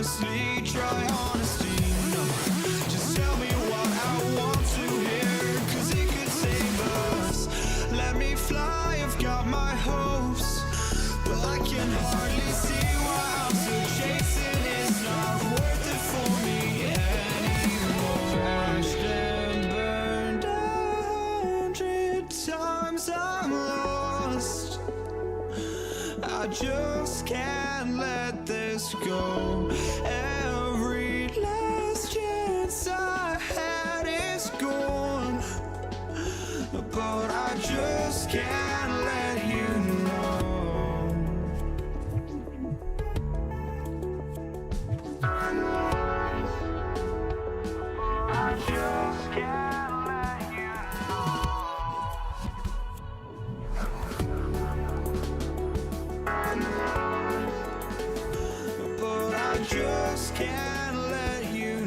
honestly, try honesty. No, just tell me what I want to hear, 'cause it could save us. Let me fly, I've got my hopes, but I can hardly see why I'm still chasing. It's not worth it for me anymore. Crashed and burned 100 times, I'm lost. I just can't let this go. Every last chance I had is gone, but I just can't let you know. I just can't let you know. But I just can't let you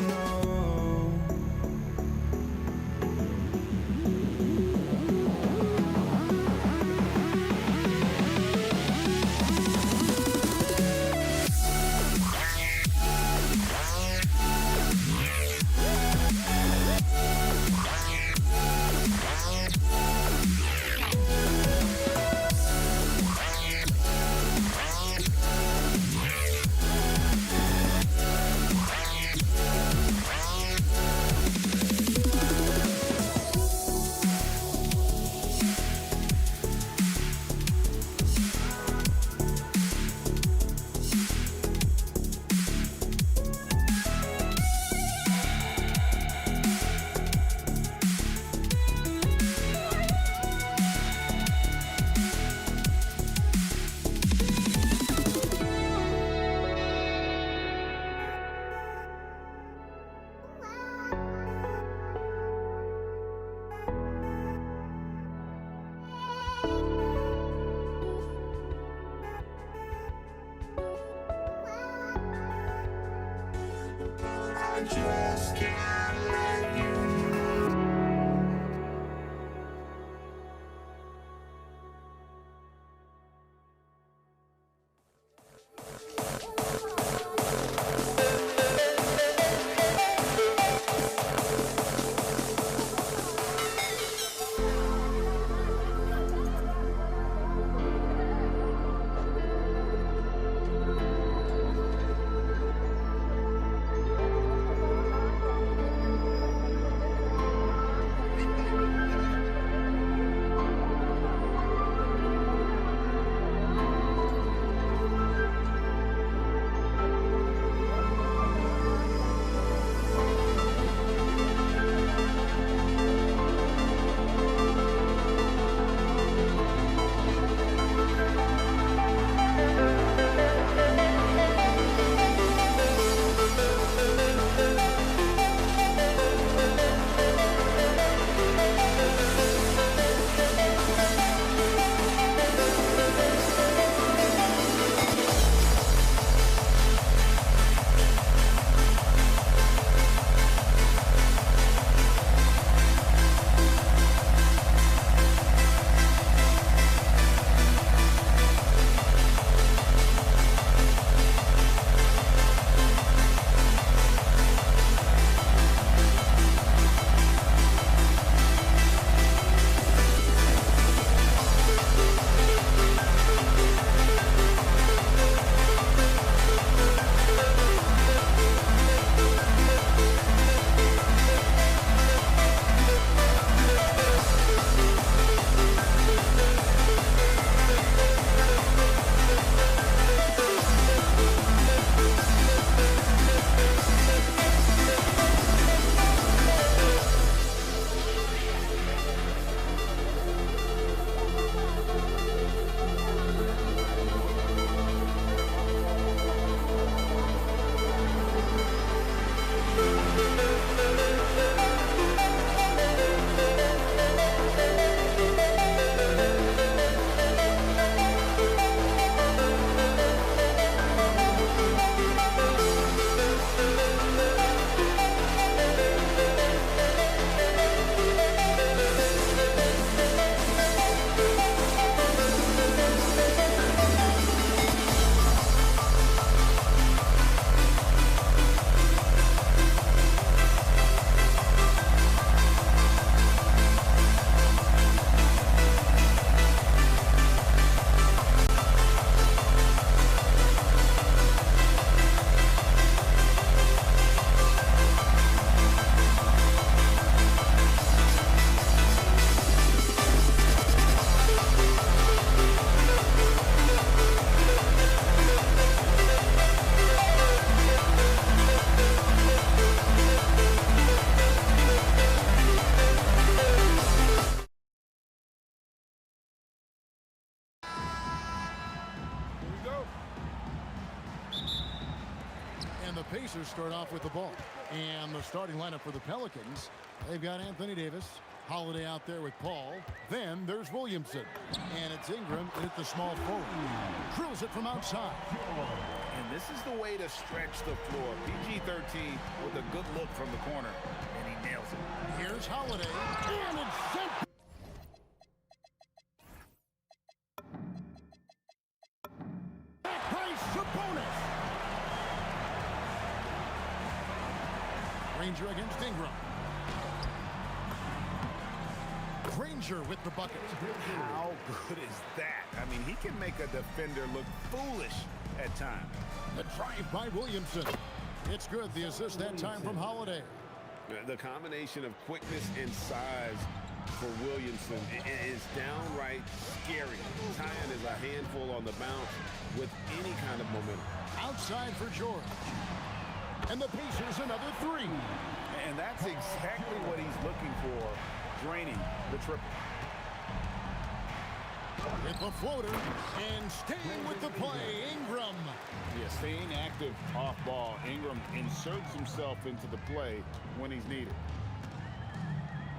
know. Pacers start off with the ball. And the starting lineup for the Pelicans, they've got Anthony Davis, Holiday out there with Paul. Then there's Williamson. And it's Ingram at the small forward. Drills it from outside. And this is the way to stretch the floor. PG-13 with a good look from the corner. And he nails it. Here's Holiday. And it's sent. Back by Sabonis. Granger against Ingram. Granger with the bucket. How good is that? I mean, he can make a defender look foolish at times. The drive by Williamson. It's good. The assist that time from Holiday. The combination of quickness and size for Williamson is downright scary. Zion is a handful on the bounce with any kind of momentum. Outside for George. And the Pacers another three. And that's exactly what he's looking for, draining the triple. With the floater and staying with the play, Ingram. Yeah, staying active off ball. Ingram inserts himself into the play when he's needed.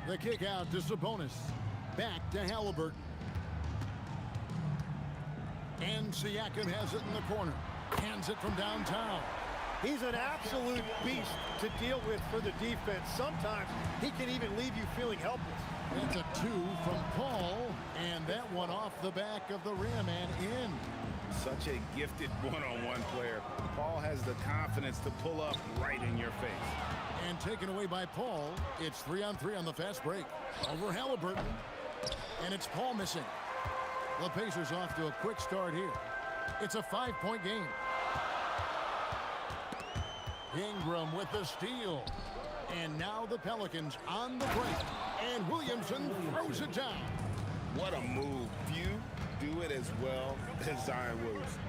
The kick out to Sabonis. Back to Halliburton. And Siakam has it in the corner. Hands it from downtown. He's an absolute beast to deal with for the defense. Sometimes he can even leave you feeling helpless. That's a two from Paul. And that one off the back of the rim and in. Such a gifted one-on-one player. Paul has the confidence to pull up right in your face. And taken away by Paul. It's 3-on-3 on the fast break. Over Halliburton. And it's Paul missing. The Pacers off to a quick start here. It's a 5-point game. Ingram with the steal. And now the Pelicans on the break. And Williamson throws it down. What a move. Few do it as well as Zion Williamson.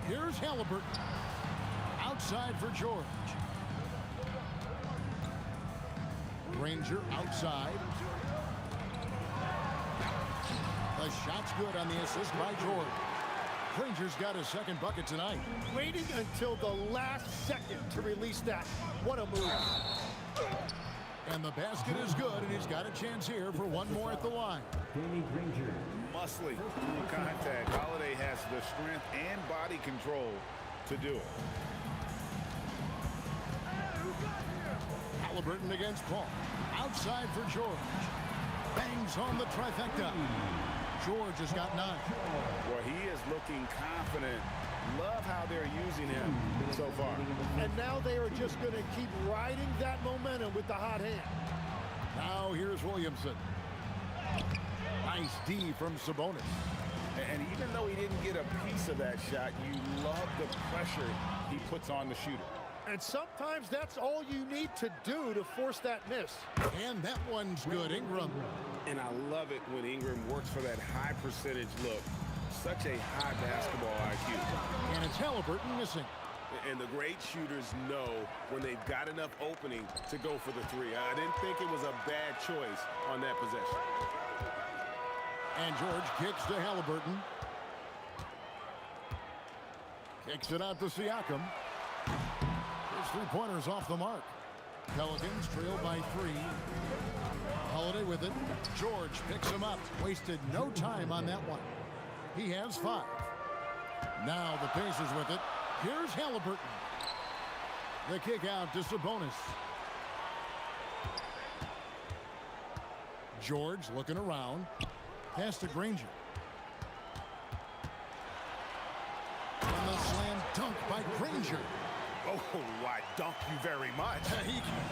Here's Halliburton. Outside for George. Granger outside. The shot's good on the assist by George. Granger's got his second bucket tonight. Waiting until the last second to release that. What a move. And the basket is good, and he's got a chance here for one more at the line. Muscly through contact. Holiday has the strength and body control to do it. Halliburton against Paul. Outside for George. Bangs home the trifecta. George has got 9. Well, he is looking confident. Love how they're using him so far. And now they are just going to keep riding that momentum with the hot hand. Now here's Williamson. Nice D from Sabonis. And even though he didn't get a piece of that shot, you love the pressure he puts on the shooter. And sometimes that's all you need to do to force that miss. And that one's good, Ingram. And I love it when Ingram works for that high percentage look. Such a high basketball IQ. And it's Halliburton missing. And the great shooters know when they've got enough opening to go for the three. I didn't think it was a bad choice on that possession. And George kicks to Halliburton. Kicks it out to Siakam. His three-pointer's off the mark. Pelicans trail by 3. Holiday with it. George picks him up. Wasted no time on that one. He has 5. Now the Pacers with it. Here's Halliburton. The kick out to Sabonis. George looking around. Pass to Granger. And the slam dunk by Granger. Oh, why, dunk you very much.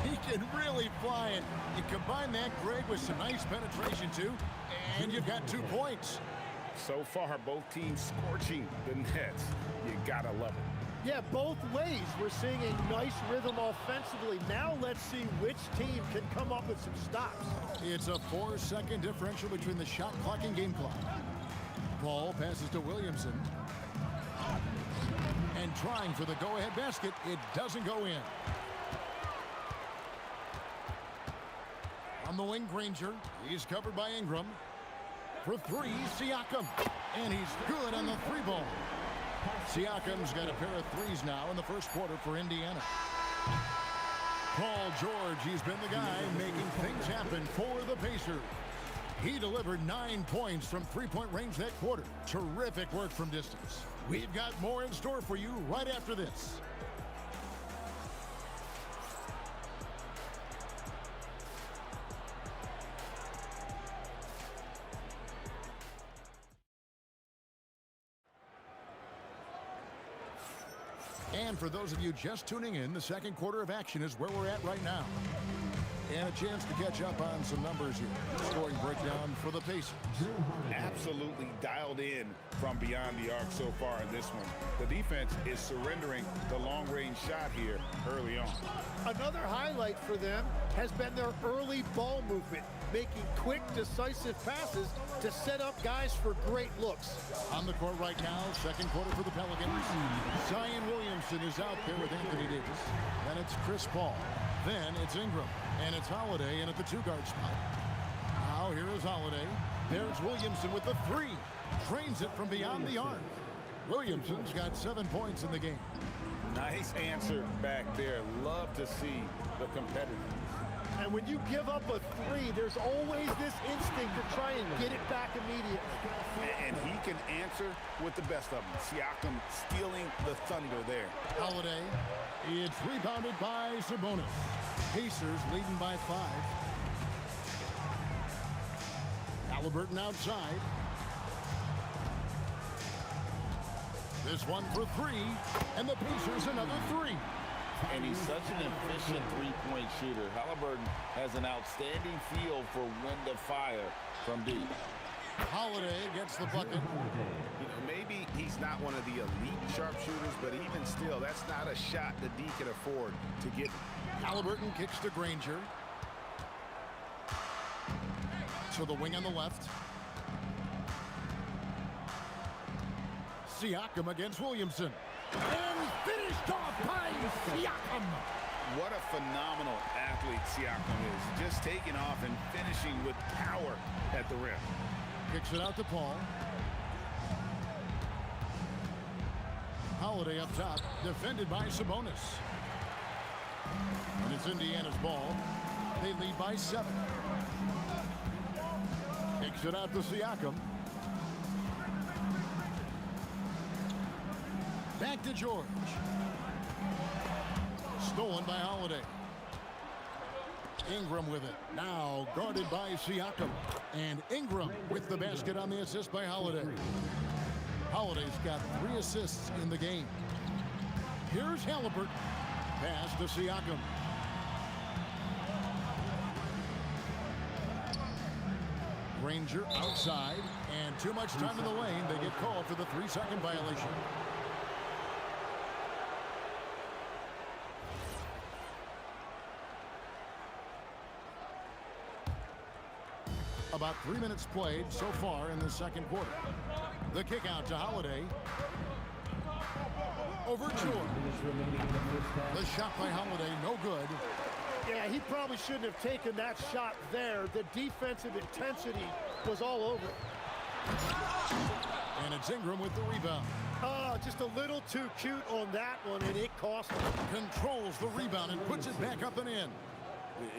He can really fly it. You combine that, Greg, with some nice penetration, too, and you've got 2 points. So far, both teams scorching the nets. You gotta love it. Yeah, both ways. We're seeing a nice rhythm offensively. Now let's see which team can come up with some stops. It's a 4-second differential between the shot clock and game clock. Paul passes to Williamson. And trying for the go-ahead basket, it doesn't go in. On the wing, Granger. He's covered by Ingram. For 3, Siakam. And he's good on the 3 ball. Siakam's got a pair of threes now in the first quarter for Indiana. Paul George, he's been the guy making things happen for the Pacers. He delivered 9 points from three-point range that quarter. Terrific work from distance. We've got more in store for you right after this. And for those of you just tuning in, the second quarter of action is where we're at right now. And a chance to catch up on some numbers here. Scoring breakdown for the Pacers. Absolutely dialed in from beyond the arc so far in this one. The defense is surrendering the long-range shot here early on. Another highlight for them has been their early ball movement, making quick, decisive passes to set up guys for great looks. On the court right now, second quarter for the Pelicans. Zion Williamson is out there with Anthony Davis. Then it's Chris Paul. Then it's Ingram. And it's Holiday in at the two-guard spot. Now here is Holiday. There's Williamson with the three. Drains it from beyond the arc. Williamson's got 7 points in the game. Nice answer back there. Love to see the competitiveness. And when you give up a three, there's always this instinct to try and get it back immediately. And he can answer with the best of them. Siakam stealing the thunder there. Holiday. It's rebounded by Sabonis. Pacers leading by 5. Halliburton outside. This one for 3. And the Pacers another 3. And he's such an efficient three-point shooter. Halliburton has an outstanding feel for when to fire from deep. Holiday gets the bucket. You know, maybe he's not one of the elite sharpshooters, but even still, that's not a shot that D can afford to get. Halliburton kicks to Granger. To the wing on the left. Siakam against Williamson. And finished off by Siakam. What a phenomenal athlete Siakam is. Just taking off and finishing with power at the rim. Kicks it out to Paul. Holiday up top, defended by Sabonis. And it's Indiana's ball. They lead by 7. Kicks it out to Siakam. Back to George. Stolen by Holiday. Ingram with it. Now guarded by Siakam. And Ingram with the basket on the assist by Holiday. Holiday's got 3 assists in the game. Here's Halliburton. Pass to Siakam. Granger outside. And too much time in the lane. They get called for the 3-second violation. About 3 minutes played so far in the second quarter. The kick out to Holiday. Over George. The shot by Holiday, no good. Yeah, he probably shouldn't have taken that shot there. The defensive intensity was all over it. And it's Ingram with the rebound. Just a little too cute on that one, and it cost him. Controls the rebound and puts it back up and in.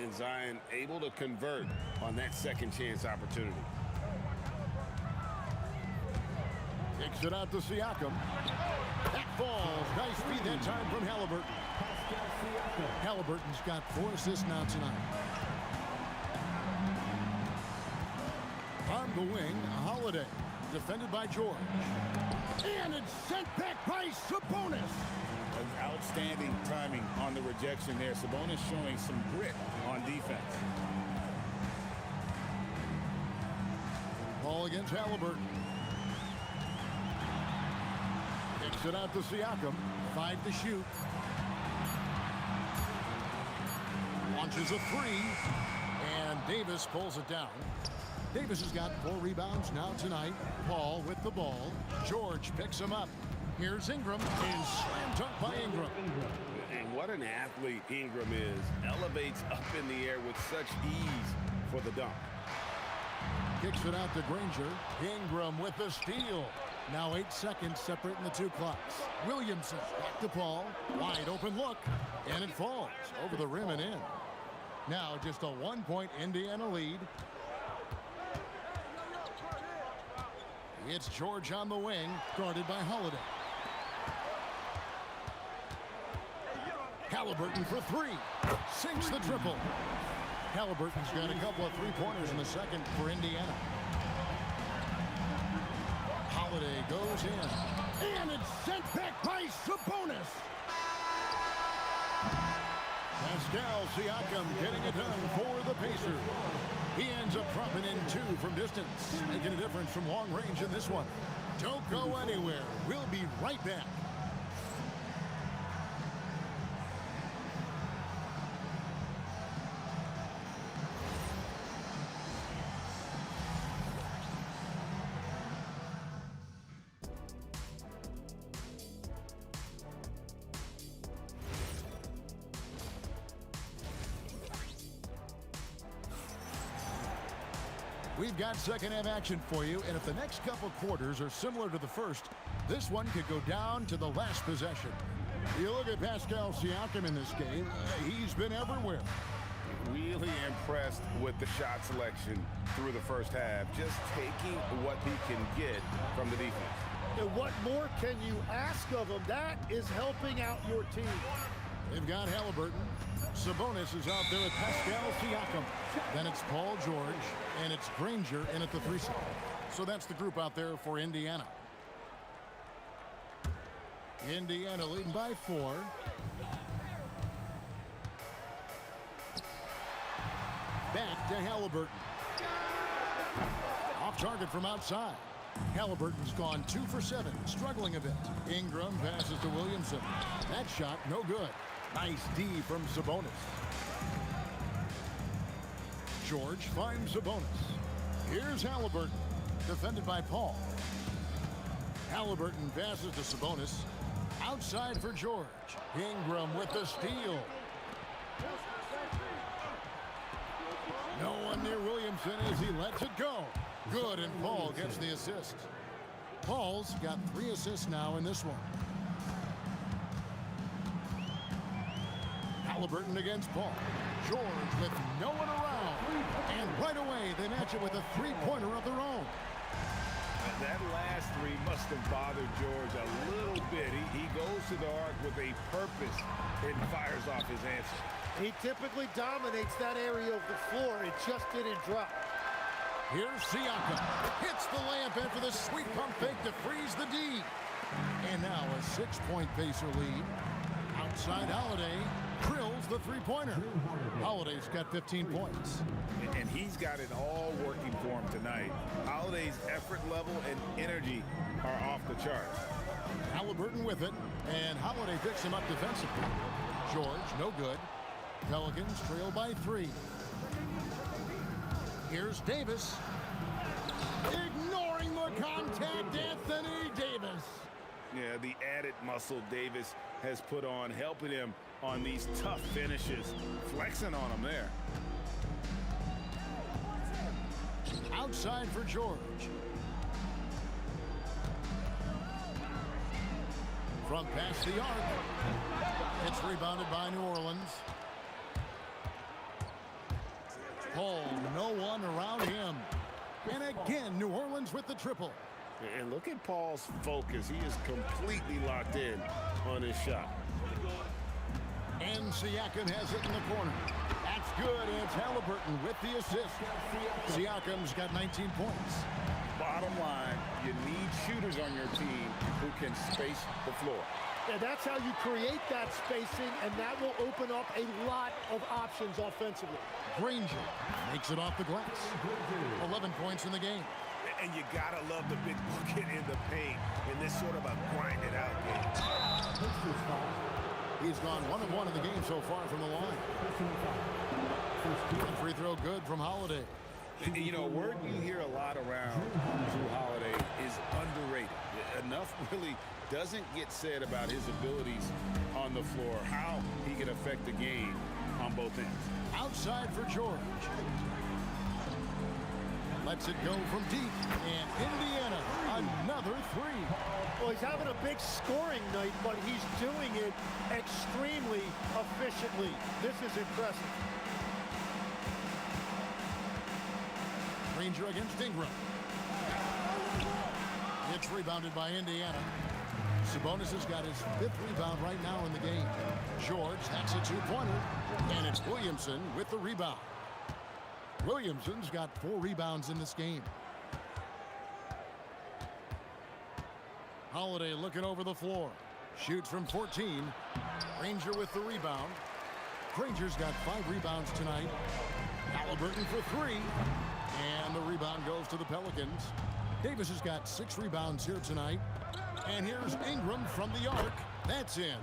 And Zion able to convert on that second chance opportunity. Kicks it out to Siakam. That falls. Nice feed that time from Halliburton. Halliburton's got 4 assists now tonight. On the wing, Holiday. Defended by George. And it's sent back by Sabonis. Outstanding timing on the rejection there. Sabonis showing some grit on defense. Ball against Halliburton. Kicks it out to Siakam. 5 to shoot. Launches a 3. And Davis pulls it down. Davis has got 4 rebounds now tonight. Paul with the ball. George picks him up. Here's Ingram, and slam dunk by Ingram. And what an athlete Ingram is. Elevates up in the air with such ease for the dunk. Kicks it out to Granger. Ingram with the steal. Now 8 seconds separating the two clocks. Williamson back to Paul. Wide open look. And it falls over the rim and in. Now just a 1-point Indiana lead. It's George on the wing, guarded by Holiday. Halliburton for three. Sinks the triple. Halliburton's got a couple of three-pointers in the second for Indiana. Holiday goes in. And it's sent back by Sabonis. Pascal Siakam getting it done for the Pacers. He ends up dropping in 2 from distance, making a difference from long range in this one. Don't go anywhere. We'll be right back. We've got second half action for you, and if the next couple quarters are similar to the first, this one could go down to the last possession. You look at Pascal Siakam in this game, he's been everywhere. Really impressed with the shot selection through the first half, just taking what he can get from the defense. And what more can you ask of him? That is helping out your team. They've got Halliburton. Sabonis is out there with Pascal Siakam. Then it's Paul George, and it's Granger in at the 3 spot. So that's the group out there for Indiana. Indiana leading by 4. Back to Halliburton. Off target from outside. Halliburton's gone 2 for 7, struggling a bit. Ingram passes to Williamson. That shot, no good. Nice D from Sabonis. George finds Sabonis. Here's Halliburton, defended by Paul. Halliburton passes to Sabonis. Outside for George. Ingram with the steal. No one near Williamson as he lets it go. Good, and Paul gets the assist. Paul's got 3 assists now in this one. Halliburton against Paul. George with no one around. And right away, they match it with a three-pointer of their own. That last 3 must have bothered George a little bit. He goes to the arc with a purpose and fires off his answer. He typically dominates that area of the floor. It just didn't drop. Here's Siakam. Hits the layup in for the sweet pump fake to freeze the D. And now a 6-point Pacer lead. Outside Holiday drills the three-pointer. Holiday's got 15 points. And he's got it all working for him tonight. Holiday's effort level and energy are off the charts. Halliburton with it, and Holiday picks him up defensively. George, no good. Pelicans trail by 3. Here's Davis. Ignoring the contact, Anthony Davis. Yeah, the added muscle Davis has put on, helping him on these tough finishes. Flexing on him there. Outside for George. From past the arc. It's rebounded by New Orleans. Paul, no one around him. And again, New Orleans with the triple. And look at Paul's focus. He is completely locked in on his shot. And Siakam has it in the corner. That's good, and it's Halliburton with the assist. Siakam's got 19 points. Bottom line, you need shooters on your team who can space the floor. And that's how you create that spacing, and that will open up a lot of options offensively. Granger makes it off the glass. 11 points in the game. And you gotta love the big bucket in the paint in this sort of a grinded out game. He's gone 1 of 1 in the game so far from the line. And free throw good from Holiday. You know, a word you hear a lot around Drew Holiday is underrated. Enough really doesn't get said about his abilities on the floor, how he can affect the game on both ends. Outside for George. Lets it go from deep. And Indiana, another three. Well, he's having a big scoring night, but he's doing it extremely efficiently. This is impressive. Ranger against Ingram. It's rebounded by Indiana. Sabonis has got his 5th rebound right now in the game. George hacks a 2-pointer, and it's Williamson with the rebound. Williamson's got 4 rebounds in this game. Holiday looking over the floor. Shoots from 14. Granger with the rebound. Granger's got 5 rebounds tonight. Halliburton for 3. And the rebound goes to the Pelicans. Davis has got 6 rebounds here tonight. And here's Ingram from the arc. That's in.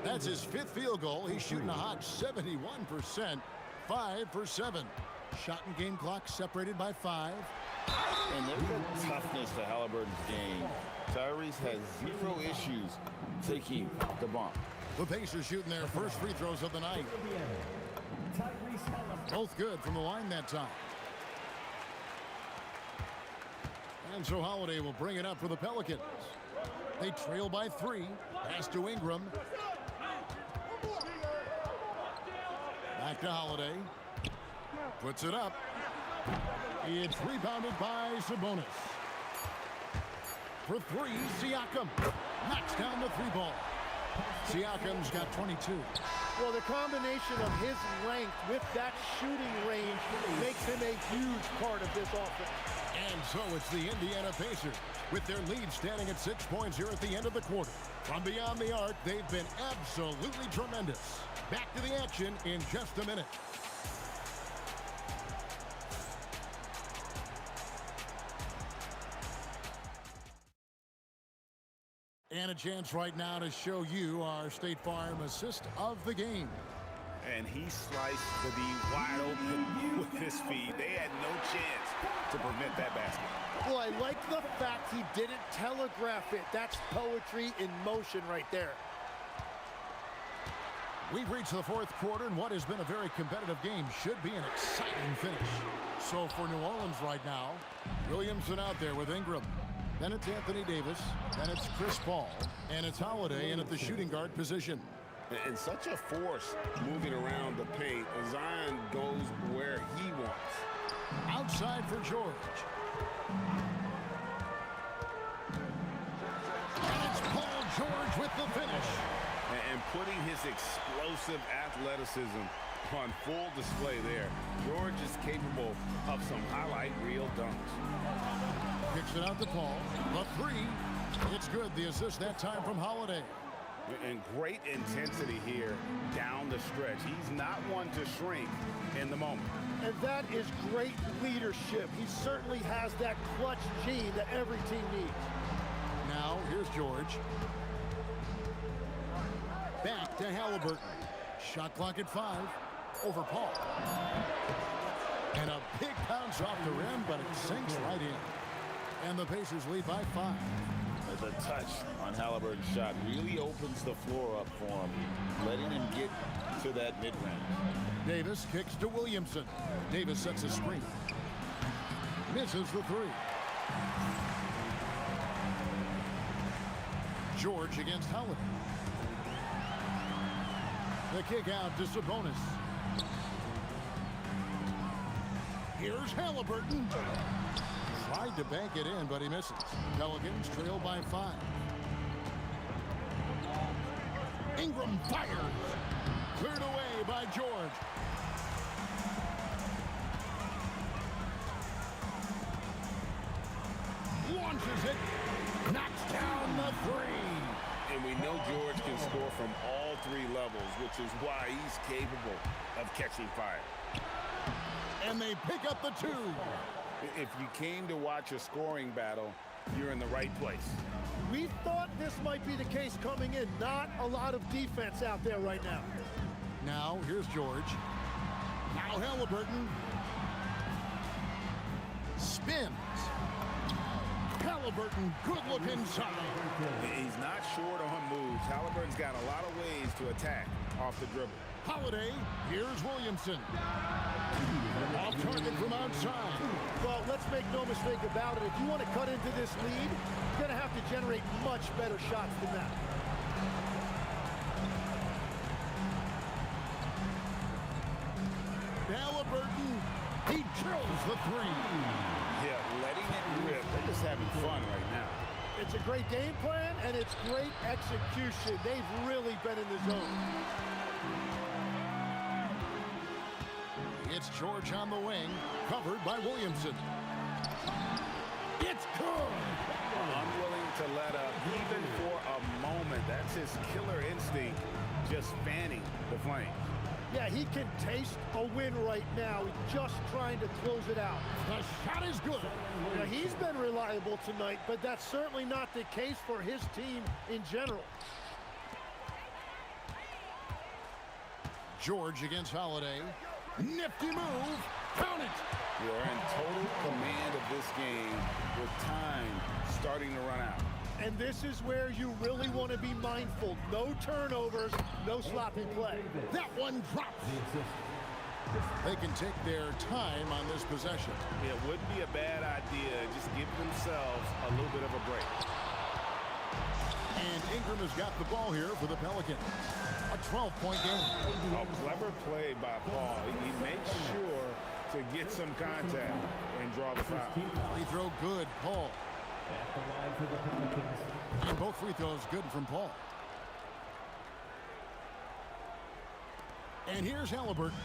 That's his 5th field goal. He's shooting a hot 71%. 5 for 7. Shot and game clock separated by 5. And there's a toughness to Halliburton's game. Tyrese has 0 issues taking the bump. The Pacers shooting their first free throws of the night. Both good from the line that time. And so Holiday will bring it up for the Pelicans. They trail by 3. Pass to Ingram. Back to Holiday. Puts it up. It's rebounded by Sabonis. For 3, Siakam knocks down the 3-ball. Siakam's got 22. Well, the combination of his length with that shooting range makes him a huge part of this offense. And so it's the Indiana Pacers with their lead standing at 6 points here at the end of the quarter. From beyond the arc, they've been absolutely tremendous. Back to the action in just a minute. And a chance right now to show you our State Farm assist of the game. And he sliced the D wide open with his feet. They had no chance to prevent that basket. Well, I like the fact he didn't telegraph it. That's poetry in motion right there. We've reached the 4th quarter, and what has been a very competitive game should be an exciting finish. So for New Orleans right now, Williamson out there with Ingram. Then it's Anthony Davis. Then it's Chris Paul. And it's Holiday in at the shooting guard position. And such a force moving around the paint. Zion goes where he wants. Outside for George. And it's Paul George with the finish. And putting his explosive athleticism on full display there. George is capable of some highlight reel dunks. Kicks it out to Paul. The 3. It's good. The assist that time from Holiday. And great intensity here down the stretch. He's not one to shrink in the moment. And that is great leadership. He certainly has that clutch gene that every team needs. Now, here's George. Back to Halliburton. Shot clock at 5. Over Paul. And a big bounce off the rim, but it sinks right in. And the Pacers lead by 5. The touch on Halliburton's shot really opens the floor up for him, letting him get to that mid-range. Davis kicks to Williamson. Davis sets a screen. Misses the 3. George against Holiday. The kick out to Sabonis. Here's Halliburton. Tried to bank it in, but he misses. Pelicans trail by 5. Ingram fires. Cleared away by George. Launches it. Knocks down the 3. And we know George can score from all 3 levels, which is why he's capable of catching fire. And they pick up the 2. If you came to watch a scoring battle, you're in the right place. We thought this might be the case coming in. Not a lot of defense out there right now. Now, here's George. Now Halliburton. Spins. Halliburton, good look inside. He's not short on moves. Halliburton's got a lot of ways to attack off the dribble. Holiday, here's Williamson. Off target from outside. Well, let's make no mistake about it. If you want to cut into this lead, you're going to have to generate much better shots than that. Halliburton, he drills the three. Yeah, letting it rip. They're just having fun right now. It's a great game plan, and it's great execution. They've really been in the zone. It's George on the wing, covered by Williamson. It's good. Unwilling to let up even for a moment. That's his killer instinct, just fanning the flames. Yeah, he can taste a win right now. He's just trying to close it out. The shot is good. Now, he's been reliable tonight, but that's certainly not the case for his team in general. George against Holiday. Nifty move. Count it. We're in total command of this game with time starting to run out. And this is where you really want to be mindful. No turnovers, no sloppy play. That one drops. They can take their time on this possession. It wouldn't be a bad idea. Just give themselves a little bit of a break. And Ingram has got the ball here for the Pelicans. A 12-point game. A clever play by Paul. He makes sure to get some contact and draw the foul. Free throw good, Paul. And both free throws good from Paul. And here's Halliburton.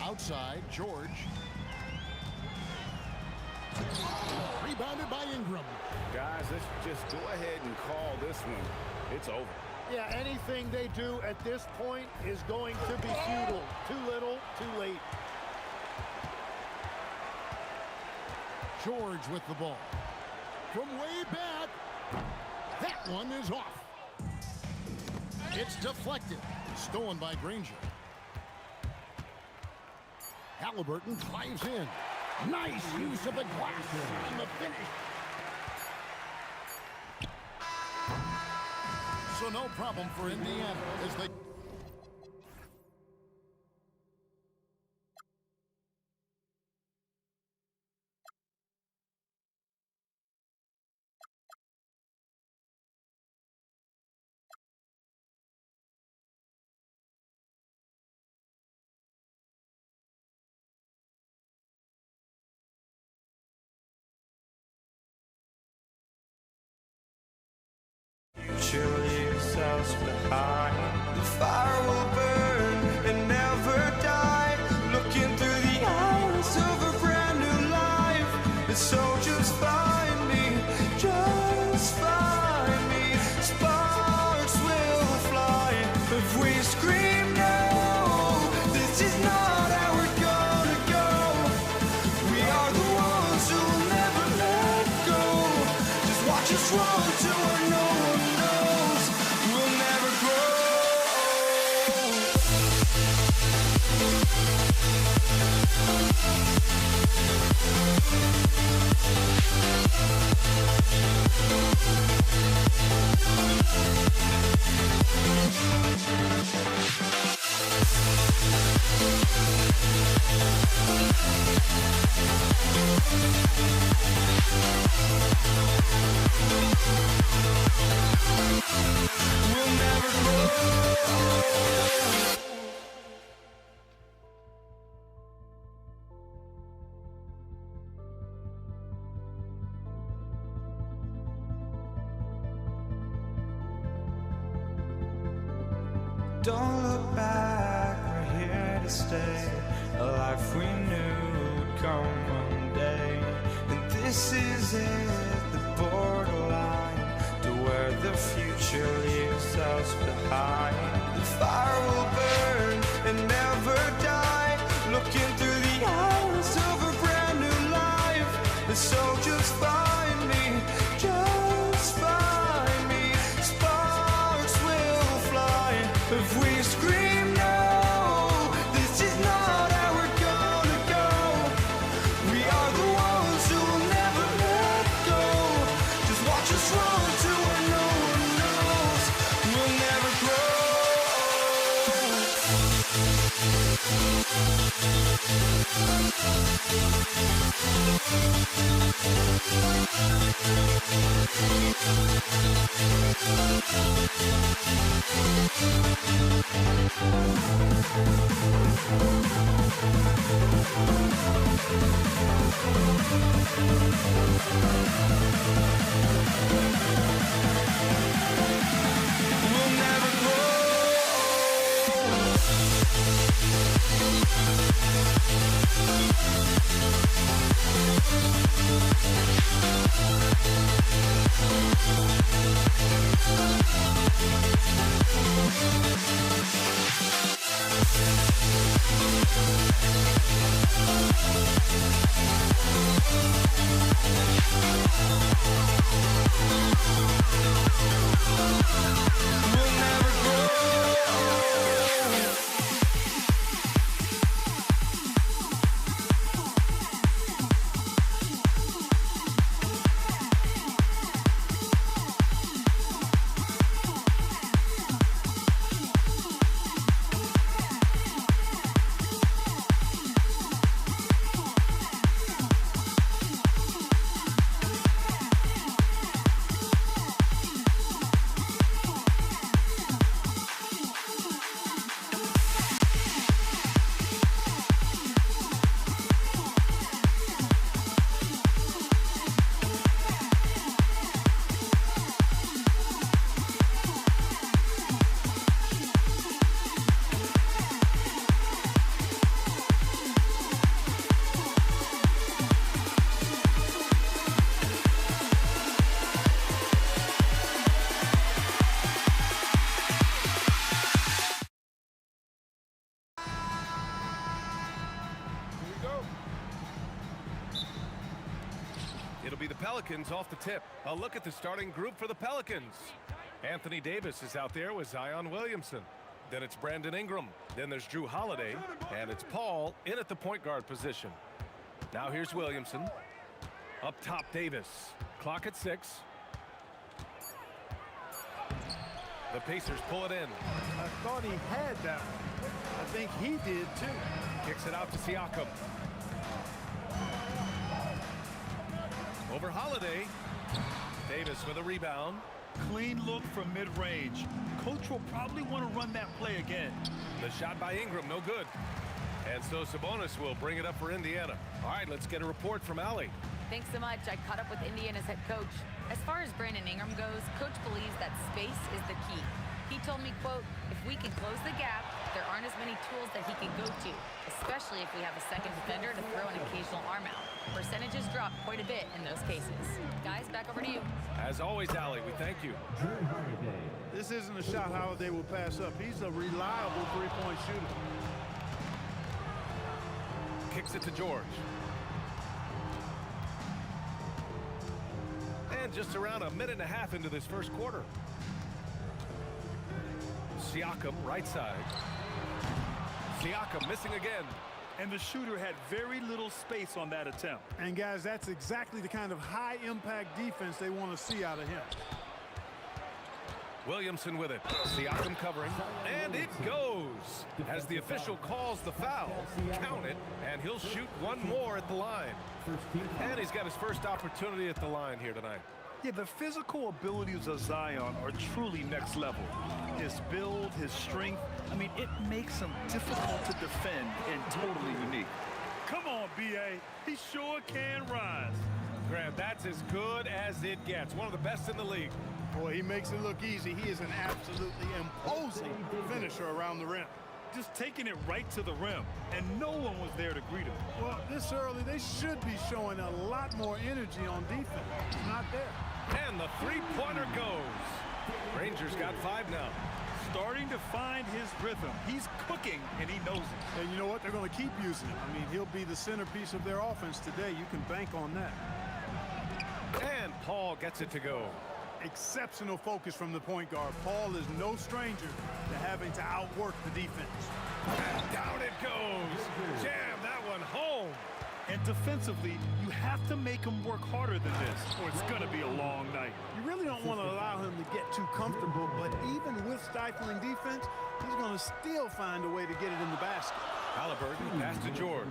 Outside, George. Rebounded by Ingram. Guys, let's just go ahead and call this one. It's over. Yeah, anything they do at this point is going to be futile. Too little, too late. George with the ball. From way back. That one is off. It's deflected. Stolen by Granger. Halliburton drives in. Nice use of the glass on the finish. So no problem for Indiana as they... Surely yourselves behind. The fire will burn and never die. Looking through the eyes of a brand new life. And so just find me, just find me. Sparks will fly if we scream no. This is not how we're gonna go. We are the ones who will never let go. Just watch us run to our no one knows. We'll never grow. We'll never grow. Don't look back, we're here to stay. A life we knew would come one day. And this is it, the borderline to where the future leaves us behind. The fire will burn and never die. Looking through the eyes of a brand new life. And so just find me, just find me. Sparks will fly if we scream no. This is not how we're gonna go. We are the ones who will never let go. Just watch us run to where no one knows. We'll never grow. We'll never grow. We'll never grow. It'll be the Pelicans off the tip. A look at the starting group for the Pelicans. Anthony Davis is out there with Zion Williamson. Then it's Brandon Ingram. Then there's Drew Holiday. And it's Paul in at the point guard position. Now here's Williamson. Up top, Davis. Clock at 6. The Pacers pull it in. I thought he had that one. I think he did too. Kicks it out to Siakam. Over Holiday. Davis with a rebound. Clean look from mid-range. Coach will probably want to run that play again. The shot by Ingram, no good. And so Sabonis will bring it up for Indiana. All right, let's get a report from Allie. Thanks so much. I caught up with Indiana's head coach. As far as Brandon Ingram goes, coach believes that space is the key. He told me, quote, if we can close the gap, there aren't as many tools that he can go to, especially if we have a second defender to throw an occasional arm out. Percentages drop quite a bit in those cases. Guys, back over to you. As always, Allie, we thank you. This isn't a shot Holiday will pass up. He's a reliable three-point shooter. Kicks it to George. And just around a minute and a half into this first quarter. Siakam, right side. Siakam missing again. And the shooter had very little space on that attempt. And guys, that's exactly the kind of high-impact defense they want to see out of him. Williamson with it. Siakam covering. And it goes. As the official calls the foul, count it, and he'll shoot one more at the line. And he's got his first opportunity at the line here tonight. Yeah, the physical abilities of Zion are truly next level. His build, his strength, I mean, it makes him difficult to defend and totally unique. Come on, B.A. He sure can rise. Grant, that's as good as it gets. One of the best in the league. Boy, he makes it look easy. He is an absolutely imposing finisher around the rim. Just taking it right to the rim, and no one was there to greet him. Well, this early, they should be showing a lot more energy on defense. It's not there. And the three-pointer goes. Rangers got 5 now. Starting to find his rhythm. He's cooking, and he knows it. And you know what? They're going to keep using him. I mean, he'll be the centerpiece of their offense today. You can bank on that. And Paul gets it to go. Exceptional focus from the point guard. Paul is no stranger to having to outwork the defense. And down it goes. Jam that one home. And Defensively, you have to make him work harder than this, or it's going to be a long night. You really don't want to allow him to get too comfortable, but even with stifling defense, he's going to still find a way to get it in the basket. Halliburton pass to George.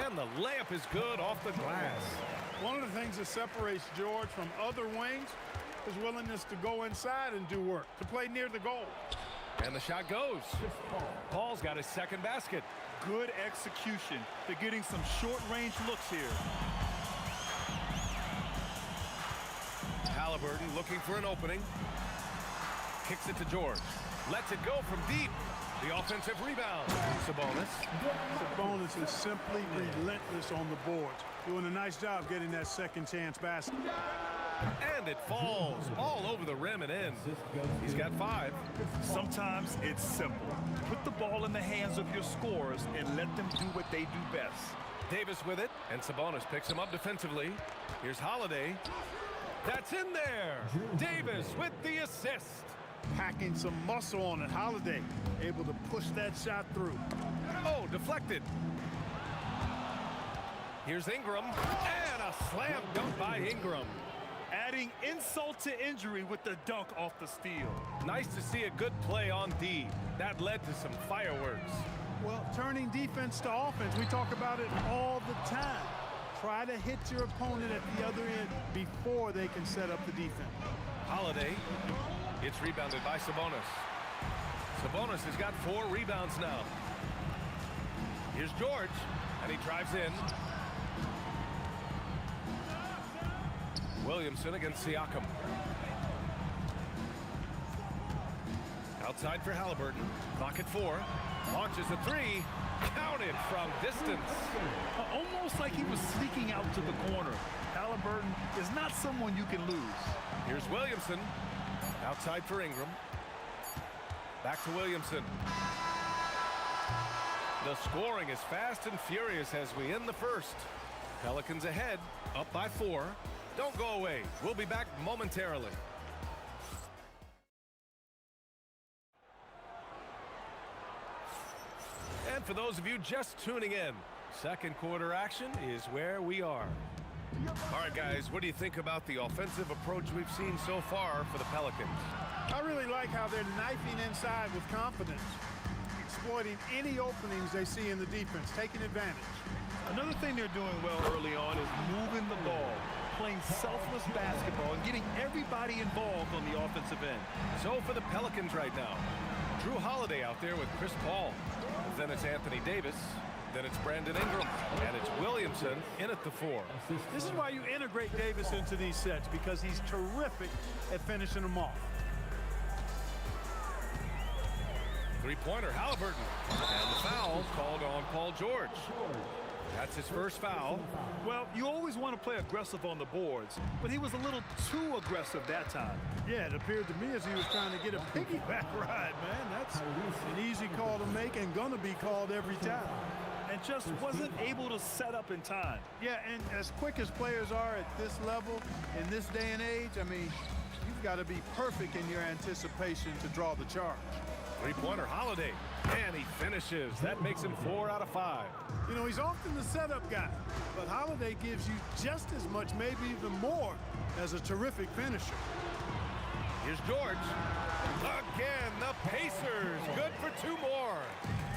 And the layup is good off the glass. One of the things that separates George from other wings is willingness to go inside and do work, to play near the goal. And the shot goes. Paul's got his second basket. Good execution. They're getting some short-range looks here. Halliburton looking for an opening. Kicks it to George. Lets it go from deep. The offensive rebound. Sabonis is simply relentless on the boards, doing a nice job getting that second chance basket. And it falls all over the rim and in. He's got 5. Sometimes it's simple. Put the ball in the hands of your scorers and let them do what they do best. Davis with it, and Sabonis picks him up defensively. Here's Holiday. That's in there. Davis with the assist. Packing some muscle on it. Holiday able to push that shot through. Oh, deflected. Here's Ingram, and a slam dunk by Ingram. Adding insult to injury with the dunk off the steal. Nice to see a good play on D. That led to some fireworks. Well, turning defense to offense, we talk about it all the time. Try to hit your opponent at the other end before they can set up the defense. Holiday. It's rebounded by Sabonis. Sabonis has got 4 rebounds now. Here's George, and he drives in. Williamson against Siakam. Outside for Halliburton. Clock at 4. Launches a 3. Counted from distance. Almost like he was sneaking out to the corner. Halliburton is not someone you can lose. Here's Williamson. Outside for Ingram. Back to Williamson. The scoring is fast and furious as we end the first. Pelicans ahead, up by 4. Don't go away. We'll be back momentarily. And for those of you just tuning in, second quarter action is where we are. All right, guys, what do you think about the offensive approach we've seen so far for the Pelicans? I really like how they're knifing inside with confidence, exploiting any openings they see in the defense, taking advantage. Another thing they're doing well early on is moving the ball, playing selfless basketball, and getting everybody involved on the offensive end. So for the Pelicans right now, Drew Holiday out there with Chris Paul. Then it's Anthony Davis. Then it's Brandon Ingram. And it's Williamson in at the 4. This is why you integrate Davis into these sets, because he's terrific at finishing them off. Three-pointer, Halliburton. And the foul called on Paul George. That's his first foul. Well, you always want to play aggressive on the boards, but he was a little too aggressive that time. Yeah, it appeared to me as he was trying to get a piggyback ride, man. That's an easy call to make and gonna be called every time. And just wasn't able to set up in time. Yeah, and as quick as players are at this level, in this day and age, I mean, you've got to be perfect in your anticipation to draw the charge. Three-pointer, Holiday. And he finishes. That makes him 4 out of 5. You know, he's often the setup guy, but Holiday gives you just as much, maybe even more, as a terrific finisher. Here's George. Again, the Pacers. Good for 2 more.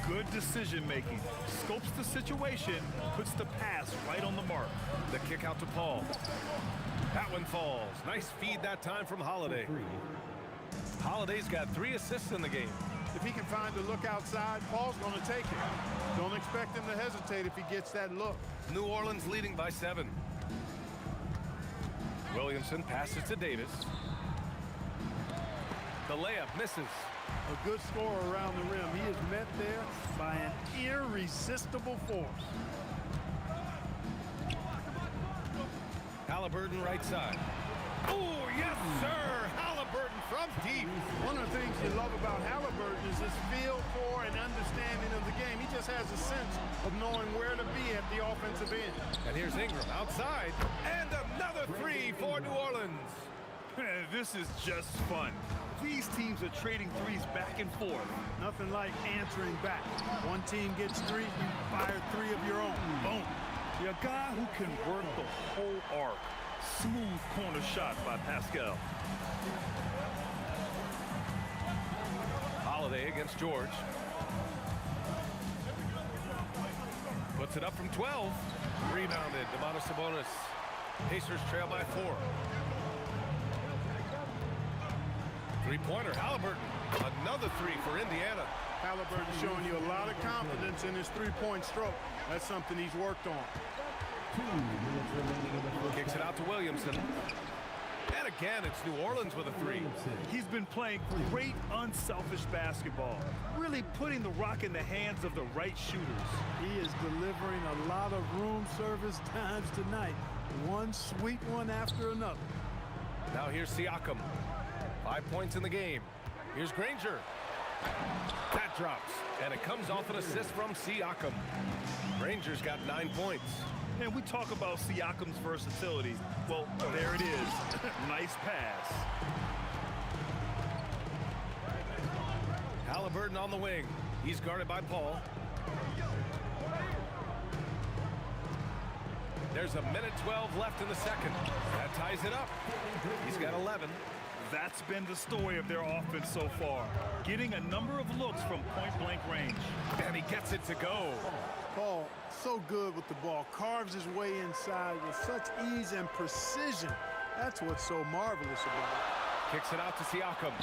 Good decision-making. Scopes the situation, puts the pass right on the mark. The kick out to Paul. That one falls. Nice feed that time from Holiday. Holiday's got 3 assists in the game. If he can find a look outside, Paul's going to take it. Don't expect him to hesitate if he gets that look. New Orleans leading by 7. Williamson passes to Davis. The layup misses. A good scorer around the rim. He is met there by an irresistible force. Halliburton right side. Oh, yes, sir. Halliburton from deep. One of the things you love about Halliburton is his feel for and understanding of the game. He just has a sense of knowing where to be at the offensive end. And here's Ingram outside. And another 3 for New Orleans. This is just fun. These teams are trading threes back and forth. Nothing like answering back. One team gets 3, you fire 3 of your own. Boom. You're a guy who can work the whole arc. Smooth corner shot by Pascal. Holiday against George. Puts it up from 12. Rebounded. Domantas Sabonis. Pacers trail by 4. Three-pointer, Halliburton. Another 3 for Indiana. Halliburton showing you a lot of confidence in his three-point stroke. That's something he's worked on. Kicks it out to Williamson. And again, it's New Orleans with a 3. He's been playing great, unselfish basketball. Really putting the rock in the hands of the right shooters. He is delivering a lot of room service times tonight. One sweet one after another. Now here's Siakam. 5 points in the game. Here's Granger. That drops, and it comes off an assist from Siakam. Granger's got 9 points. And we talk about Siakam's versatility. Well, there it is. Nice pass. Halliburton on the wing. He's guarded by Paul. There's a minute 12 left in the second. That ties it up. He's got 11. That's been the story of their offense so far. Getting a number of looks from point-blank range. And he gets it to go. Paul, so good with the ball. Carves his way inside with such ease and precision. That's what's so marvelous about it. Kicks it out to Siakam.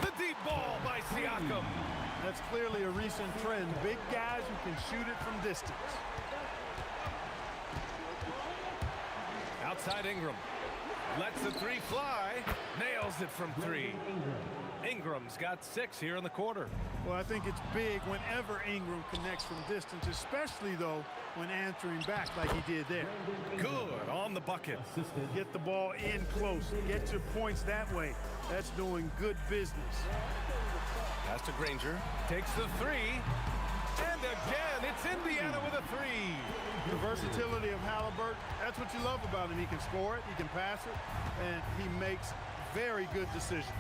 The deep ball by Siakam. That's clearly a recent trend. Big guys who can shoot it from distance. Outside Ingram. Lets the 3 fly. Nails it from 3. Ingram's got 6 here in the quarter. Well, I think it's big whenever Ingram connects from distance, especially, though, when answering back like he did there. Good on the bucket. Get the ball in close. Get your points that way. That's doing good business. Pass to Granger. Takes the 3. And again, it's Indiana with a 3. The versatility of Halliburton, that's what you love about him. He can score it, he can pass it, and he makes very good decisions.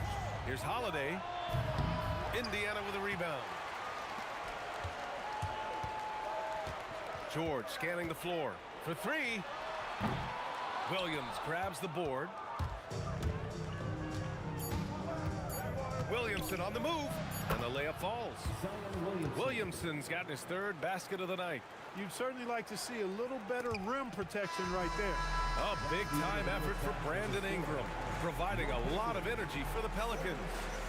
Here's Holiday. Indiana with a rebound. George scanning the floor for 3. Williams grabs the board. Williamson on the move, and the layup falls. Williamson's gotten his 3rd basket of the night. You'd certainly like to see a little better rim protection right there. A big-time effort for Brandon Ingram, providing a lot of energy for the Pelicans.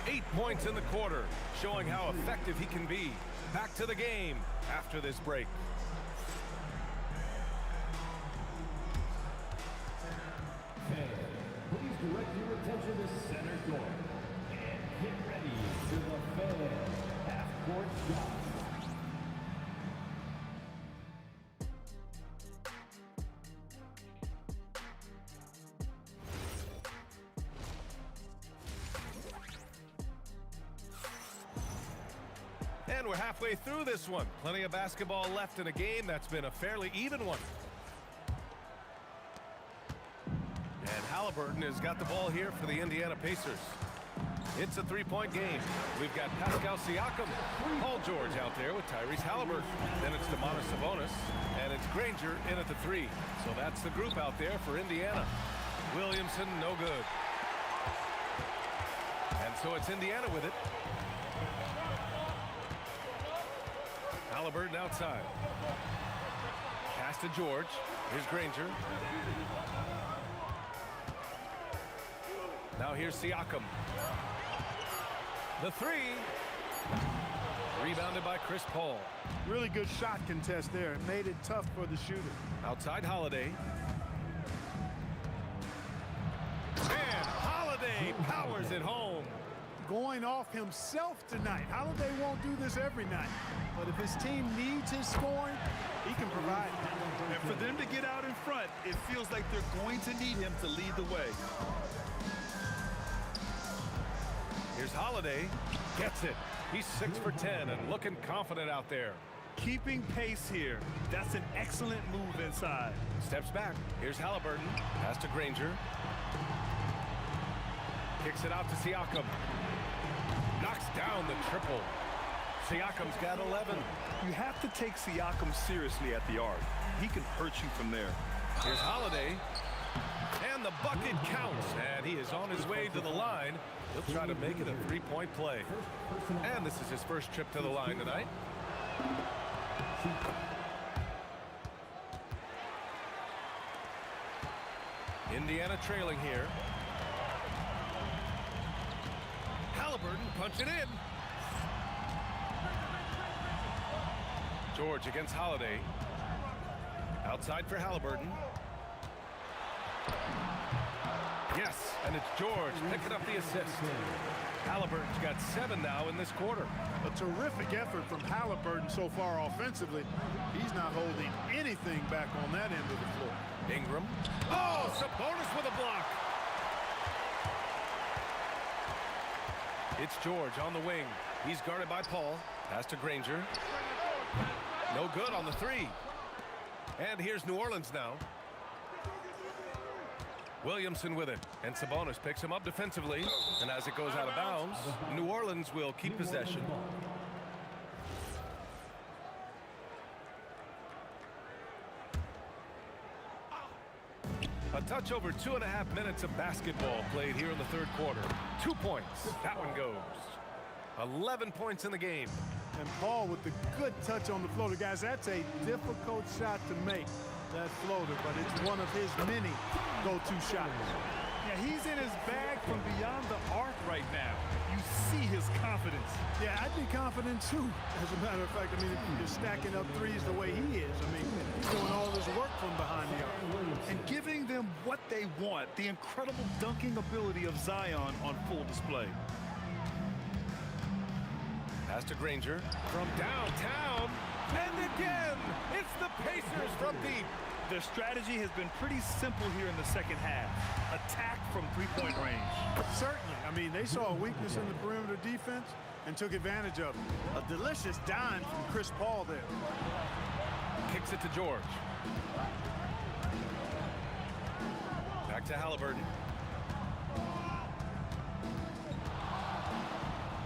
8 points in the quarter, showing how effective he can be. Back to the game after this break. Please direct your attention to center court. And get ready for the fan half-court shot. And we're halfway through this one. Plenty of basketball left in a game that's been a fairly even one. And Halliburton has got the ball here for the Indiana Pacers. It's a 3-point game. We've got Pascal Siakam, Paul George out there with Tyrese Halliburton. Then it's Domantas Sabonis, and it's Granger in at the 3. So that's the group out there for Indiana. Williamson, no good. And so it's Indiana with it. Halliburton outside. Pass to George. Here's Granger. Now here's Siakam. The 3. Rebounded by Chris Paul. Really good shot contest there. It made it tough for the shooter. Outside Holiday. And Holiday powers it home. Going off himself tonight. Holiday won't do this every night. But if his team needs his scoring, he can provide it. And for them to get out in front, it feels like they're going to need him to lead the way. Here's Holiday. Gets it. He's 6 for 10 and looking confident out there. Keeping pace here. That's an excellent move inside. Steps back. Here's Halliburton. Pass to Granger. Kicks it out to Siakam. Knocks down the triple. Siakam's got 11. You have to take Siakam seriously at the arc. He can hurt you from there. Here's Holiday. And the bucket counts. And he is on his way to the line. He'll try to make it a three-point play. And this is his first trip to the line tonight. Indiana trailing here. Halliburton punching in. George against Holiday. Outside for Halliburton. Yes, and it's George picking up the assist. Halliburton's got 7 now in this quarter. A terrific effort from Halliburton so far offensively. He's not holding anything back on that end of the floor. Ingram. Oh, Sabonis with a block. It's George on the wing. He's guarded by Paul. Pass to Granger. No good on the three. And here's New Orleans now. Williamson with it, and Sabonis picks him up defensively, and as it goes out of bounds, New Orleans will keep possession. A touch over 2.5 minutes of basketball played here in the third quarter. 2 points. That one goes. 11 points in the game. And Paul with the good touch on the floater. Guys, that's a difficult shot to make, that floater, but it's one of his many go-to shots. Yeah, he's in his bag from beyond the arc right now. You see his confidence. Yeah, I'd be confident too. As a matter of fact, I mean, if you're stacking up threes the way he is, I mean, he's doing all this work from behind the arc. And giving them what they want, the incredible dunking ability of Zion on full display. Pass to Granger from downtown, and again, it's the Pacers from deep. Their strategy has been pretty simple here in the second half. Attack from three-point range. Certainly. I mean, they saw a weakness in the perimeter defense and took advantage of it. A delicious dime from Chris Paul there. Kicks it to George. Back to Halliburton.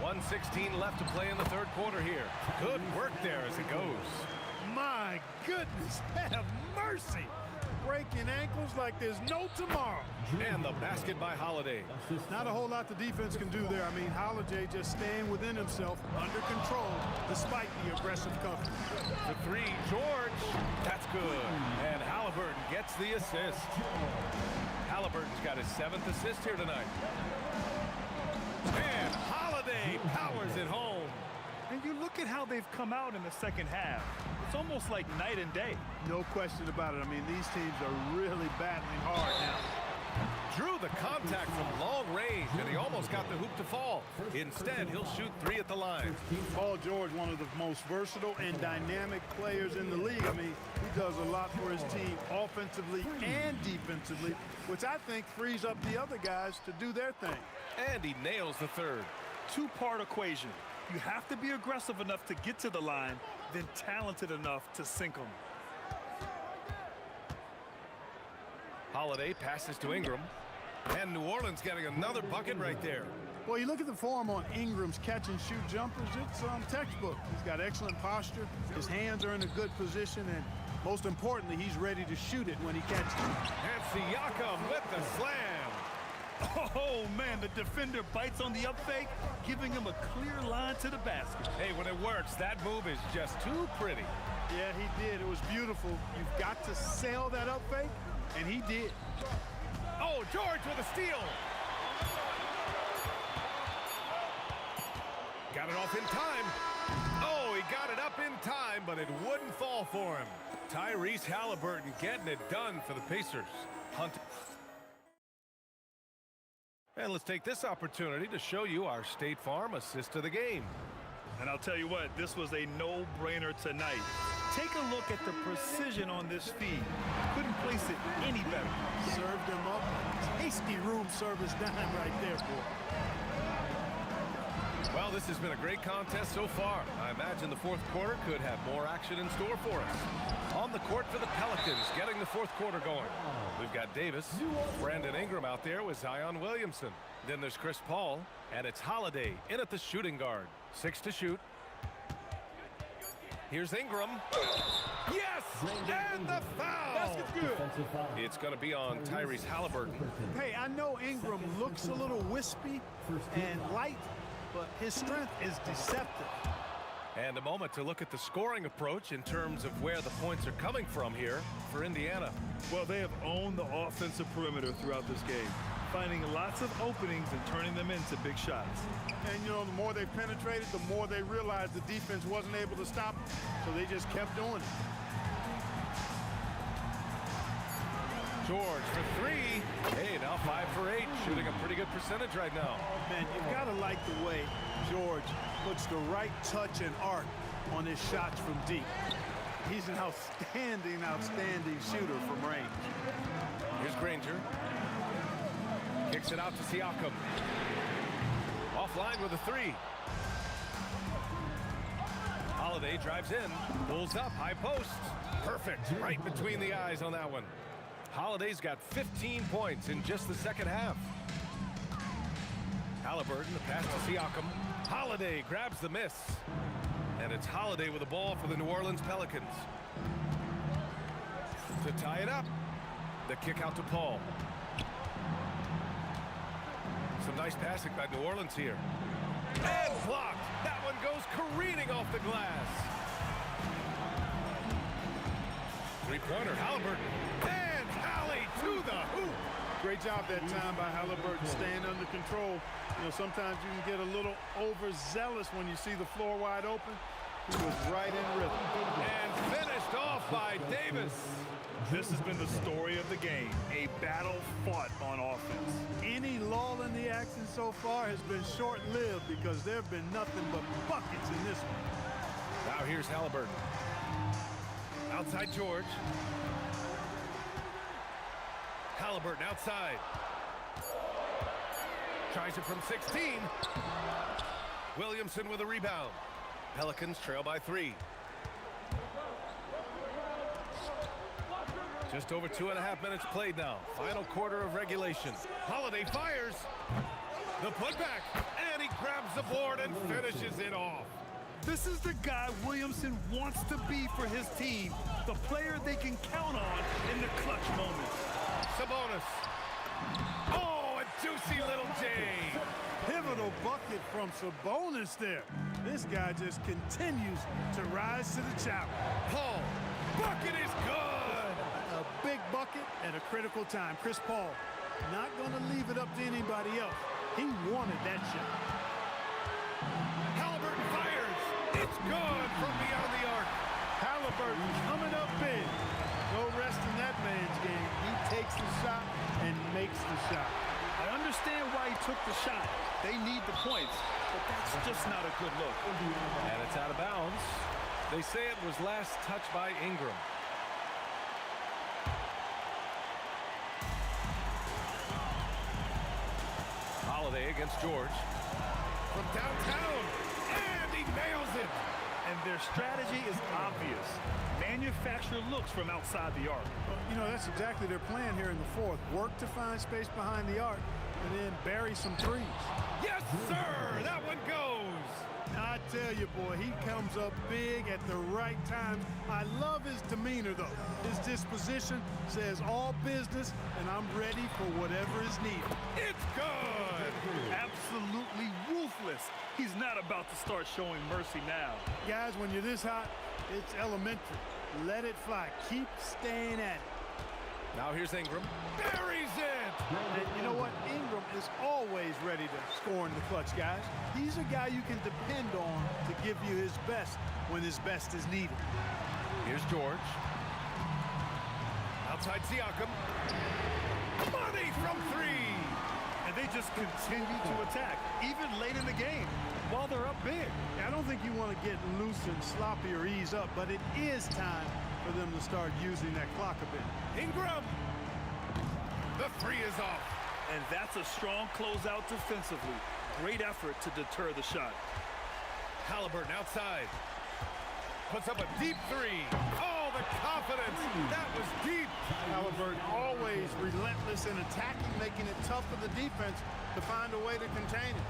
1:16 left to play in the third quarter here. Good work there as it goes. My goodness, have mercy. Breaking ankles like there's no tomorrow. And the basket by Holiday. Not a whole lot the defense can do there. I mean, Holiday just staying within himself, under control, despite the aggressive coverage. The three, George. That's good. And Halliburton gets the assist. Halliburton's got his 7th assist here tonight. And Holiday powers it home. And you look at how they've come out in the second half. It's almost like night and day. No question about it. I mean, these teams are really battling hard now. Drew the contact from long range, and he almost got the hoop to fall. Instead, he'll shoot 3 at the line. Paul George, one of the most versatile and dynamic players in the league. I mean, he does a lot for his team offensively and defensively, which I think frees up the other guys to do their thing. And he nails the third. Two-part equation. You have to be aggressive enough to get to the line, then talented enough to sink them. Holiday passes to Ingram. And New Orleans getting another bucket right there. Well, you look at the form on Ingram's catch-and-shoot jumpers, it's textbook. He's got excellent posture. His hands are in a good position, and most importantly, he's ready to shoot it when he catches it. And Siakam with the slam. Oh, man, the defender bites on the up fake, giving him a clear line to the basket. Hey, when it works, that move is just too pretty. Yeah, he did. It was beautiful. You've got to sell that up fake, and he did. Oh, George with a steal. Got it off in time. Oh, he got it up in time, but it wouldn't fall for him. Tyrese Halliburton getting it done for the Pacers. Hunt. And let's take this opportunity to show you our State Farm assist of the game. And I'll tell you what, this was a no-brainer tonight. Take a look at the precision on this feed. Couldn't place it any better. Served him up a tasty room service dime right there, boy. Well, this has been a great contest so far. I imagine the fourth quarter could have more action in store for us. On the court for the Pelicans, getting the fourth quarter going. We've got Davis, Brandon Ingram out there with Zion Williamson. Then there's Chris Paul, and it's Holiday in at the shooting guard. 6 to shoot. Here's Ingram. Yes! And the foul! Basket's good. It's going to be on Tyrese Halliburton. Hey, I know Ingram looks a little wispy and light, but his strength is deceptive. And a moment to look at the scoring approach in terms of where the points are coming from here for Indiana. Well, they have owned the offensive perimeter throughout this game, finding lots of openings and turning them into big shots. And, you know, the more they penetrated, the more they realized the defense wasn't able to stop them, so they just kept doing it. George for 3. Hey, now 5 for 8, shooting a pretty good percentage right now. Man, you've got to like the way George puts the right touch and arc on his shots from deep. He's an outstanding shooter from range. Here's Granger. Kicks it out to Siakam. Offline with a 3. Holiday drives in, pulls up, high post. Perfect, right between the eyes on that one. Holiday's got 15 points in just the second half. Halliburton, the pass to Siakam. Holiday grabs the miss. And it's Holiday with the ball for the New Orleans Pelicans. To tie it up, the kick out to Paul. Some nice passing by New Orleans here. And blocked. That one goes careening off the glass. Three-pointer, Halliburton. And Hallie to the hoop. Great job that time by Halliburton staying under control. You know, sometimes you can get a little overzealous when you see the floor wide open. He was right in rhythm. And finished off by Davis. This has been the story of the game, a battle fought on offense. Any lull in the action so far has been short-lived because there have been nothing but buckets in this one. Now here's Halliburton. Outside George. Halliburton outside. Tries it from 16. Williamson with a rebound. Pelicans trail by 3. Just over 2.5 minutes played now. Final quarter of regulation. Holiday fires. The putback. And he grabs the board and finishes it off. This is the guy Williamson wants to be for his team. The player they can count on in the clutch moments. Sabonis. Oh, a juicy little J. Pivotal bucket from Sabonis there. This guy just continues to rise to the challenge. Paul. Bucket is good. A big bucket at a critical time. Chris Paul not going to leave it up to anybody else. He wanted that shot. Halliburton fires. It's good from beyond the arc. Halliburton coming up big. No rest in that man's game. He takes the shot and makes the shot. I understand why he took the shot. They need the points, but that's just not a good look. And it's out of bounds. They say it was last touched by Ingram. Holiday against George. From downtown. And he nails it. And their strategy is obvious. Manufacture looks from outside the arc. Well, you know, that's exactly their plan here in the fourth. Work to find space behind the arc and then bury some threes. Yes, sir! That one goes! I tell you, boy, he comes up big at the right time. I love his demeanor, though. His disposition says all business, and I'm ready for whatever is needed. It's good! Absolutely ruthless. He's not about to start showing mercy now. Guys, when you're this hot, it's elementary. Let it fly. Keep staying at it. Now here's Ingram. Buries it! And you know what? Ingram is always ready to score in the clutch, guys. He's a guy you can depend on to give you his best when his best is needed. Here's George. Outside Siakam. Money from 3! And they just continue to attack, even late in the game, while they're up big. I don't think you want to get loose and sloppy or ease up, but it is time for them to start using that clock a bit. Ingram! The 3 is off. And that's a strong closeout defensively. Great effort to deter the shot. Halliburton outside. Puts up a deep three. Oh, the confidence. That was deep. Halliburton always relentless in attacking, making it tough for the defense to find a way to contain it.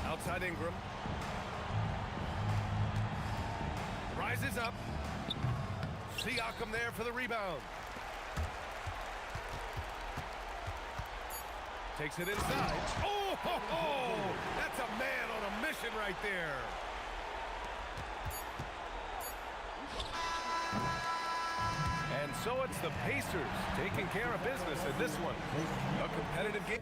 Outside Ingram. Rises up. Siakam there for the rebound. Takes it inside. Oh, ho, ho! That's a man on a mission right there. And so it's the Pacers taking care of business in this one. A competitive game.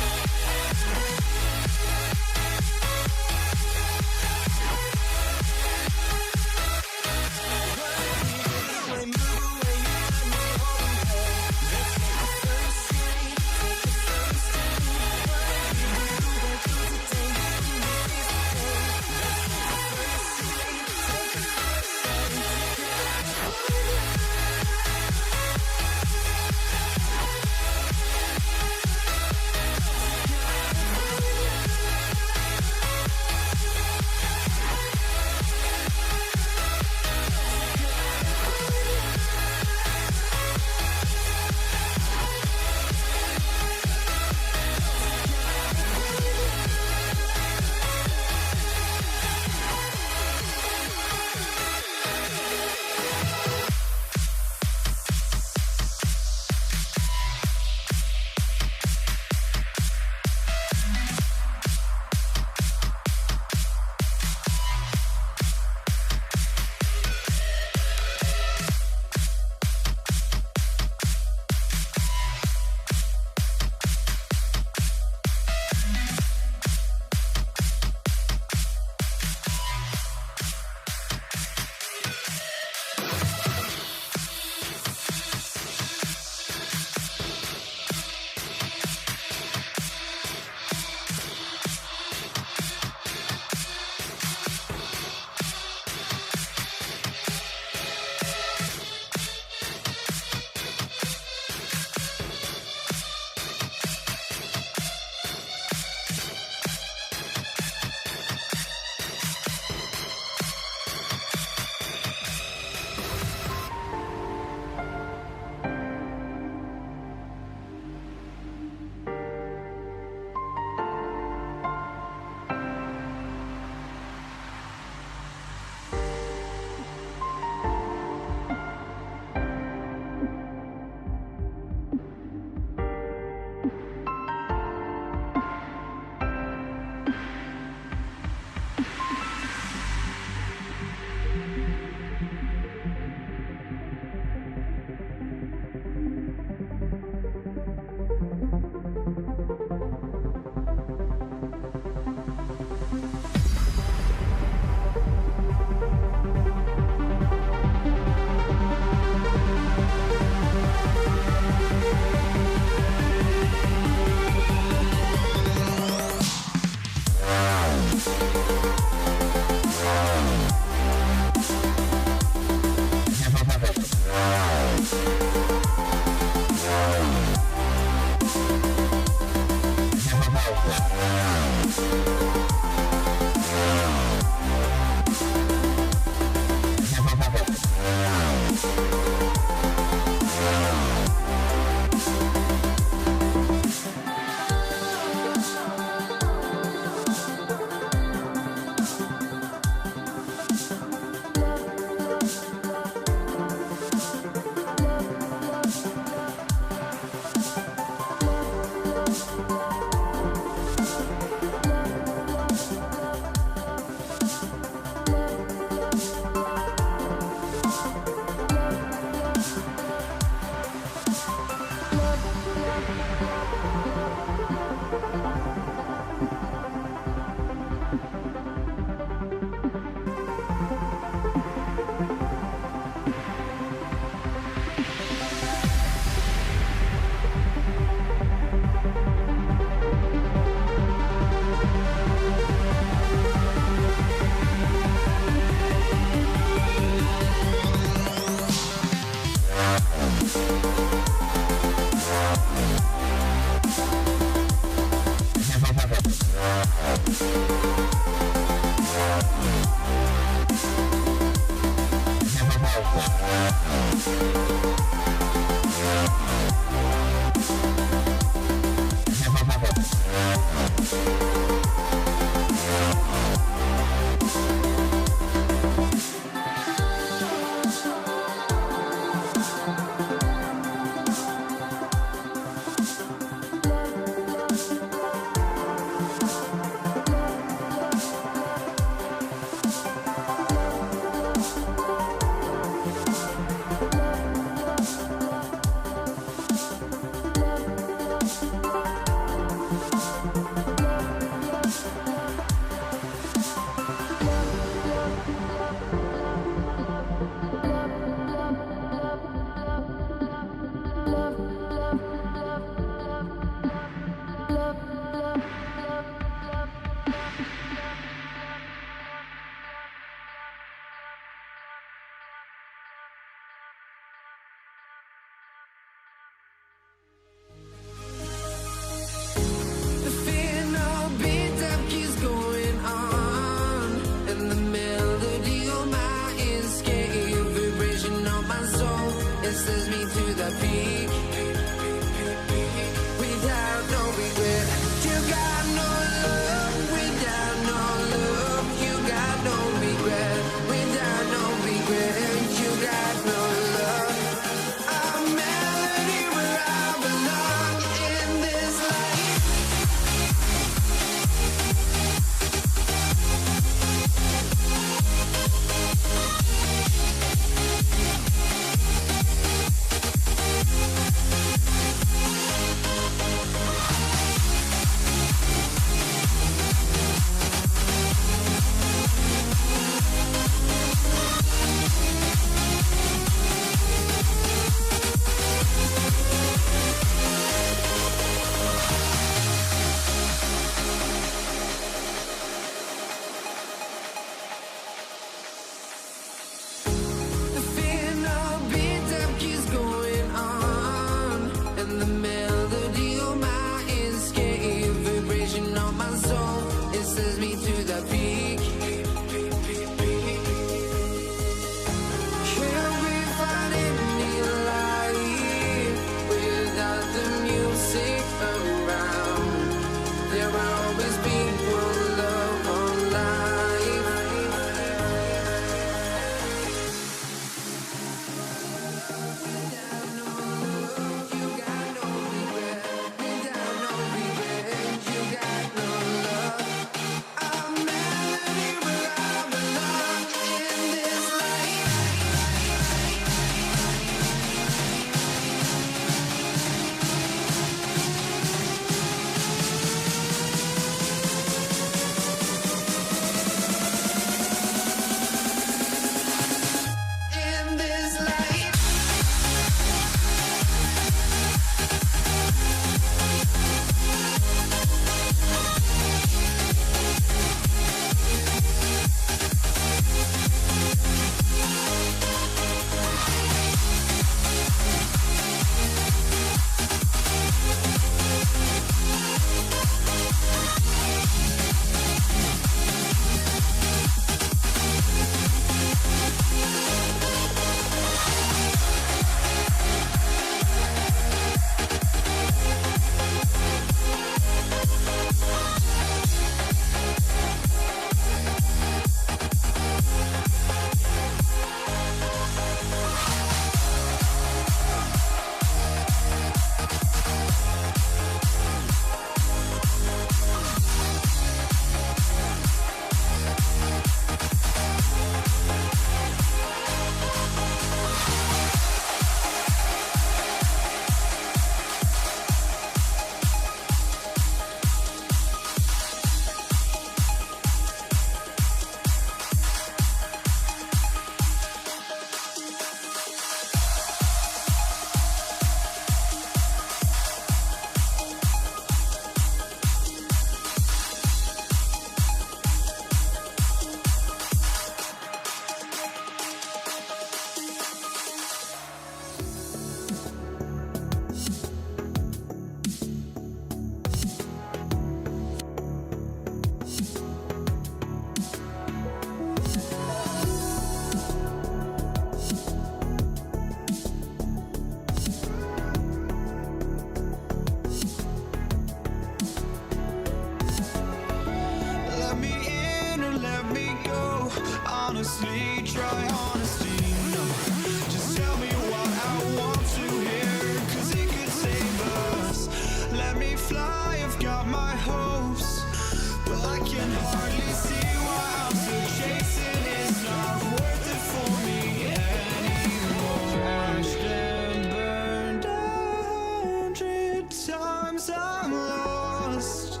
hardly see why I'm still chasing. It's not worth it for me anymore. Crashed and burned 100 times. I'm lost.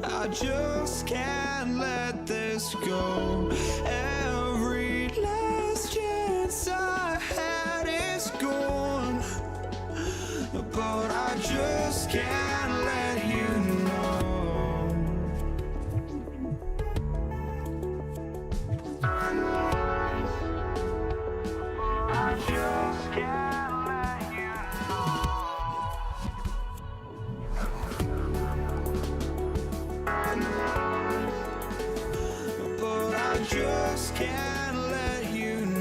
I just can't let this go. Every last chance I had is gone, but I just can't let you know. I just can't let you know. But I just can't let you know.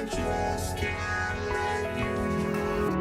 Just can't let you know.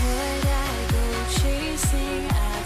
Would I go chasing?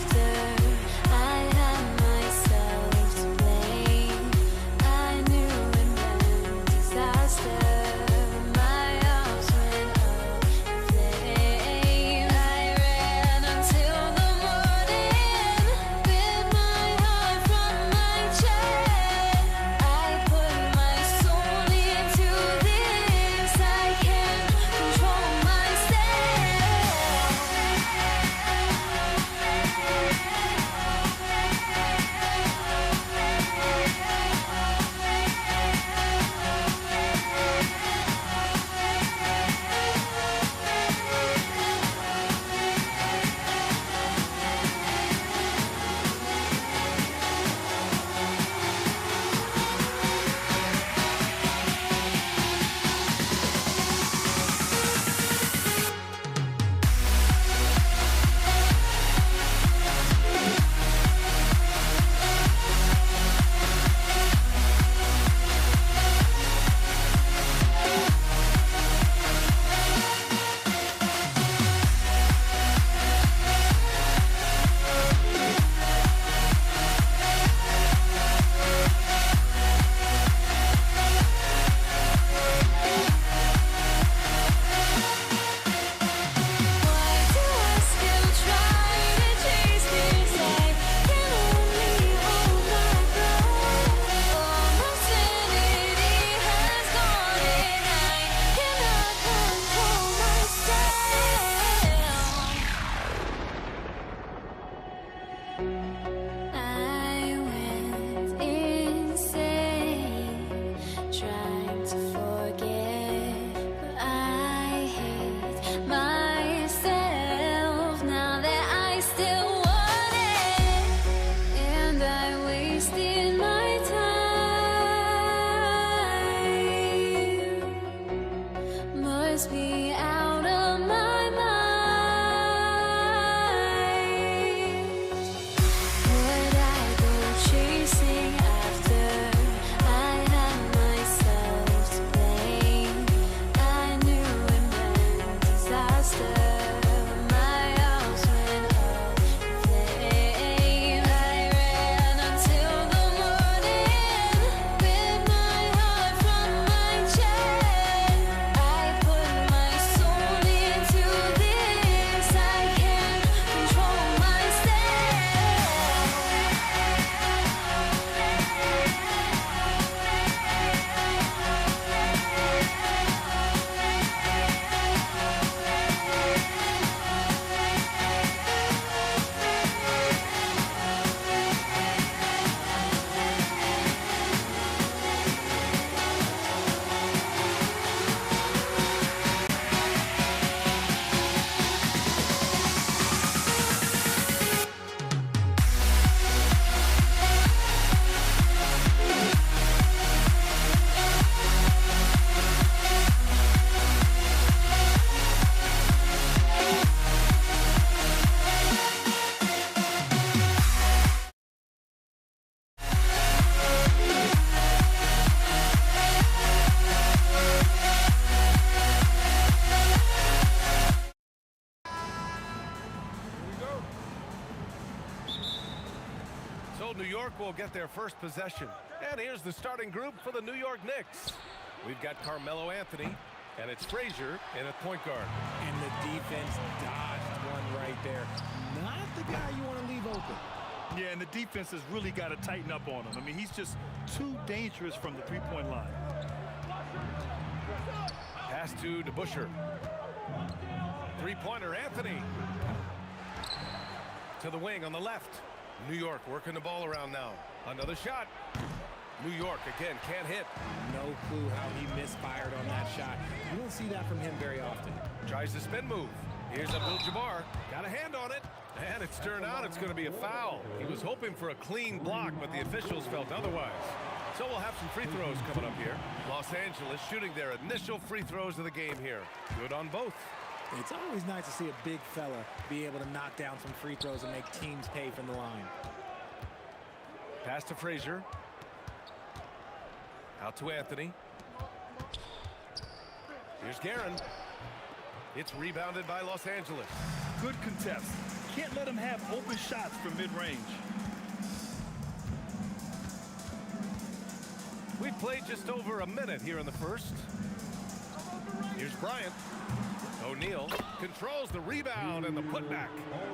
New York will get their first possession. And here's the starting group for the New York Knicks. We've got Carmelo Anthony, and it's Frazier in at point guard. And the defense dodged one right there. Not the guy you want to leave open. Yeah, and the defense has really got to tighten up on him. I mean, he's just too dangerous from the three-point line. Pass to DeBusschere. Three-pointer, Anthony. To the wing on the left. New York working the ball around now. Another shot. New York again can't hit. No clue how he misfired on that shot. You don't see that from him very often. Tries the spin move. Here's Abdul-Jabbar. Got a hand on it. And it's turned out it's going to be a foul. He was hoping for a clean block, but the officials felt otherwise. So we'll have some free throws coming up here. Los Angeles shooting their initial free throws of the game here. Good on both. It's always nice to see a big fella be able to knock down some free throws and make teams pay from the line. Pass to Frazier. Out to Anthony. Here's Guerin. It's rebounded by Los Angeles. Good contest. Can't let him have open shots from mid-range. We've played just over a minute here in the first. Here's Bryant. O'Neal controls the rebound and the putback.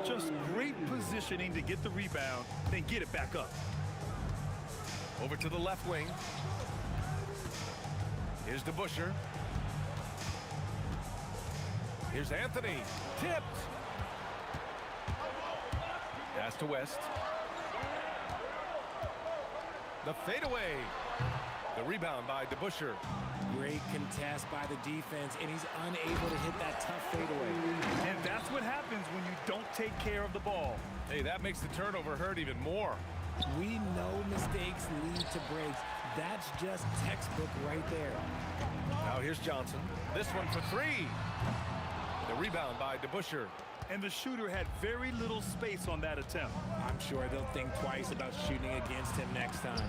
Just great positioning to get the rebound, then get it back up. Over to the left wing. Here's DeBusschere. Here's Anthony. Tipped. Pass to West. The fadeaway. The rebound by DeBusschere. Great contest by the defense, and he's unable to hit that tough fadeaway. And that's what happens when you don't take care of the ball. Hey, that makes the turnover hurt even more. We know mistakes lead to breaks. That's just textbook right there. Now here's Johnson. This one for three. The rebound by DeBusschere. And the shooter had very little space on that attempt. I'm sure they'll think twice about shooting against him next time.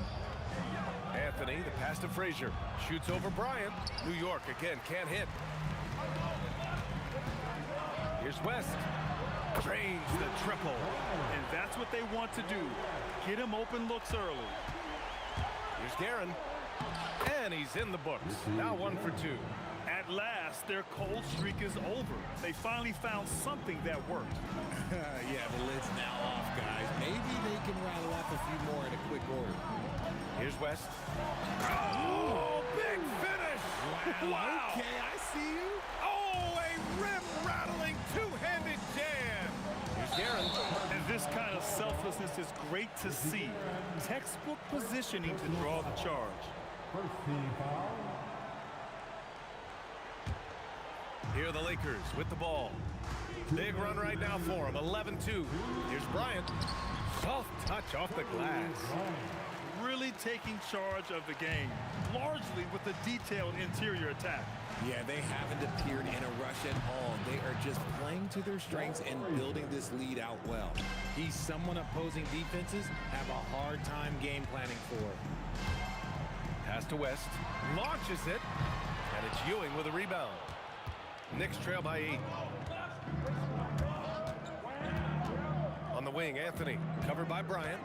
Anthony, the pass to Frazier. Shoots over Bryant. New York again can't hit. Here's West. Drains the triple. And that's what they want to do. Get him open looks early. Here's Guerin. And he's in the books. Now 1 for 2. At last, their cold streak is over. They finally found something that worked. Yeah, the lid's now off, guys. Maybe they can rattle off a few more in a quick order. Here's West. Oh, big finish! Wow. Okay, I see you. Oh, a rim-rattling two-handed jam! Here's Guerin. And this kind of selflessness is great to see. Textbook positioning to draw the charge. First team foul. Here are the Lakers with the ball. Big run right now for them, 11-2. Here's Bryant. Soft touch off the glass. Really taking charge of the game, largely with a detailed interior attack. Yeah, they haven't appeared in a rush at all. They are just playing to their strengths and building this lead out well. He's someone opposing defenses have a hard time game planning for. Pass to West. Launches it. And it's Ewing with a rebound. Knicks trail by 8. On the wing, Anthony. Covered by Bryant.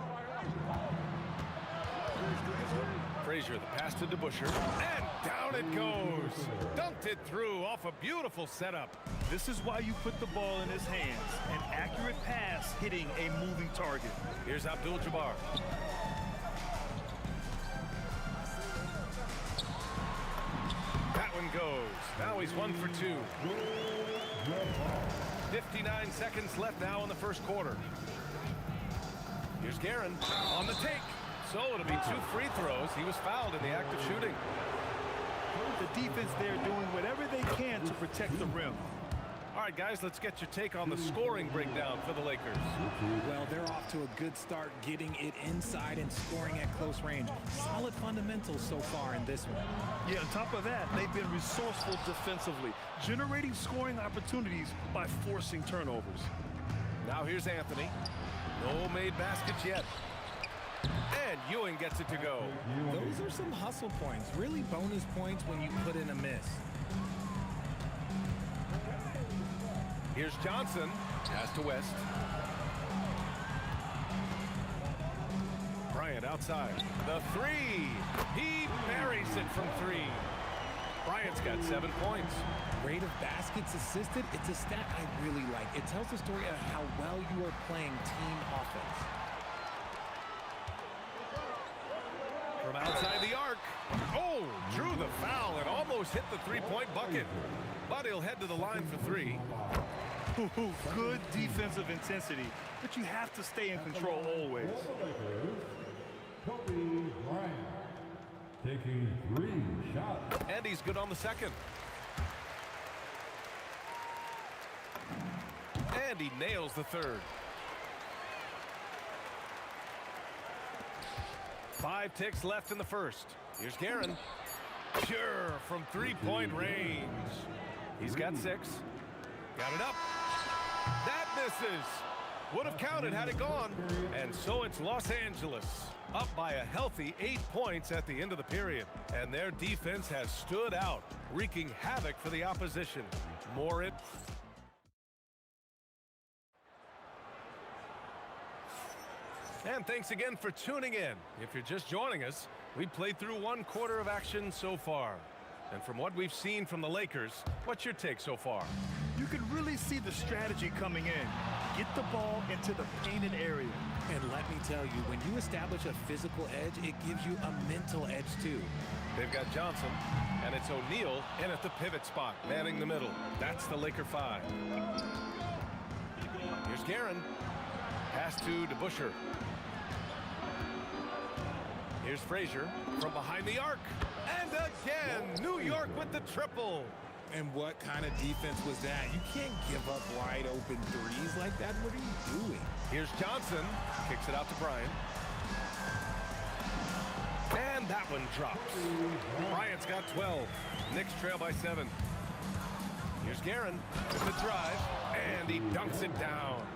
Frazier, the pass to DeBusschere. And down it goes. Dunked it through off a beautiful setup. This is why you put the ball in his hands. An accurate pass hitting a moving target. Here's Abdul-Jabbar. That one goes. Now he's 1 for 2. 59 seconds left now in the first quarter. Here's Guerin on the take. So it'll be 2 free throws. He was fouled in the act of shooting. The defense there doing whatever they can to protect the rim. All right, guys, let's get your take on the scoring breakdown for the Lakers. Well, they're off to a good start getting it inside and scoring at close range. Solid fundamentals so far in this one. Yeah, on top of that, they've been resourceful defensively, generating scoring opportunities by forcing turnovers. Now here's Anthony. No made baskets yet. And Ewing gets it to go. Those are some hustle points, really bonus points when you put in a miss. Here's Johnson. Pass to West. Bryant outside. The three. He buries it from three. Bryant's got 7 points. Rate of baskets assisted, it's a stat I really like. It tells the story of how well you are playing team offense. From outside the arc. Oh, drew the foul and almost hit the three-point bucket. But he'll head to the line for three. Good defensive intensity, but you have to stay in control always. Kobe Bryant taking 3 shots. And he's good on the second. And he nails the third. 5 ticks left in the first. Here's Guerin. Pure from three-point range. He's got 6. Got it up. That misses. Would have counted had it gone. And so it's Los Angeles up by a healthy 8 points at the end of the period. And their defense has stood out, wreaking havoc for the opposition. More it. And thanks again for tuning in. If you're just joining us, we played through 1 quarter of action so far. And from what we've seen from the Lakers, what's your take so far? You can really see the strategy coming in. Get the ball into the painted area. And let me tell you, when you establish a physical edge, it gives you a mental edge too. They've got Johnson, and it's O'Neal in at the pivot spot, manning the middle. That's the Laker 5. Here's Guerin. Pass to DeBusschere. Here's Frazier from behind the arc. And again, New York with the triple. And what kind of defense was that? You can't give up wide open threes like that. What are you doing? Here's Johnson. Kicks it out to Bryant. And that one drops. Bryant's got 12. Knicks trail by 7. Here's Guerin with the drive. And he dunks it down.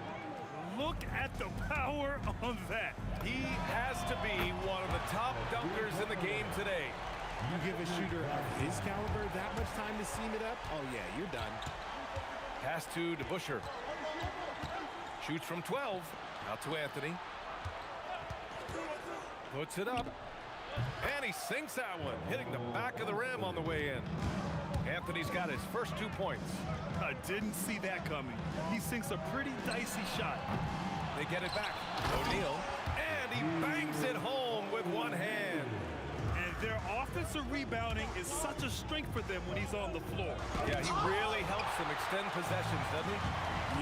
Look at the power on that. He has to be one of the top dunkers in the game today. You give a shooter of his caliber that much time to seam it up? Oh, yeah, you're done. Pass to DeBusschere. Shoots from 12. Out to Anthony. Puts it up. And he sinks that one, hitting the back of the rim on the way in. Anthony's got his first 2 points. I didn't see that coming. He sinks a pretty dicey shot. They get it back. O'Neal. And he bangs it home with one hand. And their offensive rebounding is such a strength for them when he's on the floor. Yeah, he really helps them extend possessions, doesn't he?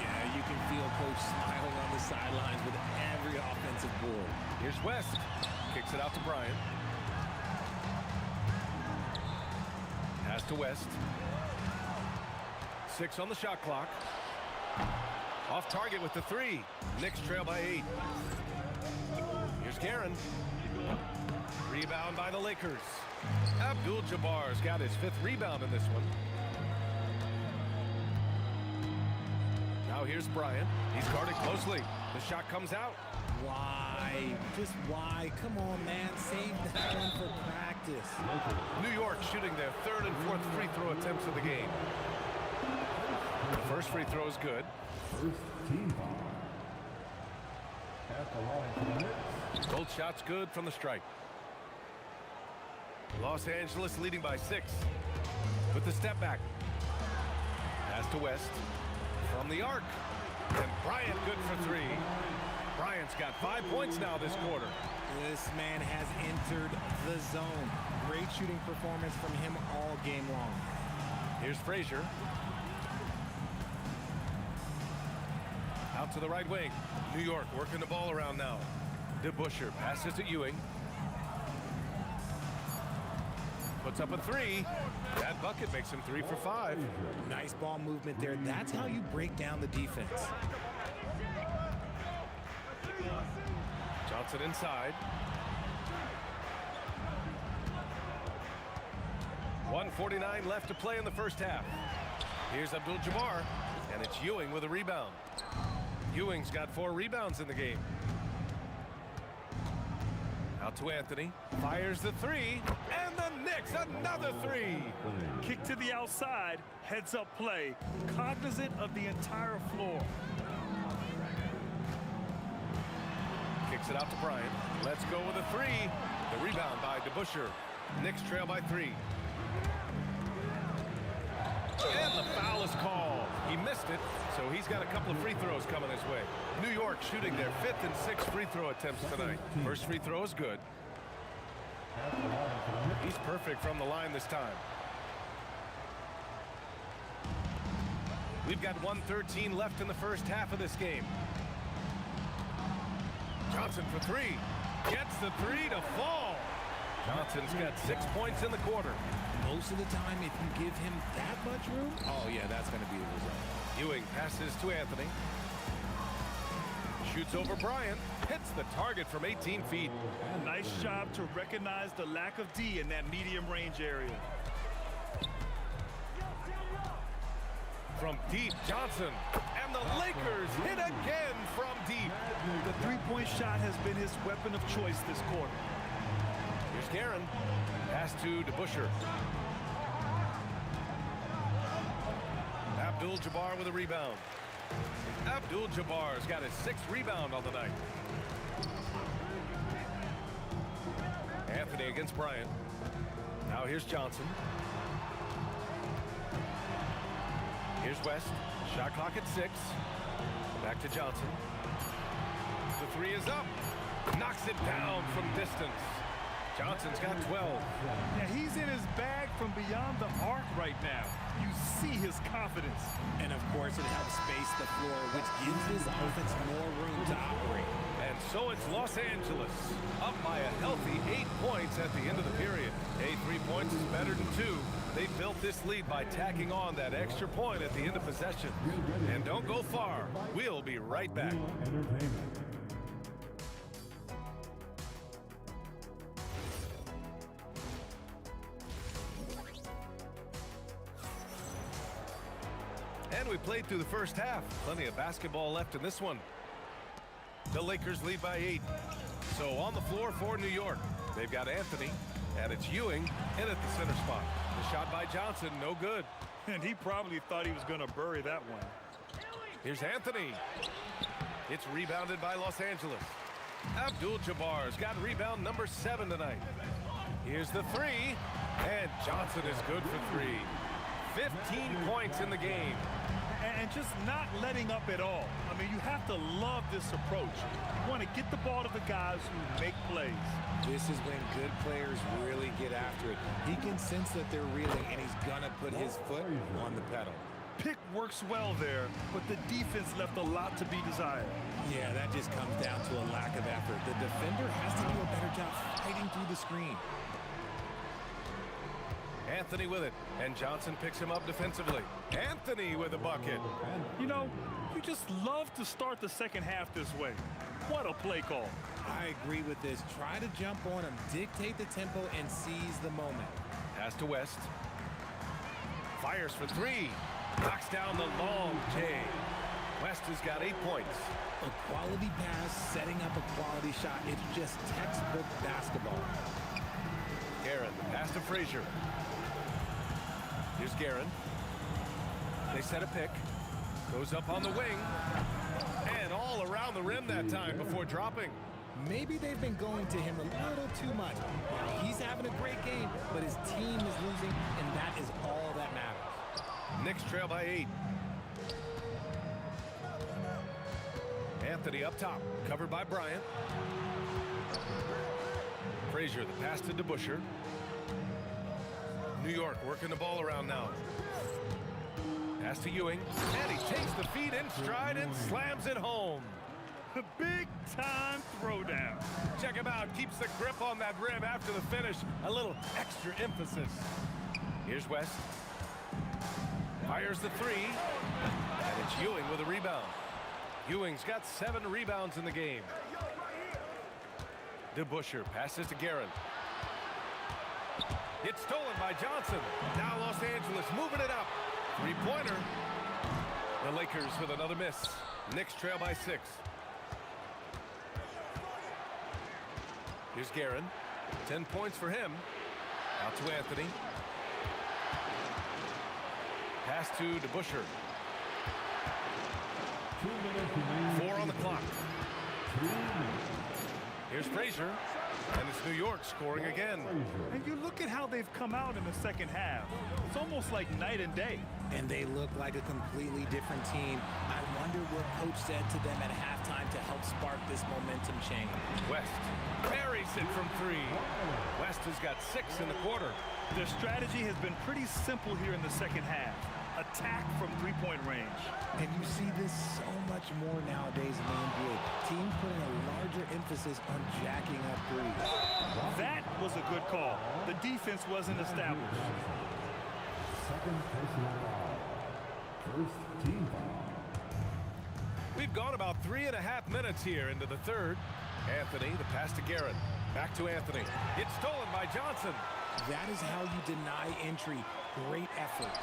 Yeah, you can feel Coach smiling on the sidelines with every offensive board. Here's West. Kicks it out to Bryant. Pass to West. 6 on the shot clock. Off target with the 3. Knicks trail by 8. Here's Guerin. Rebound by the Lakers. Abdul-Jabbar's got his 5th rebound in this one. Now here's Bryant. He's guarded closely. The shot comes out. Why? Just why? Come on, man. Save that one for practice. New York shooting their 3rd and 4th free throw attempts of the game. The first free throw is good. First team foul. At the line for the Knicks. Both shots good from the stripe. Los Angeles leading by 6. With the step back. Pass to West. From the arc. And Bryant good for 3. Bryant's got 5 points now this quarter. This man has entered the zone. Great shooting performance from him all game long. Here's Frazier. Out to the right wing. New York working the ball around now. DeBusschere passes to Ewing. Puts up a 3. That bucket makes him 3 for 5. Nice ball movement there. That's how you break down the defense. Johnson inside. 1:49 left to play in the first half. Here's Abdul-Jabbar, and it's Ewing with a rebound. Ewing's got 4 rebounds in the game. Out to Anthony. Fires the 3, and the Knicks another 3. Kick to the outside, heads up play, cognizant of the entire floor. Kicks it out to Bryant. Let's go with a three. The rebound by DeBusschere. Knicks trail by 3. And the foul is called. He missed it, so he's got a couple of free throws coming his way. New York shooting their 5th and 6th free throw attempts tonight. First free throw is good. He's perfect from the line this time. We've got 1:13 left in the first half of this game. Johnson for 3. Gets the 3 to fall. Johnson's got 6 points in the quarter. Most of the time, if you give him that much room, oh yeah, that's going to be the result. Ewing passes to Anthony. Shoots over Bryant. Hits the target from 18 feet. Nice job to recognize the lack of D in that medium range area. From deep, Johnson. And the Lakers hit again from deep. The three-point shot has been his weapon of choice this quarter. Here's Guerin. Pass to DeBusschere. Abdul-Jabbar with a rebound. Abdul-Jabbar's got his 6th rebound on the night. Anthony against Bryant. Now here's Johnson. Here's West. Shot clock at 6. Back to Johnson. The 3 is up. Knocks it down from distance. Johnson's got 12. Yeah, he's in his bag from beyond the arc right now. You see his confidence. And of course, it helps space the floor, which gives his offense more room to operate. And so it's Los Angeles, up by a healthy 8 points at the end of the period. 3 points is better than 2. They built this lead by tacking on that extra point at the end of possession. And don't go far. We'll be right back. And we played through the first half. Plenty of basketball left in this one. The Lakers lead by 8. So on the floor for New York, they've got Anthony, and it's Ewing in at the center spot. The shot by Johnson, no good. And he probably thought he was going to bury that one. Here's Anthony. It's rebounded by Los Angeles. Abdul-Jabbar's got rebound number 7 tonight. Here's the 3, and Johnson is good for 3. 15 points in the game. And just not letting up at all. I mean, you have to love this approach. You want to get the ball to the guys who make plays. This is when good players really get after it. He can sense that they're reeling, and he's going to put his foot on the pedal. Pick works well there, but the defense left a lot to be desired. Yeah, that just comes down to a lack of effort. The defender has to do a better job fighting through the screen. Anthony with it, and Johnson picks him up defensively. Anthony with a bucket. You know, you just love to start the second half this way. What a play call. I agree with this. Try to jump on him, dictate the tempo, and seize the moment. Pass to West. Fires for 3. Knocks down the long J. West has got 8 points. A quality pass, setting up a quality shot. It's just textbook basketball. Guerin, pass to Frazier. Here's Guerin. They set a pick. Goes up on the wing. And all around the rim that time before dropping. Maybe they've been going to him a little too much. Now, he's having a great game, but his team is losing, and that is all that matters. Knicks trail by 8. Anthony up top, covered by Bryant. Frazier, the pass to DeBusschere. New York working the ball around now. Pass to Ewing, and he takes the feed in stride and slams it home. A big-time throwdown. Check him out, keeps the grip on that rim after the finish. A little extra emphasis. Here's West. Fires the 3, and it's Ewing with a rebound. Ewing's got 7 rebounds in the game. DeBusschere passes to Guerin. It's stolen by Johnson. Now Los Angeles moving it up. 3-pointer. The Lakers with another miss. Knicks trail by 6. Here's Guerin. 10 points for him. Out to Anthony. Pass to DeBusschere. 4 on the clock. Here's Frazier, and it's New York scoring again. And you look at how they've come out in the second half. It's almost like night and day. And they look like a completely different team. I wonder what coach said to them at halftime to help spark this momentum change. West buries it from 3. West has got 6 in the quarter. Their strategy has been pretty simple here in the second half. Attack from three-point range. And you see this so much more nowadays in the NBA. Teams putting a larger emphasis on jacking up threes. That was a good call. The defense wasn't established. Second personal foul. First team foul. We've gone about 3.5 minutes here into the third. Anthony, the pass to Garrett. Back to Anthony. It's stolen by Johnson. That is how you deny entry. Great effort.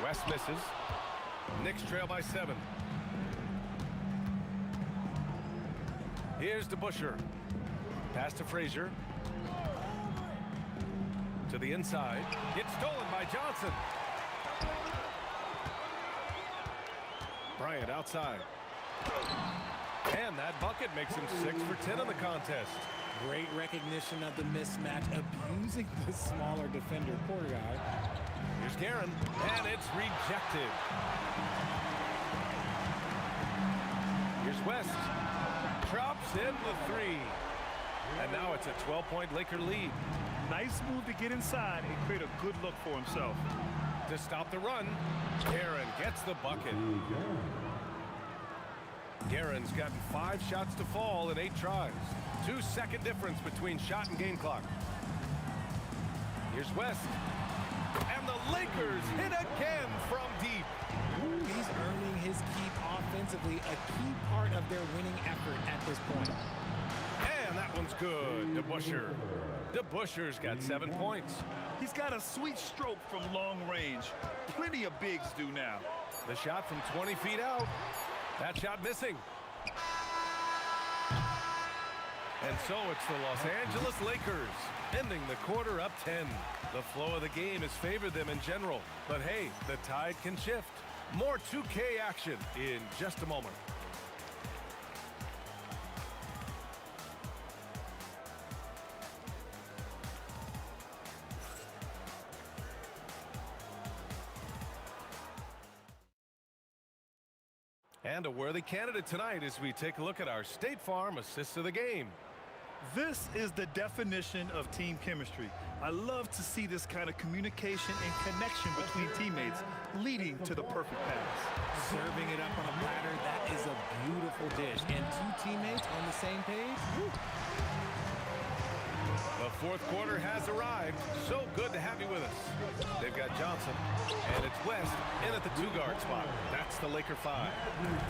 West misses. Knicks trail by 7. Here's DeBusschere. Pass to Frazier. To the inside. It's stolen by Johnson. Bryant outside. And that bucket makes him 6 for 10 in the contest. Great recognition of the mismatch, abusing the smaller defender. Poor guy. Here's Guerin, and it's rejected. Here's West. Drops in the 3. And now it's a 12-point Laker lead. Nice move to get inside and create a good look for himself. To stop the run, Guerin gets the bucket. Guerin's gotten 5 shots to fall in 8 tries. 2-second difference between shot and game clock. Here's West. And the Lakers hit again from deep. He's earning his keep offensively, a key part of their winning effort at this point. And that one's good. DeBusschere. DeBusschere's got 7 points. He's got a sweet stroke from long range. Plenty of bigs do now. The shot from 20 feet out. That shot missing. And so it's the Los Angeles Lakers ending the quarter up 10. The flow of the game has favored them in general. But hey, the tide can shift. More 2K action in just a moment. And a worthy candidate tonight as we take a look at our State Farm assists of the game. This is the definition of team chemistry. I love to see this kind of communication and connection between teammates leading to the perfect pass. Serving it up on a platter, that is a beautiful dish. And 2 teammates on the same page. Woo. The fourth quarter has arrived. So good to have you with us. They've got Johnson, and it's West in at the 2-guard spot. That's the Laker 5.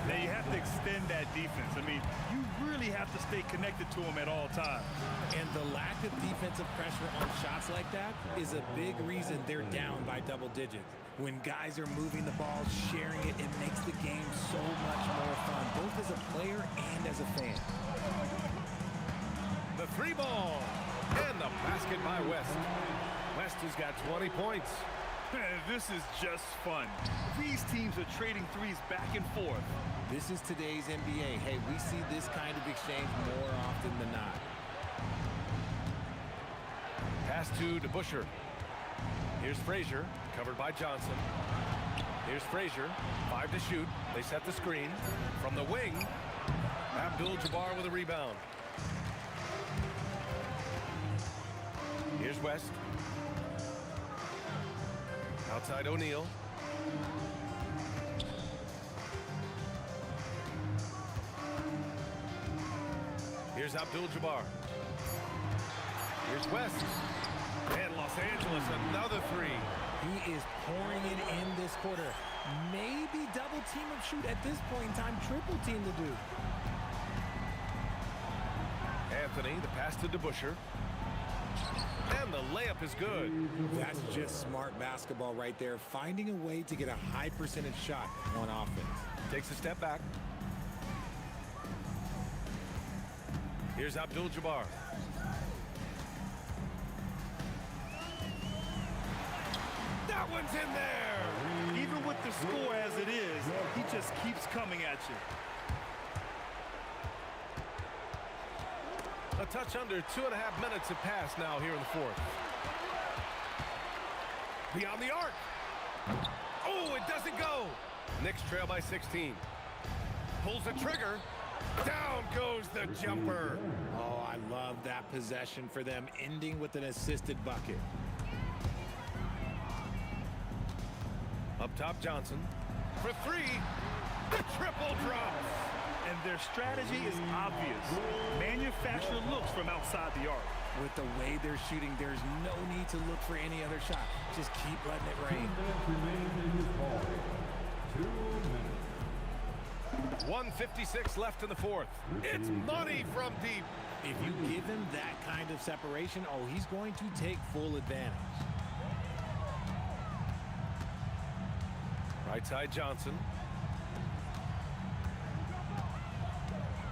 Now you have to extend that defense. I mean, you really have to stay connected to them at all times. And the lack of defensive pressure on shots like that is a big reason they're down by double digits. When guys are moving the ball, sharing it, it makes the game so much more fun, both as a player and as a fan. The 3-ball. And the basket by West. West has got 20 points. This is just fun. These teams are trading threes back and forth. This is today's NBA. Hey, we see this kind of exchange more often than not. Pass to DeBusschere. Here's Frazier, covered by Johnson. Here's Frazier, 5 to shoot. They set the screen. From the wing, Abdul-Jabbar with a rebound. Here's West. Outside O'Neal. Here's Abdul-Jabbar. Here's West. And Los Angeles, another 3. He is pouring it in this quarter. Maybe double team him shoot at this point in time, triple team to do. Anthony, the pass to DeBusschere. And the layup is good. That's just smart basketball right there. Finding a way to get a high percentage shot on offense. Takes a step back. Here's Abdul-Jabbar. That one's in there. Even with the score as it is, he just keeps coming at you. touch under 2.5 minutes have passed now here in the fourth. Beyond the arc. Oh, it doesn't go. Knicks trail by 16. Pulls the trigger. Down goes the jumper. Oh, I love that possession for them, ending with an assisted bucket. Up top, Johnson. For three. The triple drops. And their strategy is obvious. Manufacture looks from outside the arc. With the way they're shooting, there's no need to look for any other shot. Just keep letting it rain. 1:56 left in the fourth. It's money from deep. If you give him that kind of separation, oh, he's going to take full advantage. Right side, Johnson.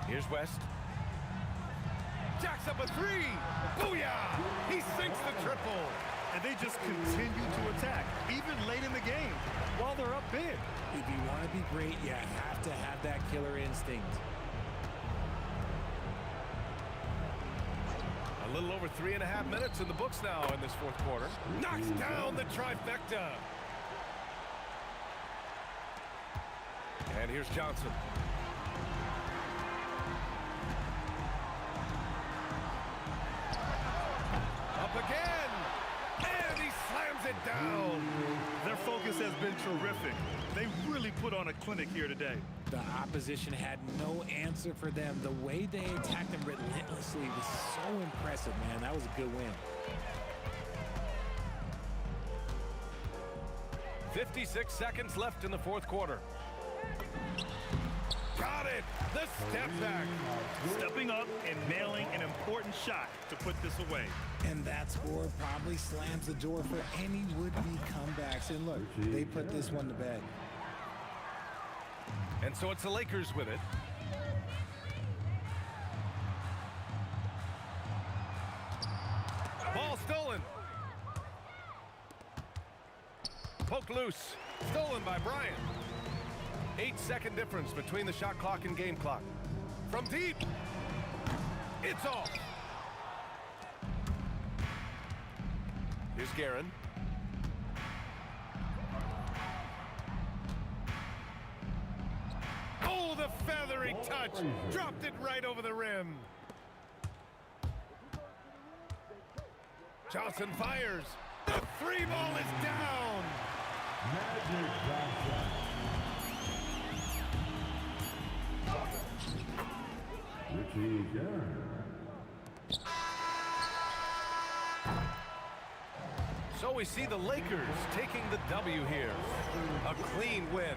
Here's West. Jacks up a three. Booyah! He sinks the triple. And they just continue to attack, even late in the game, while they're up big. If you want to be great, you have to have that killer instinct. A little over 3.5 minutes in the books now in this fourth quarter. Knocks down the trifecta. And here's Johnson. Up again. And he slams it down. Their focus has been terrific. They really put on a clinic here today. The opposition had no answer for them. The way they attacked them relentlessly was so impressive, man. That was a good win. 56 seconds left in the fourth quarter. Got it! The step back. Stepping up and nailing an important shot to put this away. And that score probably slams the door for any would-be comebacks. And look, they put this one to bed. And so it's the Lakers with it. Ball stolen. Poke loose. Stolen by Bryant. 8-second difference between the shot clock and game clock. From deep. It's off. Here's Guerin. Oh, the feathery touch. Dropped it right over the rim. Johnson fires. The three ball is down. So we see the Lakers taking the W here. A clean win.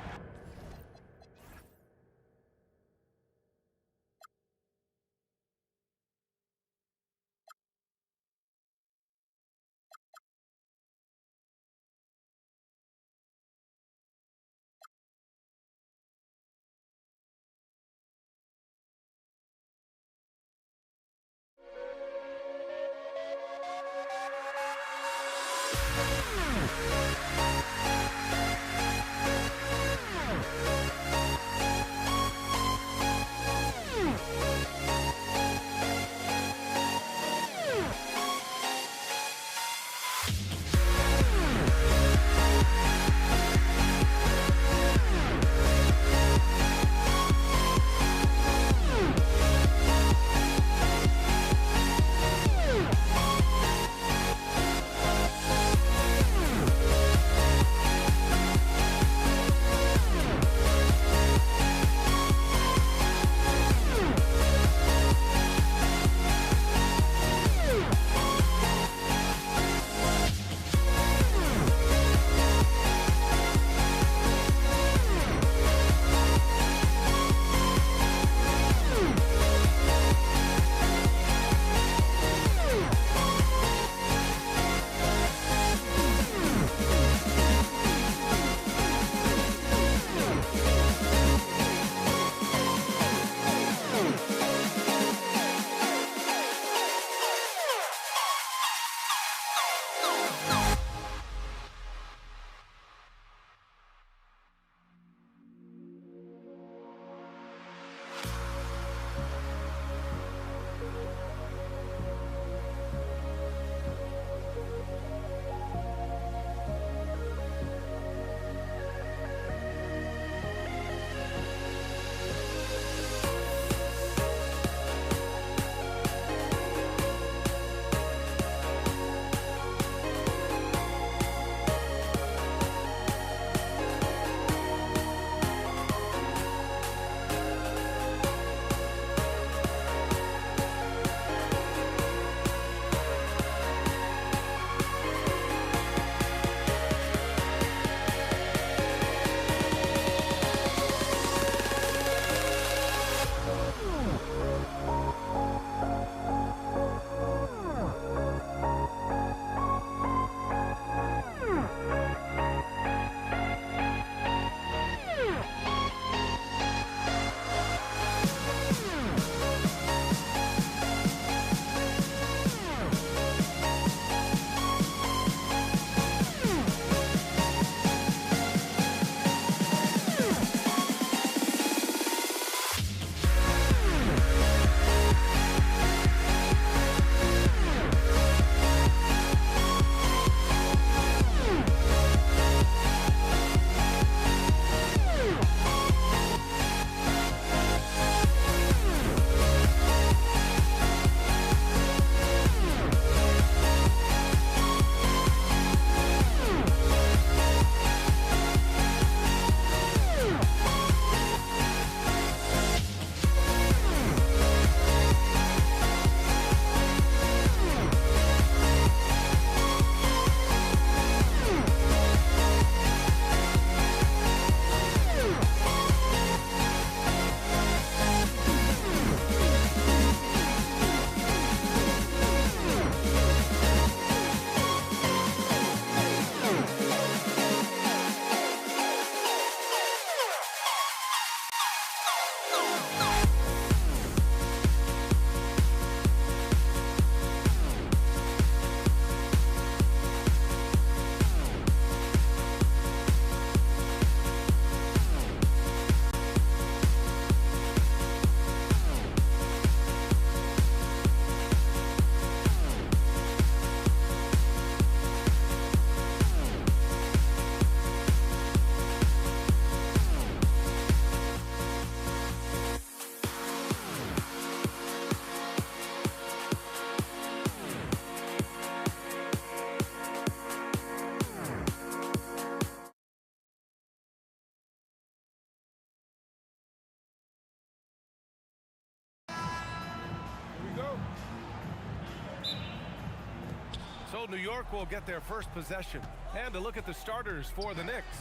So New York will get their first possession. And to look at the starters for the Knicks,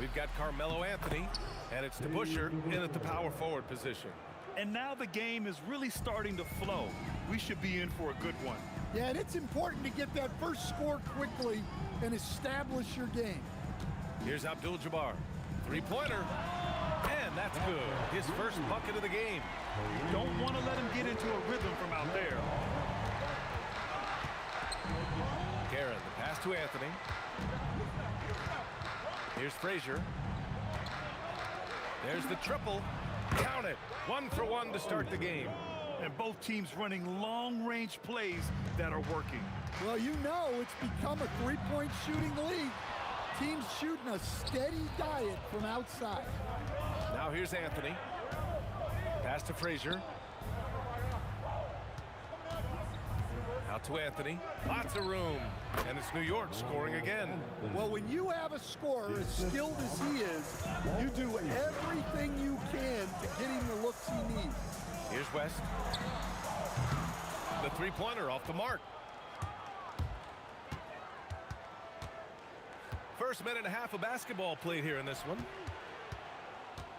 we've got Carmelo Anthony, and it's DeBusschere in at the power forward position. And now the game is really starting to flow. We should be in for a good one. Yeah, and it's important to get that first score quickly and establish your game. Here's Abdul-Jabbar. Three-pointer. And that's good. His first bucket of the game. Don't want to let him get into a rhythm from out there. Garrett, the pass to Anthony. Here's Frazier. There's the triple. Count it. 1 for 1 to start the game. And both teams running long-range plays that are working. Well, you know it's become a three-point shooting league. Teams shooting a steady diet from outside. Now here's Anthony. Pass to Frazier. Out to Anthony. Lots of room. And it's New York scoring again. Well, when you have a scorer as skilled as he is, you do everything you can to get him the looks he needs. Here's West. The three-pointer off the mark. First minute and a half of basketball played here in this one.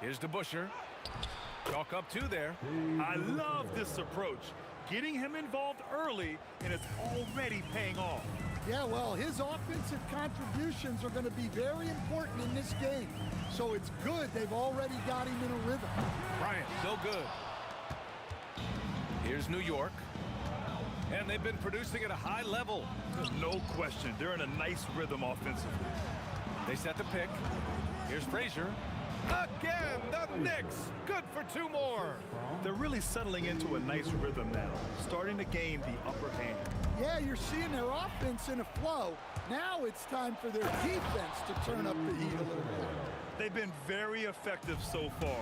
Here's DeBusschere. Chalk up 2 there. I love this approach. Getting him involved early, and it's already paying off. Yeah, well, his offensive contributions are going to be very important in this game. So it's good they've already got him in a rhythm. Bryant, so good. Here's New York. And they've been producing at a high level. No question. They're in a nice rhythm offensively. They set the pick. Here's Frazier. Again, the Knicks. Good for 2 more. They're really settling into a nice rhythm now, starting to gain the upper hand. Yeah, you're seeing their offense in a flow. Now it's time for their defense to turn up the heat a little bit. They've been very effective so far.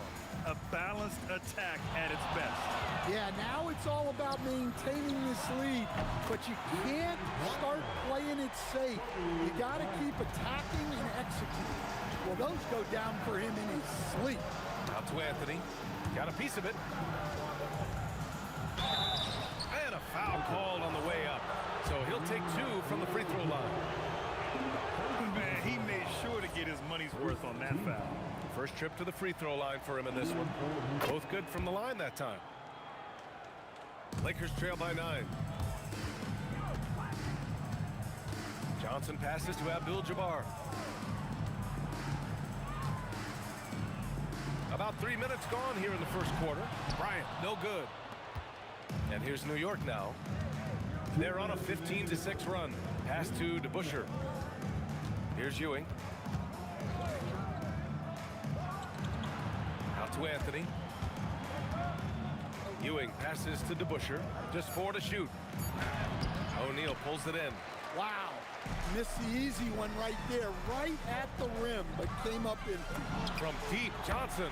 A balanced attack at its best. Yeah, now it's all about maintaining this lead, but you can't start playing it safe. You got to keep attacking and executing. Well, those go down for him in his sleep. Out to Anthony. Got a piece of it. And a foul called on the way up. So he'll take 2 from the free throw line. Man, he made sure to get his money's worth on that foul. First trip to the free throw line for him in this one. Both good from the line that time. Lakers trail by 9. Johnson passes to Abdul-Jabbar. About 3 minutes gone here in the first quarter. Bryant, no good. And here's New York now. They're on a 15-6 run. Pass to DeBusschere. Here's Ewing. Out to Anthony. Ewing passes to DeBusschere. Just 4 to shoot. O'Neal pulls it in. Wow. Missed the easy one right there, right at the rim, but came up in. From deep, Johnson,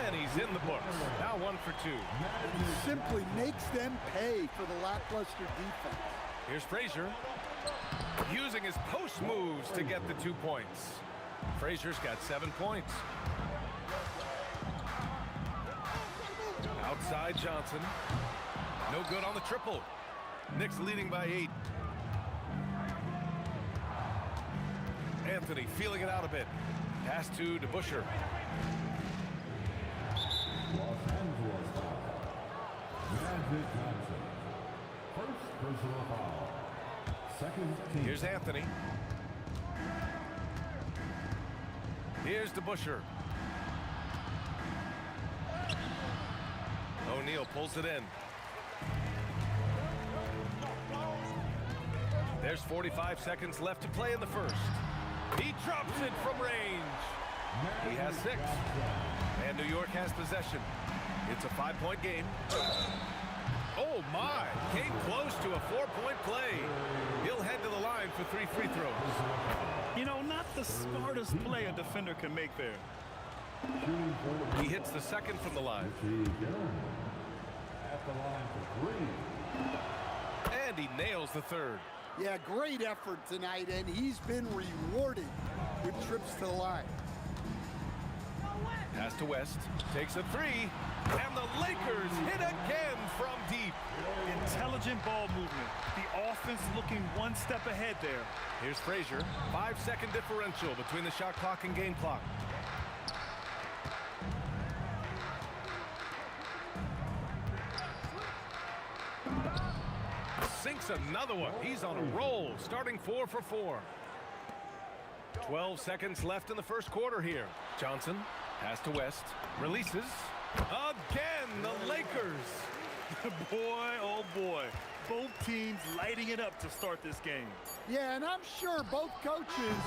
and he's in the books. Now 1 for 2. He simply makes them pay for the lackluster defense. Here's Frazier, using his post moves to get the 2 points. Frazier's got 7 points. Outside Johnson. No good on the triple. Knicks leading by 8. Anthony feeling it out a bit. Pass to DeBusschere. Los Angeles foul. Magic Johnson. First personal foul. Second team. Here's Anthony. Here's DeBusschere. O'Neal pulls it in. There's 45 seconds left to play in the first. He drops it from range. He has 6. And New York has possession. It's a 5-point game. Oh my, came close to a 4-point play. He'll head to the line for 3 free throws. You know, not the smartest play a defender can make there. He hits the second from the line. At the line for 3. And he nails the third. Yeah, great effort tonight, and he's been rewarded with trips to the line. Pass to West, takes a 3, and the Lakers hit again from deep. Intelligent ball movement. The offense offense looking one step ahead there. Here's Frazier. 5-second differential between the shot clock and game clock. Sinks another one. He's on a roll, starting 4 for 4. 12 seconds left in the first quarter here. Johnson, pass to West, releases. Again, the Lakers. Boy, oh boy. Both teams lighting it up to start this game. Yeah, and I'm sure both coaches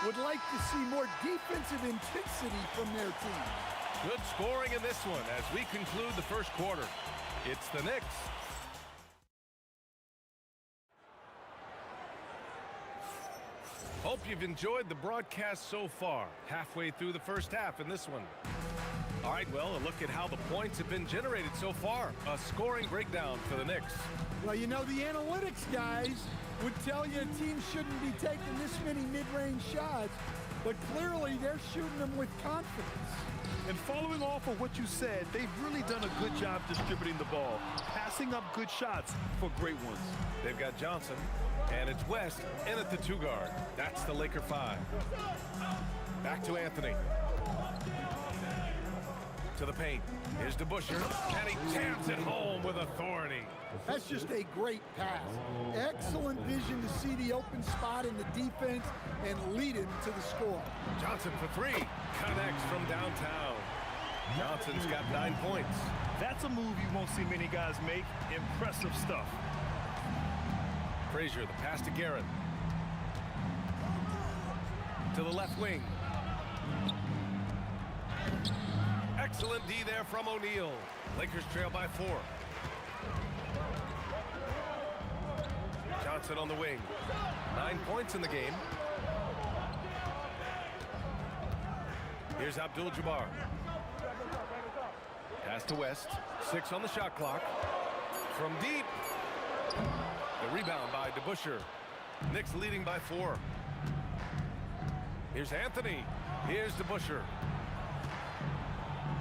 would like to see more defensive intensity from their teams. Good scoring in this one as we conclude the first quarter. It's the Knicks. Hope you've enjoyed the broadcast so far. Halfway through the first half in this one. All right, well, a look at how the points have been generated so far. A scoring breakdown for the Knicks. Well, you know, the analytics guys would tell you a team shouldn't be taking this many mid-range shots, but clearly they're shooting them with confidence. And following off of what you said, they've really done a good job distributing the ball, passing up good shots for great ones. They've got Johnson, and it's West in at the 2 guard. That's the Laker 5. Back to Anthony. To the paint. Here's DeBusschere, and he jams it home with authority. That's just a great pass. Excellent vision to see the open spot in the defense and lead him to the score. Johnson for 3. Connects from downtown. Johnson's got 9 points. That's a move you won't see many guys make. Impressive stuff. Frazier, the pass to Garrett. To the left wing. Excellent D there from O'Neal. Lakers trail by 4. Johnson on the wing. 9 points in the game. Here's Abdul-Jabbar. Pass to West. 6 on the shot clock. From deep. The rebound by DeBusschere. Knicks leading by 4. Here's Anthony. Here's DeBusschere.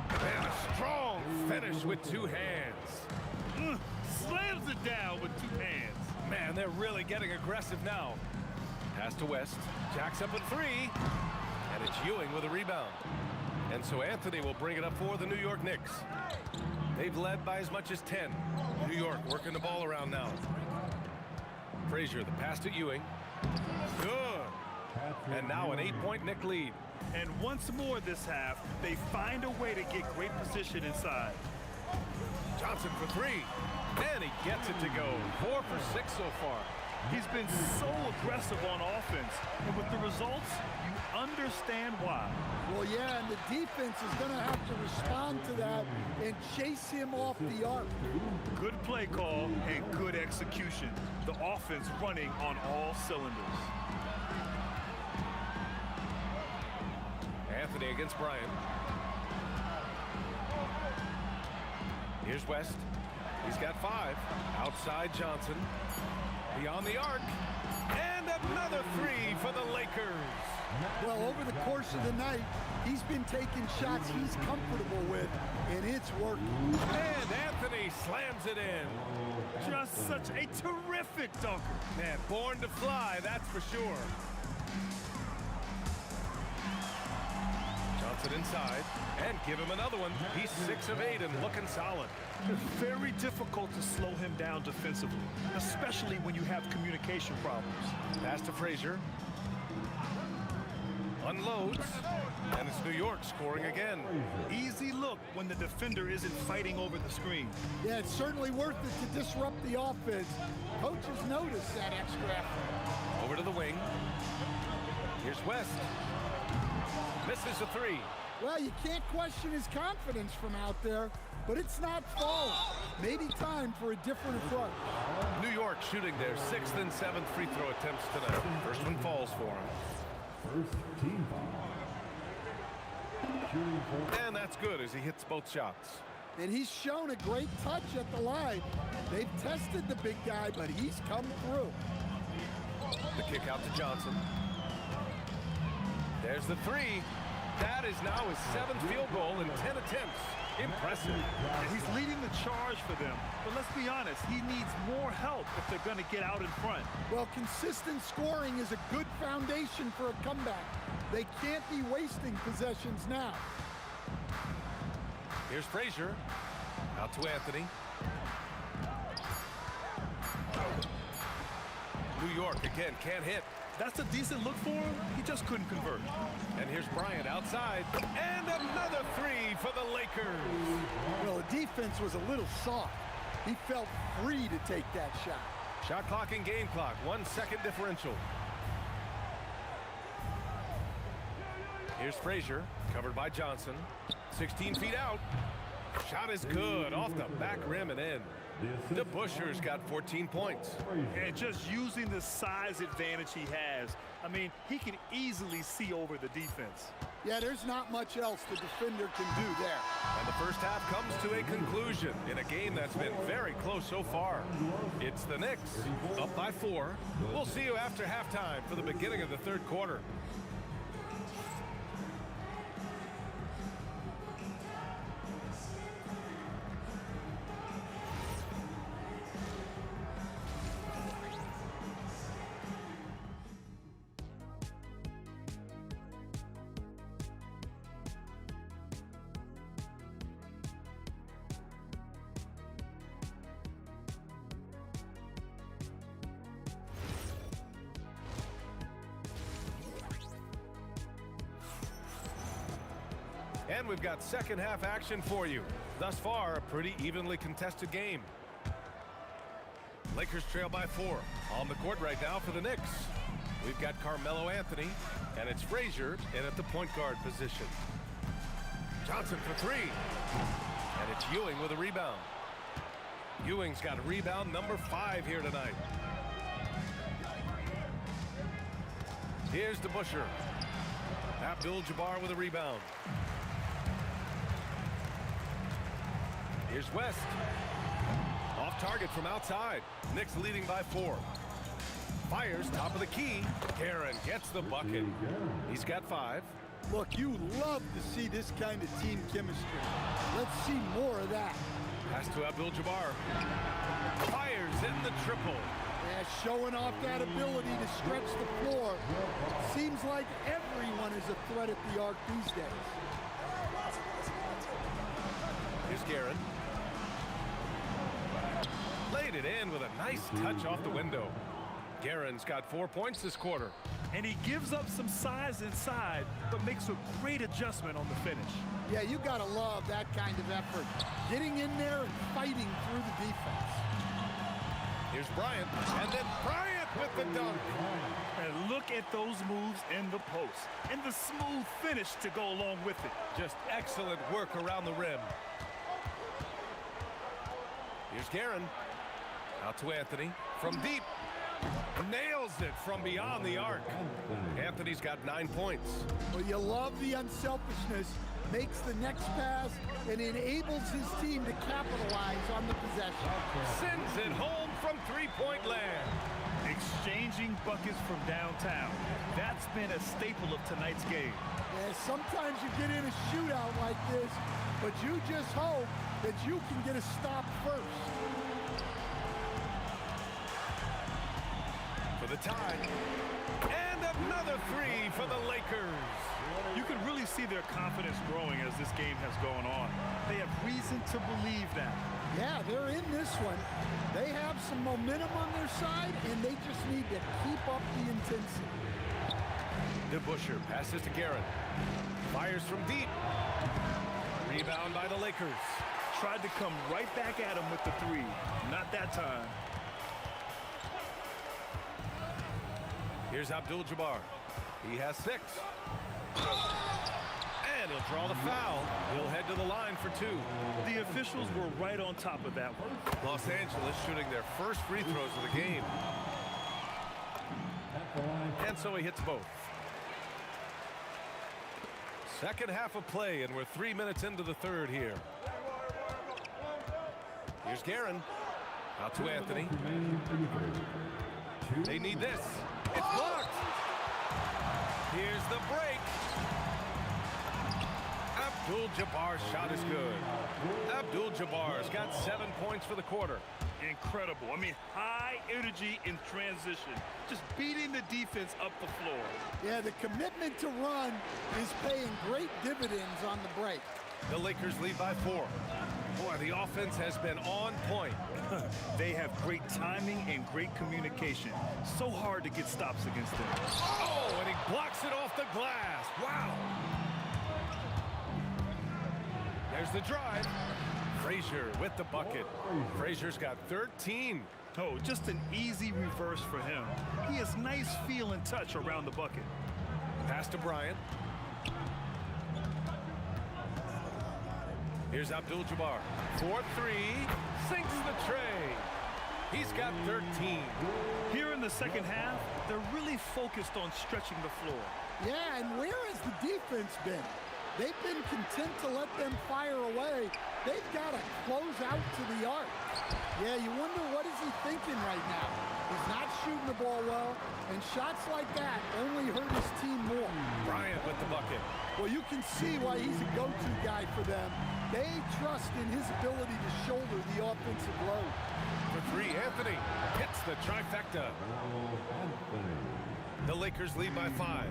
And a strong finish with 2 hands. Slams it down with 2 hands. Man, they're really getting aggressive now. Pass to West. Jacks up at 3. And it's Ewing with a rebound. And so Anthony will bring it up for the New York Knicks. They've led by as much as 10. New York working the ball around now. Frazier, the pass to Ewing. Good. And now an 8-point Knick lead. And once more this half, they find a way to get great position inside. Johnson for 3. And he gets it to go. 4 for 6 so far. He's been so aggressive on offense. And with the results, you understand why. Well, yeah, and the defense is going to have to respond to that and chase him off the arc. Good play call and good execution. The offense running on all cylinders. Anthony against Bryant. Here's West. He's got 5. Outside Johnson. Beyond the arc. And another 3 for the Lakers. Well, over the course of the night, he's been taking shots he's comfortable with, and it's working. And Anthony slams it in. Just such a terrific dunker. Man, born to fly, that's for sure. Johnson inside, and give him another one. He's 6 of 8 and looking solid. Very difficult to slow him down defensively, especially when you have communication problems. Pass to Frazier. Unloads, and it's New York scoring again. Easy look when the defender isn't fighting over the screen. Yeah, it's certainly worth it to disrupt the offense. Coaches notice that extra effort. Over to the wing. Here's West. Misses a 3. Well, you can't question his confidence from out there, but it's not falling. Maybe time for a different approach. New York shooting their 6th and 7th free throw attempts tonight. First one falls for him. First team foul. And that's good as he hits both shots. And he's shown a great touch at the line. They've tested the big guy, but he's come through. The kick out to Johnson. There's the 3. That is now his 7th field goal in 10 attempts. Impressive. And he's leading the charge for them. But let's be honest, he needs more help if they're going to get out in front. Well, consistent scoring is a good foundation for a comeback. They can't be wasting possessions now. Here's Frazier. Out to Anthony. New York again can't hit. That's a decent look for him. He just couldn't convert. And here's Bryant outside. And another three for the Lakers. Well, the defense was a little soft. He felt free to take that shot. Shot clock and game clock. 1 second differential. Here's Frazier. Covered by Johnson. 16 feet out. Shot is good. Off the back rim and in. DeBuscher's got 14 points. And just using the size advantage he has, I mean, he can easily see over the defense. Yeah, there's not much else the defender can do there. And the first half comes to a conclusion in a game that's been very close so far. It's the Knicks up by 4. We'll see you after halftime for the beginning of the third quarter. And we've got second half action for you. Thus far, a pretty evenly contested game. Lakers trail by 4. On the court right now for the Knicks. We've got Carmelo Anthony, and it's Frazier in at the point guard position. Johnson for 3. And it's Ewing with a rebound. Ewing's got rebound number 5 here tonight. Here's DeBuscher. Abdul-Jabbar with a rebound. Here's West. Off target from outside. Knicks leading by 4. Fires top of the key. Aaron gets the bucket. He's got 5. Look, you love to see this kind of team chemistry. Let's see more of that. Pass to Abdul-Jabbar. Fires in the triple. Yeah, showing off that ability to stretch the floor. Seems like everyone is a threat at the arc these days. Here's Guerin. Laid it in with a nice touch off the window. Guerin's got 4 points this quarter. And he gives up some size inside, but makes a great adjustment on the finish. Yeah, you gotta love that kind of effort. Getting in there and fighting through the defense. Here's Bryant, and then Bryant with the dunk. And look at those moves in the post. And the smooth finish to go along with it. Just excellent work around the rim. Here's Guerin. Out to Anthony. From deep. Nails it from beyond the arc. Anthony's got 9 points. Well, you love the unselfishness. Makes the next pass and enables his team to capitalize on the possession. Sends it home from three-point land. Exchanging buckets from downtown. That's been a staple of tonight's game. Yeah, sometimes you get in a shootout like this, but you just hope that you can get a stop first. For the tie. And another 3 for the Lakers. You can really see their confidence growing as this game has gone on. They have reason to believe that. Yeah, they're in this one. They have some momentum on their side, and they just need to keep up the intensity. DeBuscher passes to Guerin. Fires from deep. Rebound by the Lakers. Tried to come right back at him with the 3. Not that time. Here's Abdul-Jabbar. He has 6. And he'll draw the foul. He'll head to the line for 2. The officials were right on top of that one. Los Angeles shooting their first free throws of the game. And so he hits both. Second half of play, and we're 3 minutes into the third here. Here's Guerin. Out to Anthony. They need this. It's blocked. Here's the break. Abdul-Jabbar's shot is good. Abdul-Jabbar's got 7 points for the quarter. Incredible. I mean, high energy in transition. Just beating the defense up the floor. Yeah, the commitment to run is paying great dividends on the break. The Lakers lead by 4. Boy, the offense has been on point. They have great timing and great communication. So hard to get stops against them. Oh, and he blocks it off the glass. Wow. There's the drive. Frazier with the bucket. Frazier's got 13. Oh, just an easy reverse for him. He has nice feel and touch around the bucket. Pass to Bryant. Here's Abdul-Jabbar. 4-3. Sinks the tray. He's got 13. Here in the second half, they're really focused on stretching the floor. Yeah, and where has the defense been? They've been content to let them fire away. They've got to close out to the arc. Yeah, you wonder what is he thinking right now. He's not shooting the ball well, and shots like that only hurt his team more. Bryant with the bucket. Well, you can see why he's a go-to guy for them. They trust in his ability to shoulder the offensive load. For 3, Anthony hits the trifecta. The Lakers lead by 5.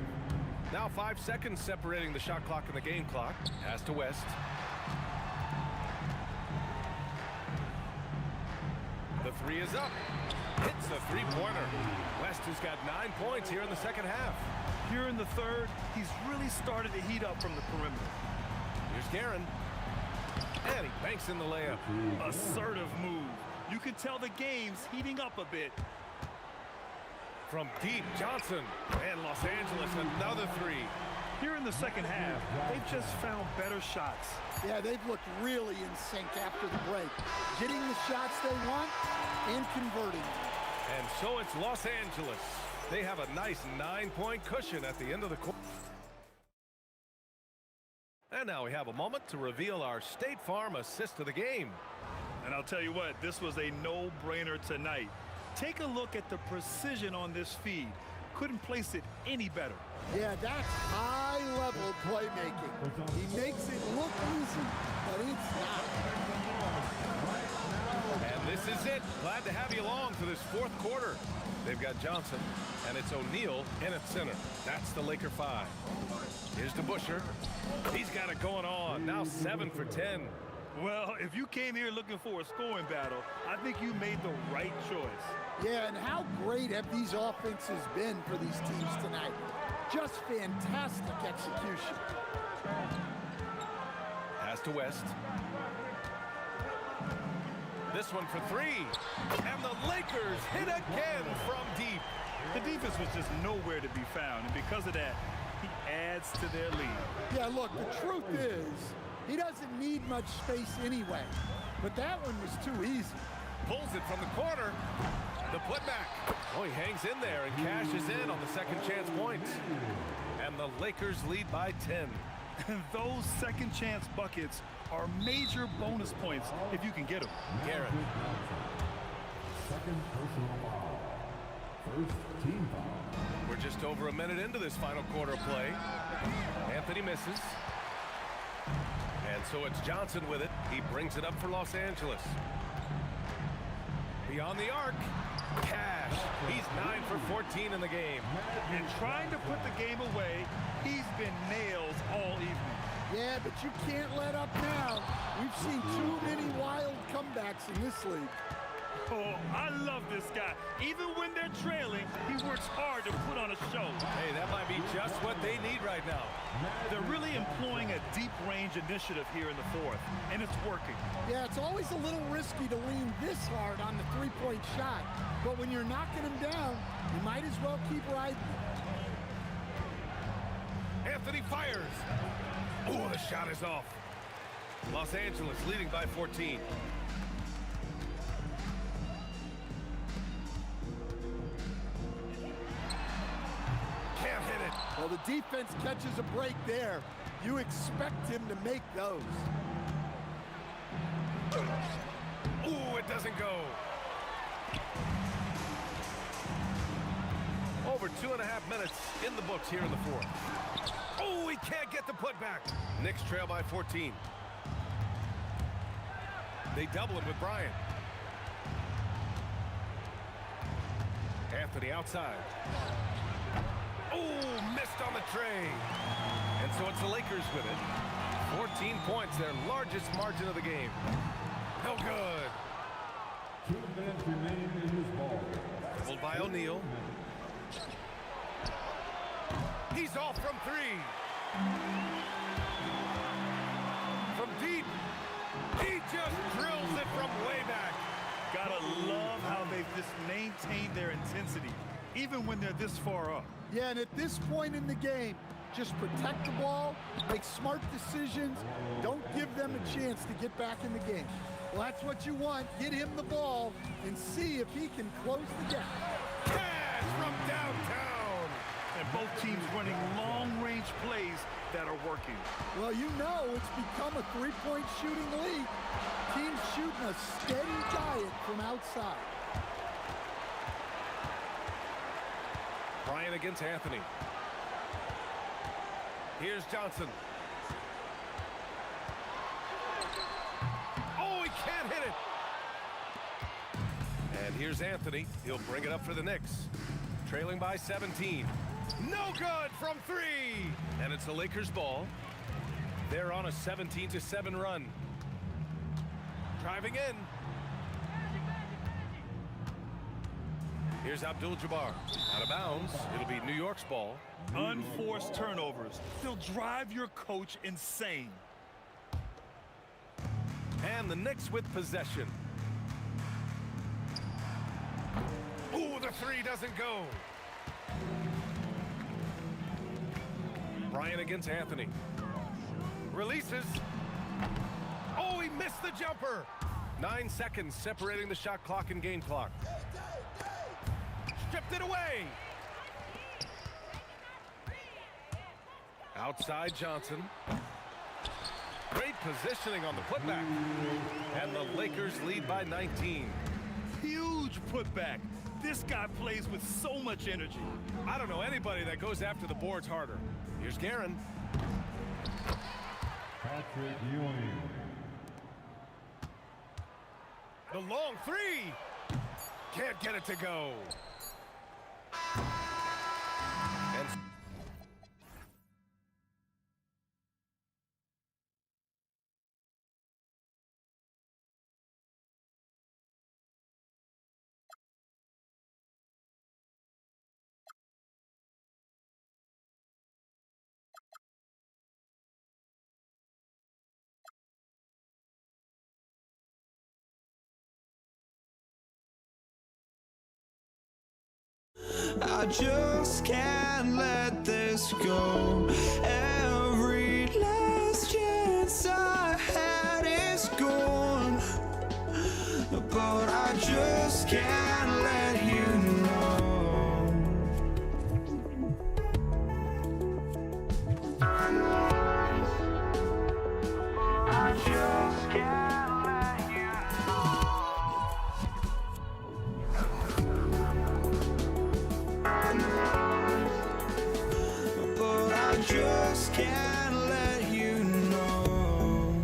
Now 5 seconds separating the shot clock and the game clock. Pass to West. The 3 is up. Hits the three-pointer. West has got 9 points here in the second half. Here in the third, he's really started to heat up from the perimeter. Here's Guerin. And he banks in the layup. Assertive move. You can tell the game's heating up a bit. From deep, Johnson. And Los Angeles, another 3. Here in the second half, they've just found better shots. Yeah, they've looked really in sync after the break. Getting the shots they want and converting. And so it's Los Angeles. They have a nice 9-point cushion at the end of the quarter. And now we have a moment to reveal our State Farm assist of the game. And I'll tell you what, this was a no-brainer tonight. Take a look at the precision on this feed. Couldn't place it any better. Yeah, that's high-level playmaking. He makes it look easy, but it's not. And this is it. Glad to have you along for this fourth quarter. They've got Johnson, and it's O'Neal in at center. That's the Laker 5. Here's DeBusschere. He's got it going on. Now 7 for 10. Well, if you came here looking for a scoring battle, I think you made the right choice. Yeah, and how great have these offenses been for these teams tonight? Just fantastic execution. Pass to West. This one for 3. And the Lakers hit again from deep. The defense was just nowhere to be found, and because of that, he adds to their lead. Yeah, look, the truth is, he doesn't need much space anyway. But that one was too easy. Pulls it from the corner. The putback. Oh, he hangs in there and cashes in on the second chance points. And the Lakers lead by 10. And those second chance buckets are major bonus points if you can get them. Garrett. Second personal foul. First team foul. We're just over a minute into this final quarter of play. Anthony misses. And so it's Johnson with it. He brings it up for Los Angeles. Beyond the arc. Cash. He's 9 for 14 in the game. And trying to put the game away, he's been nails all evening. Yeah, but you can't let up now. We've seen too many wild comebacks in this league. Oh, I love this guy. Even when they're trailing, he works hard to put on a show. Hey, that might be just what they need right now. They're really employing a deep range initiative here in the fourth, and it's working. Yeah, it's always a little risky to lean this hard on the three-point shot. But when you're knocking him down, you might as well keep riding. Anthony fires. Oh, the shot is off. Los Angeles leading by 14. Can't hit it. Well, the defense catches a break there. You expect him to make those. Ooh, it doesn't go. Over 2.5 minutes in the books here in the fourth. Oh, he can't get the putback. Knicks trail by 14. They double it with Bryant. Anthony outside. Oh, missed on the tray. And so it's the Lakers with it. 14 points, their largest margin of the game. No good. 2 minutes remaining in this ball. Dribbled by O'Neal. He's off from 3. From deep. He just drills it from way back. Gotta love how they've just maintained their intensity, even when they're this far up. Yeah, and at this point in the game, just protect the ball, make smart decisions, don't give them a chance to get back in the game. Well, that's what you want. Get him the ball and see if he can close the gap. Pass from downtown. And both teams running long-range plays that are working. Well, you know it's become a three-point shooting league. Teams shooting a steady diet from outside. Bryant against Anthony. Here's Johnson. Oh, he can't hit it. And here's Anthony. He'll bring it up for the Knicks. Trailing by 17. No good from 3. And it's the Lakers' ball. They're on a 17-7 run. Driving in. Here's Abdul-Jabbar. Out of bounds. It'll be New York's ball. Unforced turnovers. They'll drive your coach insane. And the Knicks with possession. Ooh, the 3 doesn't go. Bryant against Anthony. Releases. Oh, he missed the jumper. 9 seconds separating the shot clock and game clock. Stripped it away. Outside Johnson. Great positioning on the putback. And the Lakers lead by 19. Huge putback. This guy plays with so much energy. I don't know anybody that goes after the boards harder. Here's Guerin. Patrick Ewing. The long 3. Can't get it to go. And I just can't let this go. Every last chance I had is gone, but I just can't let you know. I just can't let you just can't let you know.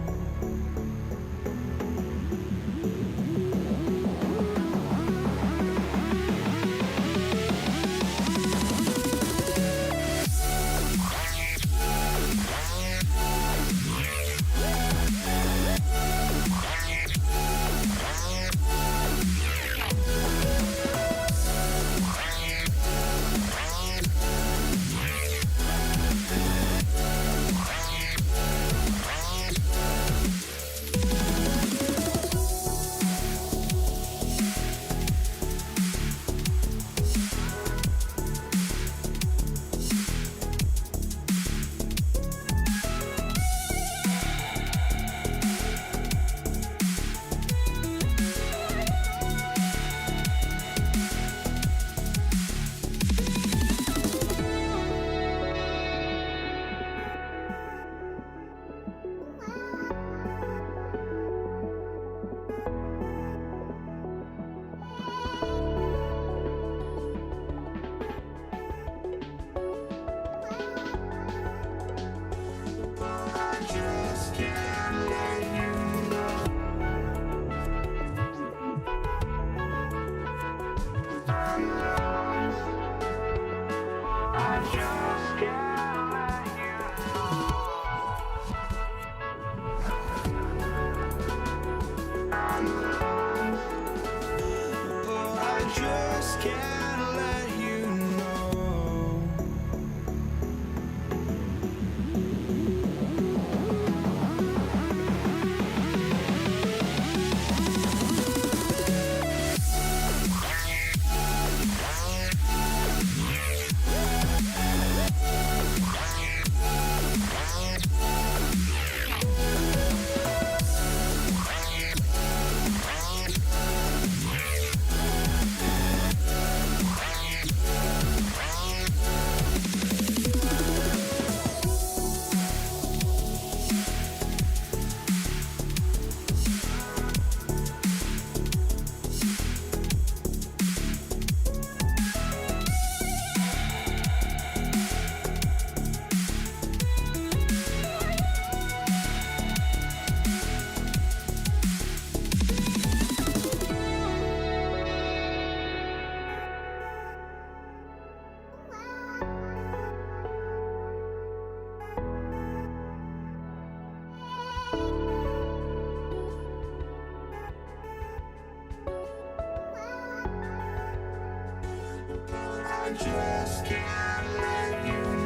just can't let you know.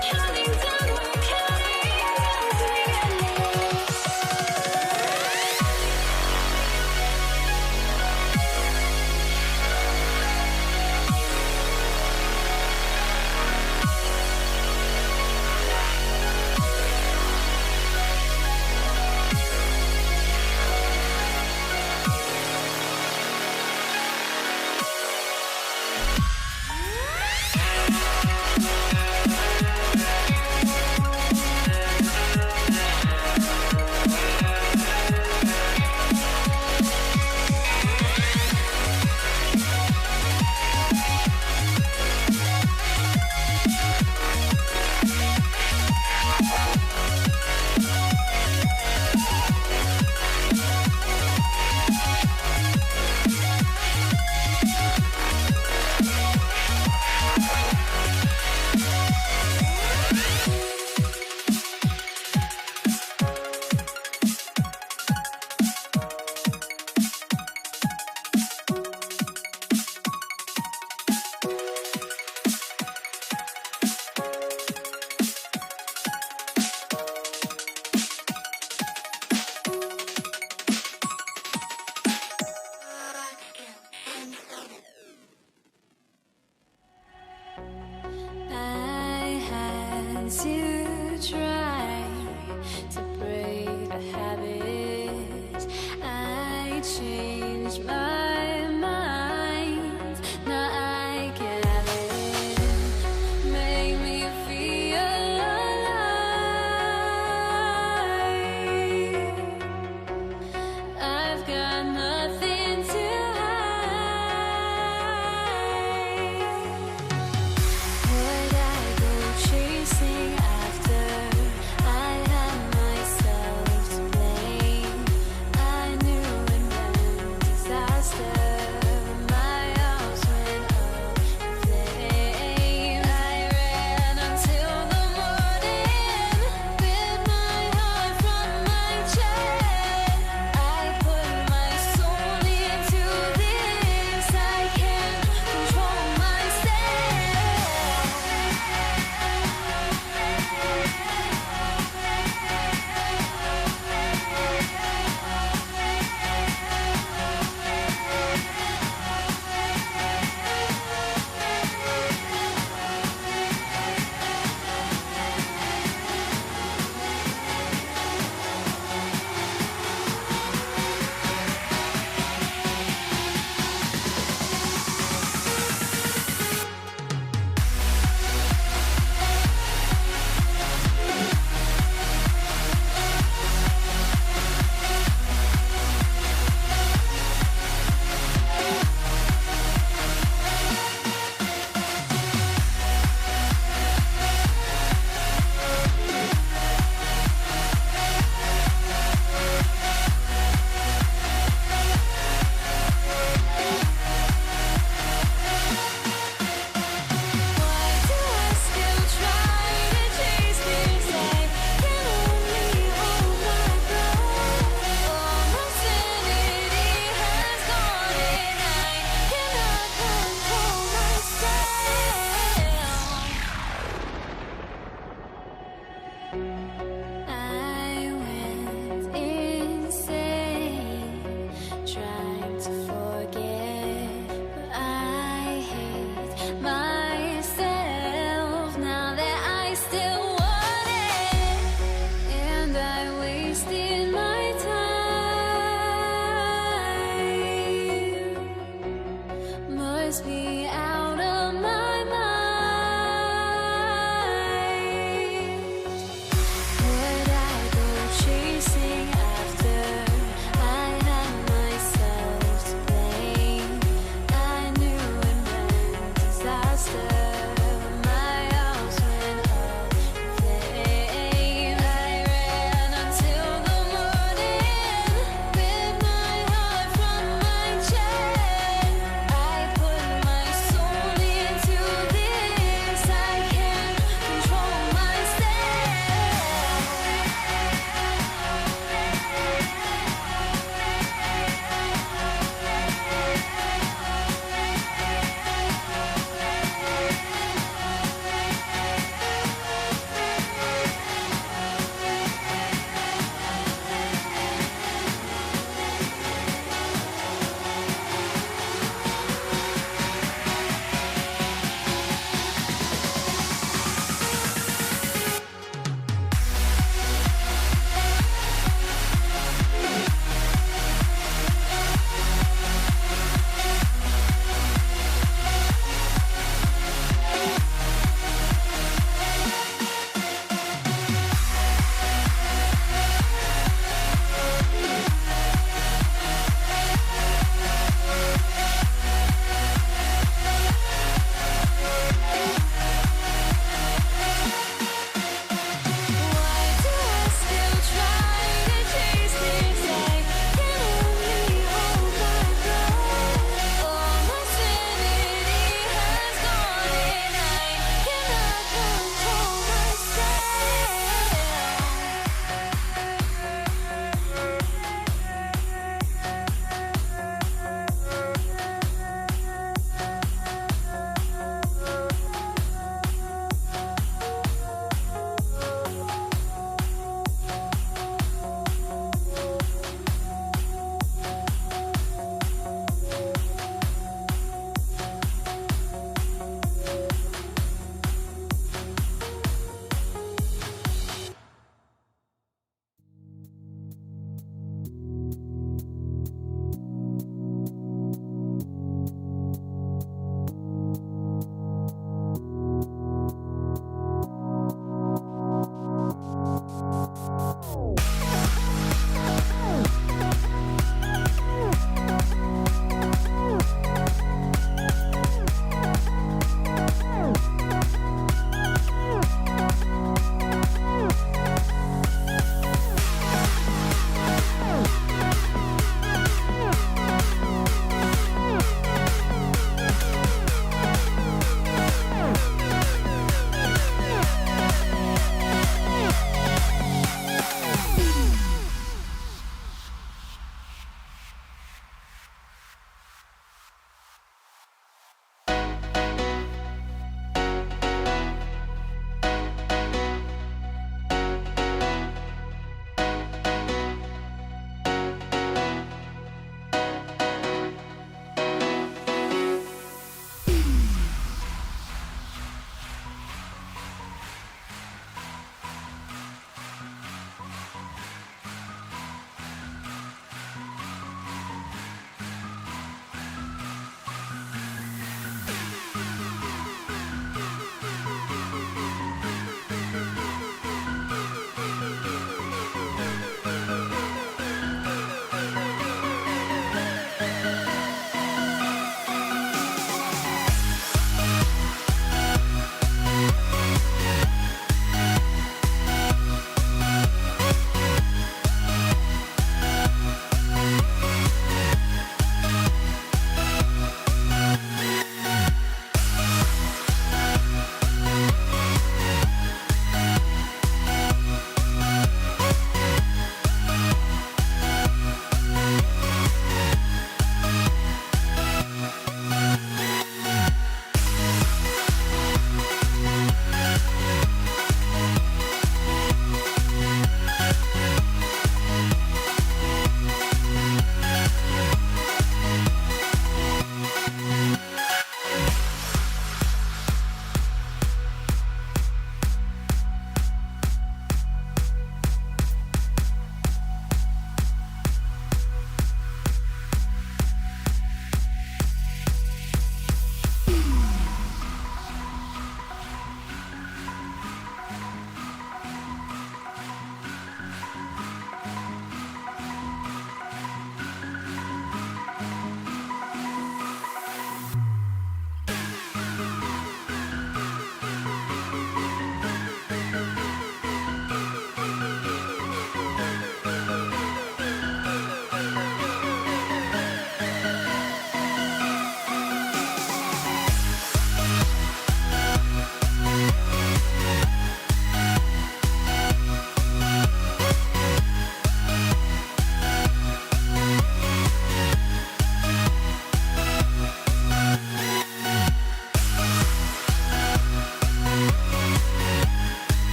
Counting down, we're counting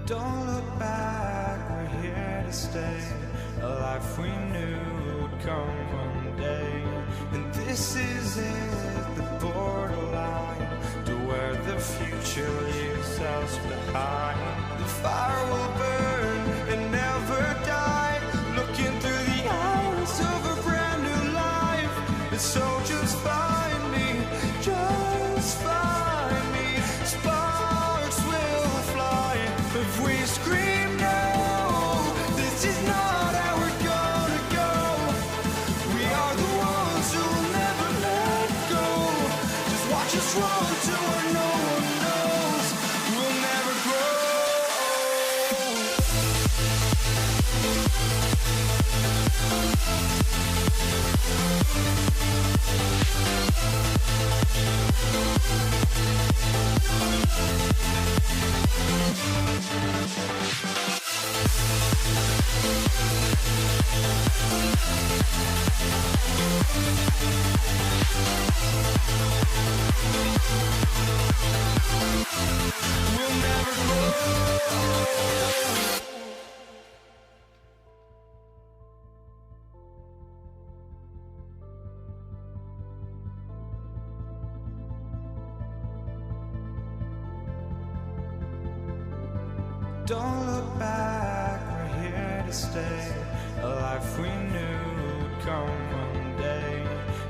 Don't look back, we're here to stay. A life we knew would come one day. And this is it, the borderline to where the future leaves us behind. The fire will burn and never die, looking through the eyes of a brand new life. And so just find me, just find me. Sparks will fly if we scream no. This is not how we're gonna go. We are the ones who will never let go. Just watch us run to where no one knows. We'll never grow. We'll never grow. Don't look back, we're here to stay. A life we knew would come one day.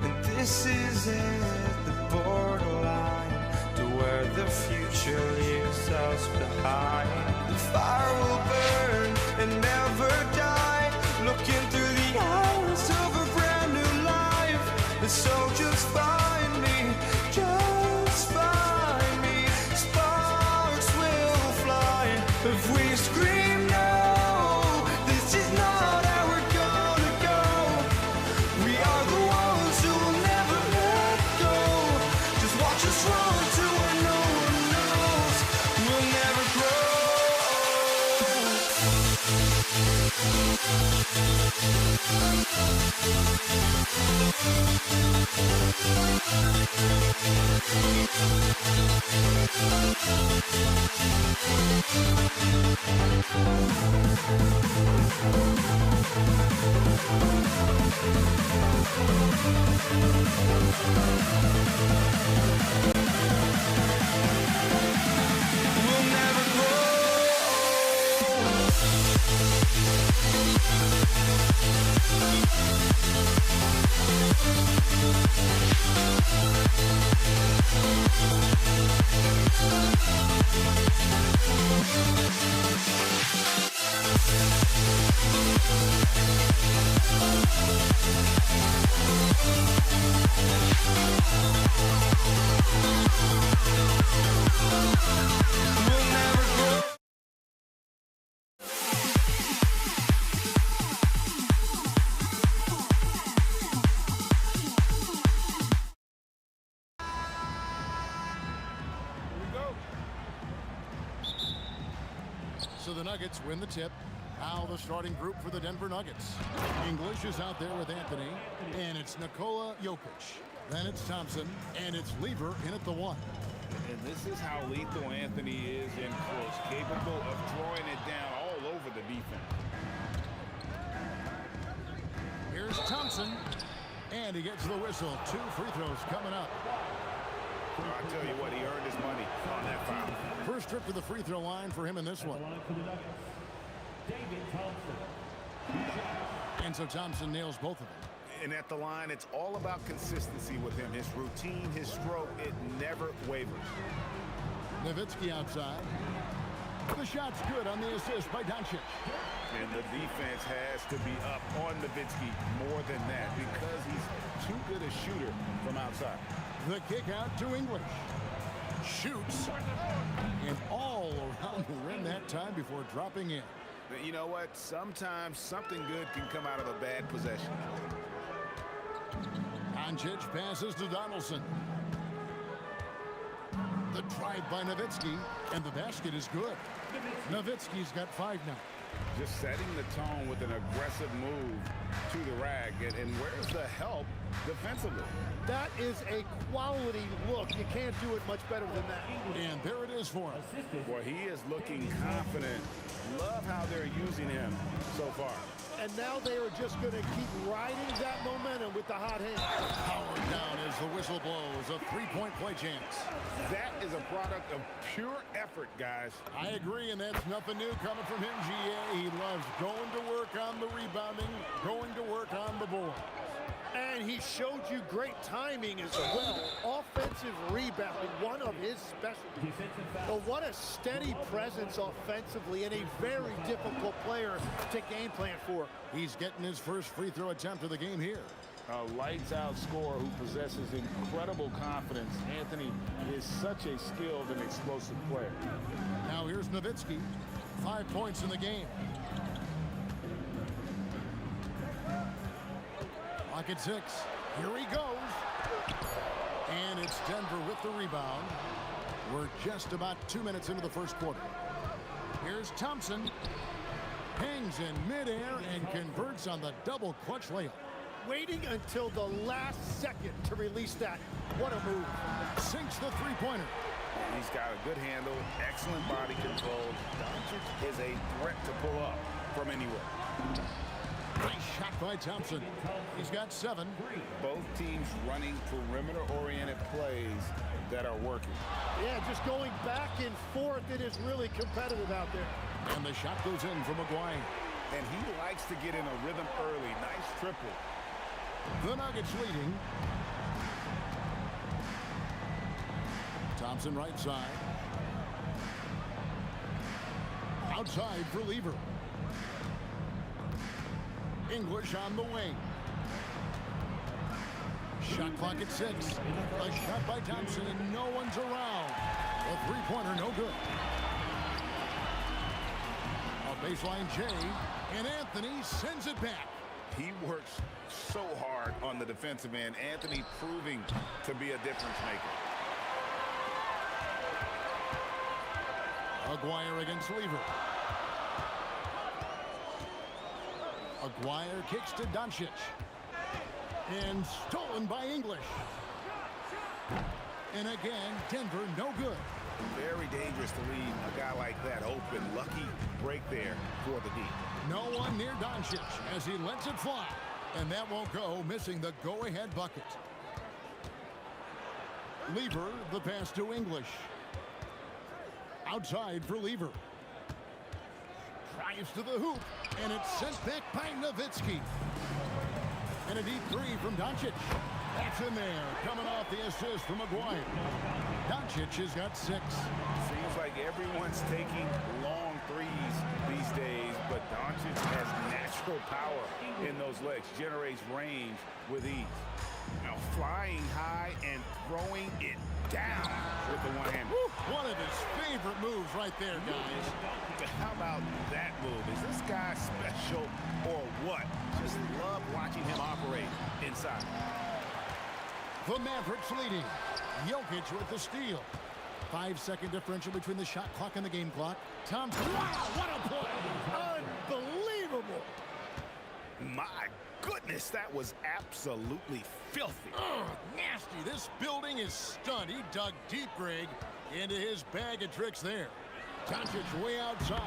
And this is it, the borderline to where the future leaves us behind. The fire will burn and never die, looking through the eyes of a brand new life. And so just find me, just find me. Sparks will fly if we scream no. This is not how we're gonna go. We are the ones who will never let go. Just watch us run to where no one knows. We'll never grow. We'll never grow. We'll never grow. So the Nuggets win the tip. Now the starting group for the Denver Nuggets. English is out there with Anthony, and it's Nikola Jokic. Then it's Thompson, and it's Lever in at the 1. And this is how lethal Anthony is in close, capable of throwing it down all over the defense. Here's Thompson, and he gets the whistle. 2 free throws coming up. I tell you what, he earned his money on that foul. First trip to the free throw line for him in this one. And so Thompson nails both of them. And at the line, it's all about consistency with him. His routine, his stroke, it never wavers. Nowitzki outside. The shot's good on the assist by Doncic. And the defense has to be up on Nowitzki more than that because he's too good a shooter from outside. The kick out to English. Shoots. And all around the rim that time before dropping in. But you know what? Sometimes something good can come out of a bad possession. Doncic passes to Donaldson. The drive by Nowitzki, and the basket is good. Nowitzki's got 5 now. just setting the tone with an aggressive move to the rack. And where's the help defensively? That is a quality look. You can't do it much better than that. And there it is for him. Boy, he is looking confident. Love how they're using him so far. And now they are just going to keep riding that momentum with the hot hand. Powered down as the whistle blows. A three-point play chance. That is a product of pure effort, guys. I agree, and that's nothing new coming from him, GA. He loves going to work on the rebounding, going to work on the board. And he showed you great timing as well. Offensive rebounding, one of his specialties. But what a steady presence offensively and a very difficult player to game plan for. He's getting his first free throw attempt of the game here. A lights-out scorer who possesses incredible confidence. Anthony is such a skilled and explosive player. Now here's Nowitzki. 5 points in the game. Clock at 6. Here he goes. And it's Denver with the rebound. We're just about 2 minutes into the first quarter. Here's Thompson. Hangs in midair and converts on the double clutch layup. Waiting until the last second to release that. What a move. Sinks the three-pointer. He's got a good handle, excellent body control. Doncic is a threat to pull up from anywhere. Nice shot by Thompson. He's got 7. Both teams running perimeter-oriented plays that are working. Yeah, just going back and forth. It is really competitive out there. And the shot goes in from McGuire. And he likes to get in a rhythm early. Nice triple. The Nuggets leading. Thompson right side. Outside for Lever. English on the wing. Shot clock at 6. A shot by Thompson and no one's around. A three-pointer no good. A baseline J, and Anthony sends it back. He works so hard on the defensive end. Anthony proving to be a difference maker. Aguirre against Lever. Aguirre kicks to Doncic. And stolen by English. And again, Denver no good. Very dangerous to leave a guy like that open. Lucky break there for the D. No one near Doncic as he lets it fly. And that won't go, missing the go-ahead bucket. Lever, the pass to English. Outside for Lever. Drives to the hoop, and it's sent back by Nowitzki. And a deep three from Doncic. That's in there, coming off the assist from Maguire. Doncic has got 6. Seems like everyone's taking long threes these days, but Doncic has natural power in those legs, generates range with ease. Now flying high and throwing it down with the one hand. One of his favorite moves right there, guys. How about that move? Is this guy special or what? Just love watching him operate inside. The Mavericks leading. Jokic with the steal. 5-second differential between the shot clock and the game clock. Thompson. Wow, what a play! Unbelievable. My goodness, that was absolutely filthy. Nasty. This building is stunned. He dug deep, Greg, into his bag of tricks there. Doncic way outside.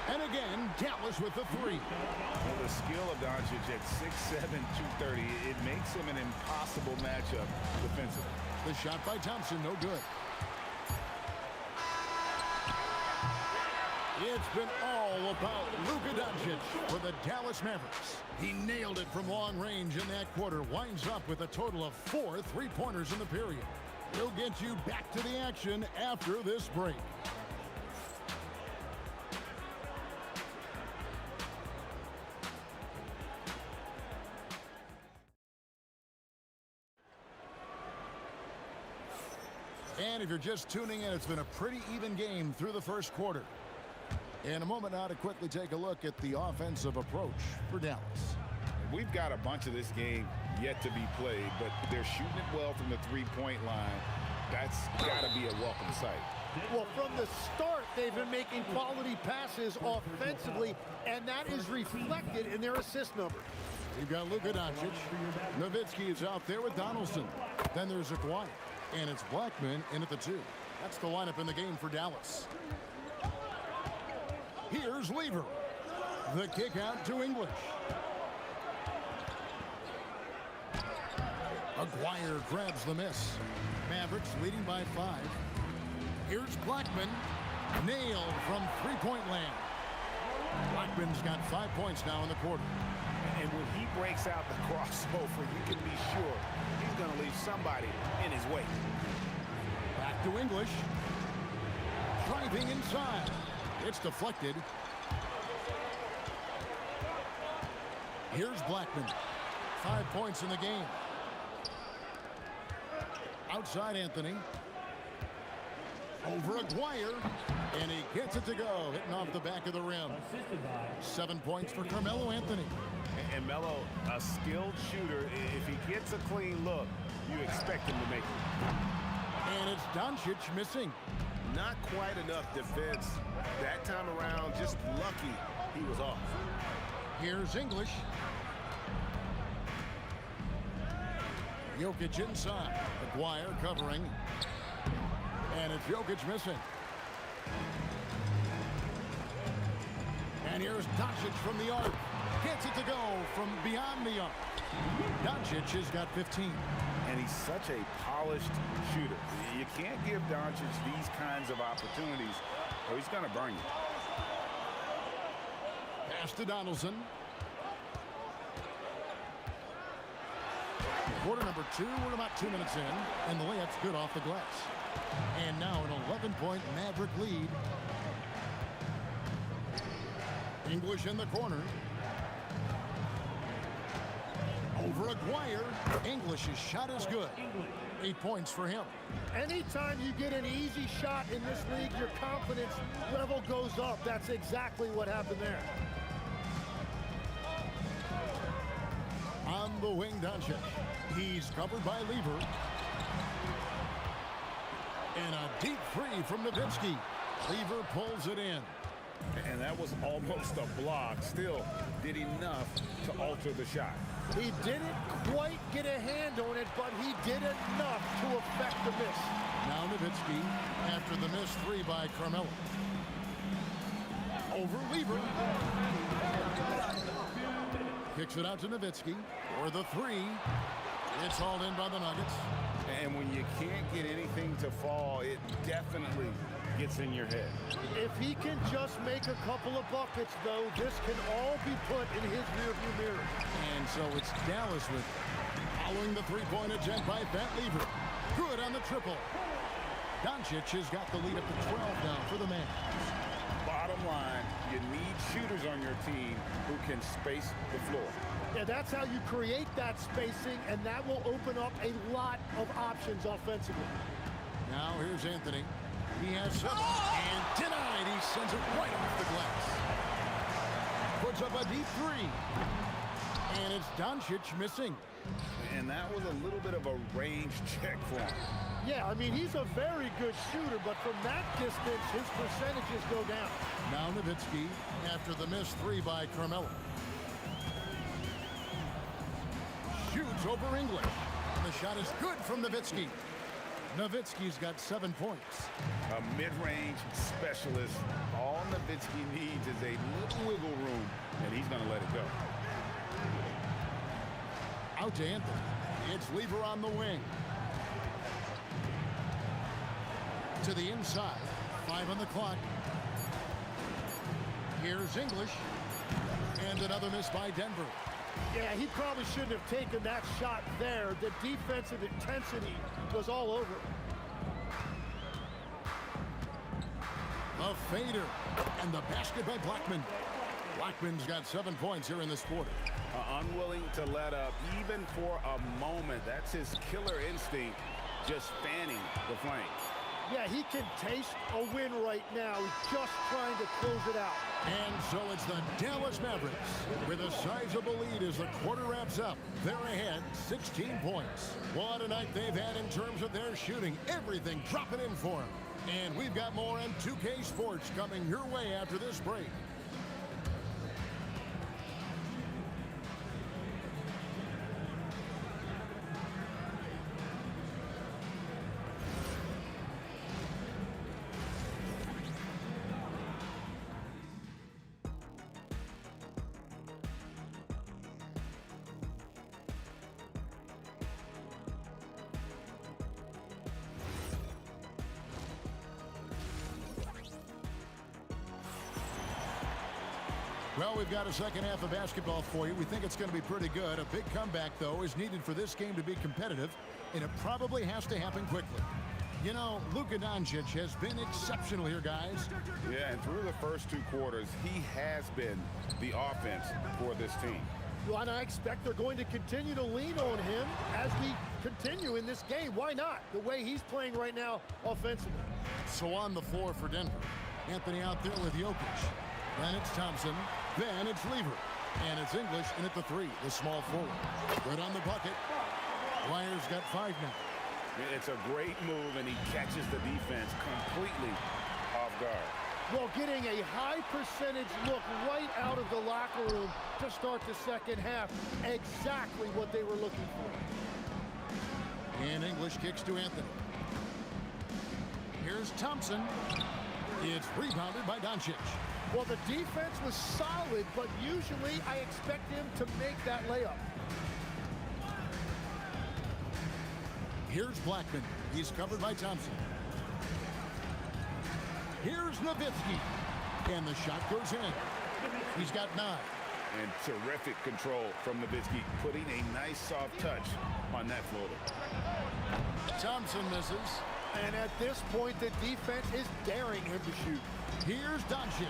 And again, Dallas with the 3. Well, the skill of Doncic at 6'7", 230, it makes him an impossible matchup defensively. The shot by Thompson, no good. It's been all about Luka Doncic for the Dallas Mavericks. He nailed it from long range in that quarter. Winds up with a total of 4 3-pointers in the period. He'll get you back to the action after this break. And if you're just tuning in, it's been a pretty even game through the first quarter. In a moment now to quickly take a look at the offensive approach for Dallas. We've got a bunch of this game yet to be played, but they're shooting it well from the three-point line. That's got to be a welcome sight. Well, from the start, they've been making quality passes offensively, and that is reflected in their assist number. You've got Luka Doncic. Nowitzki is out there with Donaldson. Then there's Aguirre. And it's Blackman in at the 2. That's the lineup in the game for Dallas. Here's Lever. The kick out to English. Aguirre grabs the miss. Mavericks leading by 5. Here's Blackman. Nailed from three-point land. Blackman's got 5 points now in the quarter. And when he breaks out the crossover, you can be sure he's going to leave somebody in his wake. Back to English. Driving inside. It's deflected. Here's Blackman. 5 points in the game. Outside Anthony. Over Aguirre. And he gets it to go. Hitting off the back of the rim. 7 points for Carmelo Anthony. And Melo, a skilled shooter. If he gets a clean look, you expect him to make it. And it's Doncic missing. Not quite enough defense that time around. Just lucky he was off. Here's English. Jokic inside. Aguirre covering. And it's Jokic missing. And here's Doncic from the arc. Gets it to go from beyond the arc. Doncic has got 15. And he's such a polished shooter. You can't give Doncic these kinds of opportunities or he's going to burn you. Pass to Donaldson. Quarter number 2. We're about 2 minutes in. And the layup's good off the glass. And now an 11-point Maverick lead. English in the corner. Over Aguirre. English's shot is good. 8 points for him. Anytime you get an easy shot in this league, your confidence level goes up. That's exactly what happened there. On the wing, Doncic. He's covered by Lever. And a deep three from Nowitzki. Lever pulls it in. And that was almost a block. Still did enough to alter the shot. He didn't quite get a hand on it, but he did enough to affect the miss. Now Nowitzki after the missed 3 by Carmelo. Over Lever. Kicks it out to Nowitzki for the 3. It's hauled in by the Nuggets. And when you can't get anything to fall, it definitely gets in your head. If he can just make a couple of buckets, though, this can all be put in his rearview mirror. And so it's Dallas with following the three-point attempt by Pat Lever. Good on the triple. Doncic has got the lead up to 12 now for the man. Bottom line, you need shooters on your team who can space the floor. Yeah, that's how you create that spacing, and that will open up a lot of options offensively. Now here's Anthony. He has 7. And denied. He sends it right off the glass. Puts up a deep 3. And it's Doncic missing. And that was a little bit of a range check for him. Yeah, I mean, he's a very good shooter, but from that distance, his percentages go down. Now Nowitzki after the missed 3 by Carmelo. Shoots over English. And the shot is good from Nowitzki. Nowitzki's got 7 points. A mid-range specialist. All Nowitzki needs is a little wiggle room, and he's going to let it go. Out to Anthony. It's Lever on the wing. To the inside. 5 on the clock. Here's English. And another miss by Denver. Yeah, he probably shouldn't have taken that shot there. The defensive intensity was all over. A fader. And the basket by Blackman. Blackman's got 7 points here in this quarter. Unwilling to let up even for a moment. That's his killer instinct, just fanning the flank. Yeah, he can taste a win right now. He's just trying to close it out. And so it's the Dallas Mavericks with a sizable lead as the quarter wraps up. They're ahead 16 points. What a night they've had in terms of their shooting. Everything dropping in for them. And we've got more M2K Sports coming your way after this break. Well, we've got a second half of basketball for you. We think it's going to be pretty good. A big comeback, though, is needed for this game to be competitive, and it probably has to happen quickly. You know, Luka Doncic has been exceptional here, guys. Yeah, and through the first 2 quarters, he has been the offense for this team. Well, and I expect they're going to continue to lean on him as we continue in this game. Why not? The way he's playing right now offensively. So on the floor for Denver. Anthony out there with Jokic. Then it's Thompson. Then it's Lever. And it's English in at the 3, the small forward. Good on the bucket. Wyer's got 5 now. It's a great move, and he catches the defense completely off guard. Well, getting a high percentage look right out of the locker room to start the second half. Exactly what they were looking for. And English kicks to Anthony. Here's Thompson. It's rebounded by Doncic. Well, the defense was solid, but usually I expect him to make that layup. Here's Blackman. He's covered by Thompson. Here's Nowitzki. And the shot goes in. He's got 9. And terrific control from Nowitzki, putting a nice soft touch on that floater. Thompson misses. And at this point, the defense is daring him to shoot. Here's Doncic.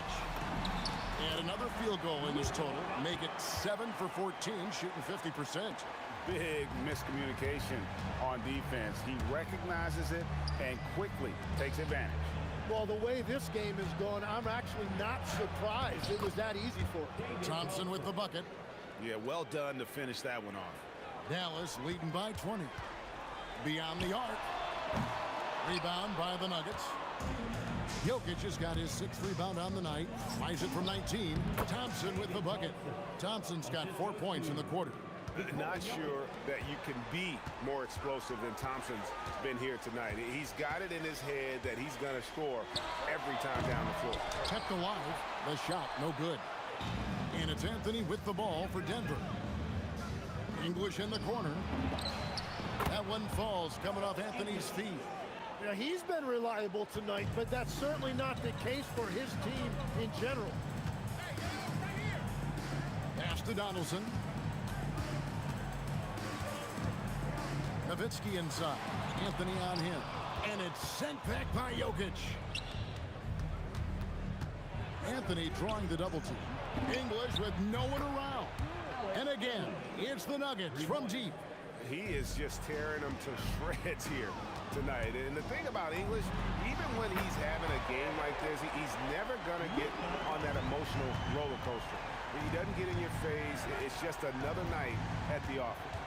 And another field goal in this total. Make it 7 for 14, shooting 50%. Big miscommunication on defense. He recognizes it and quickly takes advantage. Well, the way this game is going, I'm actually not surprised it was that easy for him. Thompson with the bucket. Yeah, well done to finish that one off. Dallas leading by 20. Beyond the arc. Rebound by the Nuggets. Jokic has got his 6th rebound on the night. Flies it from 19. Thompson with the bucket. Thompson's got 4 points in the quarter. Not sure that you can be more explosive than Thompson's been here tonight. He's got it in his head that he's going to score every time down the floor. Kept alive. The shot, no good. And it's Anthony with the ball for Denver. English in the corner. That one falls, coming off Anthony's feet. Now, he's been reliable tonight, but that's certainly not the case for his team in general. Pass to Donaldson. Nowitzki inside. Anthony on him. And it's sent back by Jokic. Anthony drawing the double team. English with no one around. And again, it's the Nuggets from deep. He is just tearing them to shreds here tonight. And the thing about English, even when he's having a game like this, he's never going to get on that emotional roller coaster. He doesn't get in your face. It's just another night at the office.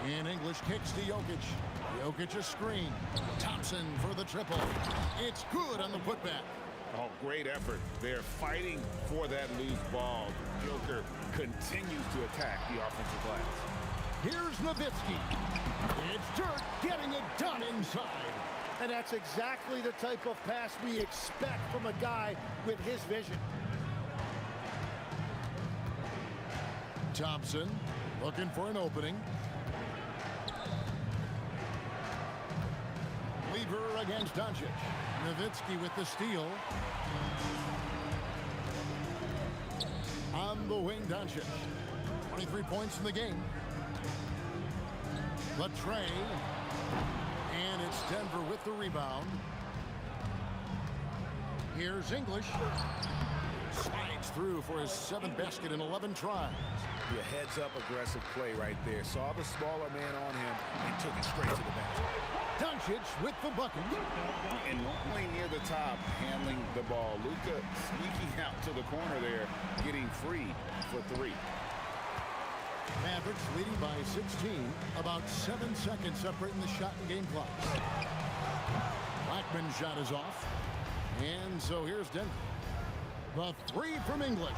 And English kicks to Jokic. Jokic a screen. Thompson for the triple. It's good on the putback. Oh, great effort. They're fighting for that loose ball. Joker continues to attack the offensive glass. Here's Nowitzki. It's Dirk getting it done inside. And that's exactly the type of pass we expect from a guy with his vision. Thompson looking for an opening. Lever against Doncic. Nowitzki with the steal. On the wing, Doncic. 23 points in the game. Latre. And it's Denver with the rebound. Here's English. Slides through for his 7th basket in 11 tries. The heads-up aggressive play right there. Saw the smaller man on him and took it straight to the basket. Doncic with the bucket. And only near the top, handling the ball. Luka sneaking out to the corner there, getting free for 3. Mavericks leading by 16. About 7 seconds separating the shot and game clock. shot is off. And so here's Denver. The three from English.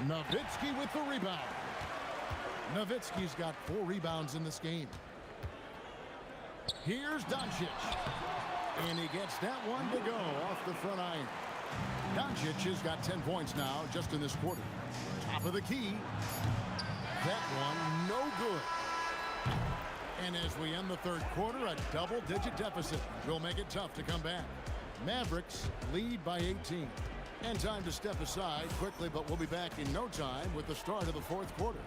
Nowitzki with the rebound. Nowitzki's got 4 rebounds in this game. Here's Doncic. And he gets that one to go off the front iron. Doncic has got 10 points now just in this quarter. Top of the key. That one no good. And as we end the third quarter, a double-digit deficit will make it tough to come back. Mavericks lead by 18. And time to step aside quickly, but we'll be back in no time with the start of the fourth quarter.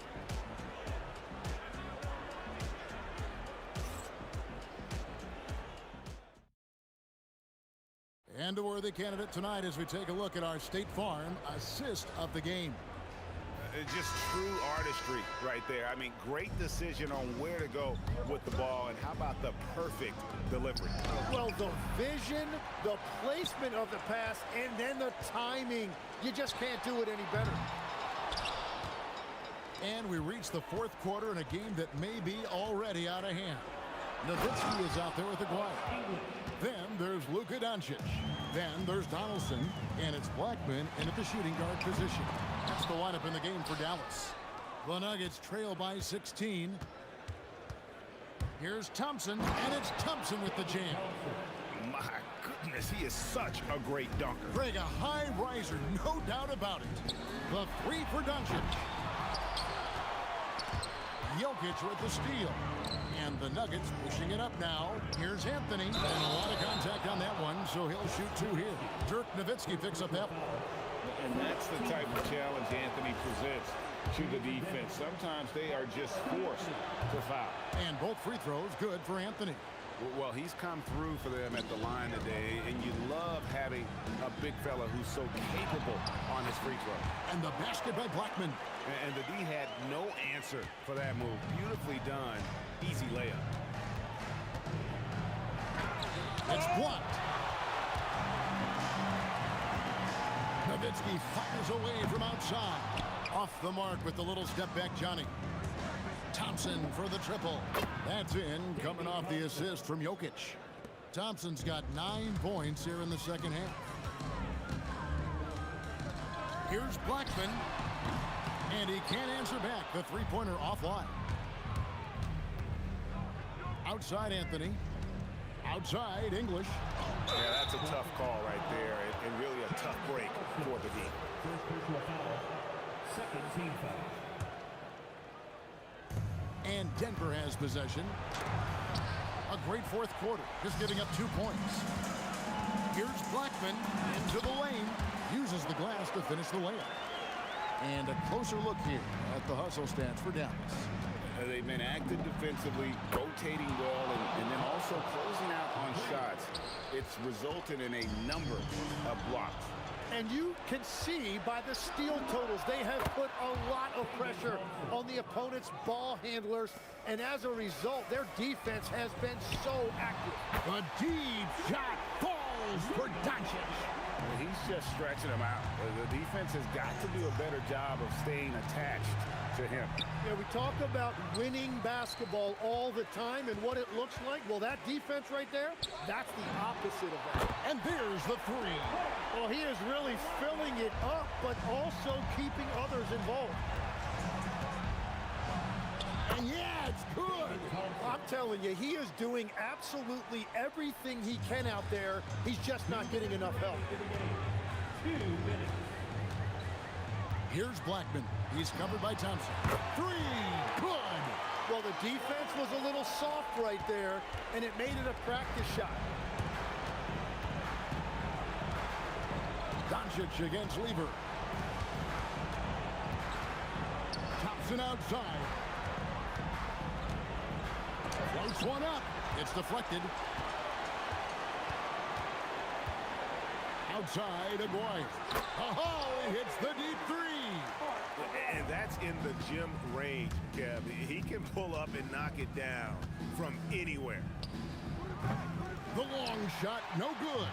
And a worthy candidate tonight as we take a look at our State Farm assist of the game. Just true artistry right there. I mean, great decision on where to go with the ball, and how about the perfect delivery? Well, the vision, the placement of the pass, and then the timing. You just can't do it any better. And we reach the fourth quarter in a game that may be already out of hand. Nowitzki is out there with Aguirre. Then there's Luka Doncic. Then there's Donaldson, and it's Blackman in at the shooting guard position. That's the lineup in the game for Dallas. The Nuggets trail by 16. Here's Thompson, and it's Thompson with the jam. My goodness, he is such a great dunker. Greg, a high riser, no doubt about it. The three for Doncic. Jokic with the steal. And the Nuggets pushing it up now. Here's Anthony. And a lot of contact on that one, so he'll shoot 2 here. Dirk Nowitzki picks up that one. And that's the type of challenge Anthony presents to the defense. Sometimes they are just forced to foul. And both free throws good for Anthony. Well, he's come through for them at the line today, and you love having a big fella who's so capable on his free throw. And the basket by Blackman. And the D had no answer for that move. Beautifully done. Easy layup. It's blocked. Nowitzki fires away from outside. Off the mark with the little step back Johnny. Thompson for the triple. That's in, coming off the assist from Jokic. Thompson's got 9 points here in the second half. Here's Blackman. And he can't answer back. The three-pointer offline. Outside Anthony. Outside English. Yeah, that's a tough call right there, and really a tough break for the D. First personal foul. Second team foul. And Denver has possession. A great fourth quarter, just giving up 2 points. Here's Blackman into the lane. Uses the glass to finish the layup. And a closer look here at the hustle stats for Dallas. They've been active defensively, rotating well, and then also closing out on shots. It's resulted in a number of blocks. And you can see by the steal totals, they have put a lot of pressure on the opponent's ball handlers. And as a result, their defense has been so active. A deep shot falls for Doncic. He's just stretching them out. The defense has got to do a better job of staying attached to him. Yeah, we talk about winning basketball all the time and what it looks like. Well, that defense right there, that's the opposite of that. And there's the three. Well, he is really filling it up, but also keeping others involved. And yeah, it's good. I'm telling you, he is doing absolutely everything he can out there. He's just not getting enough help. Here's Blackman. He's covered by Thompson. Three, good. Well, the defense was a little soft right there, and it made it a practice shot. Doncic against Lever. Thompson outside. Floats one up. It's deflected. Outside, Aguirre. Oh, he hits the deep three. And that's in the gym range, Kev. He can pull up and knock it down from anywhere. The long shot, no good.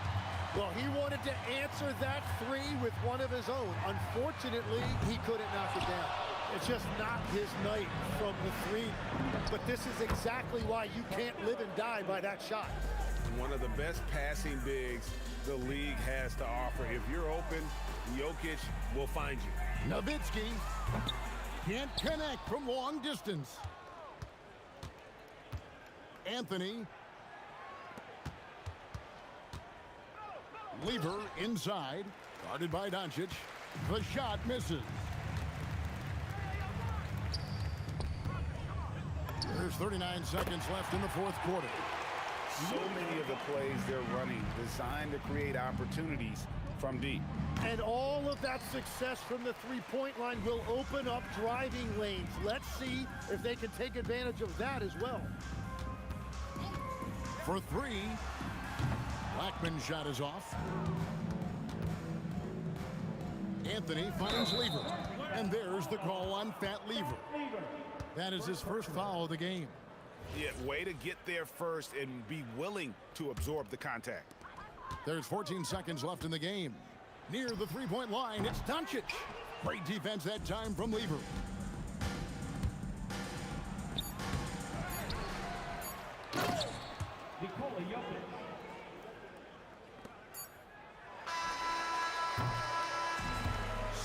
Well, he wanted to answer that three with one of his own. Unfortunately, he couldn't knock it down. It's just not his night from the three. But this is exactly why you can't live and die by that shot. one of the best passing bigs the league has to offer. If you're open, Jokic will find you. Nowitzki can't connect from long distance. Anthony. Lever inside. Guarded by Doncic. The shot misses. There's 39 seconds left in the fourth quarter. So many of the plays they're running designed to create opportunities from deep. And all of that success from the three-point line will open up driving lanes. Let's see if they can take advantage of that as well. For three. Blackman's shot is off. Anthony finds Lever. And there's the call on Fat Lever. That is his first foul of the game. Yeah, way to get there first and be willing to absorb the contact. There's 14 seconds left in the game. Near the three-point line, it's Doncic. Great defense that time from Lever.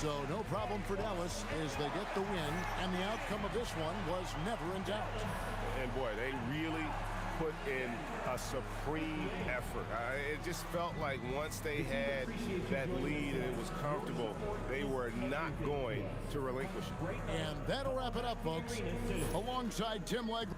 So no problem for Dallas as they get the win, and the outcome of this one was never in doubt. And boy, they really put in a supreme effort. It just felt like once they had that lead and it was comfortable, they were not going to relinquish it. And that'll wrap it up, folks. Alongside Tim Legg.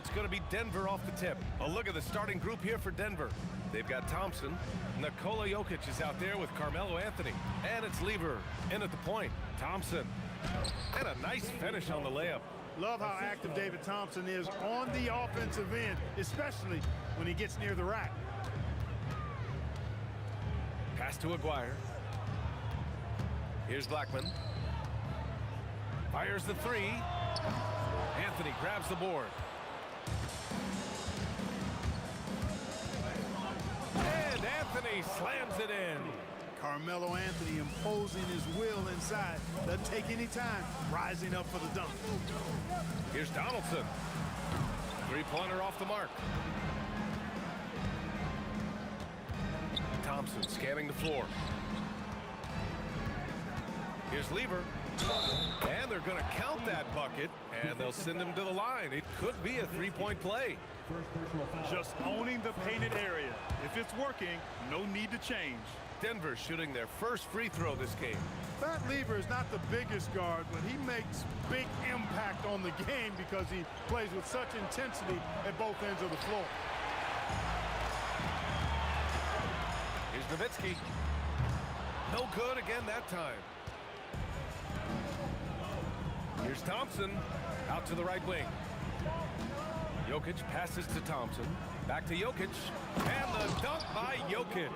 It's going to be Denver off the tip. A look at the starting group here for Denver. They've got Thompson. Nikola Jokic is out there with Carmelo Anthony. And it's Lever in at the point. Thompson. And a nice finish on the layup. Love how active David Thompson is on the offensive end, especially when he gets near the rack. Pass to Aguirre. Here's Blackman. Fires the three. Anthony grabs the board. And Anthony slams it in. Carmelo Anthony imposing his will inside. Doesn't take any time. Rising up for the dunk. Here's Donaldson. Three-pointer off the mark. Thompson scanning the floor. Here's Lever. And they're going to count that bucket, and they'll send him to the line. It could be a three-point play. Just owning the painted area. If it's working, no need to change. Denver shooting their first free throw this game. Pat Lever is not the biggest guard, but he makes big impact on the game because he plays with such intensity at both ends of the floor. Here's Nowitzki. No good again that time. Here's Thompson out to the right wing. Jokic passes to Thompson. Back to Jokic. And the dunk by Jokic.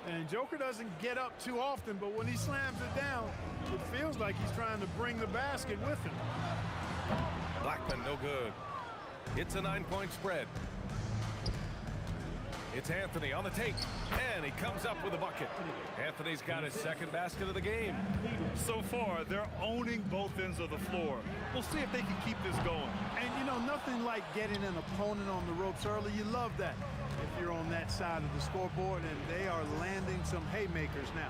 And Joker doesn't get up too often, but when he slams it down, it feels like he's trying to bring the basket with him. Blackman no good. It's a 9-point spread. It's Anthony on the take, and he comes up with a bucket. Anthony's got his second basket of the game. So far, they're owning both ends of the floor. We'll see if they can keep this going. And, you know, nothing like getting an opponent on the ropes early. You love that if you're on that side of the scoreboard, and they are landing some haymakers now.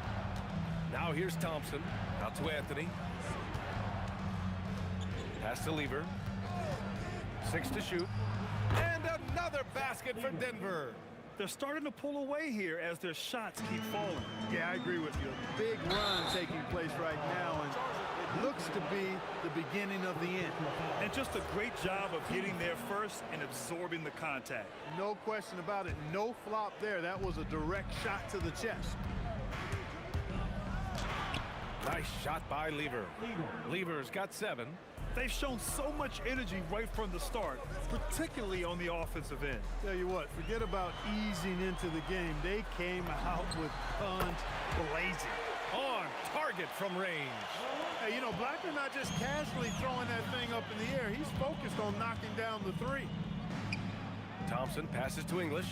Now here's Thompson. Out to Anthony. Pass to Lever. 6 to shoot. And another basket for Denver. They're starting to pull away here as their shots keep falling. Yeah, I agree with you. Big run taking place right now, and it looks to be the beginning of the end. And just a great job of getting there first and absorbing the contact. No question about it. No flop there. That was a direct shot to the chest. Nice shot by Lever. Lever's got 7. They've shown so much energy right from the start, particularly on the offensive end. Tell you what, forget about easing into the game. They came out with guns blazing. On target from range. Hey, you know, Blackman not just casually throwing that thing up in the air. He's focused on knocking down the three. Thompson passes to English.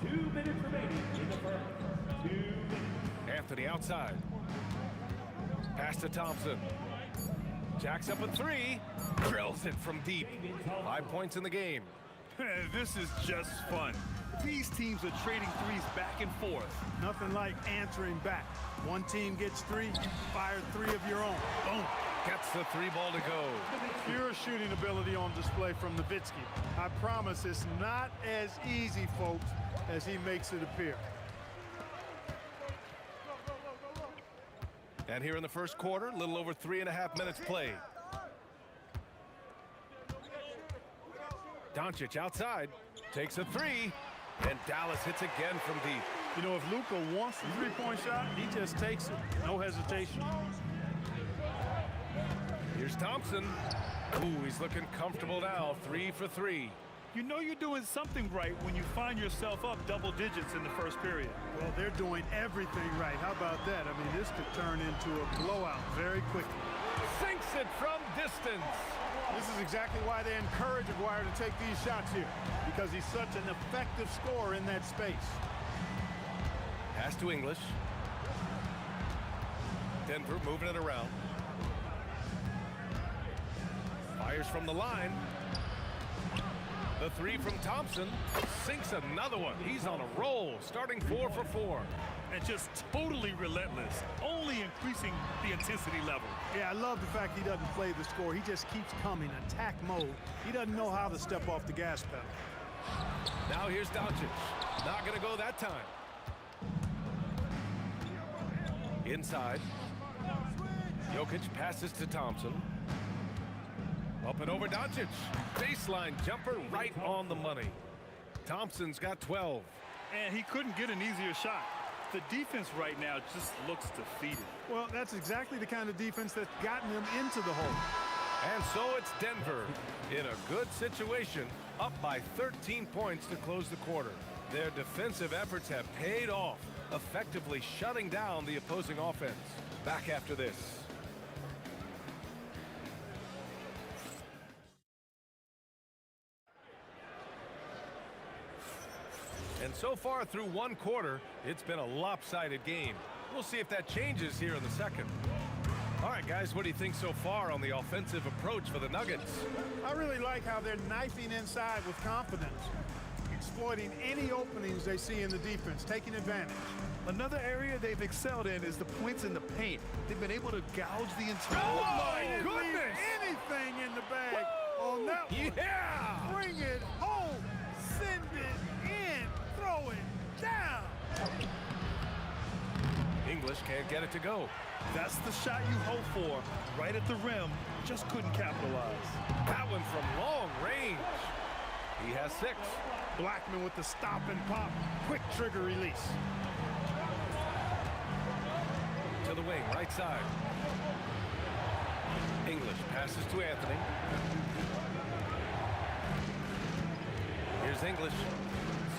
2 minutes remaining in the first. 2 minutes. Anthony outside. Pass to Thompson. Jacks up a three. Drills it from deep. 5 points in the game. This is just fun. These teams are trading threes back and forth. Nothing like answering back. One team gets 3, fire 3 of your own. Boom. Gets the 3 ball to go. Pure shooting ability on display from Nowitzki. I promise it's not as easy, folks, as he makes it appear. And here in the first quarter, a little over 3.5 minutes played. Doncic outside, takes a 3, and Dallas hits again from deep. You know, if Luka wants the three-point shot, he just takes it. No hesitation. Here's Thompson. Ooh, he's looking comfortable now. 3 for 3. You know you're doing something right when you find yourself up double digits in the first period. Well, they're doing everything right. How about that? I mean, this could turn into a blowout very quickly. Sinks it from distance. This is exactly why they encourage Aguirre to take these shots here, because he's such an effective scorer in that space. Pass to English. Denver moving it around. Fires from the line. The 3 from Thompson sinks another one. He's on a roll, starting 4 for 4. And just totally relentless, only increasing the intensity level. Yeah, I love the fact he doesn't play the score. He just keeps coming, attack mode. He doesn't know how to step off the gas pedal. Now here's Doncic. Not going to go that time. Inside. Jokic passes to Thompson. Up and over Doncic. Baseline jumper right on the money. Thompson's got 12. And he couldn't get an easier shot. The defense right now just looks defeated. Well, that's exactly the kind of defense that's gotten them into the hole. And so it's Denver in a good situation, up by 13 points to close the quarter. Their defensive efforts have paid off, effectively shutting down the opposing offense. Back after this. And so far through one quarter, it's been a lopsided game. We'll see if that changes here in the second. All right, guys, what do you think so far on the offensive approach for the Nuggets? I really like how they're knifing inside with confidence, exploiting any openings they see in the defense, taking advantage. Another area they've excelled in is the points in the paint. They've been able to gouge the interior. Oh, my goodness! Anything in the bag on that one. Yeah! Bring it home. Send it in. Throw it down. English can't get it to go. That's the shot you hope for. Right at the rim. Just couldn't capitalize. That one from long range. He has 6. Blackman with the stop and pop. Quick trigger release. To the wing, right side. English passes to Anthony. Here's English.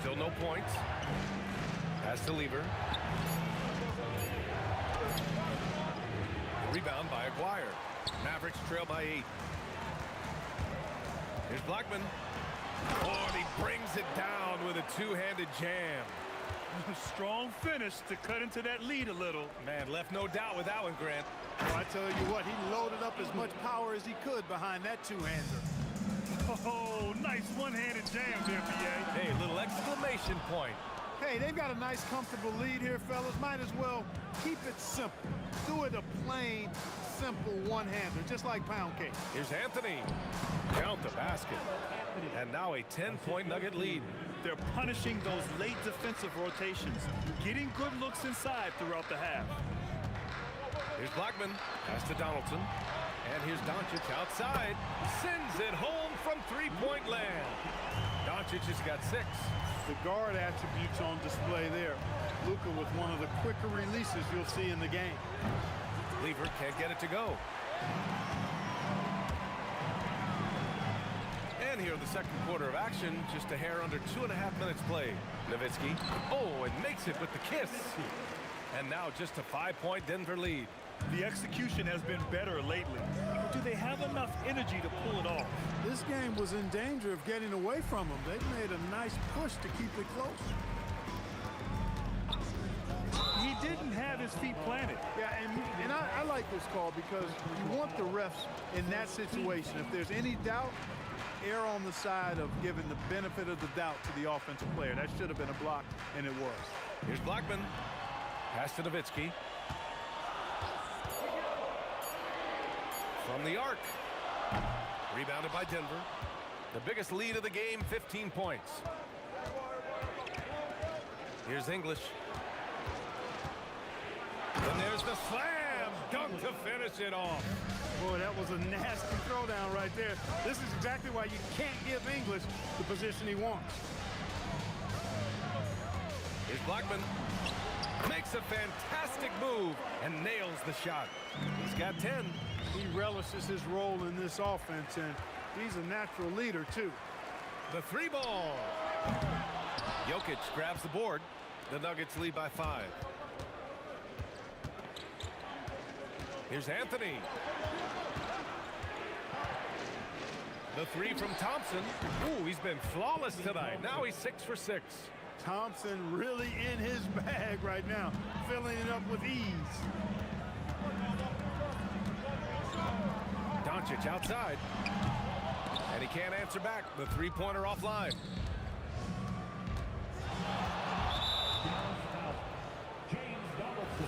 Still no points. Pass to Lever. Rebound by Aguirre. Mavericks trail by 8. Here's Blackman. Oh, and he brings it down with a two-handed jam. Strong finish to cut into that lead a little. Man, left no doubt with that one, Grant. Well, I tell you what, he loaded up as much power as he could behind that two-hander. Oh, nice one-handed jam there, BA. Hey, a little exclamation point. Hey, they've got a nice, comfortable lead here, fellas. Might as well keep it simple. Do it a plain, simple one-hander, just like pound cake. Here's Anthony. Count the basket. And now a 10-point Nugget lead. They're punishing those late defensive rotations, getting good looks inside throughout the half. Here's Blackman. Pass to Donaldson. And here's Doncic outside. Sends it home from three-point land. Doncic has got 6. The guard attributes on display there. Luka with one of the quicker releases you'll see in the game. Lever can't get it to go. And here in the second quarter of action, just a hair under 2.5 minutes played. Nowitzki, oh, and makes it with the kiss. And now just a 5-point Denver lead. The execution has been better lately. But do they have enough energy to pull it off? This game was in danger of getting away from them. They've made a nice push to keep it close. didn't have his feet planted. Yeah, and I like this call because you want the refs in that situation. If there's any doubt, err on the side of giving the benefit of the doubt to the offensive player. That should have been a block, and it was. Here's Blackman. Pass to Nowitzki. From the arc. Rebounded by Denver. The biggest lead of the game, 15 points. Here's English. And there's the slam dunk to finish it off. Boy, that was a nasty throwdown right there. This is exactly why you can't give English the position he wants. Here's Blackman. Makes a fantastic move and nails the shot. He's got 10. He relishes his role in this offense, and he's a natural leader, too. The three ball. Jokic grabs the board. The Nuggets lead by 5. Here's Anthony. The three from Thompson. Ooh, he's been flawless tonight. Now he's 6 for 6. Thompson really in his bag right now, filling it up with ease. Doncic outside. And he can't answer back. The three-pointer offline. James Donaldson.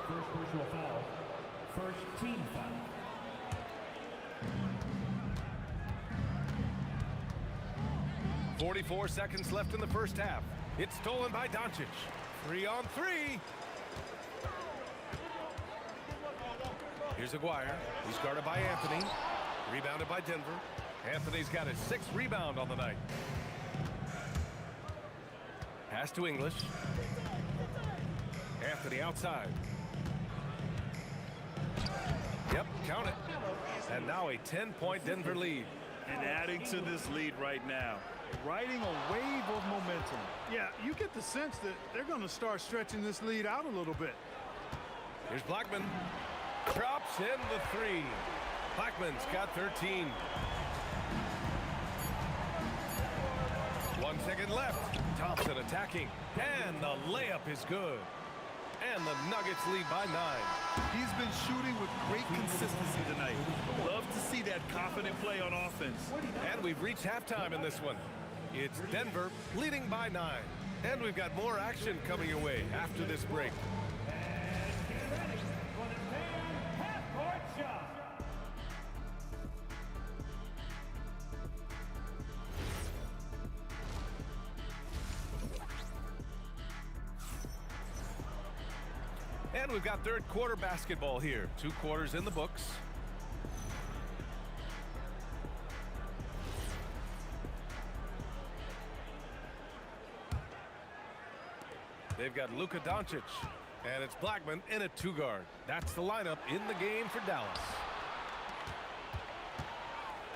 First personal foul. First team foul. .44 seconds left in the first half. It's stolen by Doncic. 3-on-3. Here's Aguirre. He's guarded by Anthony. Rebounded by Denver. Anthony's got his 6th rebound on the night. Pass to English. Anthony outside. Yep, count it. And now a 10-point Denver lead. And adding to this lead right now, riding a wave of momentum. Yeah, you get the sense that they're going to start stretching this lead out a little bit. Here's Blackman. Drops in the 3. Blackman's got 13. 1 second left. Thompson attacking. And the layup is good. And the Nuggets lead by 9. He's been shooting with great consistency tonight. Love to see that confident play on offense. And we've reached halftime in this one. It's Denver leading by 9. And we've got more action coming your way after this break. And we've got third quarter basketball here. 2 quarters in the books. They've got Luka Doncic. And it's Blackman in a 2-guard. That's the lineup in the game for Dallas.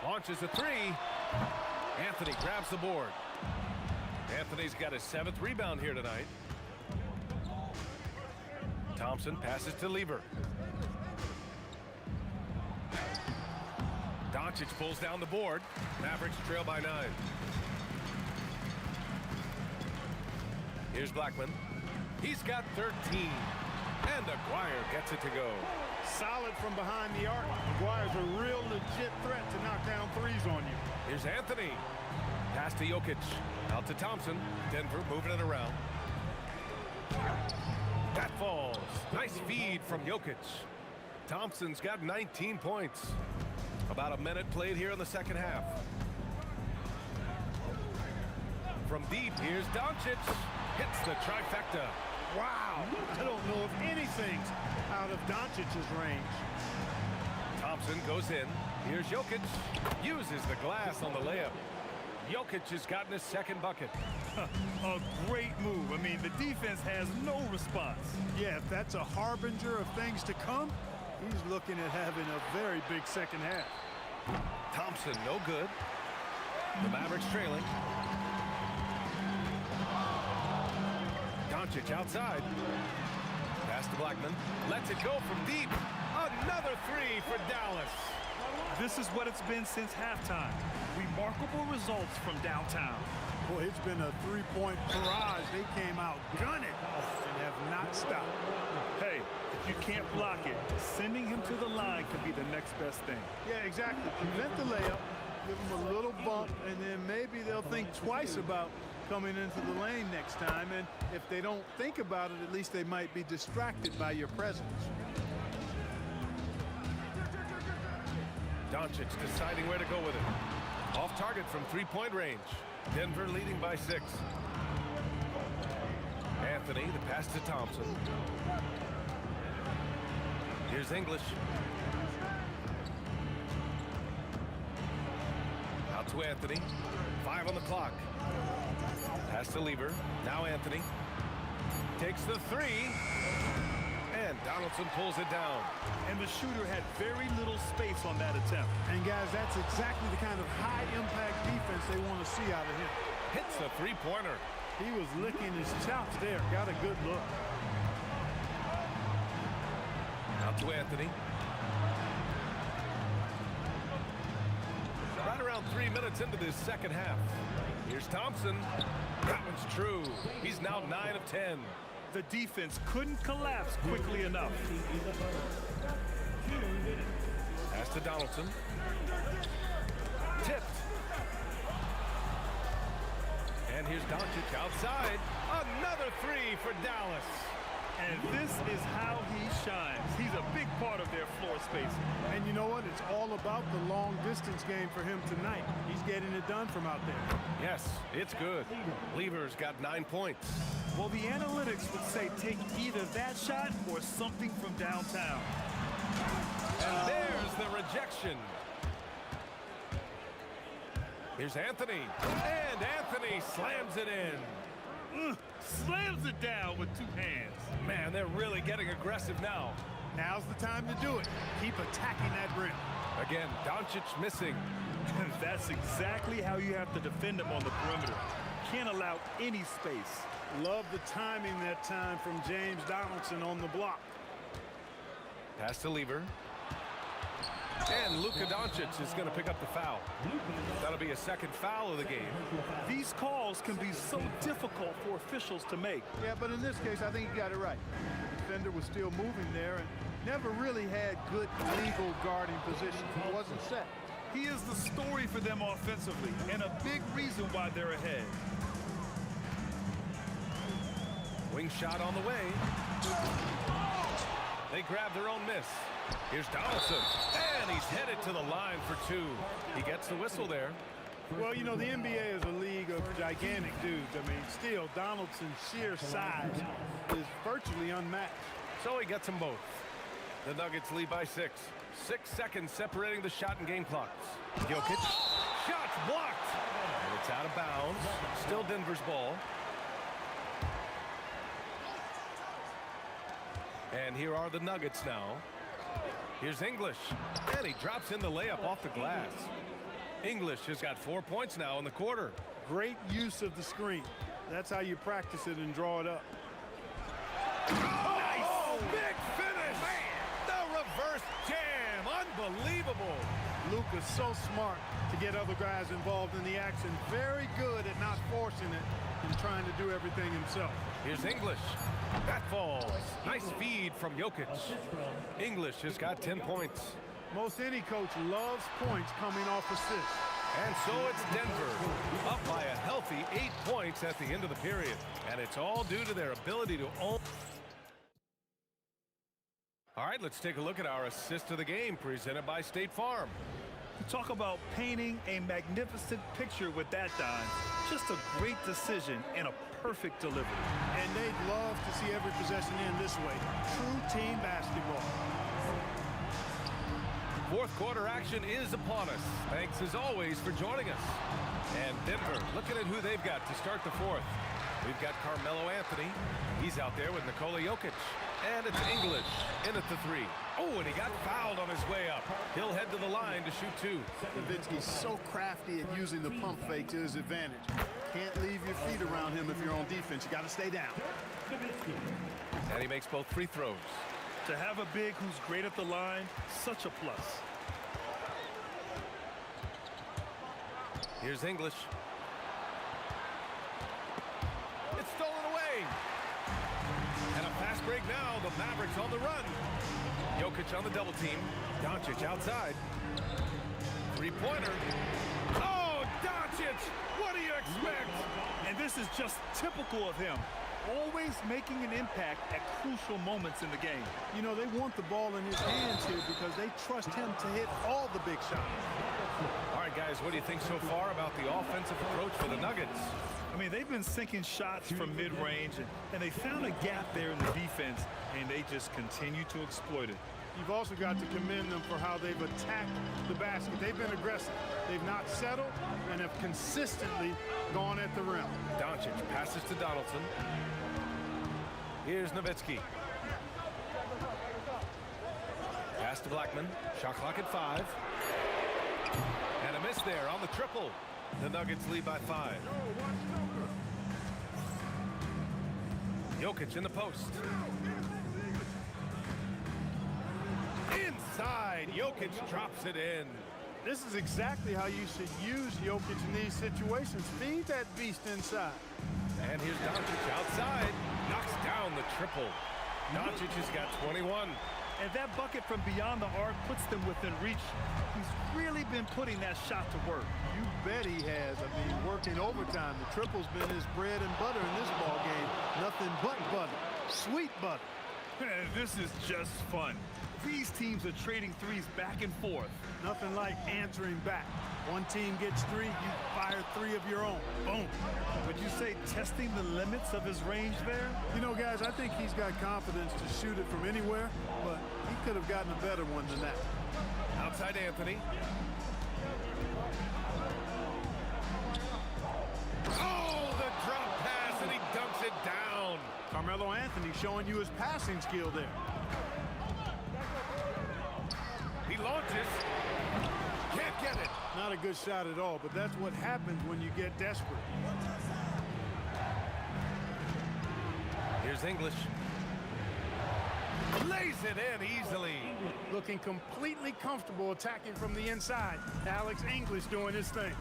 Launches a 3. Anthony grabs the board. Anthony's got his 7th rebound here tonight. Thompson passes to Lever. Doncic pulls down the board. Mavericks trail by 9. Here's Blackman. He's got 13. And Aguirre gets it to go. Solid from behind the arc. Aguirre's a real legit threat to knock down threes on you. Here's Anthony. Pass to Jokic. Out to Thompson. Denver moving it around. That falls. Nice feed from Jokic. Thompson's got 19 points. About a minute played here in the second half. From deep, here's Doncic. Hits the trifecta. Wow. I don't know if anything's out of Doncic's range. Thompson goes in. Here's Jokic. Uses the glass on the layup. Jokic has gotten his 2nd bucket. A great move. I mean, the defense has no response. Yeah, if that's a harbinger of things to come, he's looking at having a very big second half. Thompson, no good. The Mavericks trailing. Doncic outside. Pass to Blackman. Lets it go from deep. Another 3 for Dallas. This is what it's been since halftime. Remarkable results from downtown. Boy, it's been a 3-point barrage. They came out gunning and have not stop. Hey, if you can't block it, sending him to the line could be the next best thing. Yeah, exactly. Prevent the layup, give them a little bump, and then maybe they'll think twice about coming into the lane next time. And if they don't think about it, at least they might be distracted by your presence. Doncic deciding where to go with it. Off target from three-point range. Denver leading by 6. Anthony, the pass to Thompson. Here's English. Out to Anthony. 5 on the clock. Pass to Lever. Now Anthony. Takes the 3. And Donaldson pulls it down. And the shooter had very little space on that attempt. And guys, that's exactly the kind of high-impact defense they want to see out of him. Hits a three-pointer. He was licking his chops there. Got a good look. Out to Anthony. Right around 3 minutes into this second half. Here's Thompson. That one's true. He's now 9 of 10. The defense couldn't collapse quickly enough. Pass to Donaldson. Tipped. And here's Doncic outside. Another 3 for Dallas. And this is how he shines. He's a big part of their floor space. And you know what? It's all about the long-distance game for him tonight. He's getting it done from out there. Yes, it's good. Lever's got 9 points. Well, the analytics would say take either that shot or something from downtown. And there's the rejection. Here's Anthony. And Anthony slams it in. Slams it down with 2 hands. Man, they're really getting aggressive now. Now's the time to do it. Keep attacking that rim. Again, Doncic missing. That's exactly how you have to defend him on the perimeter. Can't allow any space. Love the timing that time from James Donaldson on the block. Pass to Lever. And Luka Doncic is going to pick up the foul. That'll be a second foul of the game. These calls can be so difficult for officials to make. Yeah, but in this case, I think he got it right. The defender was still moving there and never really had good legal guarding position. He wasn't set. He is the story for them offensively and a big reason why they're ahead. Wing shot on the way. They grab their own miss. Here's Donaldson. And he's headed to the line for 2. He gets the whistle there. Well, you know, the NBA is a league of gigantic dudes. I mean, still, Donaldson's sheer size is virtually unmatched. So he gets them both. The Nuggets lead by 6. 6 seconds separating the shot and game clocks. Jokic. Shot's blocked. And it's out of bounds. Still Denver's ball. And here are the Nuggets now. Here's English. And he drops in the layup off the glass. English has got 4 points now in the quarter. Great use of the screen. That's how you practice it and draw it up. Nice! Big finish! The reverse jam! Unbelievable! Luka's so smart to get other guys involved in the action. Very good at not forcing it and trying to do everything himself. Here's English. That falls. Nice feed from Jokic. English has got 10 points. Most any coach loves points coming off assists. And so it's Denver, up by a healthy 8 points at the end of the period. And it's all due to their ability to own. All right, let's take a look at our assist of the game presented by State Farm. You talk about painting a magnificent picture with that dime. Just a great decision and a perfect delivery. And they'd love to see every possession end this way. True team basketball. Fourth quarter action is upon us. Thanks as always for joining us. And Denver looking at who they've got to start the fourth. We've got Carmelo Anthony. He's out there with Nikola Jokic. And it's English in at the 3. Oh, and he got fouled on his way up. He'll head to the line to shoot 2. Nowitzki's so crafty at using the pump fake to his advantage. Can't leave your feet around him if you're on defense. You got to stay down. And he makes both free throws. To have a big who's great at the line, such a plus. Here's English. It's stolen away. And a right now, the Mavericks on the run. Jokic on the double team. Doncic outside. Three-pointer. Oh, Doncic! What do you expect? And this is just typical of him. Always making an impact at crucial moments in the game. You know, they want the ball in his hands here because they trust him to hit all the big shots. All right, guys, what do you think so far about the offensive approach for the Nuggets? I mean, they've been sinking shots from mid-range, and they found a gap there in the defense, and they just continue to exploit it. You've also got to commend them for how they've attacked the basket. They've been aggressive. They've not settled and have consistently gone at the rim. Doncic passes to Donaldson. Here's Nowitzki. Pass to Blackman. Shot clock at 5. And a miss there on the triple. The Nuggets lead by 5. Jokic in the post. Inside, Jokic drops it in. This is exactly how you should use Jokic in these situations. Feed that beast inside. And here's Doncic outside. Knocks down the triple. Doncic has got 21. And that bucket from beyond the arc puts them within reach. He's really been putting that shot to work. You bet he has. I mean, working overtime. The triple's been his bread and butter in this ball game. Nothing but butter. Sweet butter. This is just fun. These teams are trading threes back and forth. Nothing like answering back. One team gets 3, you fire 3 of your own. Boom. Would you say testing the limits of his range there? You know, guys, I think he's got confidence to shoot it from anywhere, but he could have gotten a better one than that. Outside Anthony. Oh, the drop pass, and he dunks it down. Carmelo Anthony showing you his passing skill there. He launches. Can't get it. Not a good shot at all, but that's what happens when you get desperate. Here's English. Lays it in easily. Looking completely comfortable attacking from the inside. Alex English doing his thing.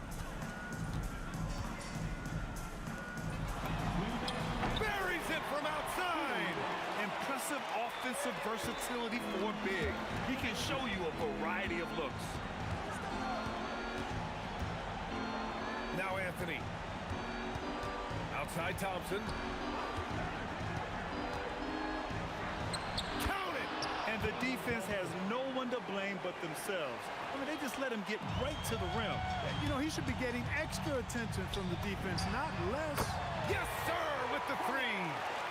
Buries it from outside. Impressive offensive versatility for big. He can show you a variety of looks. Now Anthony. Outside Thompson. Count it! And the defense has no one to blame but themselves. I mean, they just let him get right to the rim. You know, he should be getting extra attention from the defense, not less. Yes, sir, with the 3.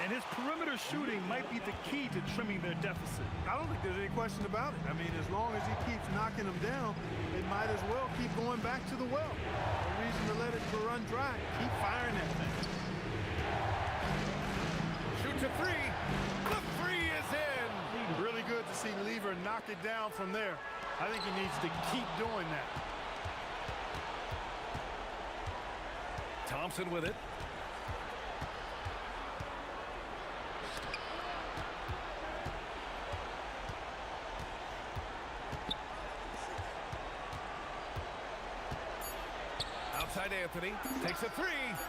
And his perimeter shooting might be the key to trimming their deficit. I don't think there's any question about it. I mean, as long as he keeps knocking them down, they might as well keep going back to the well. No reason to let it run dry. Keep firing that thing. Shoots a 3. The 3 is in. Really good to see Lever knock it down from there. I think he needs to keep doing that. Thompson with it. Outside Anthony. Takes a 3.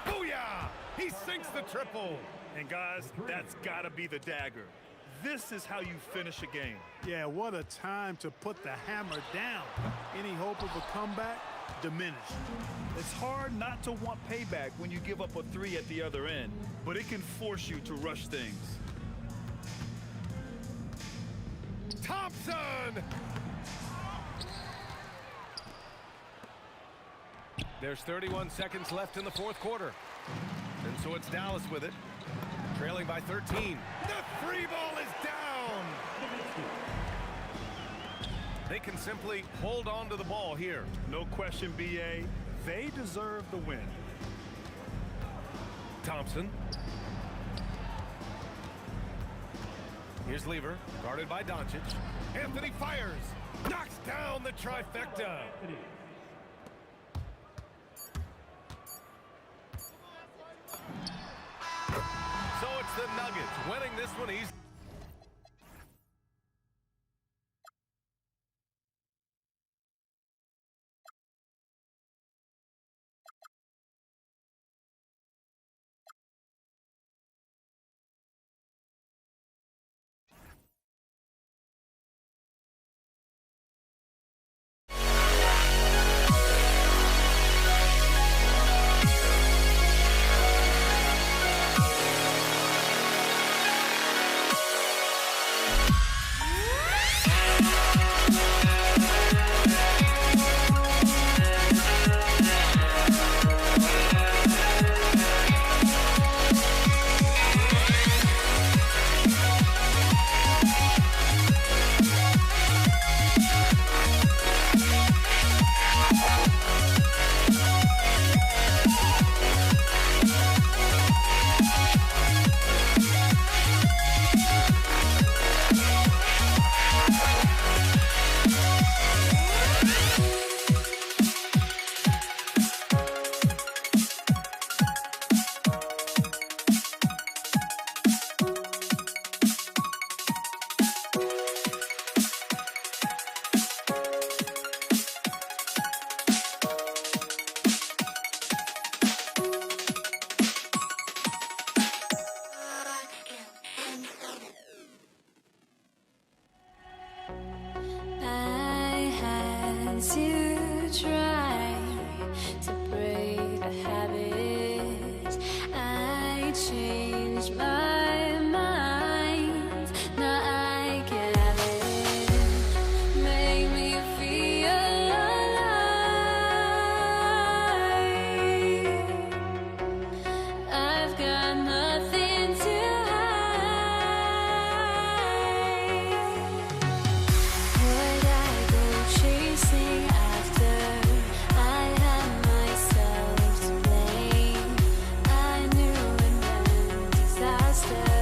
Booyah! He sinks the triple. And guys, that's got to be the dagger. This is how you finish a game. Yeah, what a time to put the hammer down. Any hope of a comeback? Diminished. It's hard not to want payback when you give up a 3 at the other end, but it can force you to rush things. Thompson! There's 31 seconds left in the 4th quarter. And so it's Dallas with it. Trailing by 13. The 3 ball is down! They can simply hold on to the ball here. No question, B.A. They deserve the win. Thompson. Here's Lever, guarded by Doncic. Anthony fires. Knocks down the trifecta. So it's the Nuggets winning this one easily. My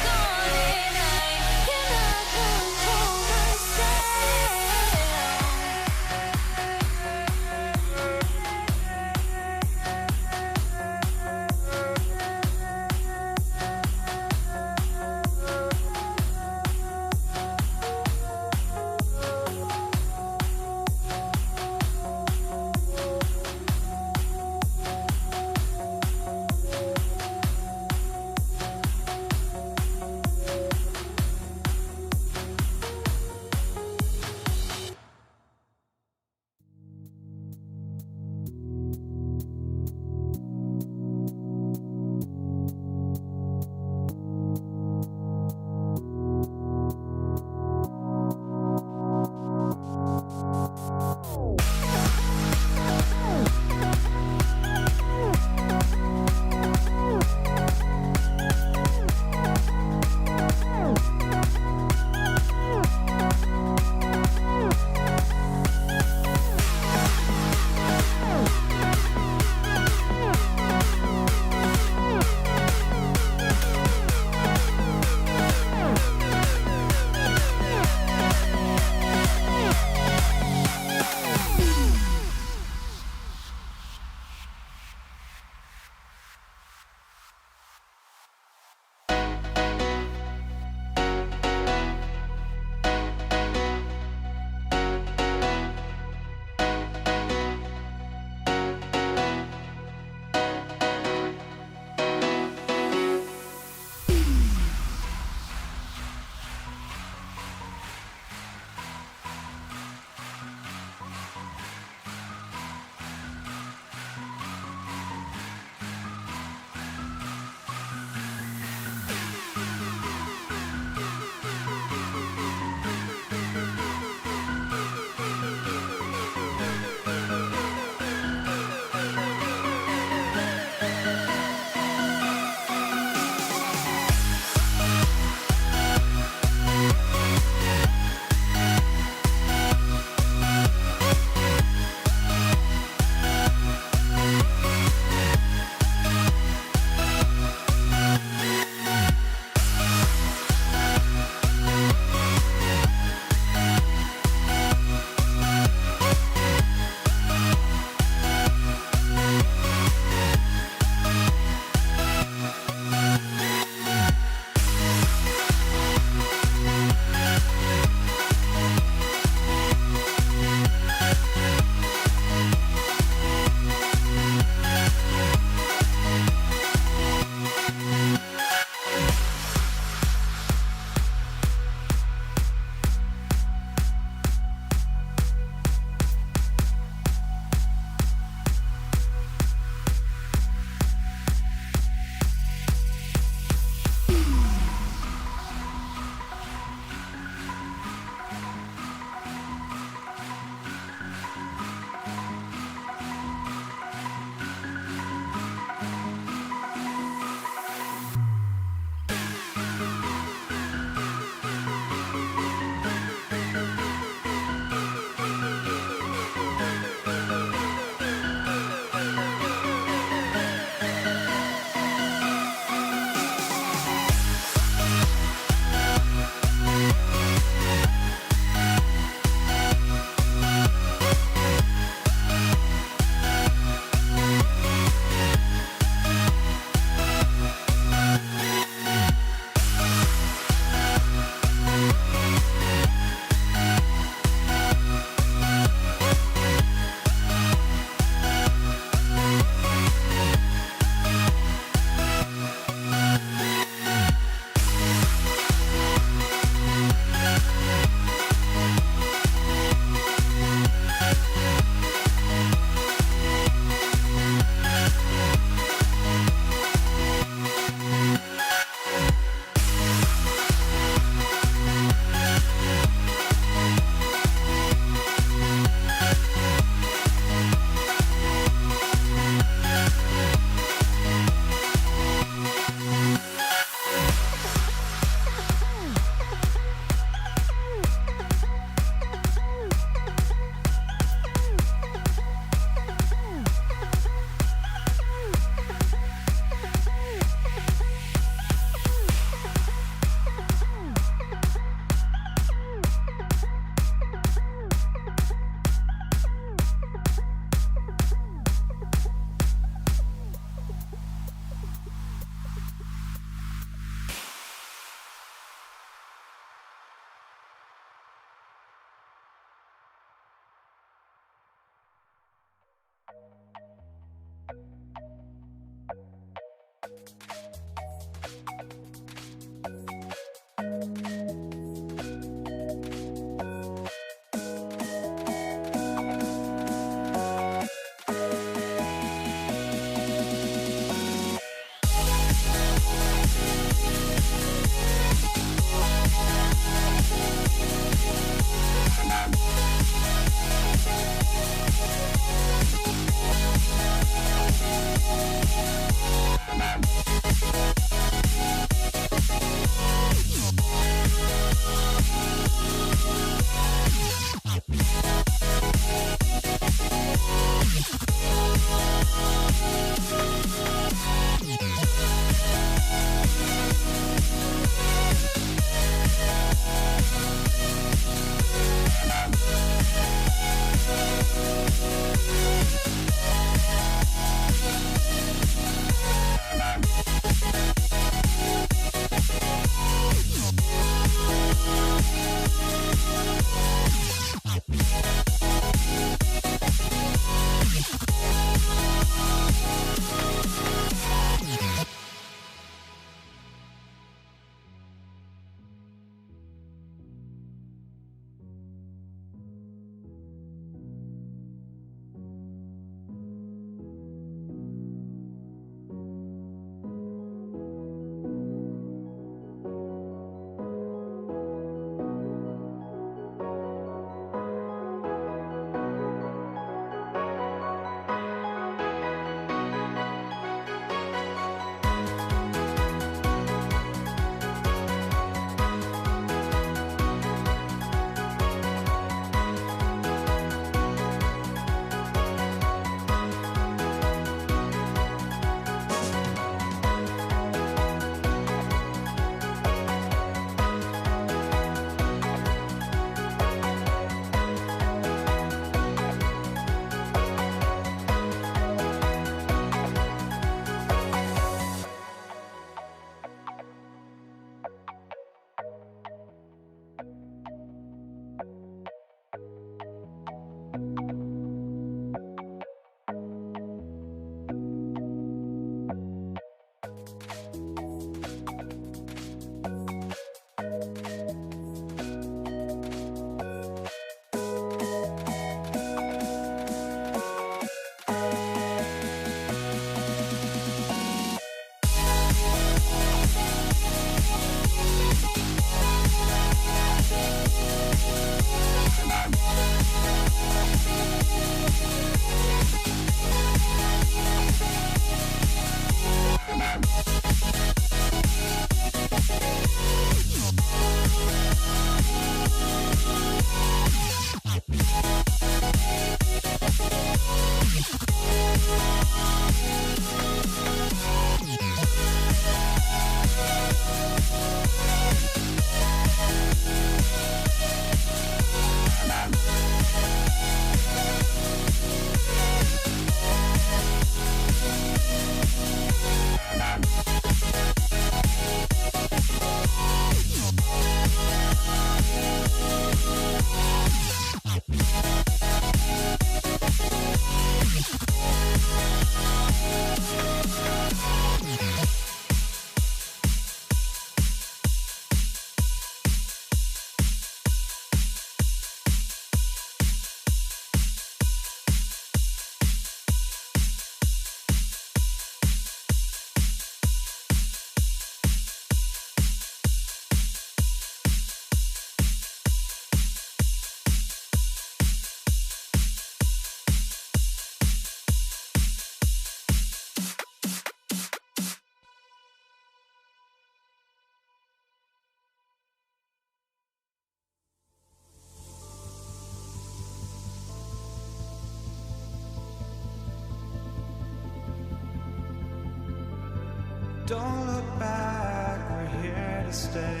Don't look back, we're here to stay.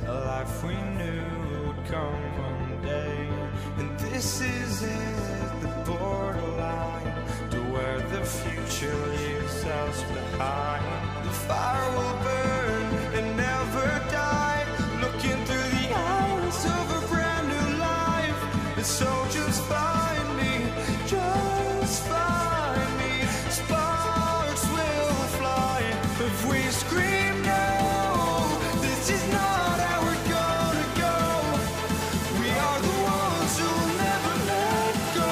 A life we knew would come one day. And this is it, the borderline to where the future leaves us behind. The fire will burn and never die, looking through the eyes of a brand new life. And so just find me, just find me. Sparks will fly if we scream no. This is not how we're gonna go. We are the ones who will never let go.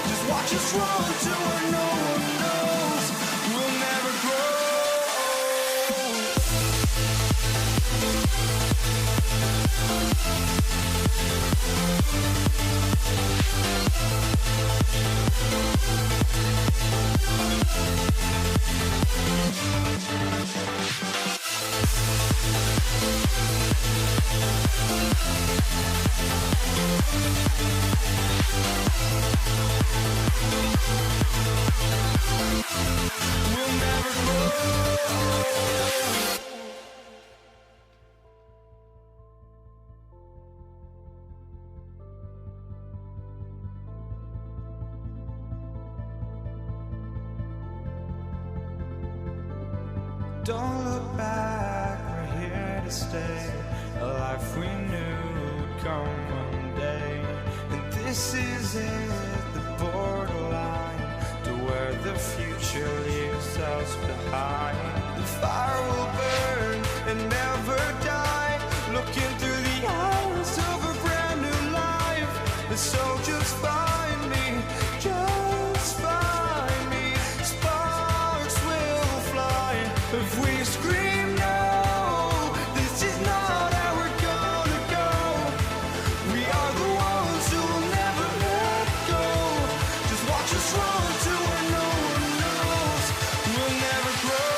Just watch us run to where no one knows. We'll never grow. We'll never grow. Don't look back, we're here to stay. A life we knew would come one day. And this is it, the borderline to where the future leaves us behind. The fire will burn and never die, looking through the eyes of a brand new life. And so just find me, just find me. Sparks will fly if we scream no. This is not how we're gonna go. We are the ones who will never let go. Just watch us run to where no one knows. We'll never grow.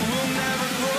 We'll never grow.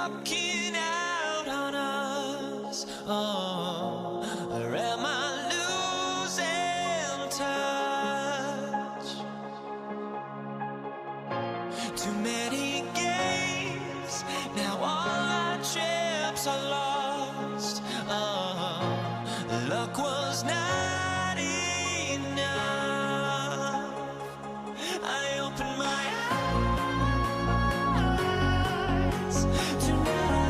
walking out on us. Oh, or am I losing touch? Too many games, now all our chips are lost. Oh, luck was not enough. I opened my eyes tonight.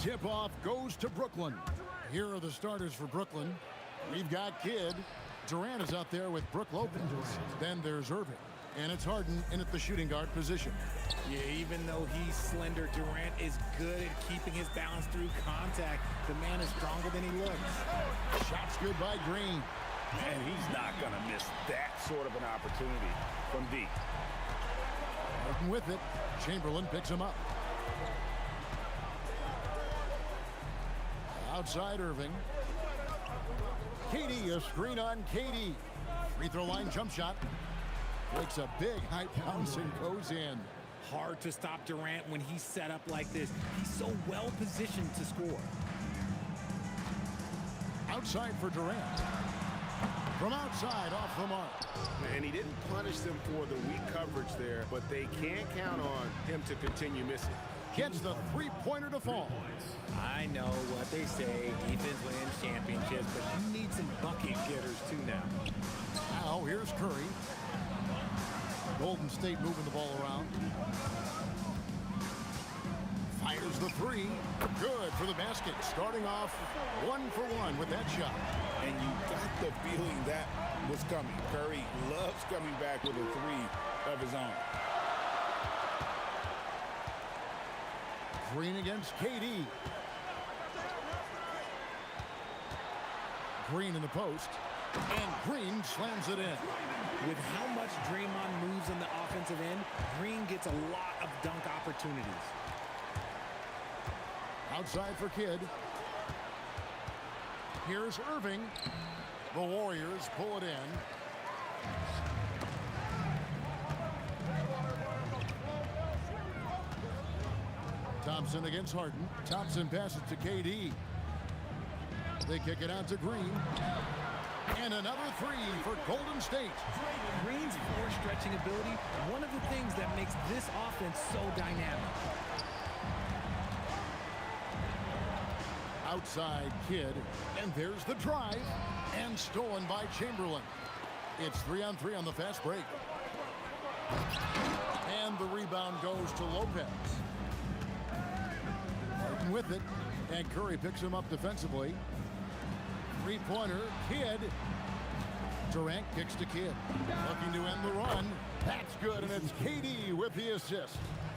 Tip-off goes to Brooklyn. Here are the starters for Brooklyn. We've got Kidd. Durant is out there with Brook Lopez. Then there's Irving. And it's Harden in at the shooting guard position. Yeah, even though he's slender, Durant is good at keeping his balance through contact. The man is stronger than he looks. Shots good by Green. And he's not going to miss that sort of an opportunity from deep. Harden with it. Chamberlain picks him up. Outside Irving. KD, a screen on KD. Free throw line jump shot. Takes a big high bounce and goes in. Hard to stop Durant when he's set up like this. He's so well positioned to score. Outside for Durant. From outside, off the mark. And he didn't punish them for the weak coverage there, but they can't count on him to continue missing. Gets the three-pointer to fall. I know what they say, defense wins championships, but you need some bucket getters too now. Now here's Curry. Golden State moving the ball around. Fires the three. Good for the basket. Starting off 1 for 1 with that shot. And you got the feeling that was coming. Curry loves coming back with a three of his own. Green against KD. Green in the post. And Green slams it in. With how much Draymond moves on the offensive end, Green gets a lot of dunk opportunities. Outside for Kidd. Here's Irving. The Warriors pull it in. Thompson against Harden. Thompson passes to KD. They kick it out to Green. And another three for Golden State. Green's floor stretching ability, one of the things that makes this offense so dynamic. Outside Kidd. And there's the drive. And stolen by Chamberlain. It's 3-on-3 on the fast break. And the rebound goes to Lopez. Harden with it. And Curry picks him up defensively. Three-pointer, Kidd. Durant kicks to Kidd. Looking to end the run. That's good, and it's KD with the assist.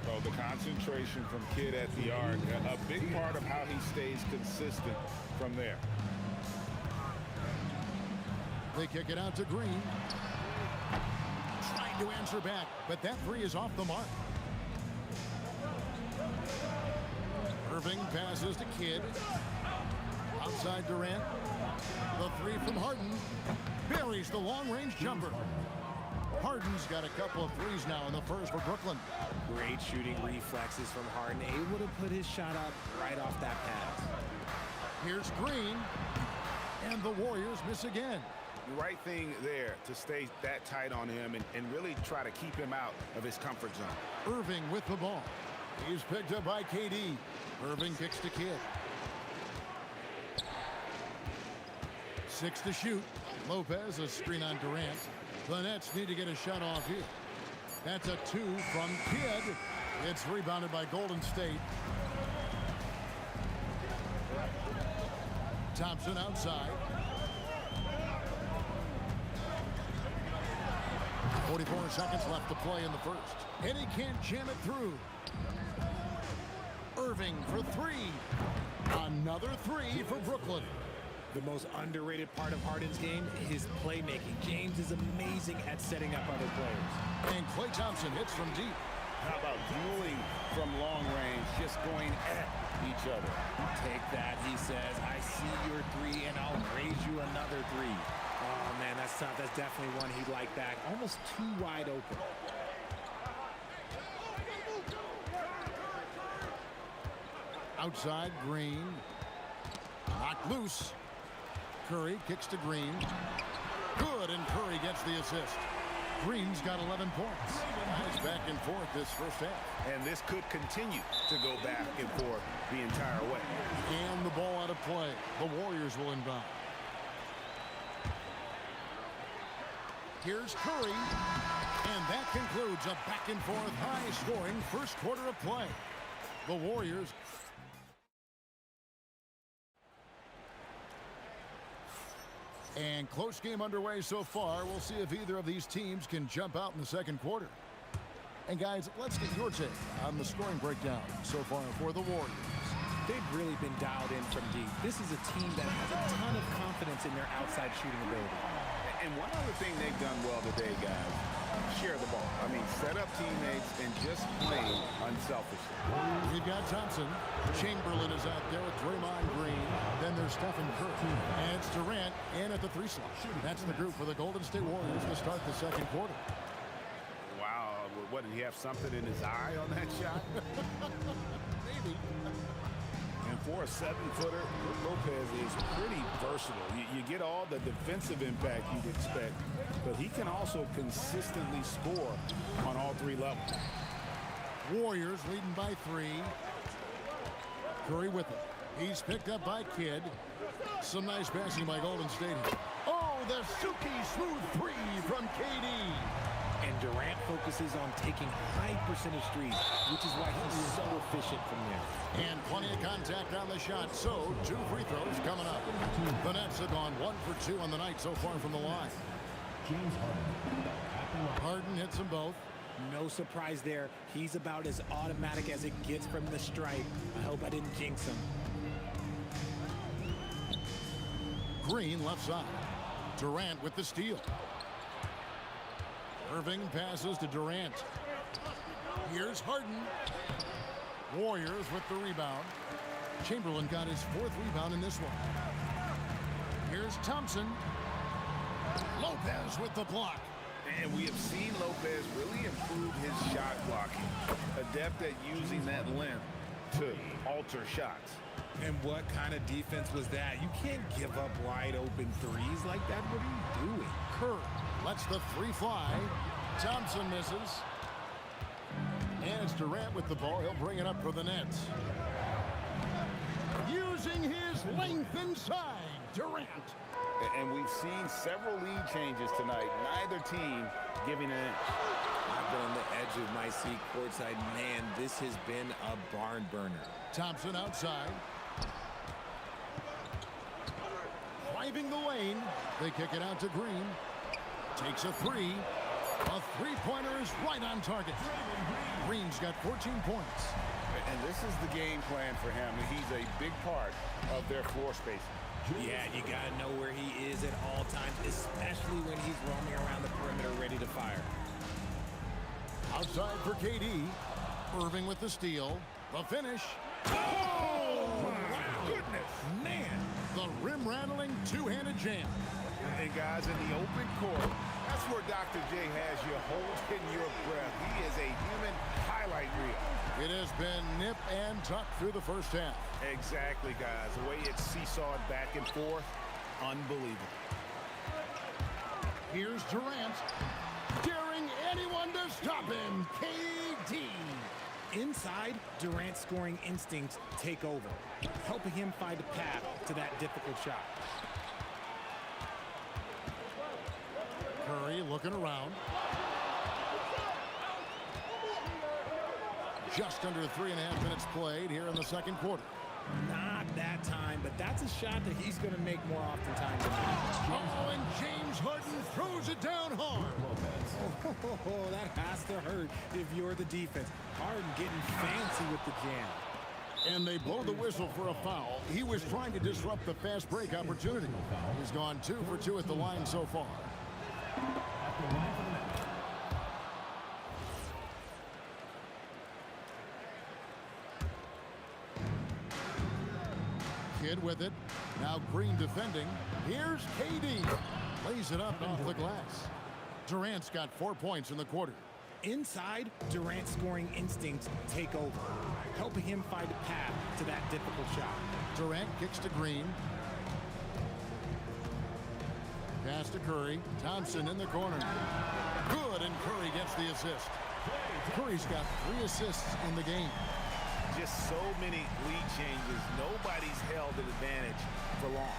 Oh, the concentration from Kidd at the arc, a big part of how he stays consistent from there. They kick it out to Green. Trying to answer back, but that three is off the mark. Irving passes to Kidd. Outside Durant. The three from Harden. Buries the long-range jumper. Harden's got a couple of threes now in the first for Brooklyn. Great shooting reflexes from Harden, able to put his shot up right off that pass. Here's Green. And the Warriors miss again. The right thing there to stay that tight on him and really try to keep him out of his comfort zone. Irving with the ball. He's picked up by KD. Irving kicks to Kidd. 6 to shoot. Lopez, a screen on Durant. The Nets need to get a shot off here. That's a 2 from Kidd. It's rebounded by Golden State. Thompson outside. 44 seconds left to play in the first. And he can't jam it through. Irving for three. Another three for Brooklyn. The most underrated part of Harden's game is playmaking. James is amazing at setting up other players. And Klay Thompson hits from deep. How about dueling from long range, just going at each other? Take that, he says. I see your three, and I'll raise you another three. Oh, man, that's tough. That's definitely one he'd like back. Almost too wide open. Outside, Green. Knocked loose. Curry kicks to Green. Good, and Curry gets the assist. Green's got 11 points. Nice back and forth this first half. And this could continue to go back and forth the entire way. And the ball out of play. The Warriors will inbound. Here's Curry. And that concludes a back and forth high-scoring first quarter of play. The Warriors And close game underway so far. We'll see if either of these teams can jump out in the second quarter. And guys, let's get your take on the scoring breakdown so far for the Warriors. They've really been dialed in from deep. This is a team that has a ton of confidence in their outside shooting ability. And one other thing they've done well today, guys, share the ball. I mean, set up teammates and just play unselfishly. We've got Thompson. Chamberlain is out there with Draymond Green. Then there's Stephen Curry. And it's Durant in at the 3 slot. That's the group for the Golden State Warriors to start the second quarter. Wow, what, did he have something in his eye on that shot? Maybe. And for a 7-footer, Lopez is pretty versatile. You get all the defensive impact you'd expect, but he can also consistently score on all 3 levels. Warriors leading by 3. Curry with it. He's picked up by Kidd. Some nice passing by Golden State. Oh, the silky smooth 3 from KD. And Durant focuses on taking high percentage threes, which is why he's so efficient from there. And plenty of contact on the shot. So 2 free throws coming up. The Nets have gone 1 for 2 on the night so far from the line. Harden hits them both. No surprise there. He's about as automatic as it gets from the stripe. I hope I didn't jinx him. Green left side. Durant with the steal. Irving passes to Durant. Here's Harden. Warriors with the rebound. Chamberlain got his 4th rebound in this one. Here's Thompson. Lopez with the block. And we have seen Lopez really improve his shot blocking. Adept at using that length to alter shots. And what kind of defense was that? You can't give up wide open threes like that. What are you doing? Curry lets the 3 fly. Thompson misses. And it's Durant with the ball. He'll bring it up for the Nets. Using his length inside, Durant. And we've seen several lead changes tonight. Neither team giving an inch. I've been on the edge of my seat courtside. Man, this has been a barn burner. Thompson outside. Driving the lane. They kick it out to Green. Takes a 3. A 3-pointer is right on target. Green's got 14 points. And this is the game plan for him. He's a big part of their floor spacing. Yeah, you got to know where he is at all times, especially when he's roaming around the perimeter ready to fire. Outside for KD. Irving with the steal. The finish. Oh, my goodness. Man, the rim-rattling 2-handed jam. And guys, in the open court, that's where Dr. J has you holding your breath. He is a human highlight reel. It has been nip and tuck through the first half. Exactly, guys. The way it's seesawed back and forth, unbelievable. Here's Durant, daring anyone to stop him. KD. Inside, Durant's scoring instincts take over, helping him find a path to that difficult shot. Curry looking around. Just under 3.5 minutes played here in the second quarter. Not that time, but that's a shot that he's going to make more oftentimes than not. Oh, and James Harden throws it down hard. Oh, that has to hurt if you're the defense. Harden getting fancy with the jam. And they blow the whistle for a foul. He was trying to disrupt the fast break opportunity. He's gone 2 for 2 at the line so far. Kidd with it. Now Green defending. Here's KD. Lays it up off the glass. Durant's got 4 points in the quarter. Inside, Durant's scoring instincts take over, helping him find a path to that difficult shot. Durant kicks to Green. Pass to Curry. Thompson in the corner. Good, and Curry gets the assist. Curry's got 3 assists in the game. Just so many lead changes. Nobody's held an advantage for long.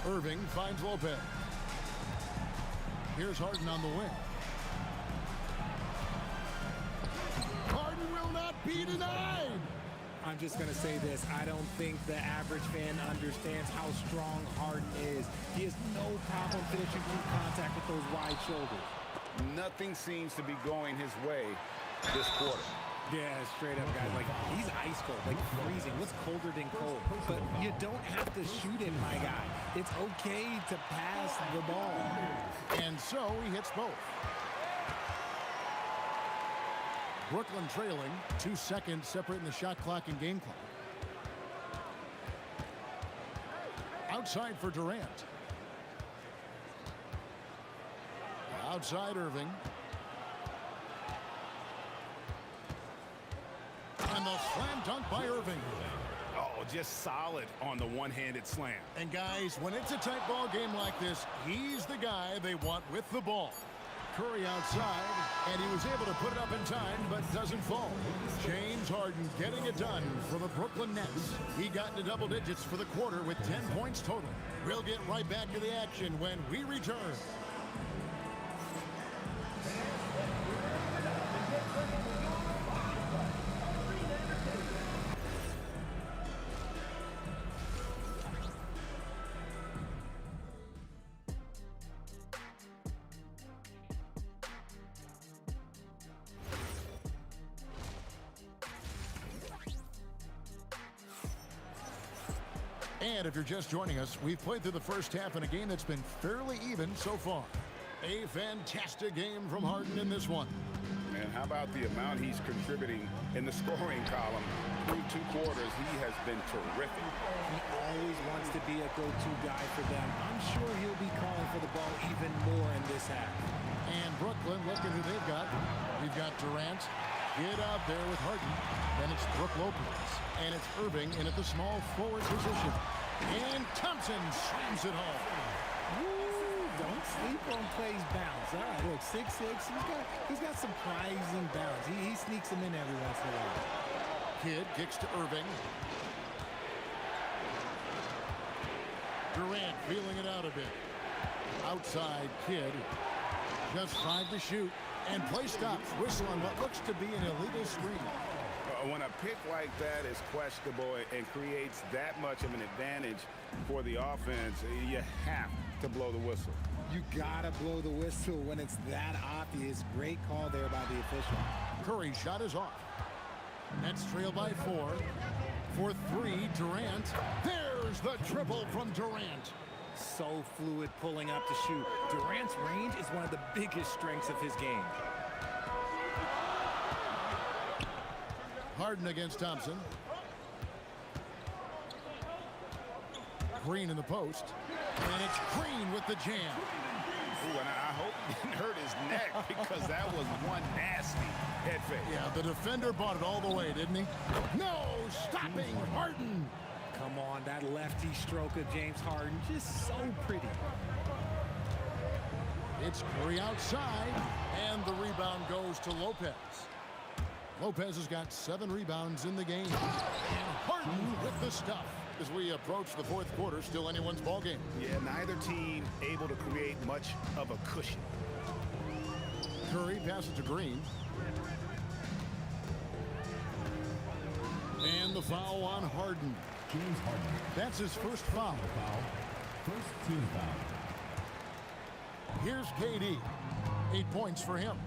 Irving finds Lopez. Here's Harden on the wing. Harden will not be denied. I'm just going to say this. I don't think the average fan understands how strong Harden is. He has no problem finishing through contact with those wide shoulders. Nothing seems to be going his way this quarter. Yeah, straight up, guys. Like, he's ice cold, like freezing. What's colder than cold? But you don't have to shoot it, my guy. It's okay to pass the ball. And so he hits both. Brooklyn trailing, 2 seconds separating the shot clock and game clock. Outside for Durant. Outside Irving. And the slam dunk by Irving. Oh, just solid on the one-handed slam. And guys, when it's a tight ball game like this, he's the guy they want with the ball. Curry outside, and he was able to put it up in time, but doesn't fall. James Harden getting it done for the Brooklyn Nets. He got into double digits for the quarter with 10 points total. We'll get right back to the action when we return. And if you're just joining us, we've played through the first half in a game that's been fairly even so far. A fantastic game from Harden in this one. And how about the amount he's contributing in the scoring column? Through 2 quarters, he has been terrific. He always wants to be a go-to guy for them. I'm sure he'll be calling for the ball even more in this half. And Brooklyn, look at who they've got. We've got Durant. Get out there with Harden. Then it's Brook Lopez. And it's Irving in at the small forward position. And Thompson slams it home. Woo, don't sleep on Clay's bounce. All right, look, 6'6". He's got surprising bounce. He sneaks them in every once in a while. Kidd kicks to Irving. Durant feeling it out a bit. Outside Kidd. Just 5 to shoot. And play stops. Whistle on what looks to be an illegal screen. When a pick like that is questionable and creates that much of an advantage for the offense, you have to blow the whistle. You gotta blow the whistle when it's that obvious. Great call there by the official. Curry's shot is off. Nets trail by 4. For 3, Durant. There's the triple from Durant. So fluid pulling up to shoot. Durant's range is one of the biggest strengths of his game. Harden against Thompson. Green in the post. And it's Green with the jam. Ooh, and I hope he didn't hurt his neck because that was one nasty head fake. Yeah, the defender bought it all the way, didn't he? No, stopping Harden. Come on, that lefty stroke of James Harden, just so pretty. It's Curry outside, and the rebound goes to Lopez. Lopez has got 7 rebounds in the game. And Harden with the stuff. As we approach the 4th quarter, still anyone's ball game. Yeah, neither team able to create much of a cushion. Curry passes to Green. And the foul on Harden. James Harden. That's his first foul. First team foul. Here's KD. 8 points for him.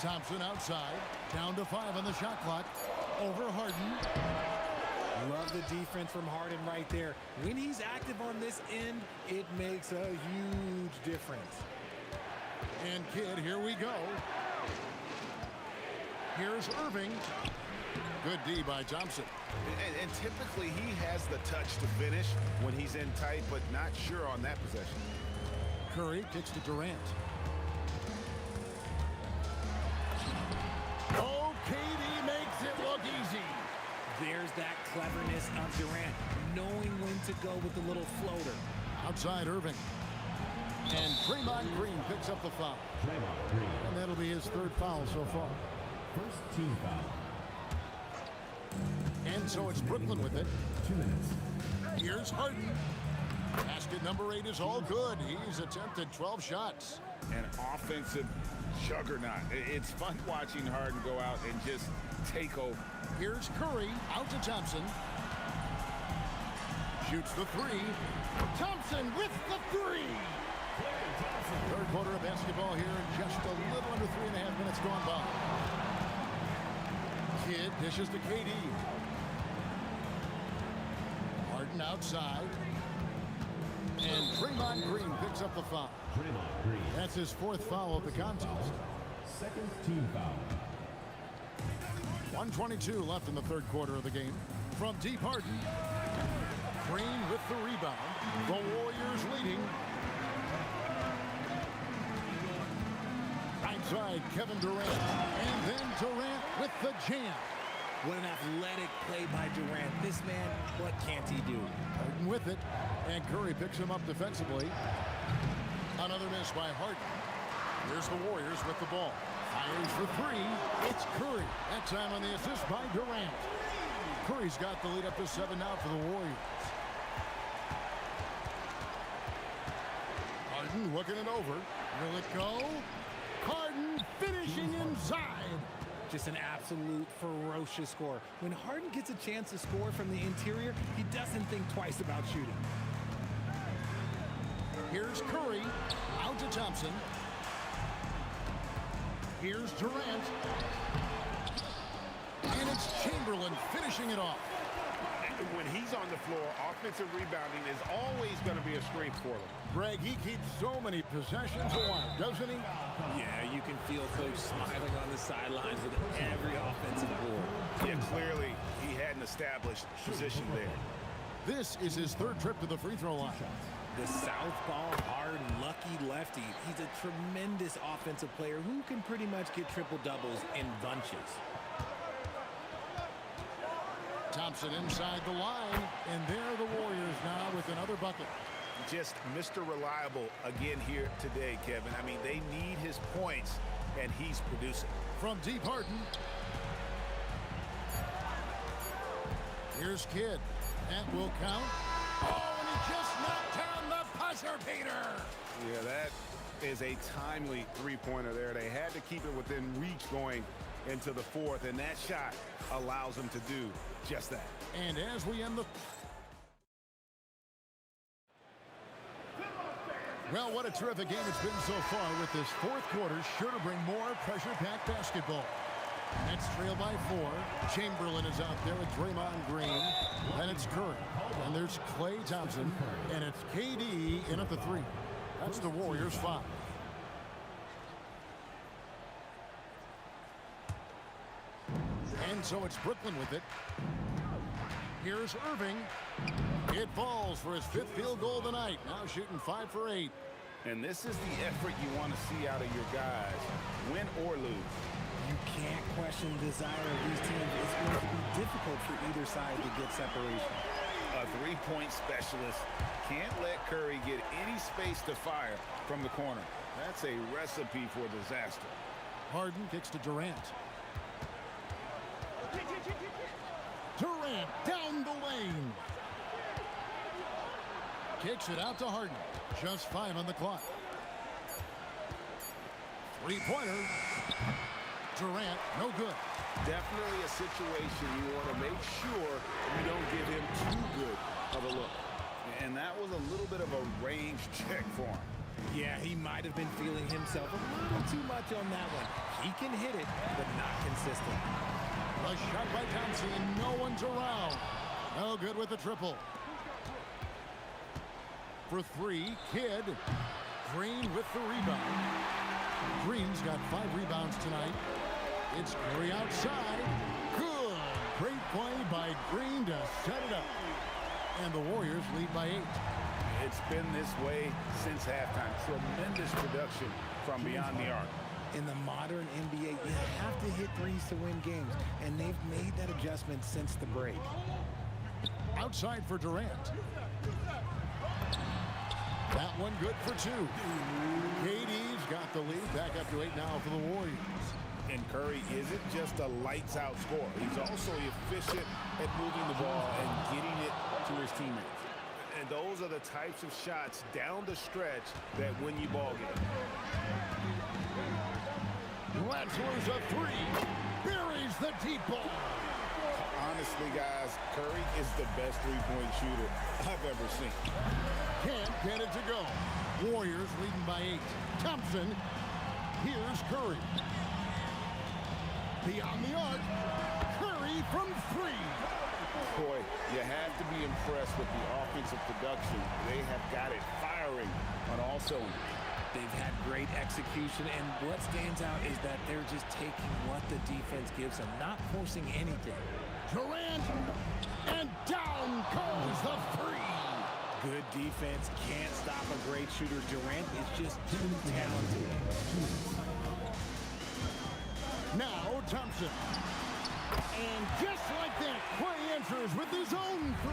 Thompson outside. Down to 5 on the shot clock. Over Harden. Love the defense from Harden right there. When he's active on this end, it makes a huge difference. And Kidd, here we go. Here's Irving. Good D by Thompson. And typically he has the touch to finish when he's in tight, but not sure on that possession. Curry kicks to Durant. Oh, KD makes it look easy. There's that cleverness of Durant, knowing when to go with the little floater. Outside Irving. And Draymond Green picks up the foul. Draymond Green. And that'll be his 3rd foul so far. First team foul. And so it's Brooklyn with it. 2 minutes. Here's Harden. Basket number 8 is all good. He's attempted 12 shots. An offensive juggernaut. It's fun watching Harden go out and just take over. Here's Curry out to Thompson. Shoots the three. Thompson with the three. Third quarter of basketball here, and just a little under 3.5 minutes gone by. Kidd dishes to KD. Harden outside. And Draymond Green picks up the foul. Draymond Green. That's his fourth foul of the contest. Second team foul. 1:22 left in the third quarter of the game. From deep, Harden. Green with the rebound. The Warriors leading. Right side, Kevin Durant. And then Durant with the jam. What an athletic play by Durant. This man, what can't he do? Harden with it. And Curry picks him up defensively. Another miss by Harden. Here's the Warriors with the ball. Fires for three. It's Curry. That time on the assist by Durant. Curry's got the lead up to 7 now for the Warriors. Harden looking it over. Will it go? Harden finishing inside. Just an absolute ferocious score. When Harden gets a chance to score from the interior, he doesn't think twice about shooting. Here's Curry. Out to Thompson. Here's Durant. And it's Chamberlain finishing it off. When he's on the floor, offensive rebounding is always going to be a strength for them. Greg, he keeps so many possessions alive, doesn't he? Yeah, you can feel Coach smiling on the sidelines with every offensive board. Yeah, clearly he had an established position there. This is his third trip to the free throw line. The southpaw, hard, lucky lefty. He's a tremendous offensive player who can pretty much get triple-doubles in bunches. Thompson inside the line, and there are the Warriors now with another bucket. Just Mr. Reliable again here today, Kevin. I mean, they need his points, and he's producing. From deep, Harden. Here's Kidd. That will count. Oh, and he just knocked down the buzzer beater. Yeah, that is a timely three-pointer there. They had to keep it within reach going into the fourth, and that shot allows them to do just that. And as we end the... Well, what a terrific game it's been so far, with this fourth quarter sure to bring more pressure-packed basketball. Nets trail by 4. Chamberlain is out there with Draymond Green. And it's Curry. And there's Klay Thompson. And it's KD in at the 3. That's the Warriors' 5. And so it's Brooklyn with it. Here's Irving. It falls for his 5th field goal of the night. Now shooting 5 for 8. And this is the effort you want to see out of your guys, win or lose. You can't question the desire of these teams. It's going to be difficult for either side to get separation. A three-point specialist can't let Curry get any space to fire from the corner. That's a recipe for disaster. Harden kicks to Durant. Durant down the lane. Kicks it out to Harden. Just 5 on the clock. Three-pointer. Durant, no good. Definitely a situation you want to make sure you don't give him too good of a look. And that was a little bit of a range check for him. Yeah, he might have been feeling himself a little too much on that one. He can hit it, but not consistent. A shot by Thompson, and no one's around. No good with the triple. For 3, Kidd. Green with the rebound. Green's got 5 rebounds tonight. It's Curry outside. Good. Great play by Green to set it up. And the Warriors lead by 8. It's been this way since halftime. Tremendous production from beyond the arc. In the modern NBA, you have to hit threes to win games, and they've made that adjustment since the break. Outside for Durant. That one good for 2. KD's got the lead, back up to 8 now for the Warriors. And Curry isn't just a lights-out scorer. He's also efficient at moving the ball and getting it to his teammates. And those are the types of shots down the stretch that win you ball games. Wrestler's a three. Buries the deep ball. Honestly, guys, Curry is the best three-point shooter I've ever seen. Can't get it to go. Warriors leading by 8. Thompson. Here's Curry. Beyond the arc. Curry from 3. Boy, you have to be impressed with the offensive production. They have got it firing on all cylinders. They've had great execution, and what stands out is that they're just taking what the defense gives them, not forcing anything. Durant, and down goes the 3. Good defense can't stop a great shooter. Durant is just too talented. Now Thompson. And just like that, Clay answers with his own 3.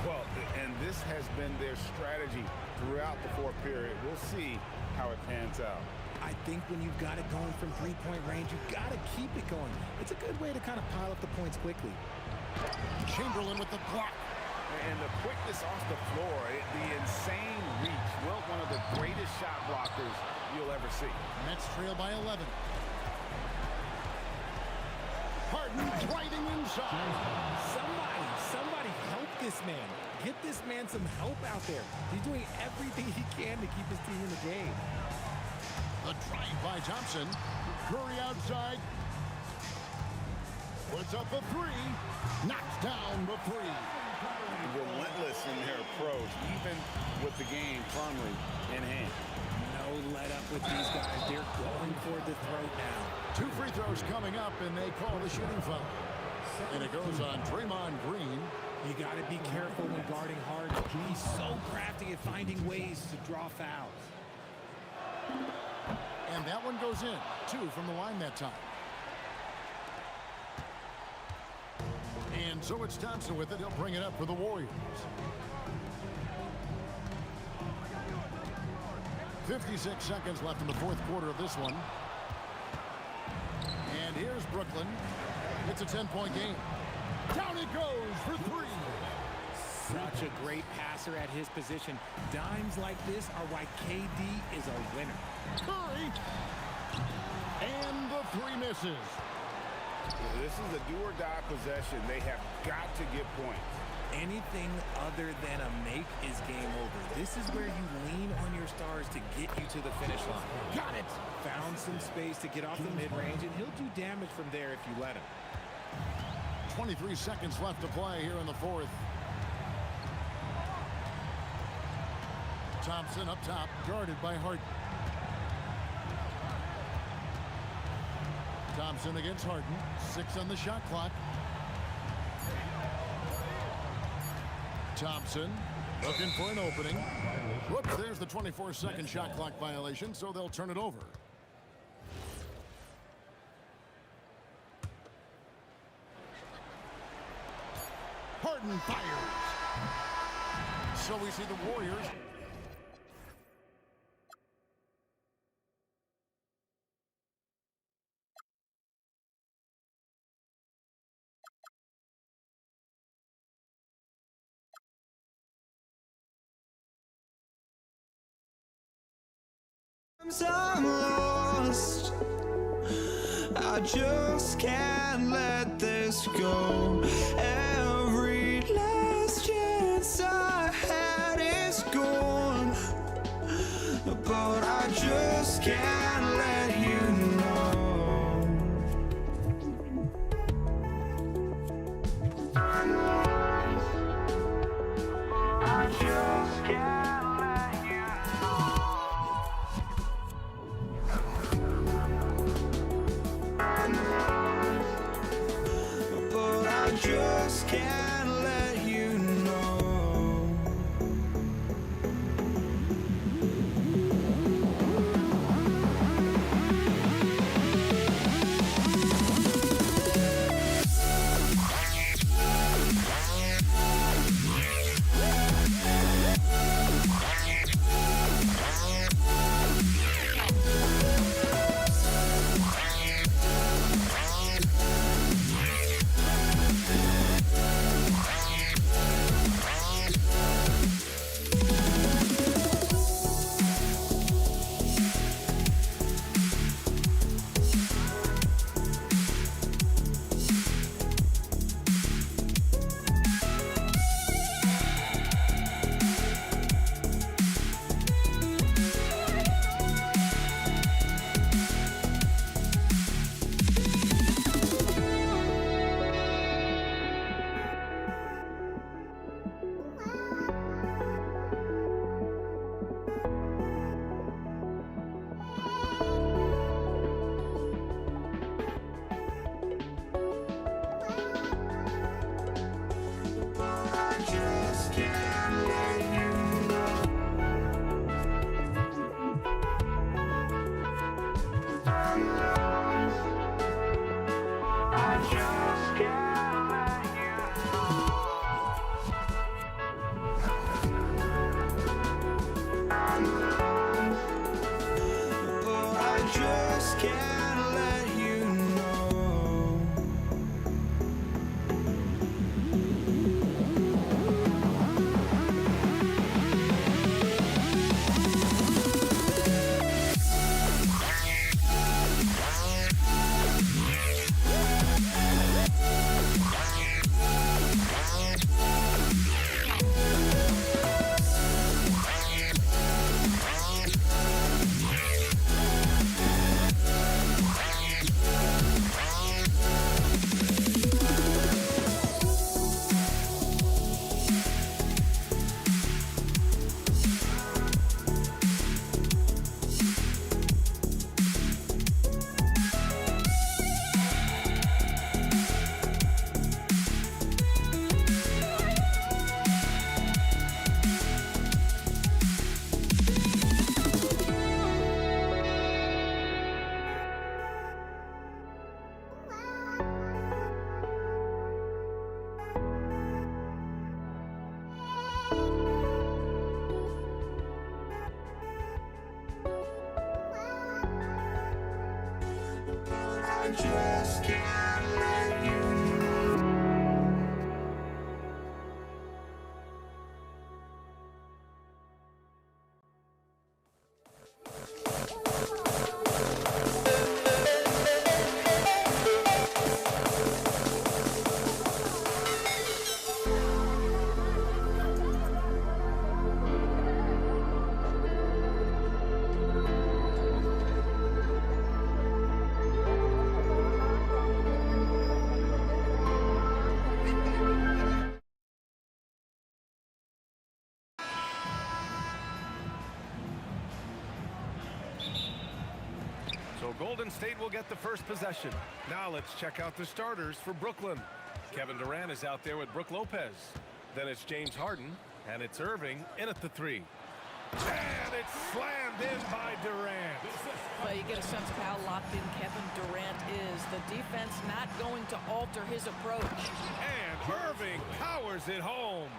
Well, and this has been their strategy throughout the fourth period. We'll see how it pans out. I think when you've got it going from three-point range, you've got to keep it going. It's a good way to kind of pile up the points quickly. Chamberlain with the block. And the quickness off the floor, the insane reach. Well, one of the greatest shot blockers you'll ever see. Nets trail by 11. Harden driving inside. Somebody help this man. Get this man some help out there. He's doing everything he can to keep his team in the game. The drive by Thompson. Curry outside. Puts up a 3. Knocks down the 3. Relentless in their approach, even with the game firmly in hand. No let up with these guys. They're going for the throat now. 2 free throws coming up, and they call the shooting foul. And it goes on Draymond Green. You got to be careful when guarding Harden. He's so crafty at finding ways to draw fouls. And that one goes in. 2 from the line that time. And so it's Thompson with it. He'll bring it up for the Warriors. 56 seconds left in the fourth quarter of this one. And here's Brooklyn. It's a 10-point game. Down it goes for 3. Such a great passer at his position. Dimes like this are why KD is a winner. Curry. And the 3 misses. This is a do-or-die possession. They have got to get points. Anything other than a make is game over. This is where you lean on your stars to get you to the finish line. Got it. Found some space to get off the mid-range, and he'll do damage from there if you let him. 23 seconds left to play here in the fourth. Thompson up top, guarded by Harden. Thompson against Harden. 6 on the shot clock. Thompson looking for an opening. Whoops, there's the 24-second shot clock violation, so they'll turn it over. Harden fires. So we see the Warriors. I'm lost. I just can't let this go. Every last chance I had is gone, but I just can't let you know. I just can't let you but I just can't let you know. just can't let you. So Golden State will get the first possession. Now let's check out the starters for Brooklyn. Kevin Durant is out there with Brook Lopez. Then it's James Harden, and it's Irving in at the three. And it's slammed in by Durant. Well, you get a sense of how locked in Kevin Durant is. The defense not going to alter his approach. And Irving powers it home.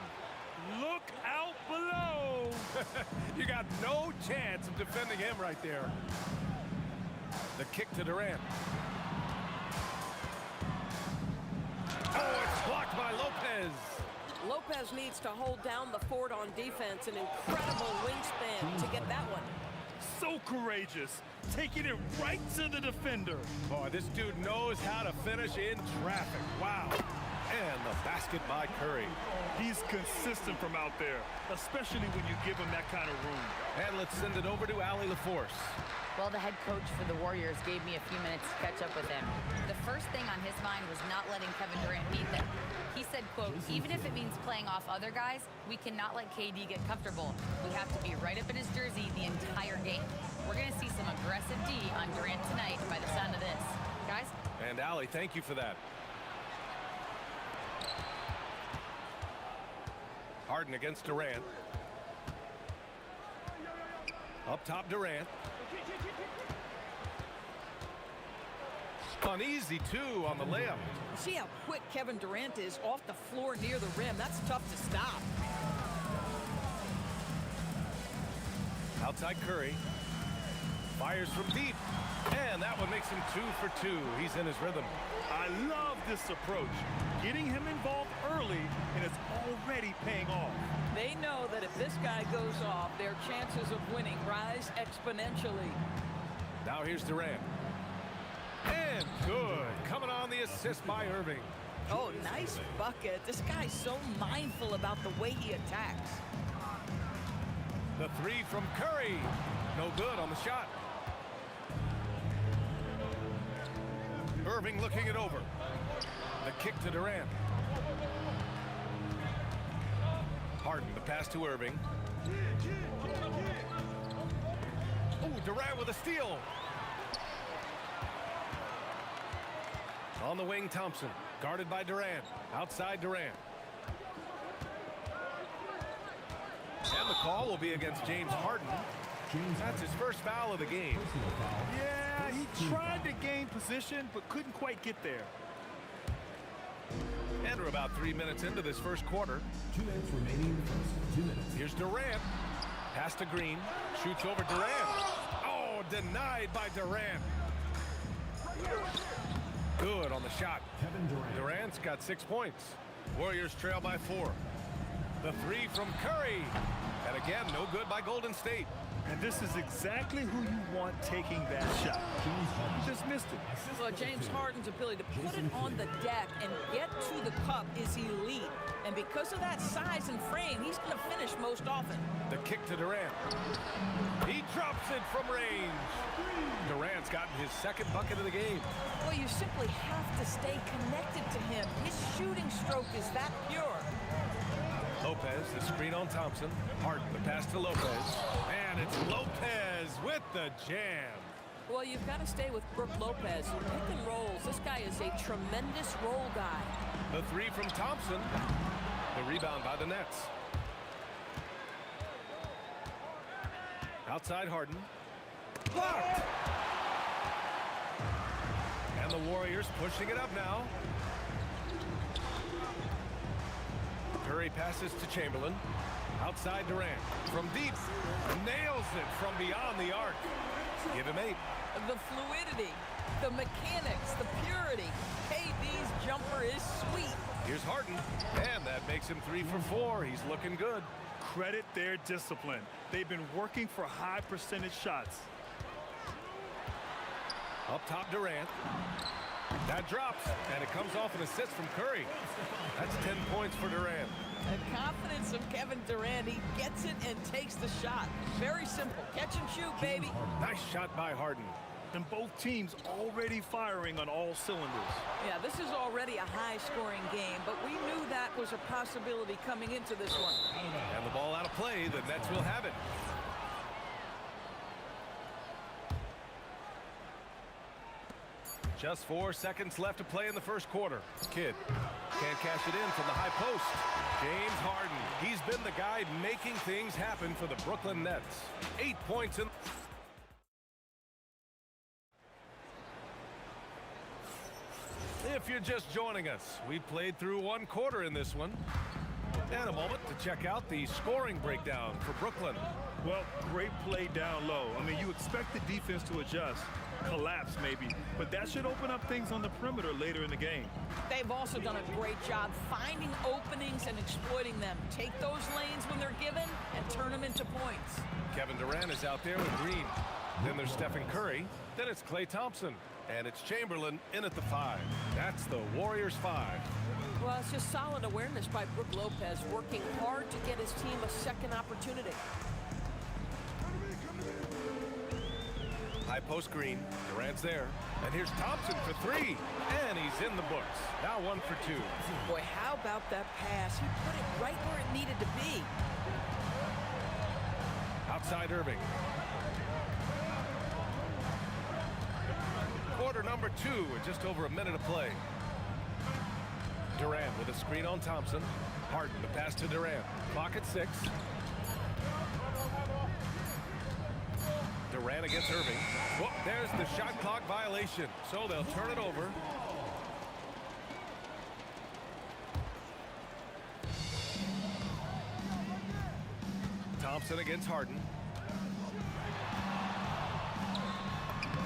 Look out below. You got no chance of defending him right there. The kick to Durant. Oh, it's blocked by Lopez. Lopez needs to hold down the fort on defense. An incredible wingspan to get that one. So courageous, taking it right to the defender. Boy, this dude knows how to finish in traffic. Wow. And the basket by Curry. He's consistent from out there, especially when you give him that kind of room. And let's send it over to Allie LaForce. Well, the head coach for the Warriors gave me a few minutes to catch up with him. The first thing on his mind was not letting Kevin Durant beat them. He said, quote, even if it means playing off other guys, we cannot let KD get comfortable. We have to be right up in his jersey the entire game. We're going to see some aggressive D on Durant tonight by the sound of this. Guys? And Allie, thank you for that. Harden against Durant. Up top, Durant. Uneasy, too, on the layup. See how quick Kevin Durant is off the floor near the rim. That's tough to stop. Outside Curry. Fires from deep. And that one makes him 2 for 2. He's in his rhythm. I love this approach. Getting him involved early, and it's already paying off. They know that if this guy goes off, their chances of winning rise exponentially. Now here's Durant. And good. Coming on the assist by Irving. Oh, nice bucket. This guy's so mindful about the way he attacks. The three from Curry. No good on the shot. Irving looking it over. The kick to Durant. Harden, the pass to Irving. Oh, Durant with a steal. On the wing, Thompson. Guarded by Durant. Outside Durant. And the call will be against James Harden. That's his first foul of the game. Yeah, he tried to gain position, but couldn't quite get there. And we're about 3 minutes into this first quarter. 2 minutes remaining in the first. 2 minutes. Here's Durant. Pass to Green. Shoots over Durant. Oh, denied by Durant. Good on the shot. Kevin Durant. Durant's got 6 points. Warriors trail by 4. The three from Curry. And again, no good by Golden State. And this is exactly who you want taking that shot. He just missed it. Well, James Harden's ability to put it on the deck and get to the cup is elite. And because of that size and frame, he's going to finish most often. The kick to Durant. He drops it from range. Durant's gotten his second bucket of the game. Well, you simply have to stay connected to him. His shooting stroke is that pure. Lopez, the screen on Thompson. Harden, the pass to Lopez. And it's Lopez with the jam. Well, you've got to stay with Brook Lopez. Pick and rolls. This guy is a tremendous roll guy. The three from Thompson. The rebound by the Nets. Outside Harden. Blocked. And the Warriors pushing it up now. Curry passes to Chamberlain. Outside Durant. From deep. Nails it from beyond the arc. Give him 8. The fluidity. The mechanics, the purity. KD's jumper is sweet. Here's Harden, and that makes him 3 for 4. He's looking good. Credit their discipline. They've been working for high percentage shots. Up top, Durant. That drops, and it comes off an assist from Curry. That's 10 points for Durant. The confidence of Kevin Durant. He gets it and takes the shot. Very simple. Catch and shoot, baby. Nice shot by Harden. And both teams already firing on all cylinders. Yeah, this is already a high-scoring game, but we knew that was a possibility coming into this one. And the ball out of play. The Nets will have it. Just 4 seconds left to play in the first quarter. Kidd can't cash it in from the high post. James Harden. He's been the guy making things happen for the Brooklyn Nets. 8 points in. If you're just joining us, we played through 1 quarter in this one. And a moment to check out the scoring breakdown for Brooklyn. Well, great play down low. I mean, you expect the defense to adjust, collapse maybe, but that should open up things on the perimeter later in the game. They've also done a great job finding openings and exploiting them. Take those lanes when they're given and turn them into points. Kevin Durant is out there with Green. Then there's Stephen Curry. Then it's Klay Thompson. And it's Chamberlain in at the 5. That's the Warriors 5. Well, it's just solid awareness by Brook Lopez, working hard to get his team a second opportunity. High post Green. Durant's there. And here's Thompson for 3. And he's in the books. Now 1 for 2. Boy, how about that pass? He put it right where it needed to be. Outside Irving. Quarter number 2 with just over a minute to play. Durant with a screen on Thompson. Harden the pass to Durant. Clock at 6. Durant against Irving. Whoop, there's the shot clock violation. So they'll turn it over. Thompson against Harden.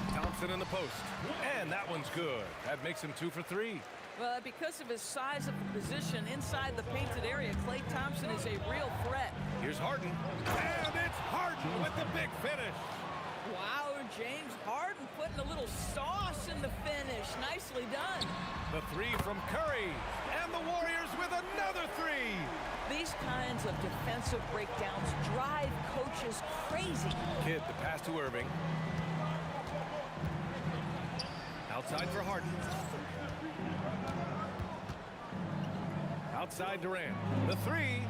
Thompson in the post. And that one's good. That makes him 2 for 3. Well, because of his size of the position inside the painted area, Klay Thompson is a real threat. Here's Harden. And it's Harden with the big finish. Wow, James Harden putting a little sauce in the finish. Nicely done. The 3 from Curry. And the Warriors with another 3. These kinds of defensive breakdowns drive coaches crazy. Kidd the pass to Irving. Outside for Harden. Outside Durant. The 3.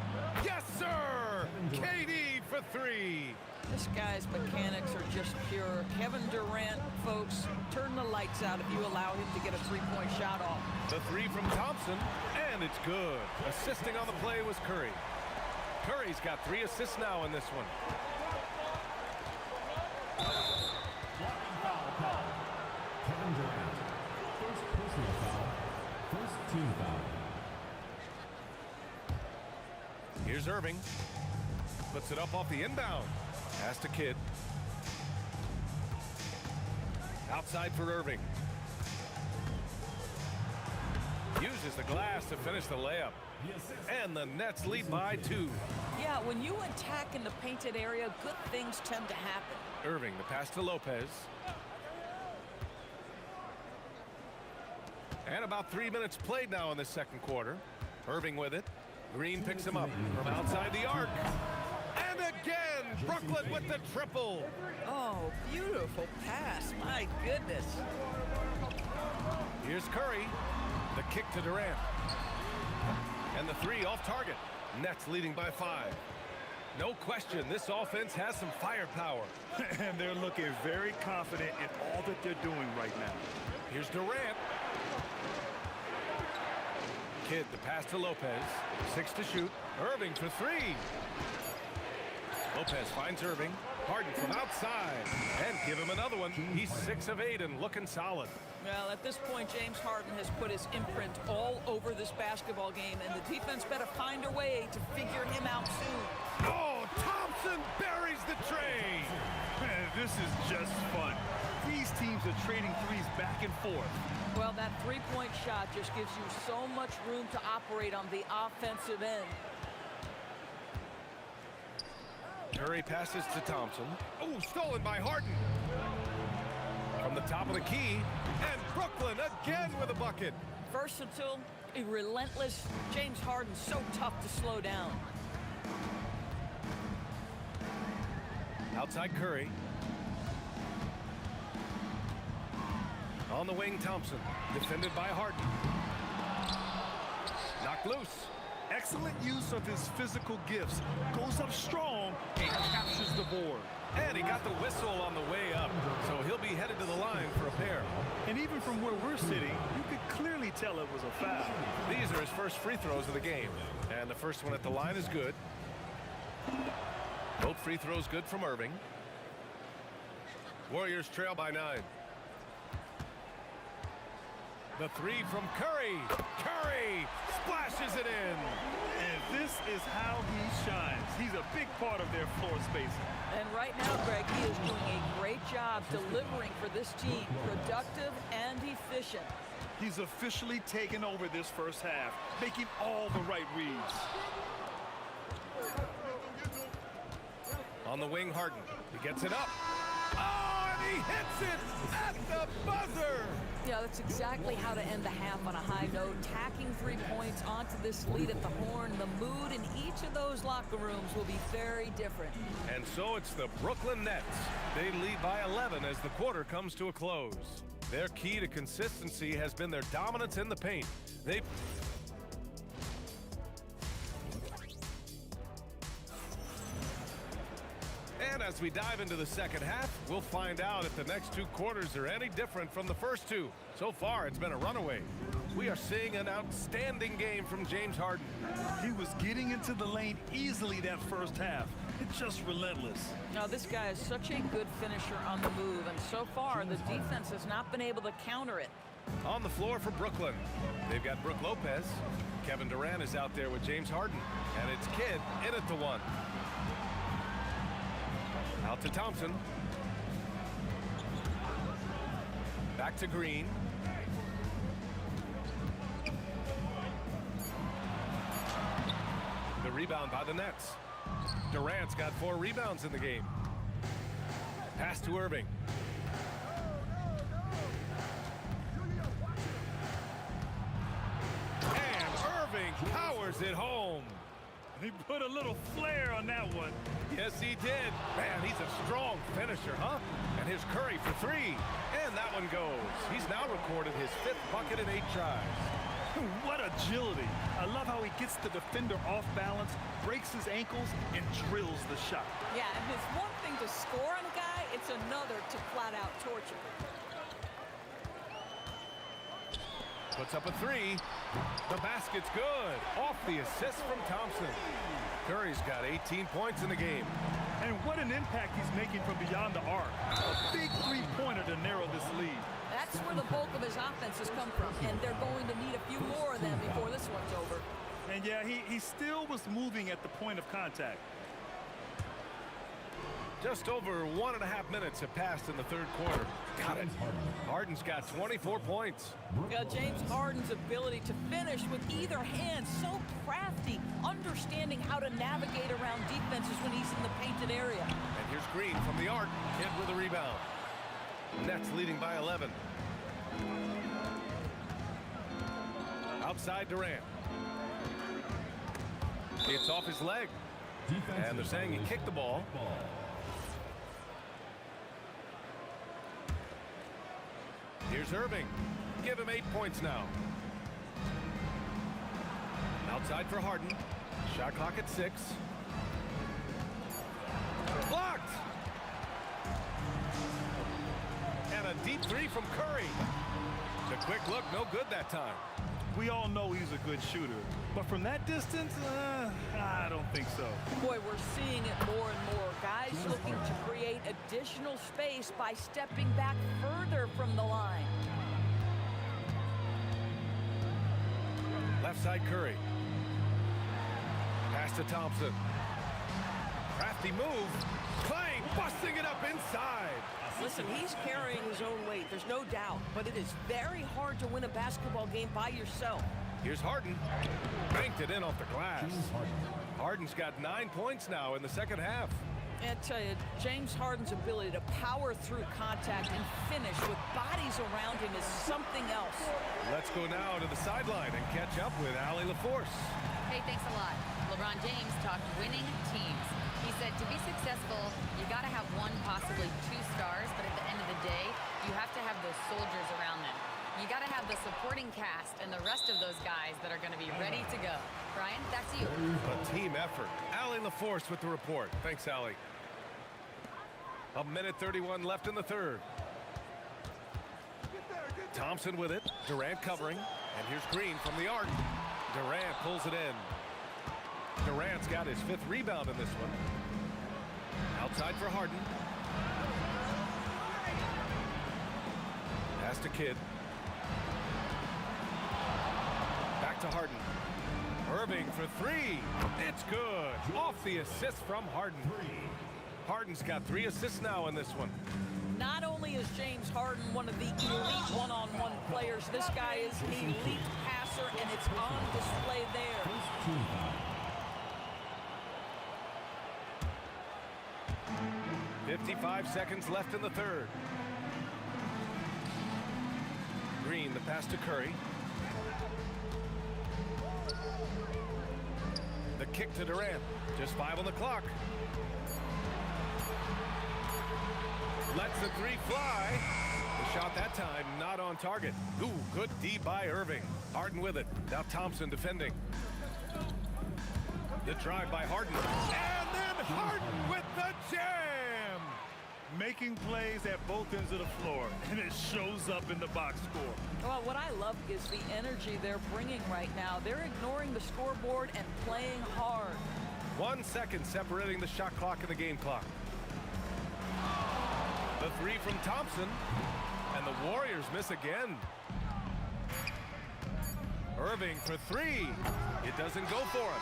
Yes, sir! KD for 3. This guy's mechanics are just pure. Kevin Durant, folks, turn the lights out if you allow him to get a 3-point shot off. The 3 from Thompson, and it's good. Assisting on the play was Curry. Curry's got 3 assists now in this one. Kevin Durant. First personal foul. First team foul. Here's Irving. Puts it up off the inbound. Pass to Kidd. Outside for Irving. Uses the glass to finish the layup. And the Nets lead by 2. Yeah, when you attack in the painted area, good things tend to happen. Irving, the pass to Lopez. And about 3 minutes played now in the second quarter. Irving with it. Green picks him up from outside the arc. And again, Brooklyn with the triple. Oh, beautiful pass. My goodness. Here's Curry. The kick to Durant. And the 3 off target. Nets leading by 5. No question, this offense has some firepower. And they're looking very confident in all that they're doing right now. Here's Durant. Kidd, the pass to Lopez. 6 to shoot. Irving for 3. Lopez finds Irving. Harden from outside. And give him another one. He's 6 of 8 and looking solid. Well, at this point, James Harden has put his imprint all over this basketball game, and the defense better find a way to figure him out soon. Oh, Thompson buries the tray. This is just fun. These teams are trading threes back and forth. Well, that three-point shot just gives you so much room to operate on the offensive end. Curry passes to Thompson. Oh, stolen by Harden. From the top of the key, and Brooklyn again with a bucket. Versatile, relentless. James Harden so tough to slow down. Outside Curry. On the wing, Thompson. Defended by Harden. Knocked loose. Excellent use of his physical gifts. Goes up strong and captures the board. And he got the whistle on the way up, so he'll be headed to the line for a pair. And even from where we're sitting, you could clearly tell it was a foul. These are his first free throws of the game. And the first one at the line is good. Both free throws good from Irving. Warriors trail by 9. The three from Curry. Curry splashes it in. And this is how he shines. He's a big part of their floor spacing. And right now, Greg, he is doing a great job delivering for this team. Productive and efficient. He's officially taken over this first half, making all the right reads. On the wing, Harden. He gets it up. Oh, and he hits it at the buzzer. Yeah, that's exactly how to end the half on a high note. Tacking 3 points onto this lead at the horn. The mood in each of those locker rooms will be very different. And so it's the Brooklyn Nets. They lead by 11 as the quarter comes to a close. Their key to consistency has been their dominance in the paint. And as we dive into the second half, we'll find out if the next 2 quarters are any different from the first 2. So far, it's been a runaway. We are seeing an outstanding game from James Harden. He was getting into the lane easily that first half. It's just relentless. Now, this guy is such a good finisher on the move, and so far, the defense has not been able to counter it. On the floor for Brooklyn, they've got Brook Lopez. Kevin Durant is out there with James Harden, and it's Kidd in at the 1. Out to Thompson. Back to Green. The rebound by the Nets. Durant's got 4 rebounds in the game. Pass to Irving. And Irving powers it home. He put a little flair on that one. Yes, he did. Man, he's a strong finisher, huh? And here's Curry for 3. And that one goes. He's now recorded his 5th bucket in 8 tries. What agility. I love how he gets the defender off balance, breaks his ankles, and drills the shot. Yeah, and it's one thing to score on a guy, it's another to flat out torture. Puts up a 3. The basket's good. Off the assist from Thompson. Curry's got 18 points in the game. And what an impact he's making from beyond the arc. A big three-pointer to narrow this lead. That's where the bulk of his offenses come from, and they're going to need a few more of them before this one's over. And yeah, he still was moving at the point of contact. Just over 1.5 minutes have passed in the 3rd quarter. Got it. Harden's got 24 points. Yeah, James Harden's ability to finish with either hand, so crafty, understanding how to navigate around defenses when he's in the painted area. And here's Green from the arc. Kidd with a rebound. Nets leading by 11. Outside Durant. It's off his leg. And they're saying he kicked the ball. Here's Irving. Give him 8 points now. Outside for Harden. Shot clock at 6. Blocked! And a deep 3 from Curry. The quick look, no good that time. We all know he's a good shooter. But from that distance, I don't think so. Boy, we're seeing it more and more. Guys looking to create additional space by stepping back further from the line. Left side Curry. Pass to Thompson. Crafty move. Clay busting it up inside. Listen, he's carrying his own weight, there's no doubt, but it is very hard to win a basketball game by yourself. Here's Harden. Banked it in off the glass. Harden's got 9 points now in the second half. I tell you, James Harden's ability to power through contact and finish with bodies around him is something else. Let's go now to the sideline and catch up with Allie LaForce. Hey, thanks a lot. LeBron James talked winning teams. He said to be successful, you got to have one, possibly 2 stars, but at the end of the day, you have to have those soldiers around them. You got to have the supporting cast and the rest of those guys that are going to be ready to go. Brian, back to you. A team effort. Allie LaForce with the report. Thanks, Allie. 1:31 left in the third. Thompson with it. Durant covering. And here's Green from the arc. Durant pulls it in. Durant's got his 5th rebound in this one. Outside for Harden. Pass to Kidd. Back to Harden. Irving for 3. It's good. Off the assist from Harden. Harden's got 3 assists now in this one. Not only is James Harden one of the elite one-on-one players, this guy is an elite passer, and it's on display there. 55 seconds left in the third. Green, the pass to Curry. The kick to Durant. Just 5 on the clock. Lets the 3 fly. The shot that time not on target. Ooh, good D by Irving. Harden with it. Now Thompson defending. The drive by Harden. And then Harden with the jam. Making plays at both ends of the floor, and it shows up in the box score. Well, what I love is the energy they're bringing right now. They're ignoring the scoreboard and playing hard. 1 second separating the shot clock and the game clock. The 3 from Thompson, and the Warriors miss again. Irving for 3. It doesn't go for him.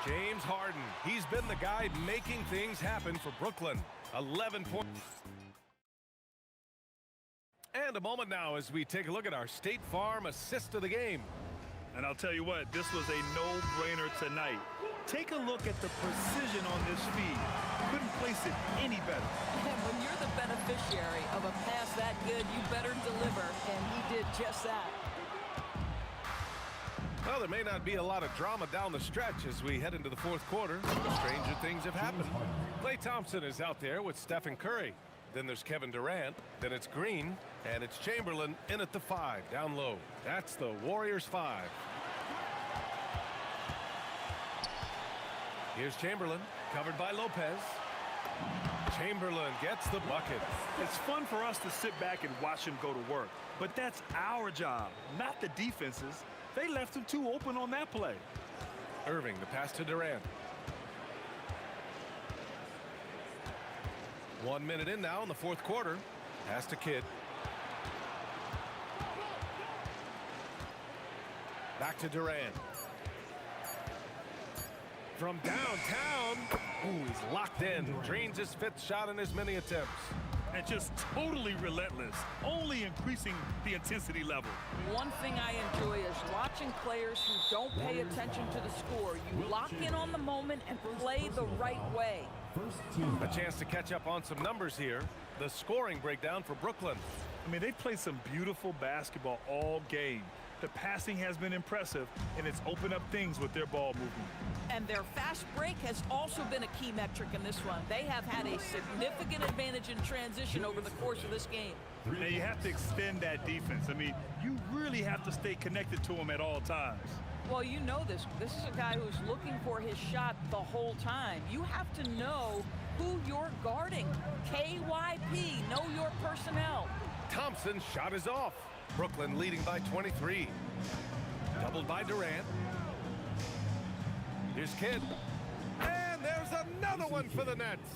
James Harden, he's been the guy making things happen for Brooklyn. 11 points. And a moment now as we take a look at our State Farm assist of the game. And I'll tell you what, this was a no-brainer tonight. Take a look at the precision on this feed. Couldn't place it any better. And when you're the beneficiary of a pass that good, you better deliver, and he did just that. Well, there may not be a lot of drama down the stretch as we head into the fourth quarter. Stranger things have happened. Klay Thompson is out there with Stephen Curry. Then there's Kevin Durant. Then it's Green. And it's Chamberlain in at the 5, down low. That's the Warriors 5. Here's Chamberlain, covered by Lopez. Chamberlain gets the bucket. It's fun for us to sit back and watch him go to work. But that's our job, not the defense's. They left him too open on that play. Irving, the pass to Durant. 1 minute in now in the fourth quarter. Pass to Kidd. Back to Durant. From downtown. Ooh, he's locked in. Drains his 5th shot in as many attempts. And just totally relentless, only increasing the intensity level. One thing I enjoy is watching players who don't pay attention to the score. You lock in on the moment and play the right way. A chance to catch up on some numbers here. The scoring breakdown for Brooklyn. I mean, they've played some beautiful basketball all game. The passing has been impressive, and it's opened up things with their ball movement. And their fast break has also been a key metric in this one. They have had a significant advantage in transition over the course of this game. And you have to extend that defense. I mean, you really have to stay connected to them at all times. Well, you know this. This is a guy who's looking for his shot the whole time. You have to know who you're guarding. KYP, know your personnel. Thompson's shot is off. Brooklyn leading by 23. Doubled by Durant. Here's Kidd. And there's another one for the Nets.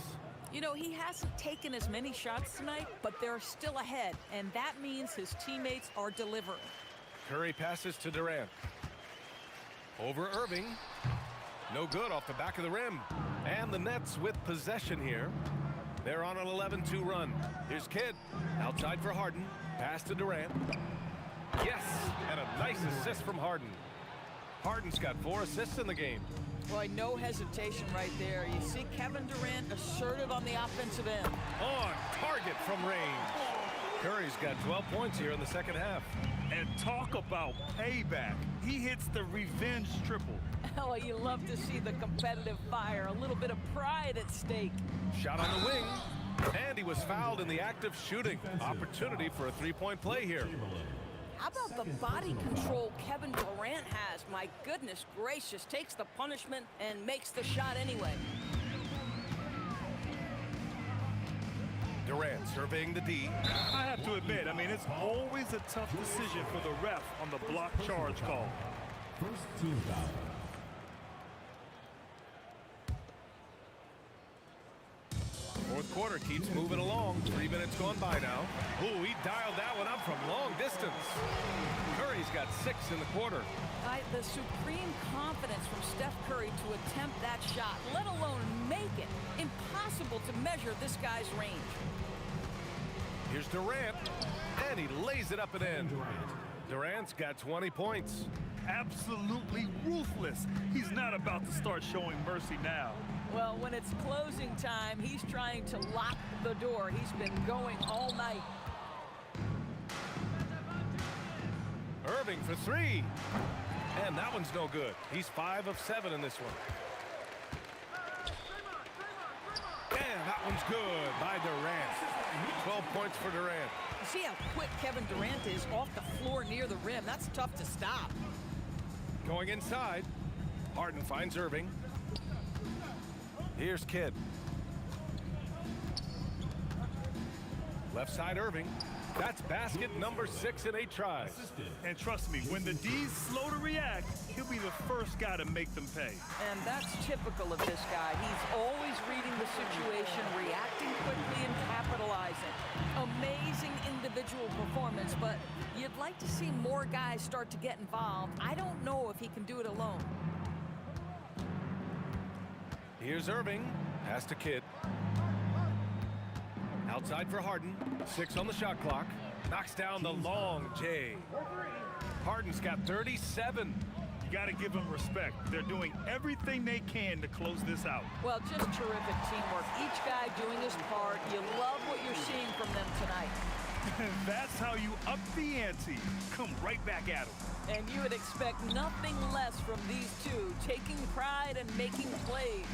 You know, he hasn't taken as many shots tonight, but they're still ahead, and that means his teammates are delivering. Curry passes to Durant. Over Irving. No good off the back of the rim. And the Nets with possession here. They're on an 11-2 run. Here's Kidd. Outside for Harden. Pass to Durant. Yes, and a nice assist from Harden. Harden's got 4 assists in the game. Boy, no hesitation right there. You see Kevin Durant assertive on the offensive end. On target from range. Curry's got 12 points here in the second half. And talk about payback. He hits the revenge triple. Oh, you love to see the competitive fire. A little bit of pride at stake. Shot on the wing. And he was fouled in the act of shooting. Opportunity for a three-point play here. How about the body control Kevin Durant has? My goodness gracious. Takes the punishment and makes the shot anyway. Durant surveying the D. I have to admit, I mean, it's always a tough decision for the ref on the block charge call. First team foul. Fourth quarter keeps moving along. 3 minutes gone by now. Ooh, he dialed that one up from long distance. Curry's got 6 in the quarter. The supreme confidence from Steph Curry to attempt that shot, let alone make it. Impossible to measure this guy's range. Here's Durant, and he lays it up and in. Durant's got 20 points. Absolutely ruthless. He's not about to start showing mercy now. Well, when it's closing time, he's trying to lock the door. He's been going all night. Irving for 3. And that one's no good. He's 5 of 7 in this one. And that one's good by Durant. 12 points for Durant. You see how quick Kevin Durant is off the floor near the rim. That's tough to stop. Going inside. Harden finds Irving. Here's Kidd. Left side Irving. That's basket number 6 in 8 tries. And trust me, when the D's slow to react, he'll be the first guy to make them pay. And that's typical of this guy. He's always reading the situation, reacting quickly and capitalizing. Amazing individual performance, but you'd like to see more guys start to get involved. I don't know if he can do it alone. Here's Irving. Pass to Kidd. Outside for Harden. 6 on the shot clock. Knocks down the long J. Harden's got 37. You got to give them respect. They're doing everything they can to close this out. Well, just terrific teamwork. Each guy doing his part. You love what you're seeing from them tonight. And that's how you up the ante. Come right back at them. And you would expect nothing less from these two, taking pride and making plays.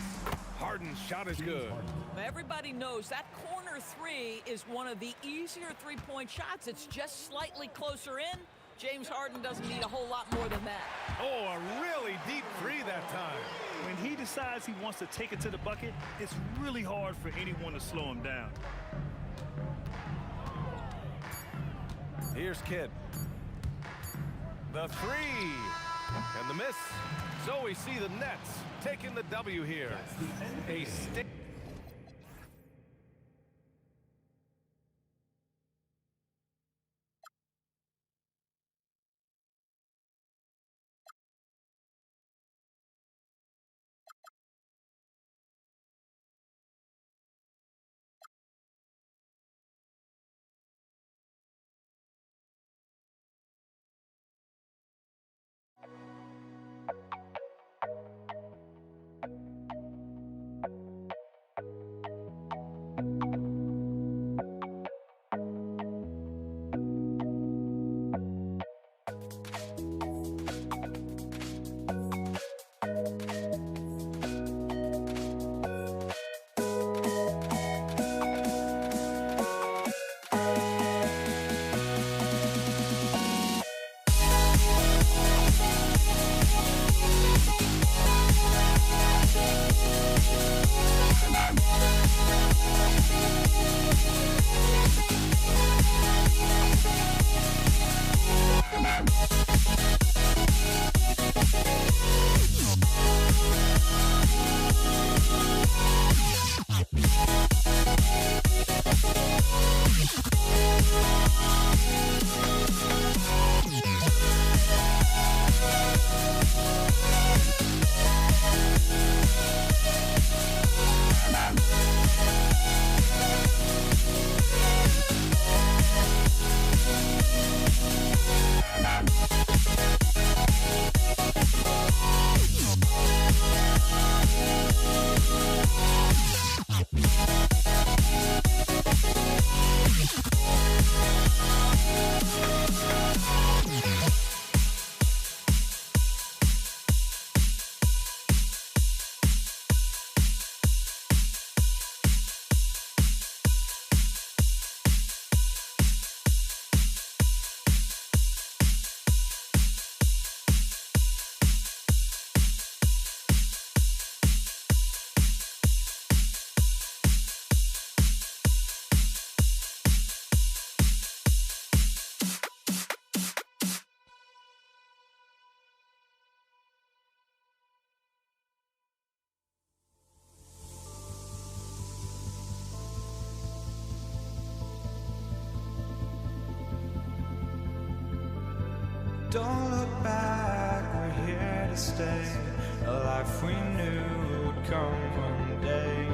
Harden's shot is good. Everybody knows that corner 3 is one of the easier three-point shots. It's just slightly closer in. James Harden doesn't need a whole lot more than that. Oh, a really deep 3 that time. When he decides he wants to take it to the bucket, it's really hard for anyone to slow him down. Here's Kidd. The 3. And the miss. So we see the Nets taking the W here. A stick. Don't look back, we're here to stay. A life we knew would come one day.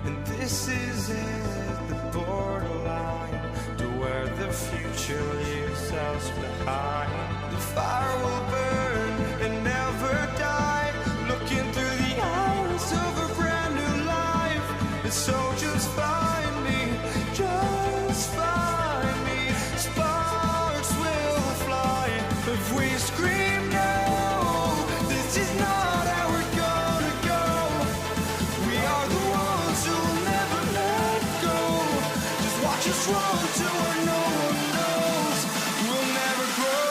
And this is it, the borderline to where the future leaves us behind. The fire will burn and never die, looking through the eyes of a brand new life. And so just find me, just find me. Sparks will fly if we scream no. This is not how we're gonna go. We are the ones who'll never let go. Just watch us run to where no one knows. We'll never grow.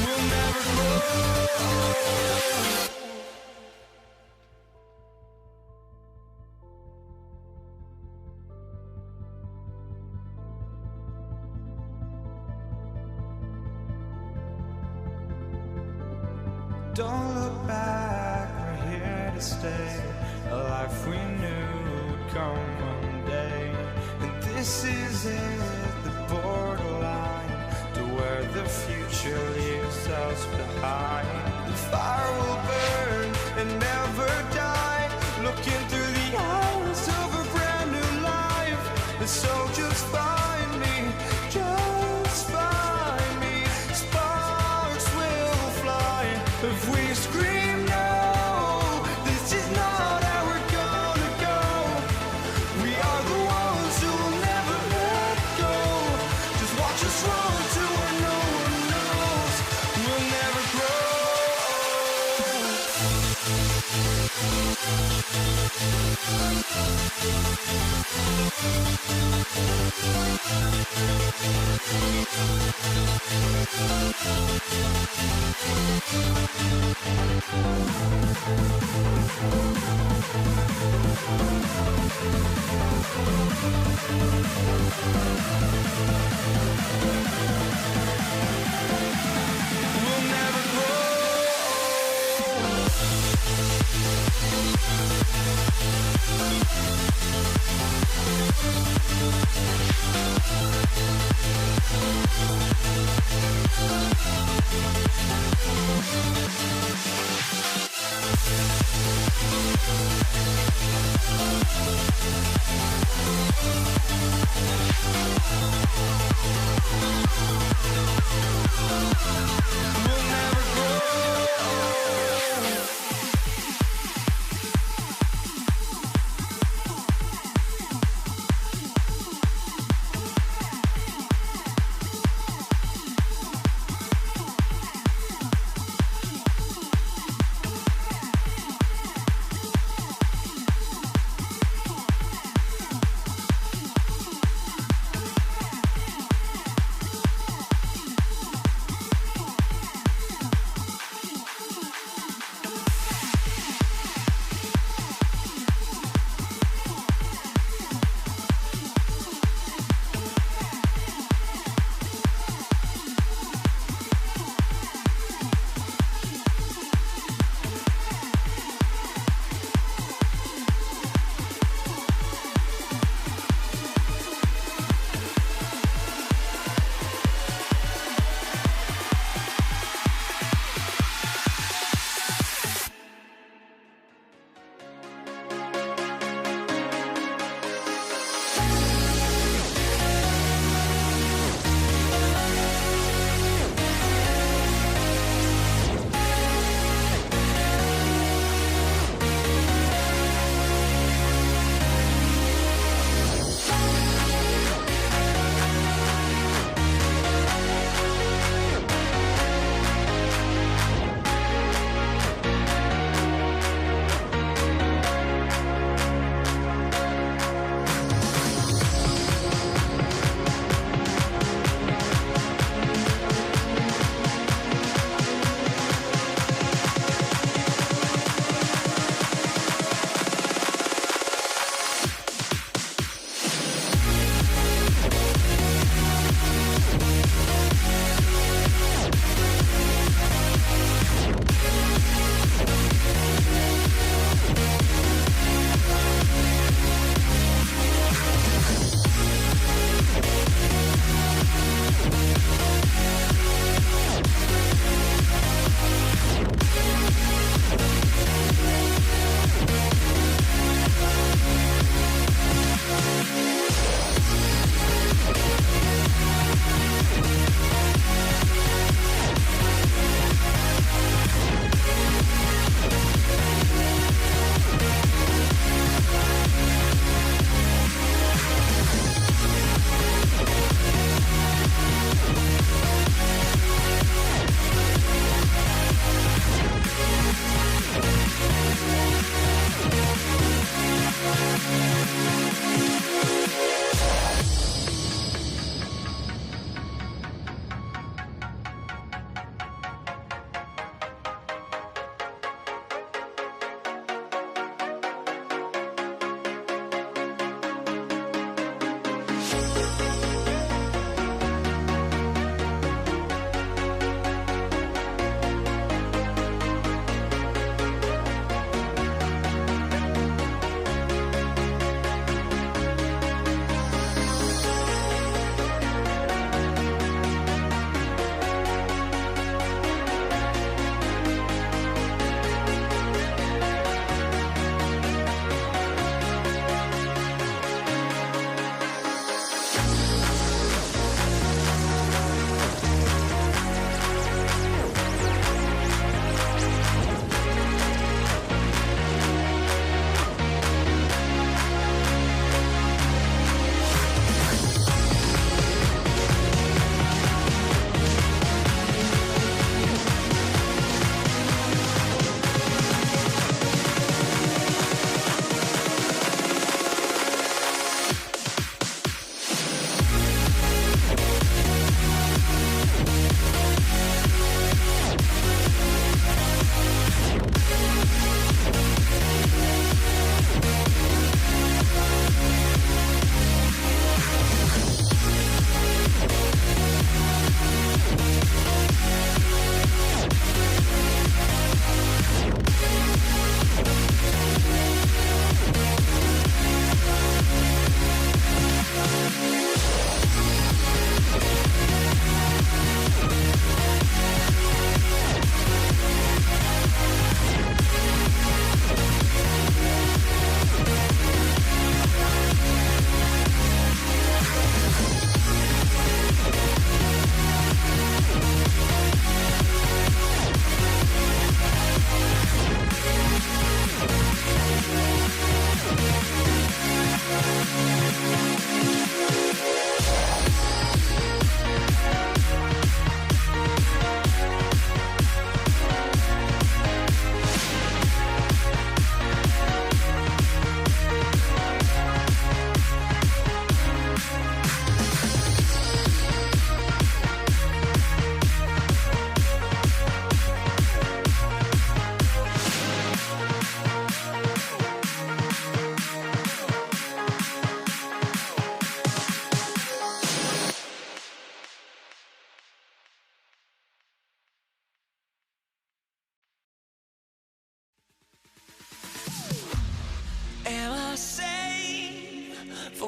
We'll never grow. Don't look back, we're here to stay. A life we knew would come one day. And this is it, the borderline to where the future leaves us behind. The fire will burn and never die, looking through the eyes of a brand new life. And so just find me, just find me. Sparks will fly if we scream no. This is not how we're gonna go. We are the ones who'll never let go. Just watch us run to where no one knows. We'll never grow. We'll never grow. We'll never grow.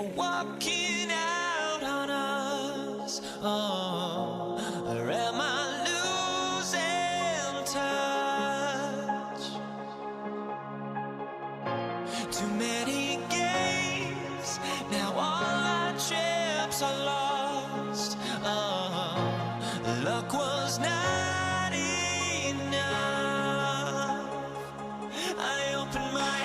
are walking out on us. Oh, or am I losing touch? Too many games, now all our chips are lost. Oh, luck was not enough. I opened my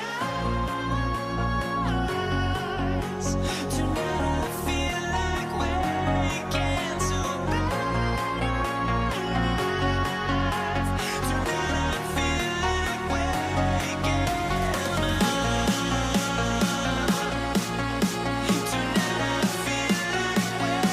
eyes. Tonight I feel like waking to life. Tonight I feel like waking up. Tonight I feel like waking up.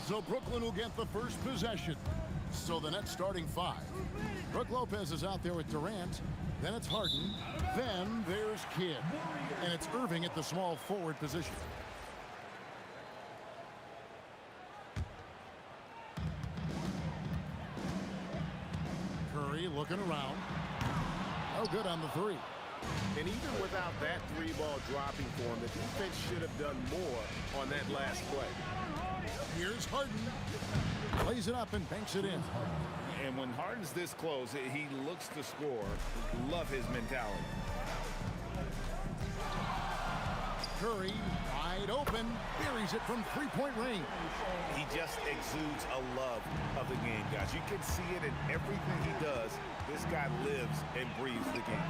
So Brooklyn will get the first possession. So the Nets starting 5. Brook Lopez is out there with Durant. Then it's Harden. Then there's Kidd. And it's Irving at the small forward position. Curry looking around. Oh, good on the 3. And even without that 3-ball dropping for him, the defense should have done more on that last play. Here's Harden. Plays it up and banks it in. And when Harden's this close, he looks to score. Love his mentality. Curry wide open. Buries it from 3-point range. He just exudes a love of the game, guys. You can see it in everything he does. This guy lives and breathes the game.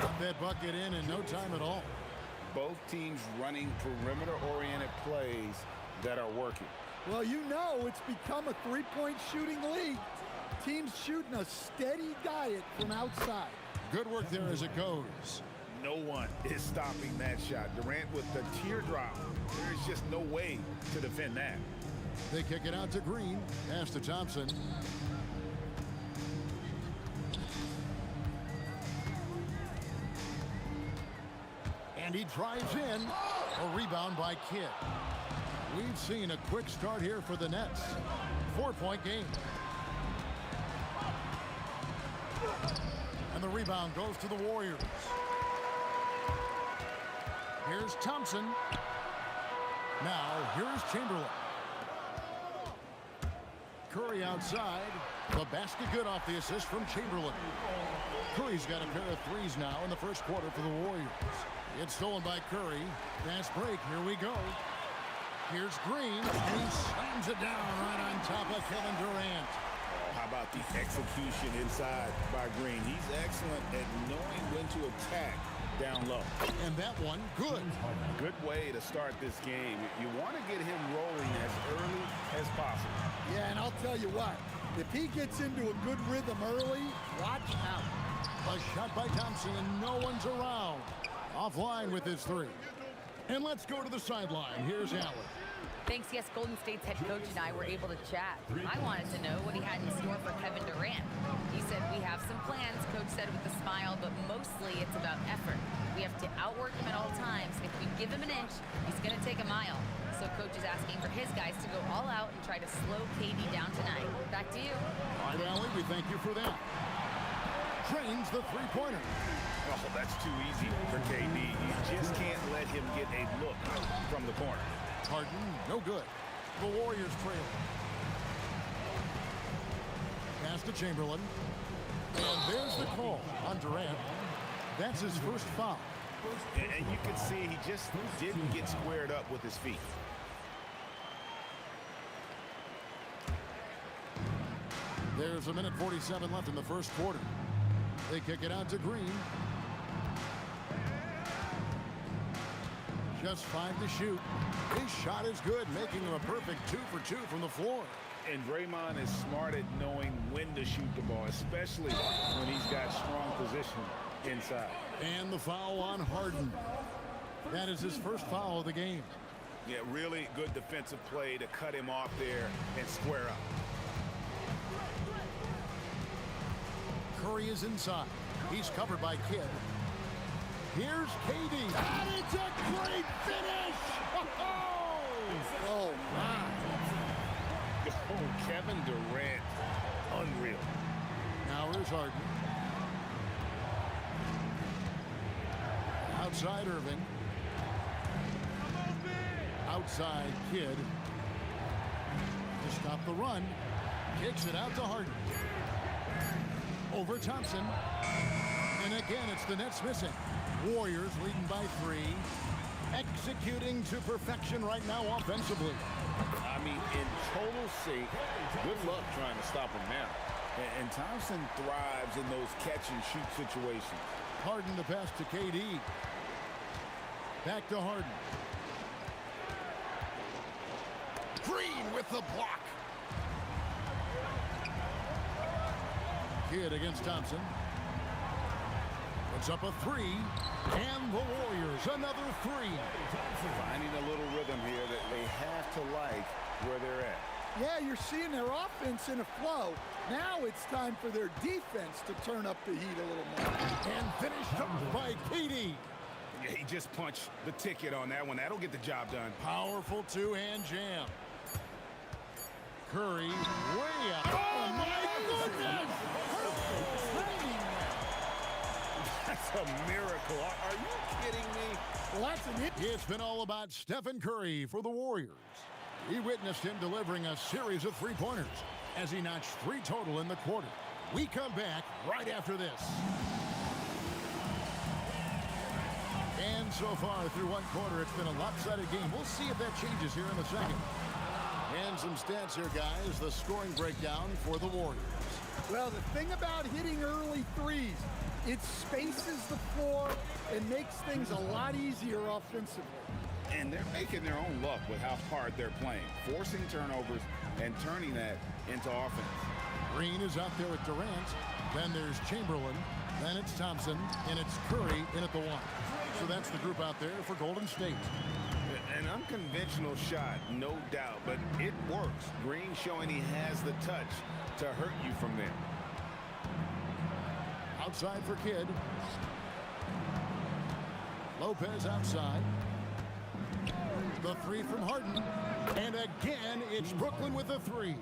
Got that bucket in no time at all. Both teams running perimeter-oriented plays that are working. Well, you know it's become a three-point shooting league. Teams shooting a steady diet from outside. Good work there as it goes. No one is stopping that shot. Durant with the teardrop. There's just no way to defend that. They kick it out to Green. Pass to Thompson. And he drives in. A rebound by Kidd. We've seen a quick start here for the Nets. 4-point game. And the rebound goes to the Warriors. Here's Thompson. Now, here's Chamberlain. Curry outside. The basket good off the assist from Chamberlain. Curry's got a pair of threes now in the first quarter for the Warriors. It's stolen by Curry. Fast break. Here we go. Here's Green. And he slams it down right on top of Kevin Durant. How about the execution inside by Green? He's excellent at knowing when to attack down low. And that one, good. Good way to start this game. You want to get him rolling as early as possible. Yeah, and I'll tell you what. If he gets into a good rhythm early, watch out. A shot by Thompson, and no one's around. Offline with his three. And let's go to the sideline. Here's Allen. Thanks, yes, Golden State's head coach and I were able to chat. I wanted to know what he had in store for Kevin Durant. He said, we have some plans, Coach said with a smile, but mostly it's about effort. We have to outwork him at all times. If we give him an inch, he's going to take a mile. So Coach is asking for his guys to go all out and try to slow KD down tonight. Back to you. All right, Allie, we thank you for that. Drains the three-pointer. Oh, that's too easy for KD. You just can't let him get a look from the corner. Harden, no good. The Warriors trail. Pass to Chamberlain. And there's the call on Durant. That's his first foul. And you can see he just didn't get squared up with his feet. There's a minute 47 left in the first quarter. They kick it out to Green. Just 5 to shoot. His shot is good, making him a perfect 2 for 2 from the floor. And Draymond is smart at knowing when to shoot the ball, especially when he's got strong position inside. And the foul on Harden. That is his first foul of the game. Yeah, really good defensive play to cut him off there and square up. Curry is inside. He's covered by Kidd. Here's KD. And it's a great finish! Oh, my. Oh, Kevin Durant. Unreal. Now here's Harden. Outside Irving. Outside Kidd. To stop the run. Kicks it out to Harden. Over Thompson. And again, it's the Nets missing. Warriors leading by 3. Executing to perfection right now offensively. I mean, in total sync. Good luck trying to stop him now. And Thompson thrives in those catch-and-shoot situations. Harden the pass to KD. Back to Harden. Green with the block. Kidd against Thompson. It's up a 3. And the Warriors, another 3. Finding a little rhythm here that they have to like where they're at. Yeah, you're seeing their offense in a flow. Now it's time for their defense to turn up the heat a little more. And finished up by KD. Yeah, he just punched the ticket on that one. That'll get the job done. Powerful two-hand jam. Curry way up. Oh, my goodness! That's a miracle. Are you kidding me? Well, that's an hit. It's been all about Stephen Curry for the Warriors. We witnessed him delivering a series of three-pointers as he notched 3 total in the quarter. We come back right after this. And so far through one quarter, it's been a lopsided game. We'll see if that changes here in the second. And some stats here, guys. The scoring breakdown for the Warriors. Well, the thing about hitting early threes, it spaces the floor and makes things a lot easier offensively. And they're making their own luck with how hard they're playing, forcing turnovers and turning that into offense. Green is out there with Durant. Then there's Chamberlain. Then it's Thompson. And it's Curry in at the 1. So that's the group out there for Golden State. An unconventional shot, no doubt, but it works. Green showing he has the touch to hurt you from there. Outside for Kidd. Lopez outside. The 3 from Harden. And again, it's Brooklyn with a 3.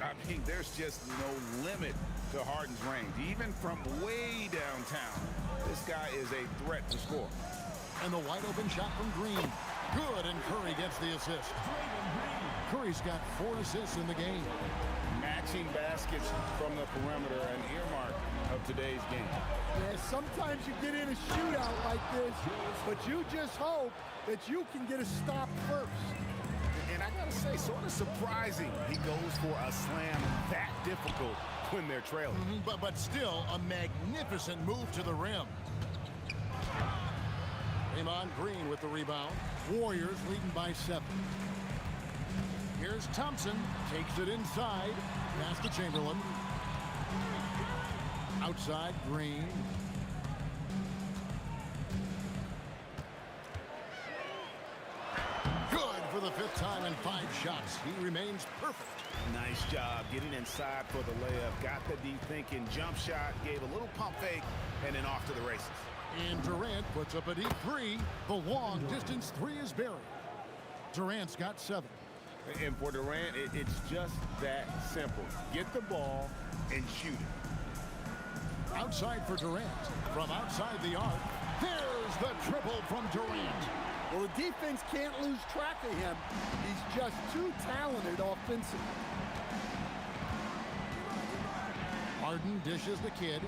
I mean, there's just no limit to Harden's range. Even from way downtown, this guy is a threat to score. And the wide open shot from Green. Good, and Curry gets the assist. Curry's got 4 assists in the game. Matching baskets from the perimeter, an earmark of today's game. Yeah, sometimes you get in a shootout like this, but you just hope that you can get a stop first. And I gotta say, sort of surprising he goes for a slam that difficult when they're trailing. But still a magnificent move to the rim. Draymond Green with the rebound. Warriors leading by 7. Here's Thompson. Takes it inside. Pass to Chamberlain. Outside Green. shots. He remains perfect. Nice job getting inside for the layup. Got the D thinking. Jump shot, gave a little pump fake, and then off to the races. And Durant puts up a deep three. The long distance three is buried. Durant's got 7. And for Durant, it's just that simple. Get the ball and shoot it. Outside for Durant. From outside the arc, there's the triple from Durant. Well, the defense can't lose track of him. He's just too talented offensively. Harden dishes the kid.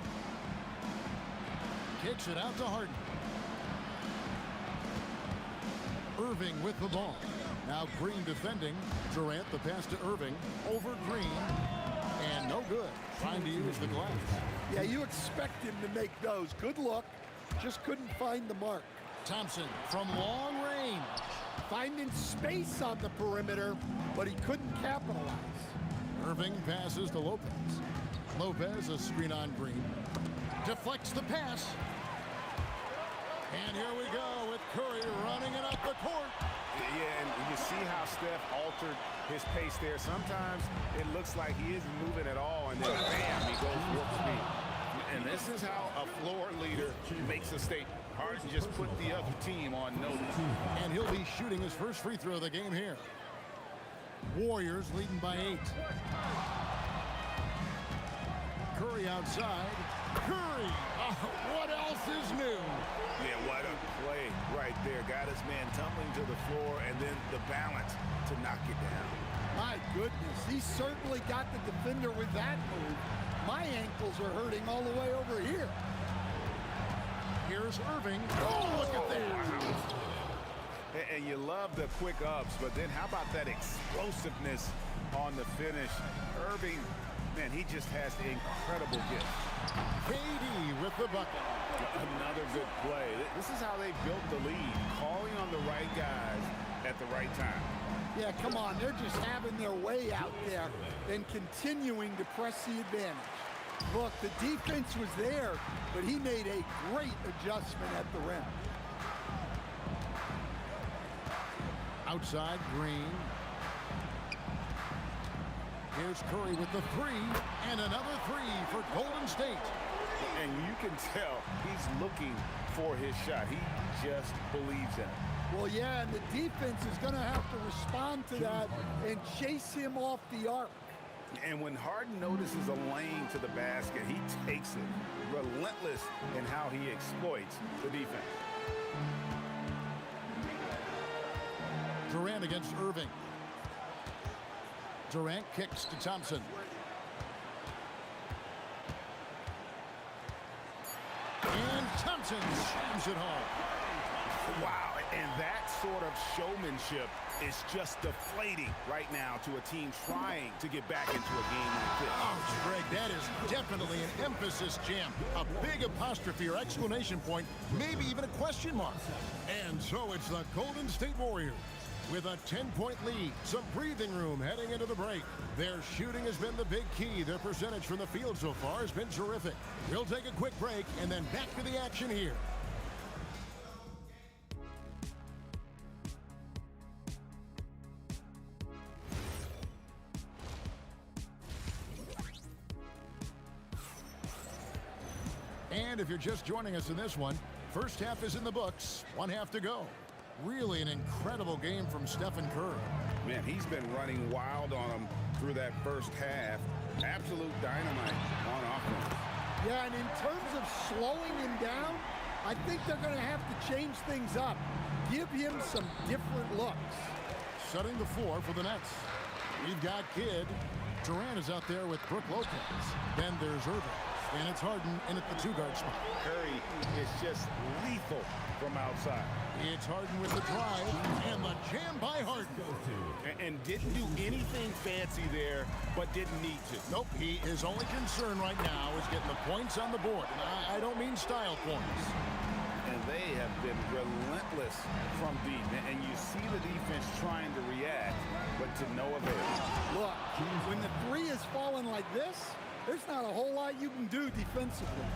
Kicks it out to Harden. Irving with the ball. Now Green defending. Durant the pass to Irving. Over Green. And no good. Trying to use the glass. Yeah, you expect him to make those. Good look. Just couldn't find the mark. Thompson from long range. Finding space on the perimeter, but he couldn't capitalize. Irving passes to Lopez. Lopez a screen on Green. Deflects the pass. And here we go with Curry running it up the court. Yeah, and you see how Steph altered his pace there. Sometimes it looks like he isn't moving at all, and then bam, he goes warp speed. And this is how a floor leader makes a statement. Harden just put the other team on notice. And he'll be shooting his first free throw of the game here. Warriors leading by 8. Curry outside. Curry! What else is new? Yeah, what a play right there. Got his man tumbling to the floor, and then the balance to knock it down. My goodness, he certainly got the defender with that move. My ankles are hurting all the way over here. Here's Irving. Oh, look at that. And you love the quick ups, but then how about that explosiveness on the finish? Irving, man, he just has incredible gift. KD with the bucket. Another good play. This is how they built the lead, calling on the right guys at the right time. Yeah, come on, they're just having their way out there and continuing to press the advantage. Look, the defense was there, but he made a great adjustment at the rim. Outside, Green. Here's Curry with the 3, and another 3 for Golden State. And you can tell he's looking for his shot. He just believes in it. Well, yeah, and the defense is going to have to respond to that and chase him off the arc. And when Harden notices a lane to the basket, he takes it. Relentless in how he exploits the defense. Durant against Irving. Durant kicks to Thompson. And Thompson shams it home. Wow, and that sort of showmanship is just deflating right now to a team trying to get back into a game like this. Oh, Greg, that is definitely an emphasis jam. A big apostrophe or exclamation point, maybe even a question mark. And so it's the Golden State Warriors with a 10-point lead, some breathing room heading into the break. Their shooting has been the big key. Their percentage from the field so far has been terrific. We'll take a quick break and then back to the action here. And if you're just joining us in this one, first half is in the books, 1 half to go. Really an incredible game from Stephen Curry. Man, he's been running wild on him through that first half. Absolute dynamite on offense. Yeah, and in terms of slowing him down, I think they're going to have to change things up. Give him some different looks. Setting the floor for the Nets. We've got Kidd. Durant is out there with Brook Lopez. Then there's Irving. And it's Harden in at the 2-guard spot. Curry is just lethal from outside. It's Harden with the drive and the jam by Harden. And didn't do anything fancy there, but didn't need to. Nope, his only concern right now is getting the points on the board. And I don't mean style points. And they have been relentless from deep. And you see the defense trying to react, but to no avail. Look, when the 3 is falling like this, there's not a whole lot you can do defensively.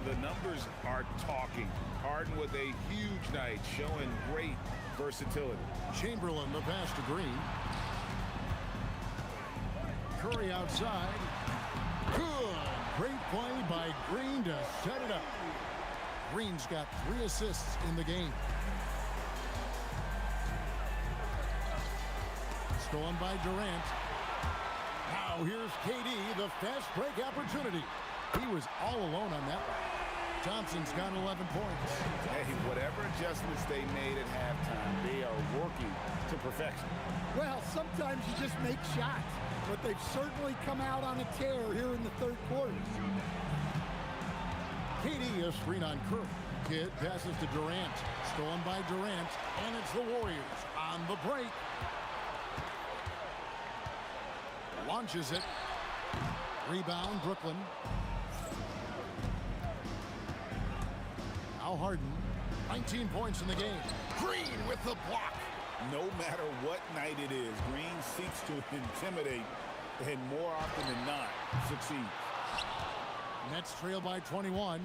The numbers are talking. Harden with a huge night, showing great versatility. Chamberlain the pass to Green. Curry outside. Good. Great play by Green to set it up. Green's got 3 assists in the game. Stolen by Durant. Now here's KD, the fast break opportunity. He was all alone on that one. Thompson's got 11 points. Hey, whatever adjustments they made at halftime, they are working to perfection. Well, sometimes you just make shots, but they've certainly come out on a tear here in the third quarter. KD a screen on Curry. Kidd passes to Durant. Stolen by Durant, and it's the Warriors on the break. Launches it. Rebound, Brooklyn. Now Harden, 19 points in the game. Green with the block. No matter what night it is, Green seeks to intimidate and more often than not succeeds. Nets trail by 21.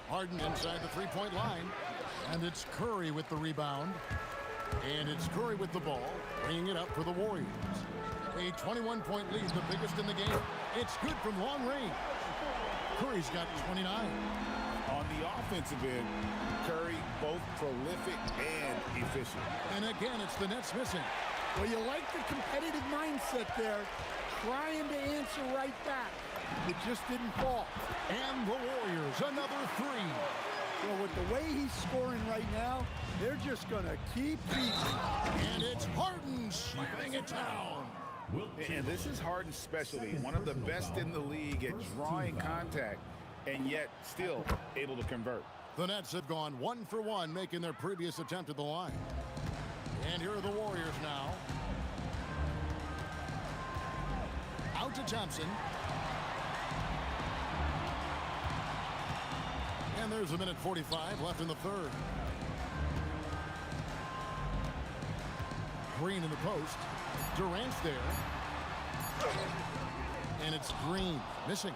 Harden inside the three-point line. And it's Curry with the rebound. And it's Curry with the ball, bringing it up for the Warriors. A 21-point lead, the biggest in the game. It's good from long range. Curry's got 29. On the offensive end, Curry both prolific and efficient. And again, it's the Nets missing. Well, you like the competitive mindset there, trying to answer right back. It just didn't fall. And the Warriors, another 3. Well, with the way he's scoring right now, they're just going to keep beating. And it's Harden shutting it down. And this is Harden's specialty, one of the best in the league at drawing contact, and yet still able to convert. The Nets have gone 1 for 1, making their previous attempt at the line. And here are the Warriors now. Out to Thompson. And there's a minute 45 left in the third. Green in the post. Durant's there. And it's Green missing.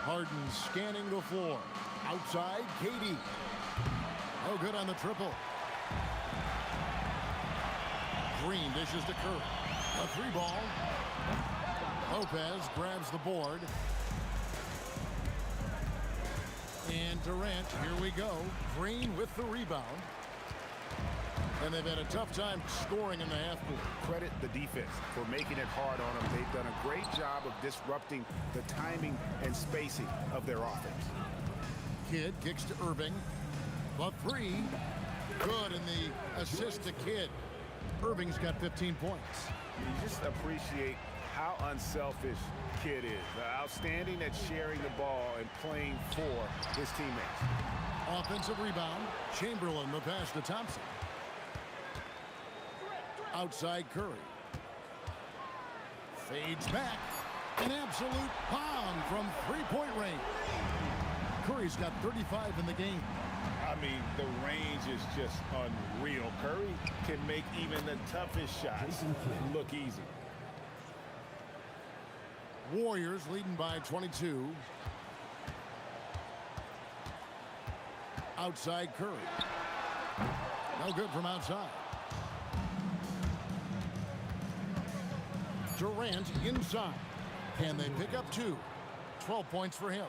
Harden scanning the floor. Outside, KD. No good on the triple. Green dishes to Curry. A 3-ball. Lopez grabs the board. And Durant, here we go. Green with the rebound. And they've had a tough time scoring in the half court. Credit the defense for making it hard on them. They've done a great job of disrupting the timing and spacing of their offense. Kidd kicks to Irving. The 3. Good, and the assist to Kidd. Irving's got 15 points. You just appreciate how unselfish Kidd is. Outstanding at sharing the ball and playing for his teammates. Offensive rebound. Chamberlain, the pass to Thompson. Outside Curry. Fades back. An absolute bomb from three-point range. Curry's got 35 in the game. I mean, the range is just unreal. Curry can make even the toughest shots look easy. Warriors leading by 22. Outside Curry. No good from outside. Durant inside. Can they pick up 2? 12 points for him.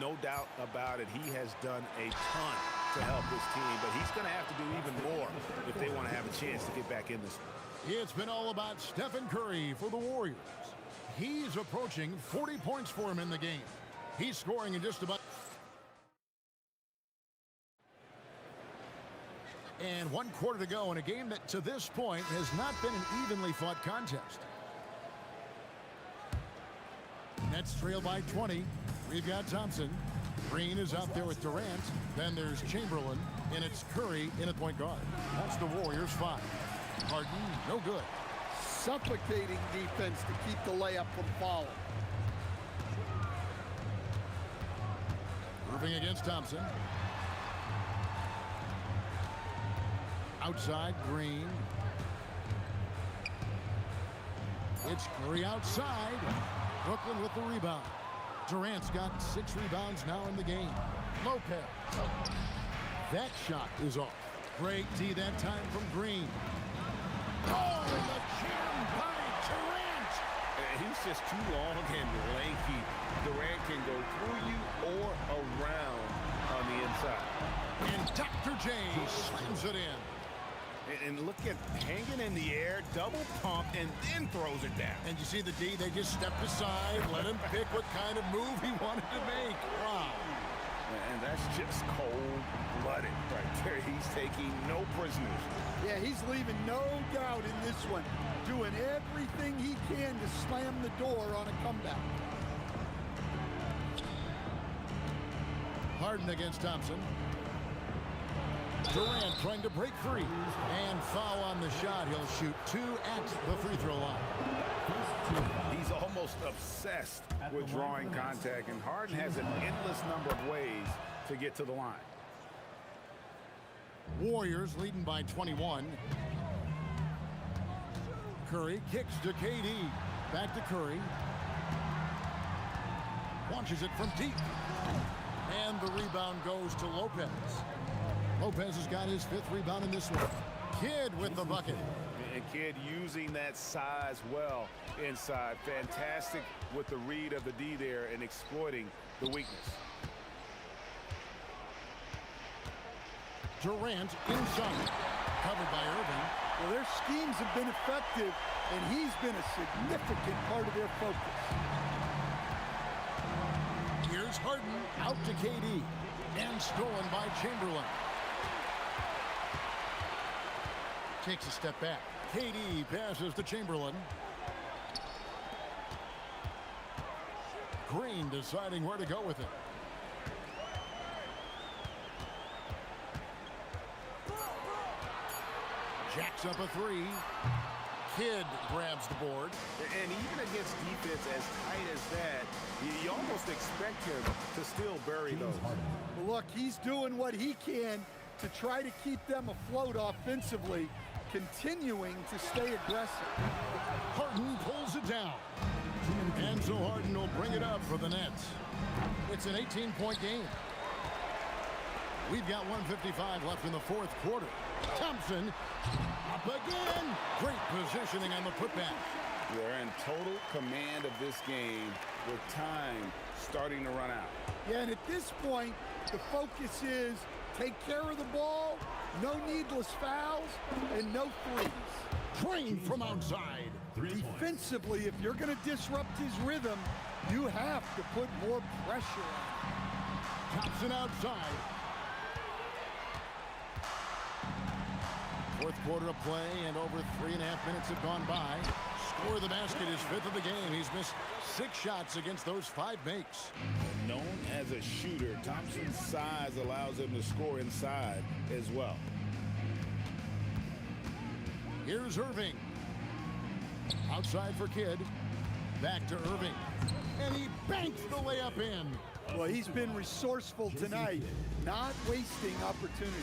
No doubt about it. He has done a ton to help his team, but he's going to have to do even more if they want to have a chance to get back in this. It's been all about Stephen Curry for the Warriors. He's approaching 40 points for him in the game. He's scoring in just about... And 1 quarter to go in a game that to this point has not been an evenly fought contest. Nets trail by 20. We've got Thompson. Green is out there with Durant. Then there's Chamberlain, and it's Curry in at point guard. That's the Warriors 5. Harden, no good. Suffocating defense to keep the layup from falling. Irving against Thompson. Outside, Green. It's Curry outside. Brooklyn with the rebound. Durant's got 6 rebounds now in the game. Lopez. That shot is off. Great D that time from Green. Oh, and the jam by Durant. He's just too long and lanky. Durant can go through you or around on the inside. And Dr. J slams it in. And look at hanging in the air, double pump, and then throws it down. And you see the D, they just stepped aside, let him pick what kind of move he wanted to make. Wow. And that's just cold-blooded right there. He's taking no prisoners. Yeah, he's leaving no doubt in this one. Doing everything he can to slam the door on a comeback. Harden against Thompson. Durant trying to break free. And foul on the shot. He'll shoot 2 at the free throw line. He's almost obsessed with drawing contact, and Harden has an endless number of ways to get to the line. Warriors leading by 21. Curry kicks to KD. Back to Curry. Launches it from deep. And the rebound goes to Lopez. Lopez has got his 5th rebound in this one. Kidd with the bucket. And Kidd using that size well inside. Fantastic with the read of the D there and exploiting the weakness. Durant inside. Covered by Irving. Well, their schemes have been effective, and he's been a significant part of their focus. Here's Harden out to KD. And stolen by Chamberlain. Takes a step back. KD passes to Chamberlain. Green deciding where to go with it. Jacks up a 3. Kidd grabs the board. And even against defense as tight as that, you almost expect him to still bury those. Well, look, he's doing what he can to try to keep them afloat offensively, continuing to stay aggressive. Harden pulls it down. And so Harden will bring it up for the Nets. It's an 18-point game. We've got 1:55 left in the 4th quarter. Thompson up again. Great positioning on the putback. They're in total command of this game with time starting to run out. Yeah, and at this point, the focus is take care of the ball, no needless fouls, and no threes. Train from outside. Defensively, if you're going to disrupt his rhythm, you have to put more pressure on him. Thompson outside. 4th quarter of play, and over 3.5 minutes have gone by. Score of the basket is 5th of the game. He's missed 6 shots against those 5 makes. Known as a shooter, Thompson's size allows him to score inside as well. Here's Irving. Outside for Kidd. Back to Irving. And he banks the layup in. Well, he's been resourceful tonight, not wasting opportunities.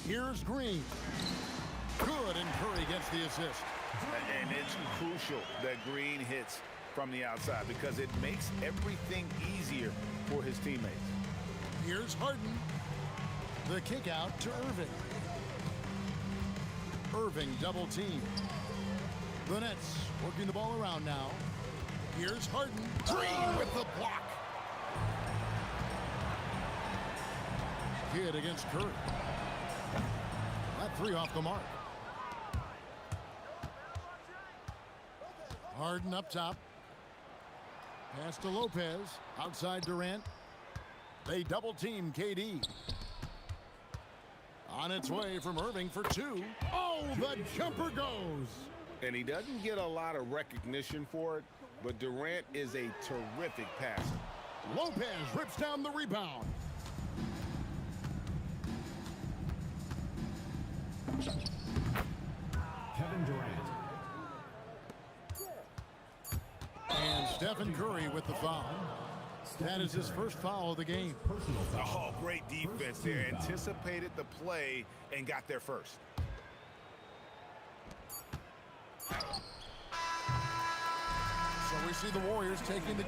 Here's Green. Good, and Curry gets the assist. And it's crucial that Green hits from the outside because it makes everything easier for his teammates. Here's Harden. The kick out to Irving. Irving double team. The Nets working the ball around now. Here's Harden. Green with the block. Kidd against Curry. That 3 off the mark. Harden up top. Pass to Lopez. Outside Durant. They double team KD. On its way from Irving for 2. Oh, the jumper goes. And he doesn't get a lot of recognition for it, but Durant is a terrific passer. Lopez rips down the rebound. Kevin Durant. And Stephen Curry with the foul. That is his first foul of the game. Oh, great defense there. Anticipated the play and got there first. So we see the Warriors taking the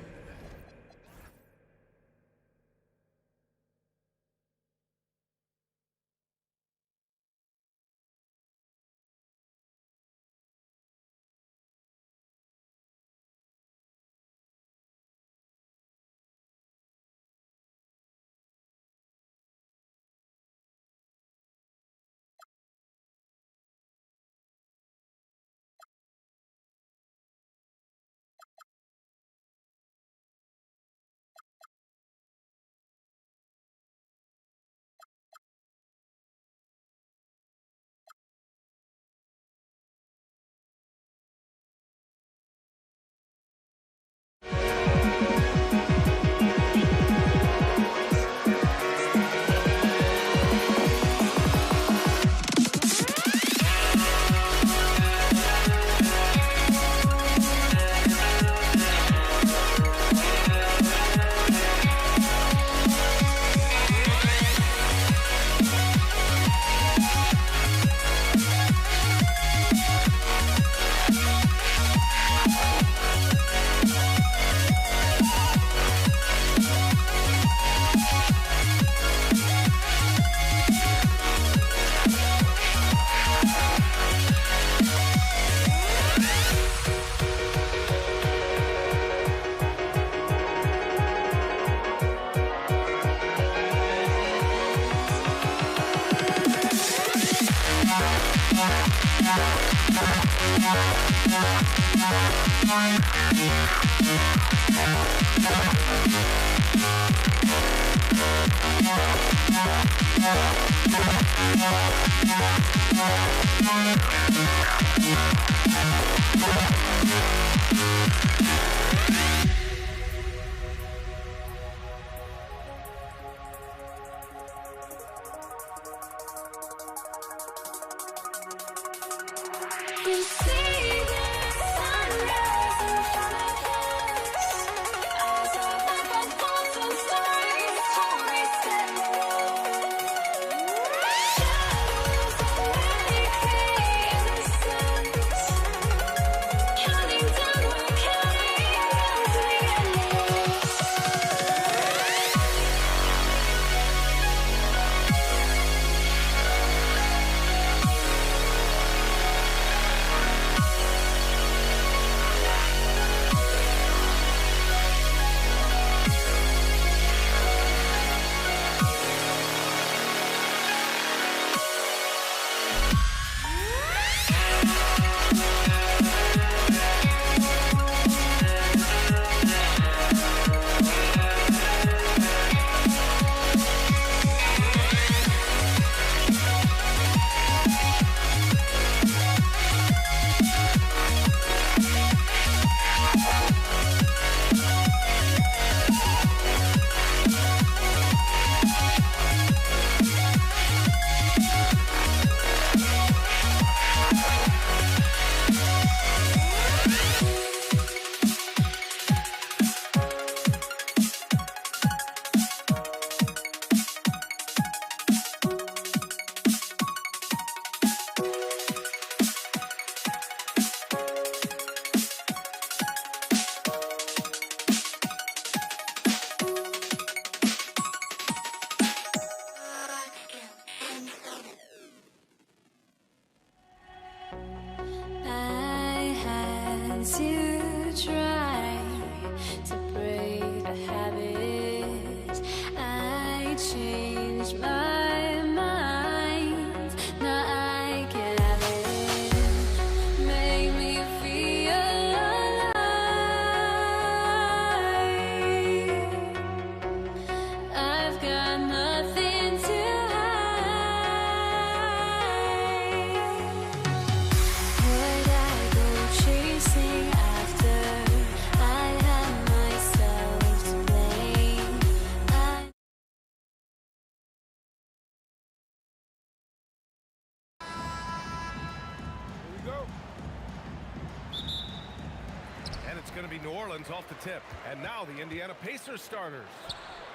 It's going to be New Orleans off the tip. And now the Indiana Pacers starters.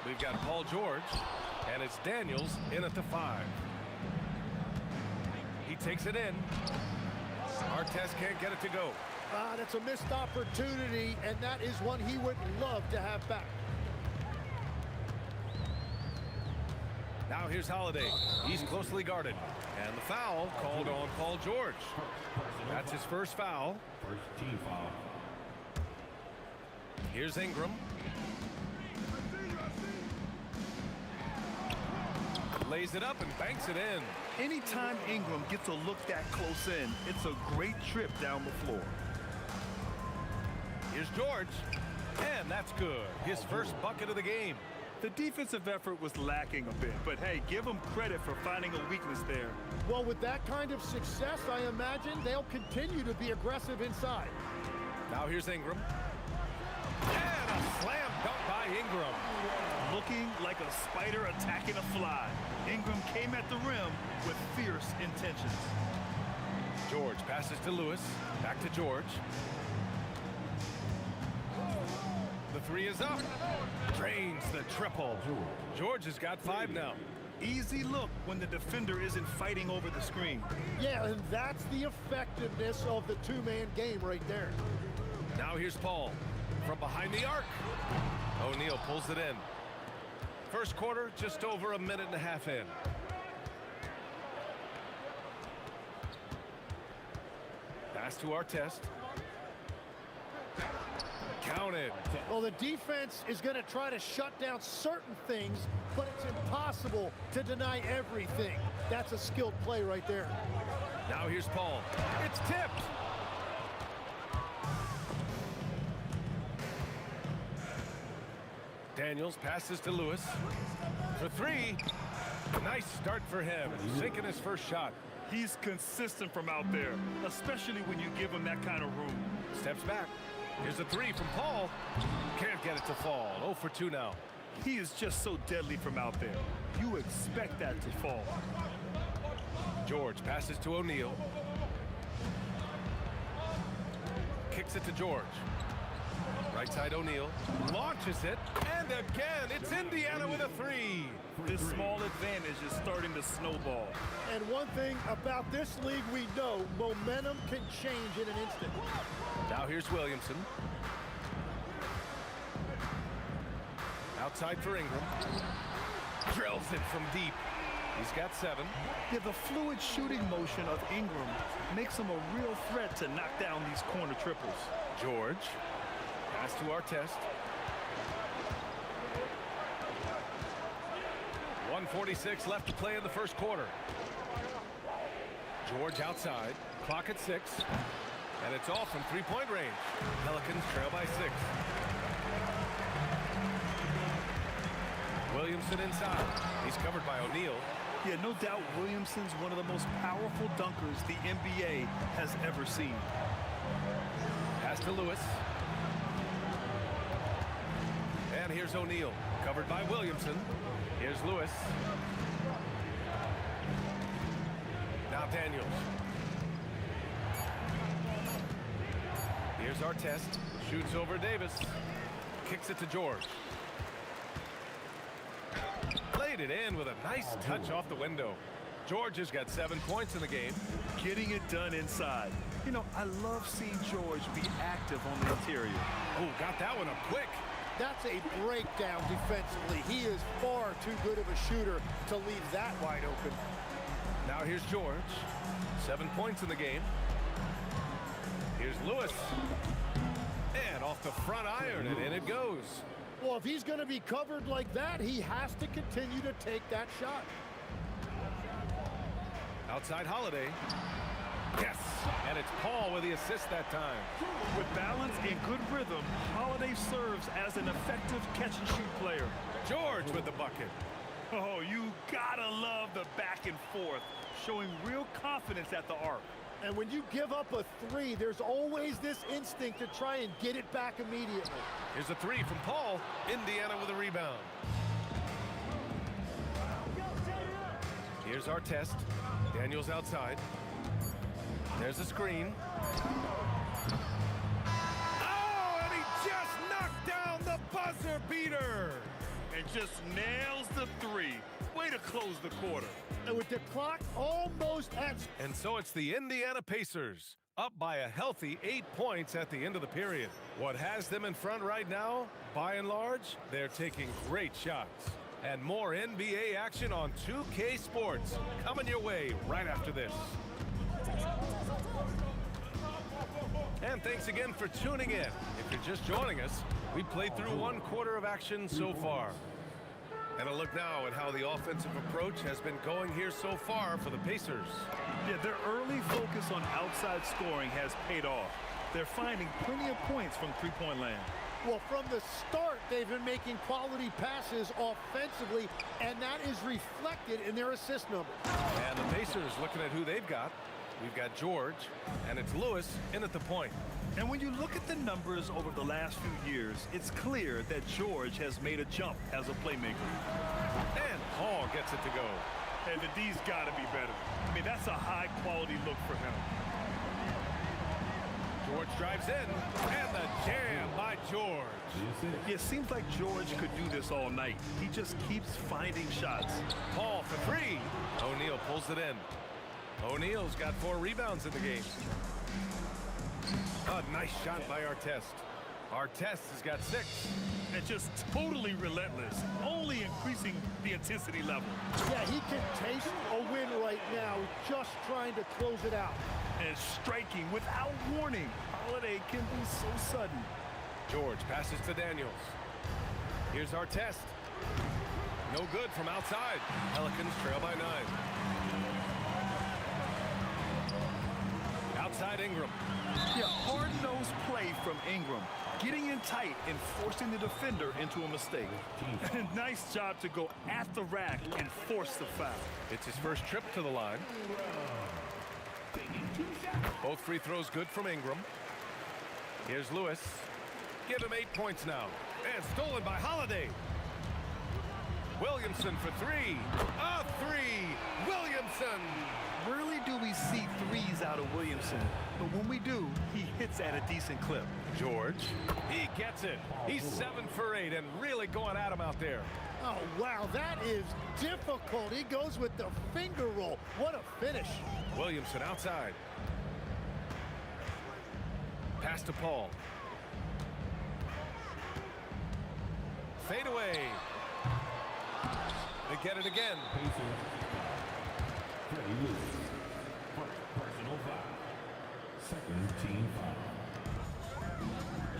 We've got Paul George, and it's Daniels in at the 5. He takes it in. Artest can't get it to go. That's a missed opportunity, and that is one he would love to have back. Now here's Holiday. He's closely guarded. And the foul called on Paul George. That's his first foul. First team foul. Here's Ingram. Lays it up and banks it in. Anytime Ingram gets a look that close in, it's a great trip down the floor. Here's George. And that's good. His first bucket of the game. The defensive effort was lacking a bit, but hey, give them credit for finding a weakness there. Well, with that kind of success, I imagine they'll continue to be aggressive inside. Now here's Ingram. And a slam dunk by Ingram. Looking like a spider attacking a fly. Ingram came at the rim with fierce intentions. George passes to Lewis. Back to George. The 3 is up. Drains the triple. George has got 5 now. Easy look when the defender isn't fighting over the screen. Yeah, and that's the effectiveness of the two-man game right there. Now here's Paul from behind the arc. O'Neal pulls it in. First quarter, just over a minute and a half in. Pass to Artest. Counted. Well, the defense is going to try to shut down certain things, but it's impossible to deny everything. That's a skilled play right there. Now here's Paul. It's tipped. Daniels passes to Lewis for three. Nice start for him, sinking his first shot. He's consistent from out there, especially when you give him that kind of room. Steps back. Here's a three from Paul. Can't get it to fall. 0 for 2 now. He is just so deadly from out there. You expect that to fall. George passes to O'Neal. Kicks it to George. Right side O'Neal. Launches it. And again, it's Indiana with a three. This small advantage is starting to snowball. And one thing about this league we know, momentum can change in an instant. Now here's Williamson. Outside for Ingram. Drills it from deep. He's got 7. Yeah, the fluid shooting motion of Ingram makes him a real threat to knock down these corner triples. George. Pass to Artest. 1:46 left to play in the first quarter. George outside. Clock at 6. And it's off from three-point range. Pelicans trail by 6. Williamson inside. He's covered by O'Neal. Yeah, no doubt Williamson's one of the most powerful dunkers the NBA has ever seen. Pass to Lewis. And here's O'Neal, covered by Williamson. Here's Lewis. Now Daniels. Here's Artest. Shoots over Davis. Kicks it to George. Played it in with a nice touch off the window. George has got 7 points in the game. Getting it done inside. You know, I love seeing George be active on the interior. Oh, got that one up quick. That's a breakdown defensively. He is far too good of a shooter to leave that wide open. Now here's George. 7 points in the game. Here's Lewis. And off the front iron, and in it goes. Well, if he's going to be covered like that, he has to continue to take that shot. Outside Holiday. Yes, and it's Paul with the assist that time. With balance and good rhythm, Holiday serves as an effective catch-and-shoot player. George with the bucket. Oh, you gotta love the back and forth, showing real confidence at the arc. And when you give up a 3, there's always this instinct to try and get it back immediately. Here's a 3 from Paul. Indiana with a rebound. Here's Artest. Daniels outside. There's a screen. Oh, and he just knocked down the buzzer beater. And just nails the 3. Way to close the quarter. And with the clock almost at... And so it's the Indiana Pacers, up by a healthy 8 points at the end of the period. What has them in front right now? By and large, they're taking great shots. And more NBA action on 2K Sports coming your way right after this. And thanks again for tuning in. If you're just joining us, we played through 1 quarter of action so far. And a look now at how the offensive approach has been going here so far for the Pacers. Yeah, their early focus on outside scoring has paid off. They're finding plenty of points from three-point land. Well, from the start, they've been making quality passes offensively, and that is reflected in their assist numbers. And the Pacers looking at who they've got. We've got George, and it's Lewis in at the point. And when you look at the numbers over the last few years, it's clear that George has made a jump as a playmaker. And Paul gets it to go. And the D's got to be better. I mean, that's a high-quality look for him. George drives in, and the jam by George. It seems like George could do this all night. He just keeps finding shots. Paul for 3. O'Neal pulls it in. O'Neal's got 4 rebounds in the game. A nice shot by Artest. Artest has got 6. And just totally relentless, only increasing the intensity level. Yeah, he can taste a win right now, just trying to close it out. And striking without warning. Holiday can be so sudden. George passes to Daniels. Here's Artest. No good from outside. Pelicans trail by 9. outside Ingram. Yeah, hard-nosed play from Ingram, getting in tight and forcing the defender into a mistake. Nice job to go at the rack and force the foul. It's his first trip to the line. Both free throws good from Ingram. Here's Lewis. Give him 8 points now. And stolen by Holiday. Williamson for three. A three. Williamson. Rarely do we see threes out of Williamson, but when we do, he hits at a decent clip. George. He gets it. He's 7 for 8 and really going at him out there. Oh, wow, that is difficult. He goes with the finger roll. What a finish. Williamson outside. Pass to Paul. Fade away. They get it again. Personal foul. Second team foul.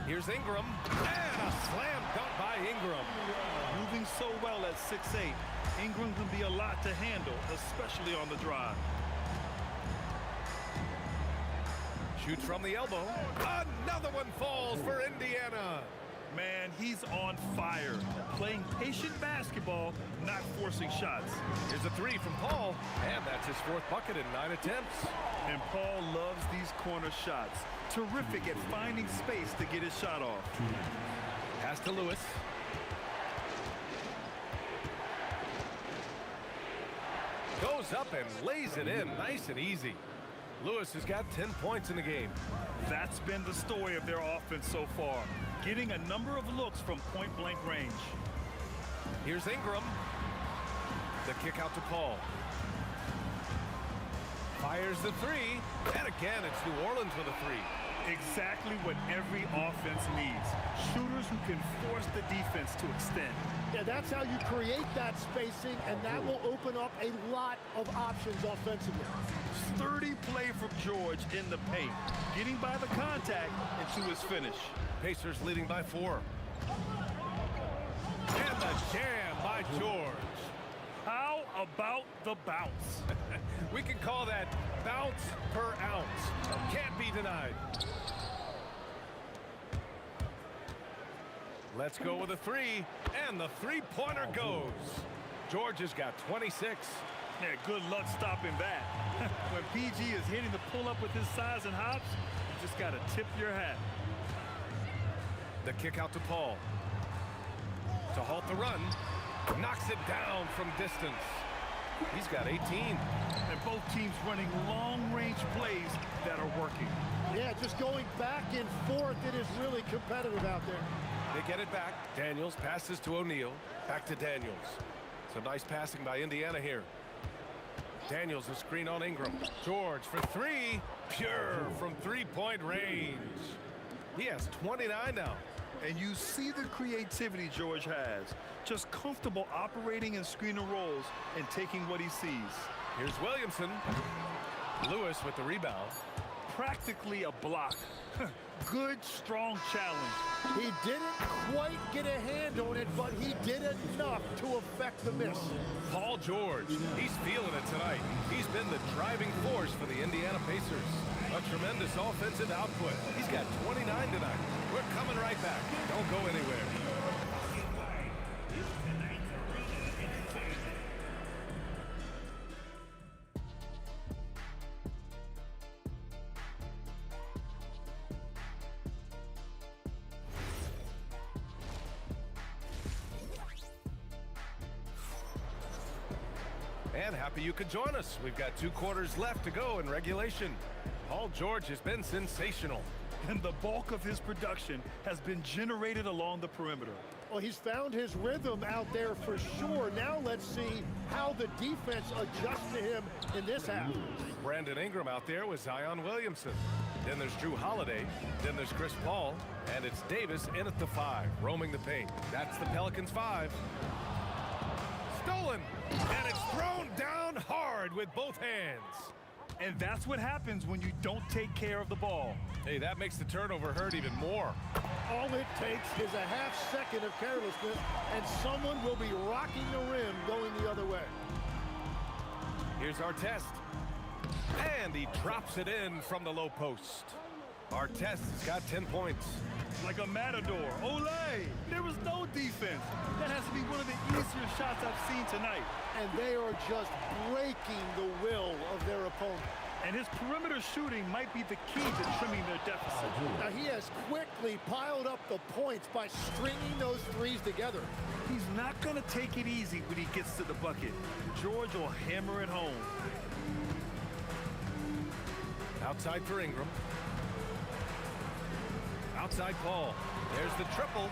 Here's Ingram. And a slam dunk by Ingram. Moving so well at 6'8", Ingram can be a lot to handle, especially on the drive. Shoots from the elbow. Another one falls for Indiana. Man, he's on fire. Playing patient basketball, not forcing shots. Here's a three from Paul, and that's his 4th bucket in 9 attempts. And Paul loves these corner shots. Terrific at finding space to get his shot off. Pass to Lewis. Goes up and lays it in, nice and easy. Lewis has got 10 points in the game. That's been the story of their offense so far, getting a number of looks from point-blank range. Here's Ingram. The kick out to Paul. Fires the three, and again it's New Orleans with a three. Exactly what every offense needs. Shooters who can force the defense to extend. Yeah, that's how you create that spacing, and that will open up a lot of options offensively. Sturdy play from George in the paint, getting by the contact and to his finish. Pacers leading by 4. And the jam by George. How about the bounce? We can call that bounce per ounce. Can't be denied. Let's go with a three, and the three-pointer goes. George has got 26. Yeah, good luck stopping that. When PG is hitting the pull-up with his size and hops, you just got to tip your hat. The kick out to Paul. To halt the run. Knocks it down from distance. He's got 18. And both teams running long-range plays that are working. Yeah, just going back and forth, it is really competitive out there. They get it back. Daniels passes to O'Neal. Back to Daniels. Some nice passing by Indiana here. Daniels a screen on Ingram. George for three. Pure from three-point range. He has 29 now. And you see the creativity George has. Just comfortable operating in screen and rolls and taking what he sees. Here's Williamson. Lewis with the rebound. Practically a block. Good, strong challenge. He didn't quite get a hand on it, but he did enough to affect the miss. Paul George, he's feeling it tonight. He's been the driving force for the Indiana Pacers. A tremendous offensive output. He's got 29 tonight. We're coming right back. Don't go anywhere. And happy you could join us. We've got 2 quarters left to go in regulation. Paul George has been sensational. And the bulk of his production has been generated along the perimeter. Well, he's found his rhythm out there for sure. Now let's see how the defense adjusts to him in this half. Brandon Ingram out there with Zion Williamson. Then there's Drew Holiday. Then there's Chris Paul. And it's Davis in at the 5, roaming the paint. That's the Pelicans 5. Stolen. And it's thrown down hard with both hands. And that's what happens when you don't take care of the ball. Hey, that makes the turnover hurt even more. All it takes is a half second of carelessness, and someone will be rocking the rim going the other way. Here's our test. And he drops it in from the low post. Artest has got 10 points. Like a matador. Olay! There was no defense. That has to be one of the easier shots I've seen tonight. And they are just breaking the will of their opponent. And his perimeter shooting might be the key to trimming their deficit. Now he has quickly piled up the points by stringing those threes together. He's not going to take it easy when he gets to the bucket. George will hammer it home. Outside for Ingram. Outside Paul. There's the triple.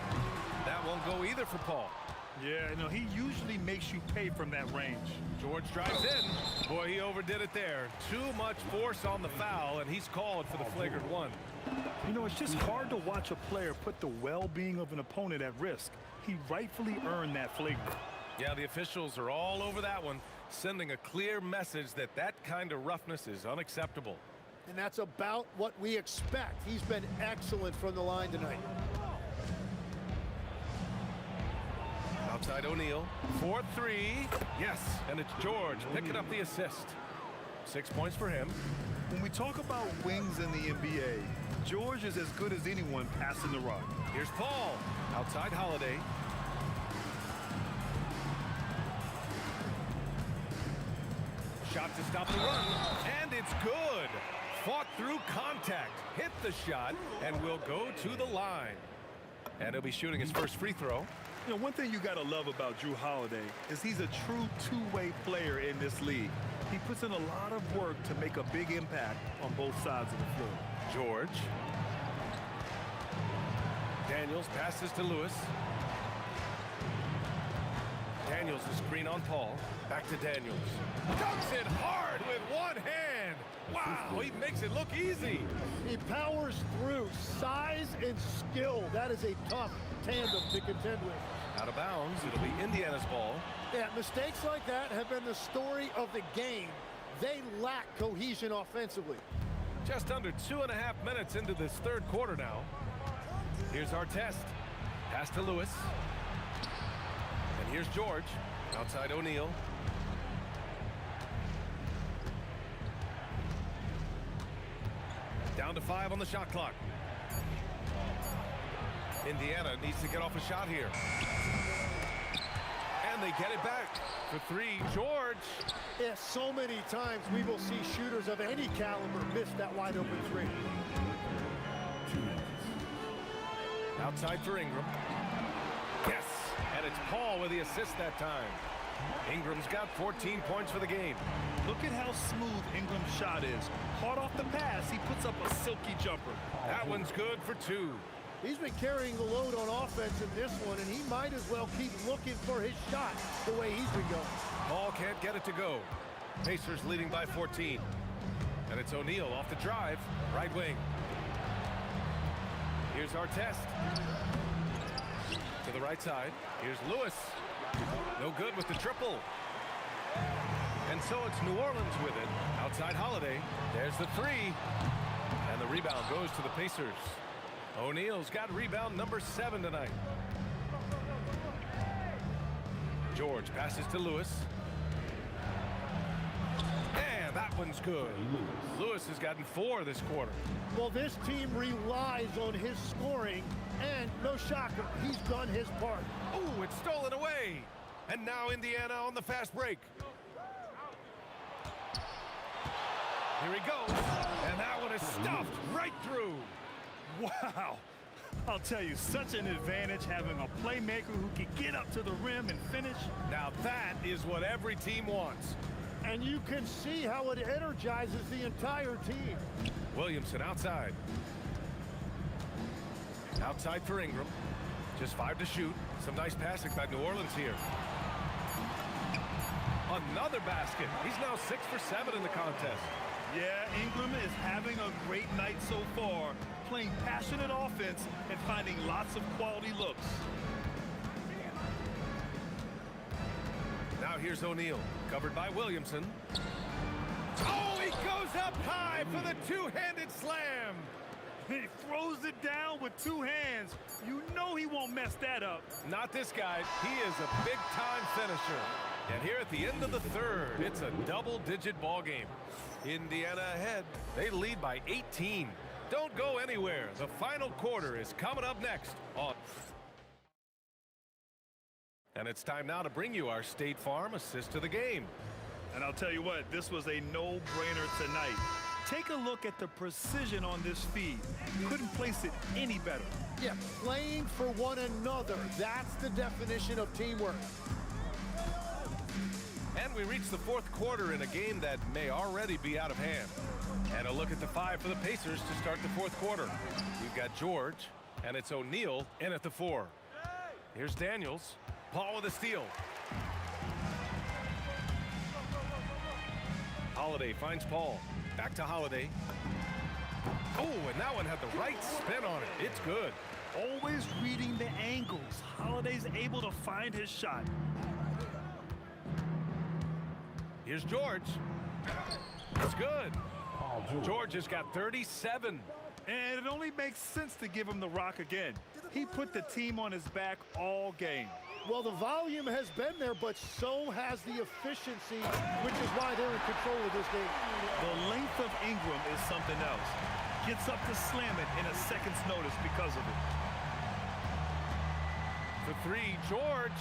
That won't go either for Paul. Yeah, you know, he usually makes you pay from that range. George drives in. Boy, he overdid it there. Too much force on the foul, and he's called for the flagrant one. You know, it's just hard to watch a player put the well-being of an opponent at risk. He rightfully earned that flagrant. Yeah, the officials are all over that one, sending a clear message that that kind of roughness is unacceptable. And that's about what we expect. He's been excellent from the line tonight. Outside O'Neal. 4-3. Yes, and it's George picking up the assist. 6 points for him. When we talk about wings in the NBA, George is as good as anyone passing the rock. Here's Paul. Outside Holiday. Shot to stop the run. And it's good. Fought through contact. Hit the shot and will go to the line. And he'll be shooting his first free throw. You know, one thing you got to love about Jrue Holiday is he's a true two-way player in this league. He puts in a lot of work to make a big impact on both sides of the floor. George. Daniels passes to Lewis. Daniels the screen on Paul. Back to Daniels. Dunks it hard with one hand. Wow, he makes it look easy. He powers through. Size and skill. That is a tough tandem to contend with. Out of bounds. It'll be Indiana's ball. Yeah, mistakes like that have been the story of the game. They lack cohesion offensively. Just under 2.5 minutes into this third quarter now. Here's Artest. Pass to Lewis. And here's George. Outside O'Neal. Down to 5 on the shot clock. Indiana needs to get off a shot here. And they get it back for 3. George. Yeah, so many times we will see shooters of any caliber miss that wide open 3. Outside for Ingram. Yes, and it's Paul with the assist that time. Ingram's got 14 points for the game. Look at how smooth Ingram's shot is. Hard off the pass, he puts up a silky jumper. That one's good for 2. He's been carrying the load on offense in this one, and he might as well keep looking for his shot the way he's been going. Paul can't get it to go. Pacers leading by 14. And it's O'Neal off the drive, right wing. Here's Artest. To the right side. Here's Lewis. No good with the triple. And so it's New Orleans with it. Outside Holiday. There's the 3. And the rebound goes to the Pacers. O'Neal's got rebound number 7 tonight. George passes to Lewis. And that one's good. Lewis has gotten 4 this quarter. Well, this team relies on his scoring, and no shocker, he's done his part. Oh, it's stolen away. And now Indiana on the fast break. Here he goes. And that one is stuffed right through. Wow. I'll tell you, such an advantage having a playmaker who can get up to the rim and finish. Now that is what every team wants. And you can see how it energizes the entire team. Williamson outside. Outside for Ingram. Just 5 to shoot. Some nice passing by New Orleans here. Another basket. He's now 6 for 7 in the contest. Yeah, Ingram is having a great night so far, playing passionate offense and finding lots of quality looks. Now here's O'Neal, covered by Williamson. Oh, he goes up high for the two-handed slam. He throws it down with two hands. You know he won't mess that up. Not this guy. He is a big-time finisher. And here at the end of the third, it's a double-digit ball game. Indiana ahead. They lead by 18. Don't go anywhere. The final quarter is coming up next on. And it's time now to bring you our State Farm assist to the game. And I'll tell you what, this was a no-brainer tonight. Take a look at the precision on this feed. Couldn't place it any better. Yeah, playing for one another. That's the definition of teamwork. And we reach the fourth quarter in a game that may already be out of hand. And a look at the five for the Pacers to start the fourth quarter. We've got George, and it's O'Neal in at the 4. Here's Daniels. Paul with a steal. Holiday finds Paul. Back to Holiday. Oh, and that one had the right spin on it. It's good. Always reading the angles. Holiday's able to find his shot. Here's George. It's good. George has got 37. And it only makes sense to give him the rock again. He put the team on his back all game. Well, the volume has been there, but so has the efficiency, which is why they're in control of this game. The length of Ingram is something else. Gets up to slam it in a second's notice because of it. The 3, George.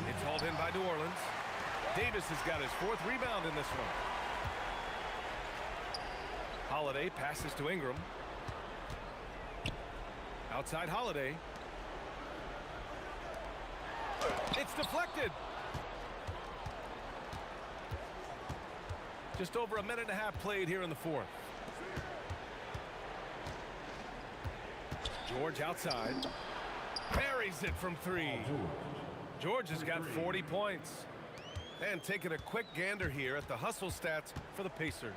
It's hauled in by New Orleans. Davis has got his 4th rebound in this one. Holiday passes to Ingram. Outside Holiday. It's deflected. Just over a minute and a half played here in the fourth. George outside. Buries it from 3. George has got 40 points. And taking a quick gander here at the hustle stats for the Pacers.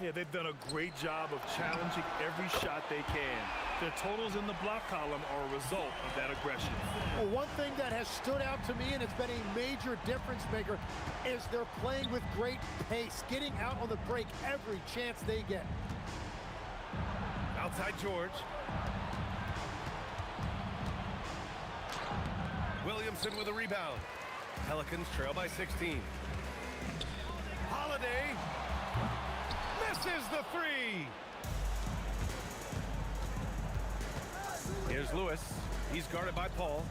Yeah, they've done a great job of challenging every shot they can. Their totals in the block column are a result of that aggression. Well, one thing that has stood out to me, and it's been a major difference maker, is they're playing with great pace, getting out on the break every chance they get. Outside George. Williamson with a rebound. Pelicans trail by 16. Holiday misses the 3. Here's Lewis. He's guarded by Paul.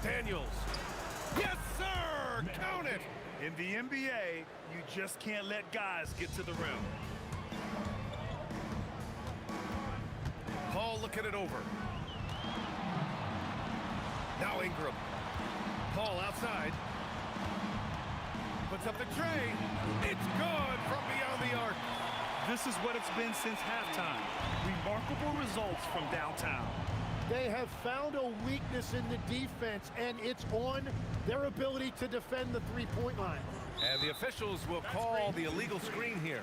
Daniels. Yes, sir! Count it! In the NBA, you just can't let guys get to the rim. Paul looking it over. Now Ingram. Paul outside. Puts up the tray. It's good from beyond the arc. This is what it's been since halftime. Remarkable results from downtown. They have found a weakness in the defense, and it's on their ability to defend the three-point line. And the officials will call the illegal screen here.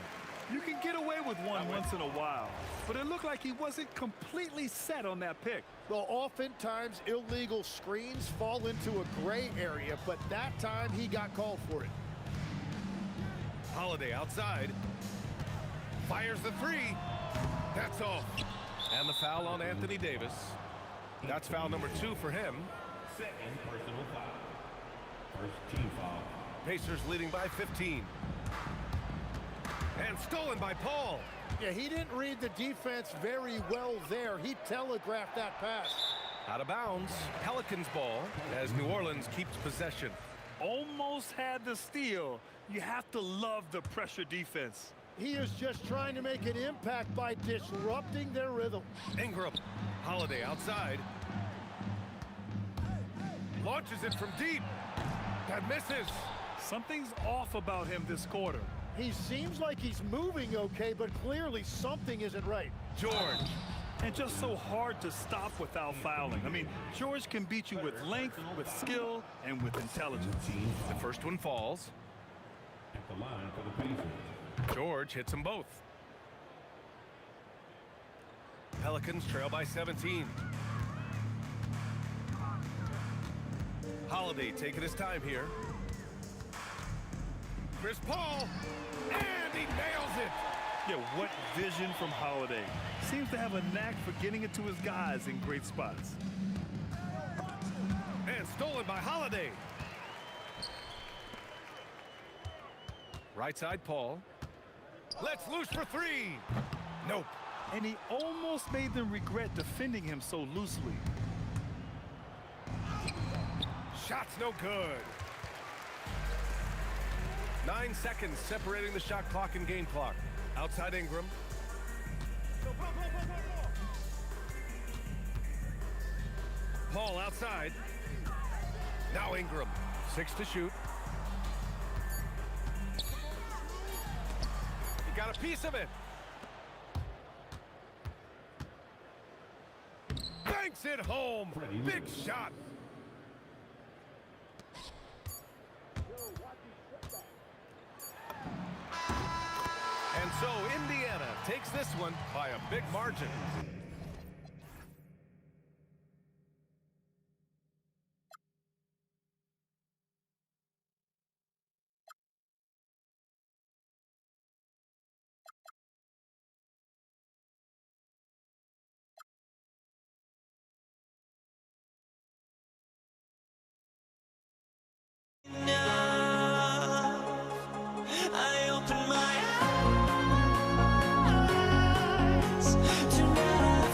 You can get away with one once in a while, but it looked like he wasn't completely set on that pick. Well, oftentimes illegal screens fall into a gray area, but that time he got called for it. Holiday outside. Fires the 3. That's off. And the foul on Anthony Davis. That's foul number 2 for him. Second personal foul. First team foul. Pacers leading by 15. And stolen by Paul. Yeah, he didn't read the defense very well there. He telegraphed that pass. Out of bounds. Pelicans ball as New Orleans keeps possession. Almost had the steal. You have to love the pressure defense. He is just trying to make an impact by disrupting their rhythm. Ingram. Holiday outside. Launches it from deep. That misses. Something's off about him this quarter. He seems like he's moving okay, but clearly something isn't right. George. And just so hard to stop without fouling. I mean, George can beat you with length, with skill, and with intelligence. The first one falls. At the line for the Pacers. George hits them both. Pelicans trail by 17. Holiday taking his time here. Chris Paul, and he nails it. Yeah, what vision from Holiday. Seems to have a knack for getting it to his guys in great spots. And stolen by Holiday. Right side, Paul. Let's loose for three. Nope. And he almost made them regret defending him so loosely. Shot's no good. 9 seconds separating the shot clock and game clock. Outside Ingram. Paul outside. Now Ingram. 6 to shoot. He got a piece of it. Banks it home. Big shot. And so Indiana takes this one by a big margin. I open my eyes tonight.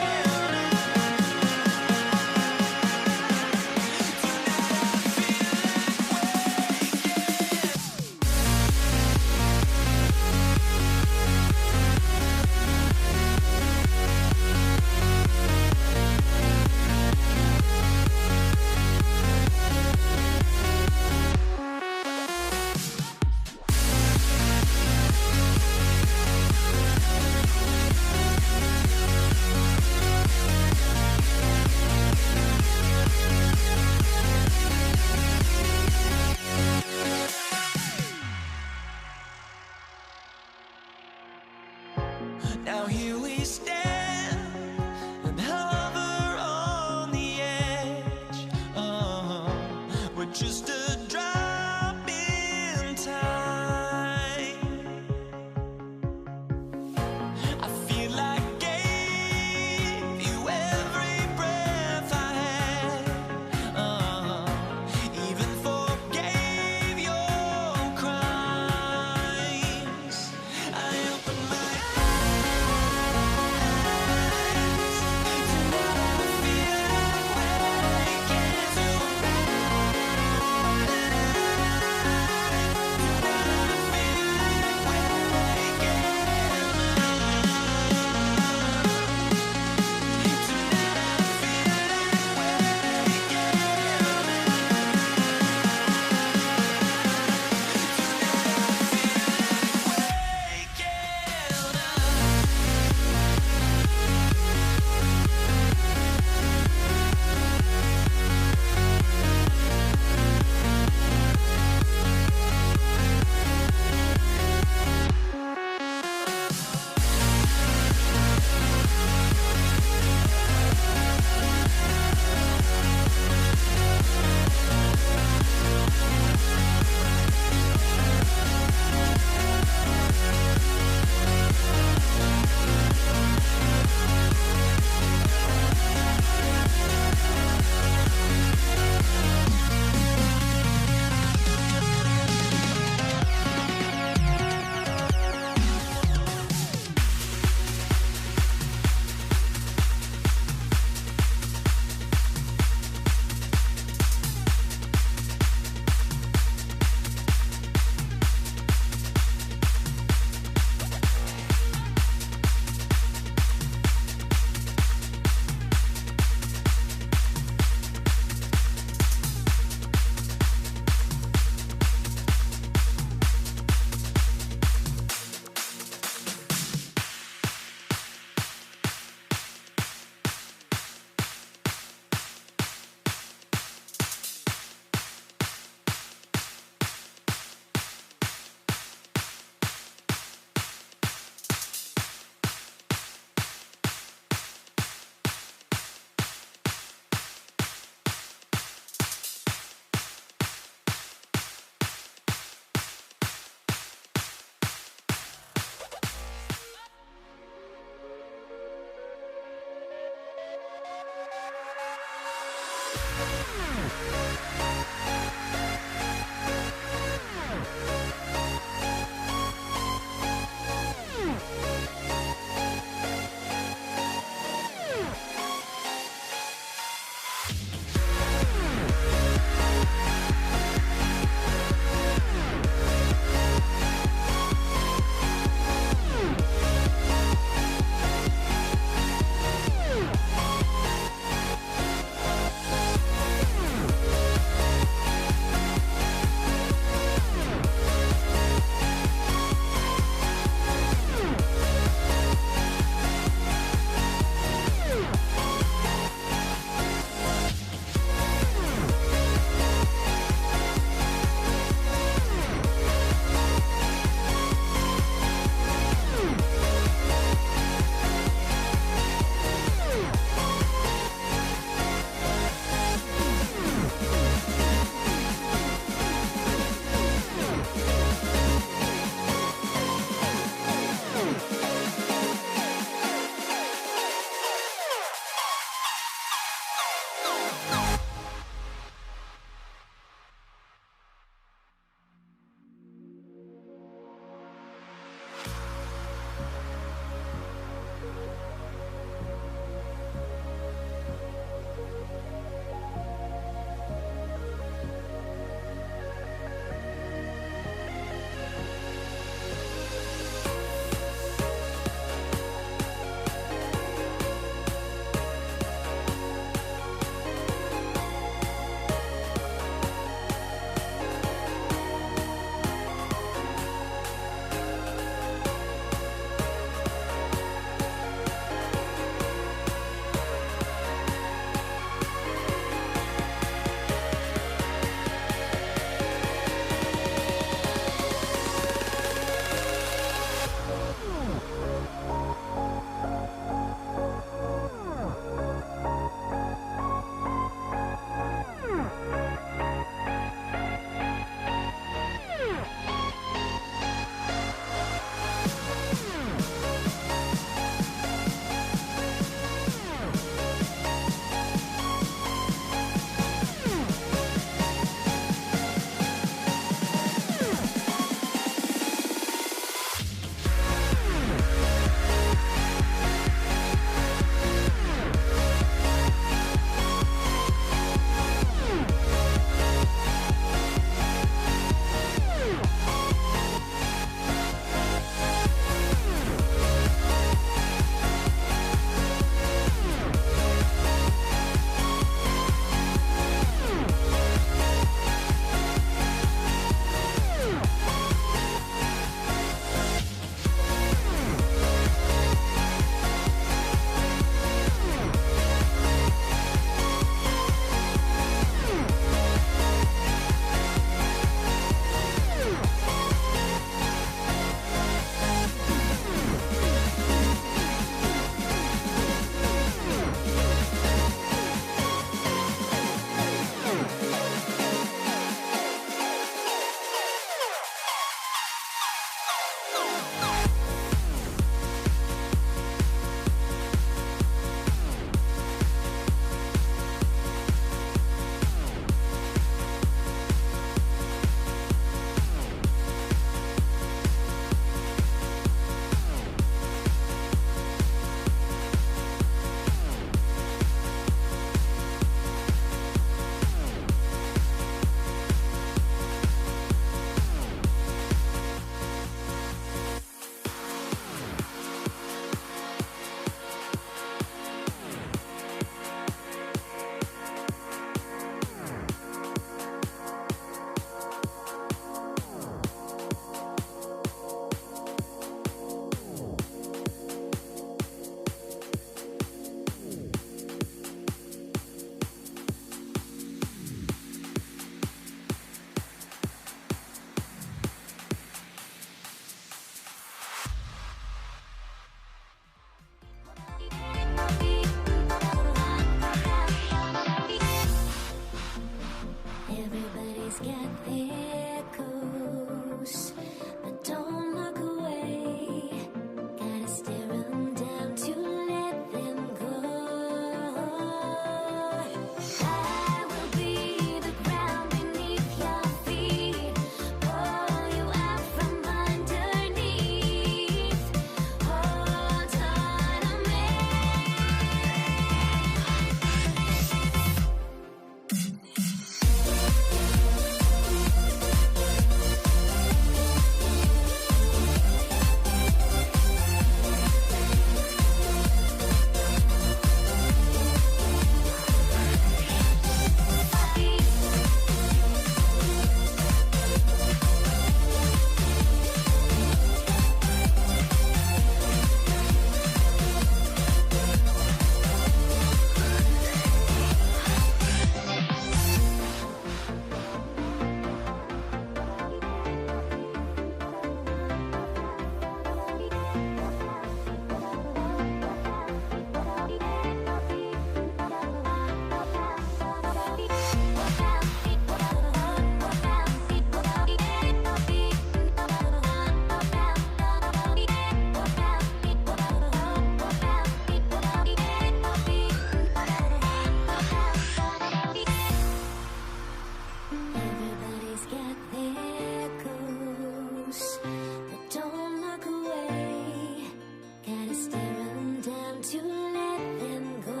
let them go.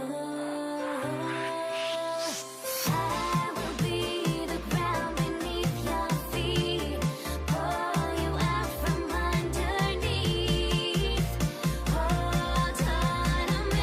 I will be the ground beneath your feet, pull you out from underneath. Hold on to me.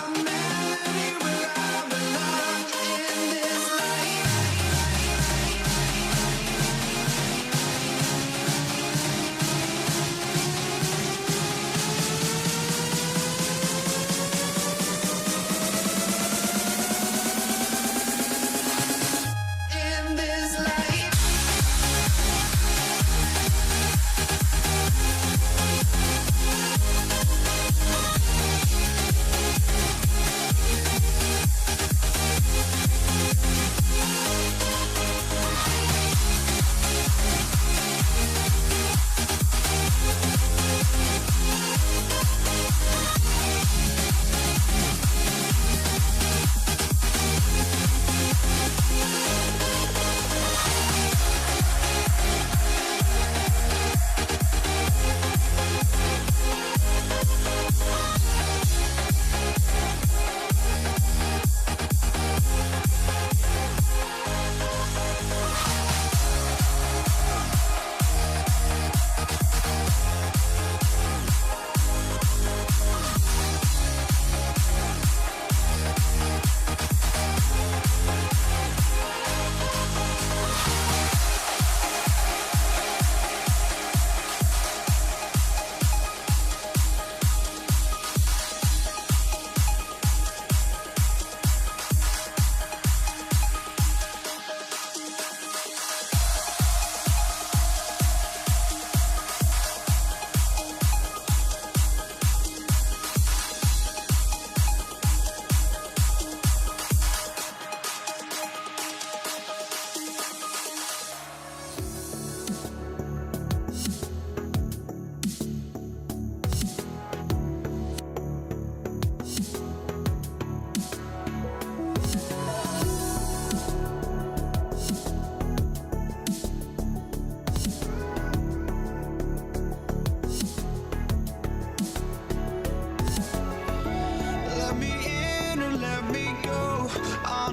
I'm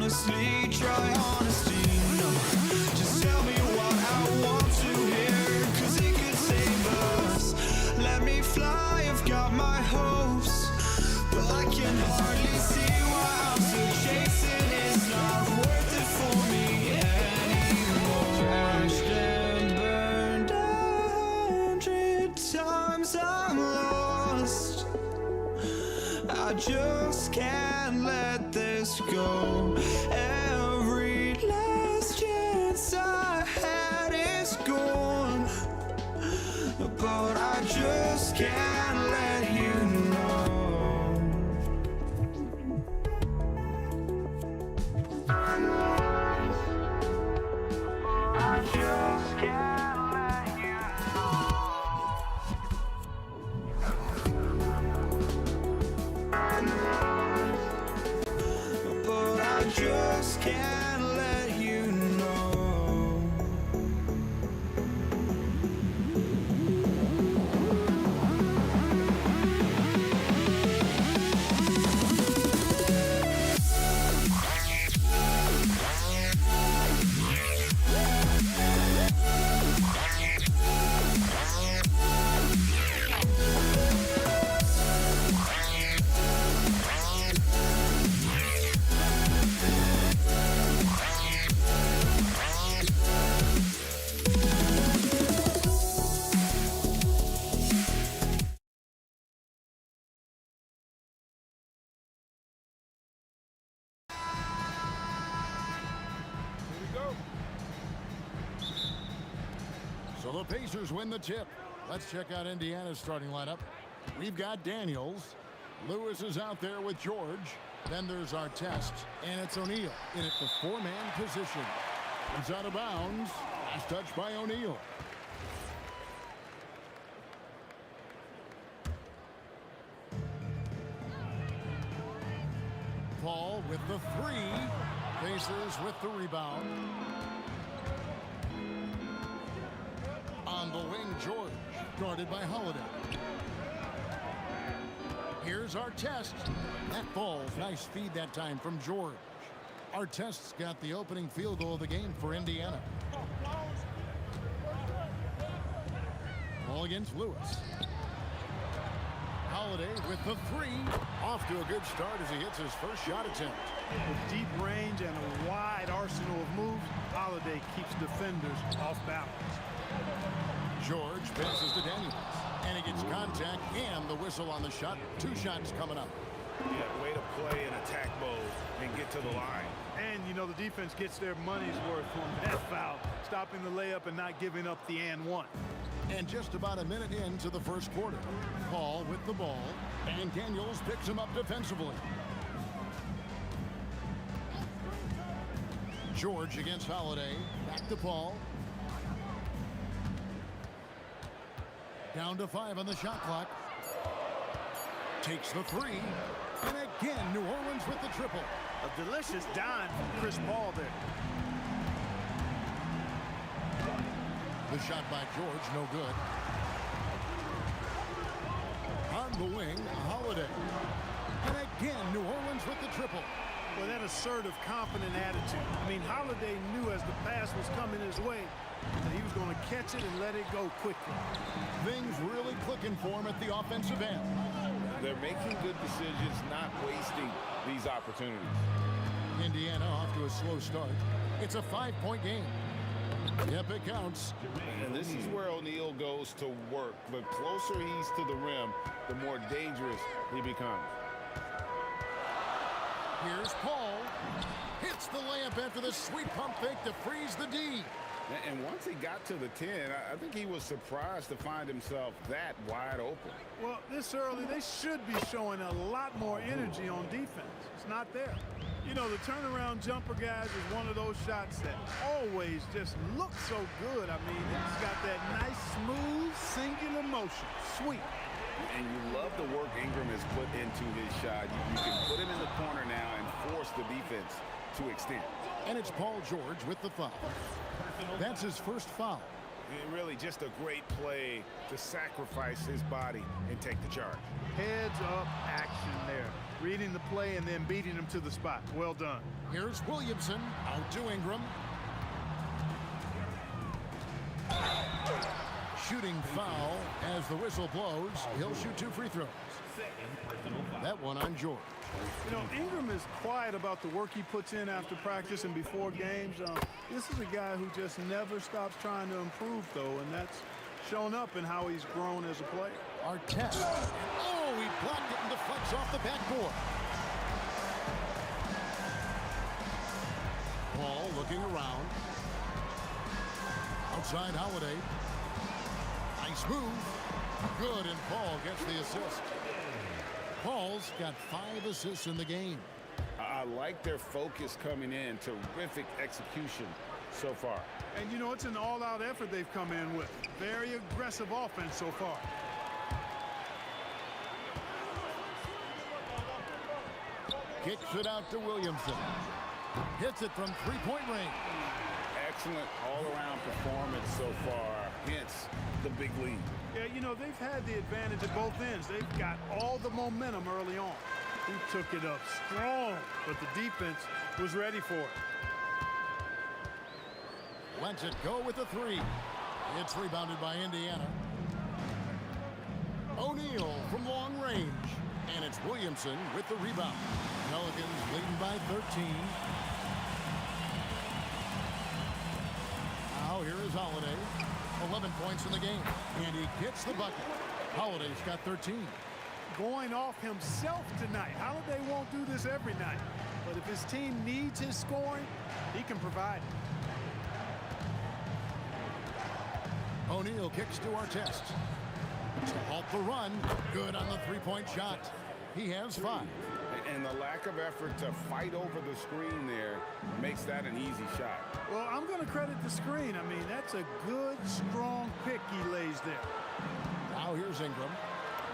honestly, try honesty. No, just tell me what I want to hear, 'cause it could save us. Let me fly, I've got my hopes, but I can hardly see why I'm still chasing. It's not worth it for me anymore. Crashed and burned 100 times, I'm lost. I just can't let this go. Every last chance I had is gone, but I just can't let you know. I just can't let you know. But I just can't let you know. So the Pacers win the tip. Let's check out Indiana's starting lineup. We've got Daniels. Lewis is out there with George. Then there's our test, and it's O'Neal in at the four-man position. He's out of bounds. Last touch by O'Neal. Paul with the three. Pacers with the rebound. On the wing, George, guarded by Holiday. Here's our test. That falls. Nice feed that time from George. Our test's got the opening field goal of the game for Indiana. Ball against Lewis. Holiday with the three. Off to a good start as he hits his first shot attempt. With deep range and a wide arsenal of moves, Holiday keeps defenders off balance. George passes to Daniels, and he gets contact and the whistle on the shot. Two shots coming up. Yeah, way to play in attack mode and get to the line. And, you know, the defense gets their money's worth on that foul, stopping the layup and not giving up the and one. And just about a minute into the first quarter. Paul with the ball, and Daniels picks him up defensively. George against Holiday. Back to Paul. Down to 5 on the shot clock. Takes the three. And again, New Orleans with the triple. A delicious dime from Chris Paul there. The shot by George, no good. On the wing, Holiday. And again, New Orleans with the triple. Well, that assertive, confident attitude. I mean, Holiday knew as the pass was coming his way that he was going to catch it and let it go quickly. Things really clicking for him at the offensive end. They're making good decisions, not wasting these opportunities. Indiana off to a slow start. It's a 5-point game. Yep, it counts. And this is where O'Neal goes to work. The closer he's to the rim, the more dangerous he becomes. Here's Paul. Hits the layup after the sweet pump fake to freeze the D. And once he got to the 10, I think he was surprised to find himself that wide open. Well, this early, they should be showing a lot more energy on defense. It's not there. You know, the turnaround jumper, guys, is one of those shots that always just look so good. I mean, it's got that nice, smooth, singular motion. Sweet. And you love the work Ingram has put into his shot. You can put him in the corner now and force the defense to extend. And it's Paul George with the foul. That's his first foul. Really just a great play to sacrifice his body and take the charge. Heads up action there. Reading reading the play and then beating him to the spot. Well done. Here's Williamson out to Ingram. Shooting foul as the whistle blows. He'll shoot 2 free throws. That one on George. You know, Ingram is quiet about the work he puts in after practice and before games. This is a guy who just never stops trying to improve, though, and that's shown up in how he's grown as a player. Artest. Oh, he blocked it and deflects off the backboard. Paul looking around. Outside Holiday. Nice move. Good, and Paul gets the assist. Paul's got 5 assists in the game. I like their focus coming in. Terrific execution so far. And, you know, it's an all-out effort they've come in with. Very aggressive offense so far. Kicks it out to Williamson. Hits it from 3-point range. Excellent all-around performance so far. Hence the big lead. Yeah, you know, they've had the advantage at both ends. They've got all the momentum early on. He took it up strong, but the defense was ready for it. Lets it go with the 3. It's rebounded by Indiana. O'Neal from long range. And it's Williamson with the rebound. Pelicans leading by 13. Now here is Holiday. 11 points in the game. And he gets the bucket. Holiday's got 13. Going off himself tonight. Holiday won't do this every night. But if his team needs his scoring, he can provide it. O'Neal kicks to Artest. To halt the run. Good on the 3-point shot. He has 5. And the lack of effort to fight over the screen there makes that an easy shot. Well, I'm going to credit the screen. I mean, that's a good, strong pick he lays there. Now here's Ingram.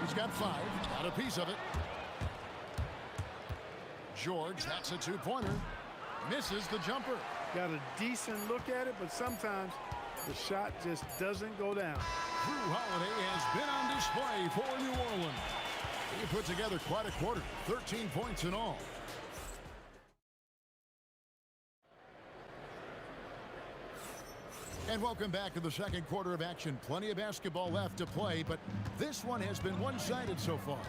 He's got 5. Got a piece of it. George, that's a 2-pointer. Misses the jumper. Got a decent look at it, but sometimes the shot just doesn't go down. Drew Holiday has been on display for New Orleans. He put together quite a quarter, 13 points in all. And welcome back to the second quarter of action. Plenty of basketball left to play, but this one has been one-sided so far.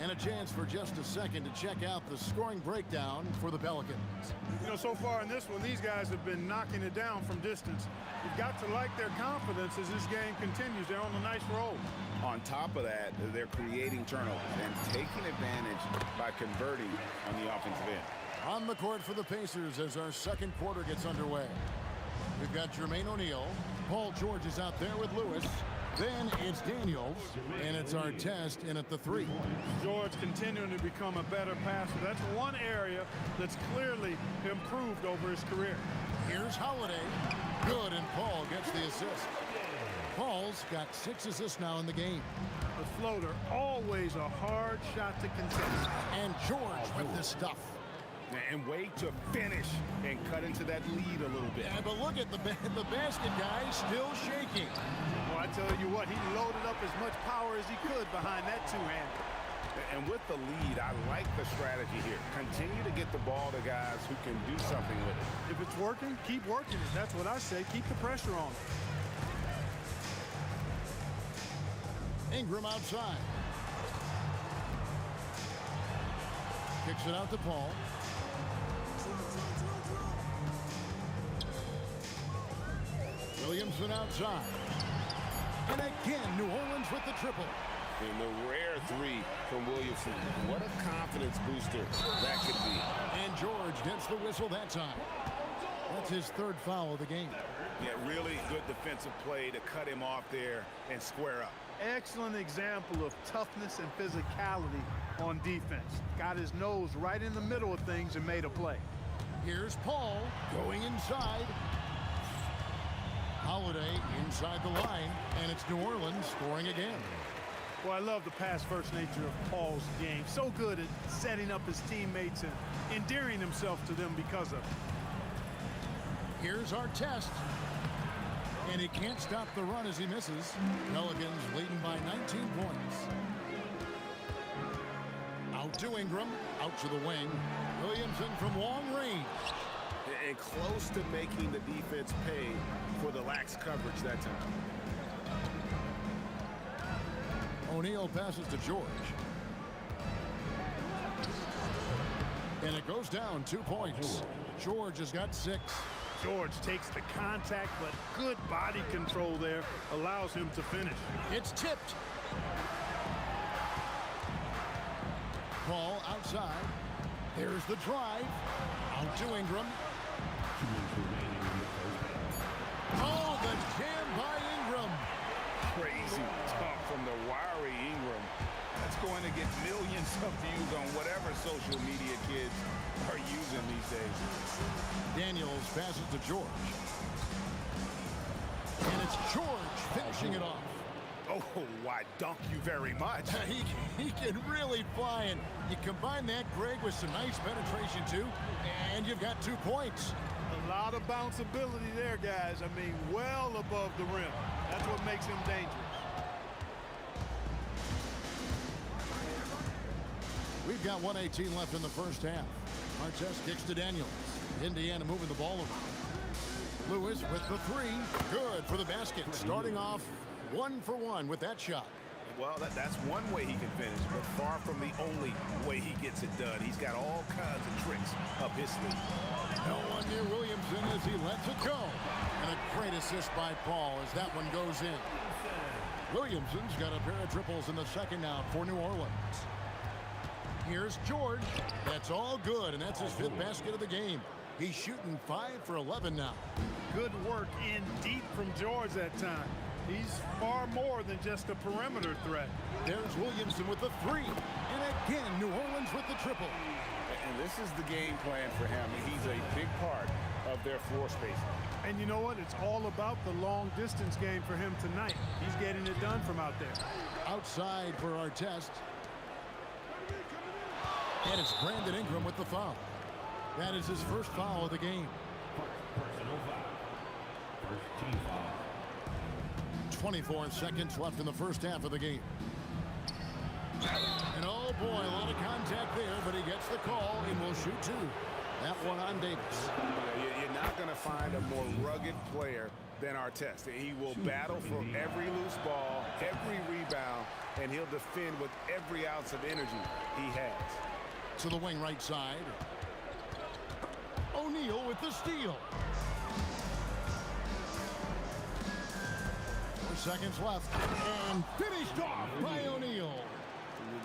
And a chance for just a second to check out the scoring breakdown for the Pelicans. You know, so far in this one, these guys have been knocking it down from distance. You've got to like their confidence as this game continues. They're on a nice roll. On top of that, they're creating turnovers and taking advantage by converting on the offensive end. On the court for the Pacers as our second quarter gets underway. We've got Jermaine O'Neal. Paul George is out there with Lewis. Then it's Daniels, and it's Artest in at the 3. George continuing to become a better passer. That's one area that's clearly improved over his career. Here's Holiday. Good, and Paul gets the assist. Paul's got 6 assists now in the game. The floater, always a hard shot to contest. And George with this stuff. And wait to finish and cut into that lead a little bit. Yeah, but look at the basket guy still shaking. Well, I tell you what, he loaded up as much power as he could behind that two-hander. And with the lead, I like the strategy here. Continue to get the ball to guys who can do something with it. If it's working, keep working it. That's what I say. Keep the pressure on. Ingram outside. Kicks it out to Paul. Williamson outside. And again, New Orleans with the triple. And the rare 3 from Williamson. What a confidence booster that could be. And George gets the whistle that time. That's his 3rd foul of the game. Yeah, really good defensive play to cut him off there and square up. Excellent example of toughness and physicality on defense. Got his nose right in the middle of things and made a play. Here's Paul going inside. Holiday inside the line, and it's New Orleans scoring again. Well, I love the pass-first nature of Paul's game. So good at setting up his teammates and endearing himself to them because of it. Here's Artest. And he can't stop the run as he misses. Pelicans leading by 19 points. Out to Ingram. Out to the wing. Williamson from long range. And close to making the defense pay for the lax coverage that time. O'Neal passes to George. And it goes down 2 points. George has got 6. George takes the contact, but good body control there allows him to finish. It's tipped. Ball outside. There's the drive. Out to Ingram. Oh, the jam by Ingram. Crazy talk from the wiry Ingram. That's going to get millions of views on whatever social media kids are using these days. Daniels passes to George. And it's George finishing it off. Oh, why, dunk you very much. He can really fly, and you combine that, Greg, with some nice penetration, too, and you've got 2 points. A lot of bounceability there, guys. I mean, well above the rim. That's what makes him dangerous. We've got 1:18 left in the first half. Artest kicks to Daniels. Indiana moving the ball around. Lewis with the 3. Good for the basket. Starting off 1 for 1 with that shot. Well, that's one way he can finish, but far from the only way he gets it done. He's got all kinds of tricks up his sleeve. No one near Williamson as he lets it go. And a great assist by Paul as that one goes in. Williamson's got a pair of triples in the second out for New Orleans. Here's George. That's all good, and that's his 5th basket of the game. He's shooting 5 for 11 now. Good work in deep from George that time. He's far more than just a perimeter threat. There's Williamson with the 3. And again, New Orleans with the triple. And this is the game plan for him. He's a big part of their floor spacing. And you know what? It's all about the long distance game for him tonight. He's getting it done from out there. Outside for Artest. And it's Brandon Ingram with the foul. That is his first foul of the game. Personal foul. First team foul. 24 seconds left in the first half of the game. And oh boy, a lot of contact there, but he gets the call and will shoot 2. That one on Davis. You're not going to find a more rugged player than Artest. He will battle for every loose ball, every rebound, and he'll defend with every ounce of energy he has. To the wing right side. O'Neal with the steal. 4 seconds left. And finished off by O'Neal.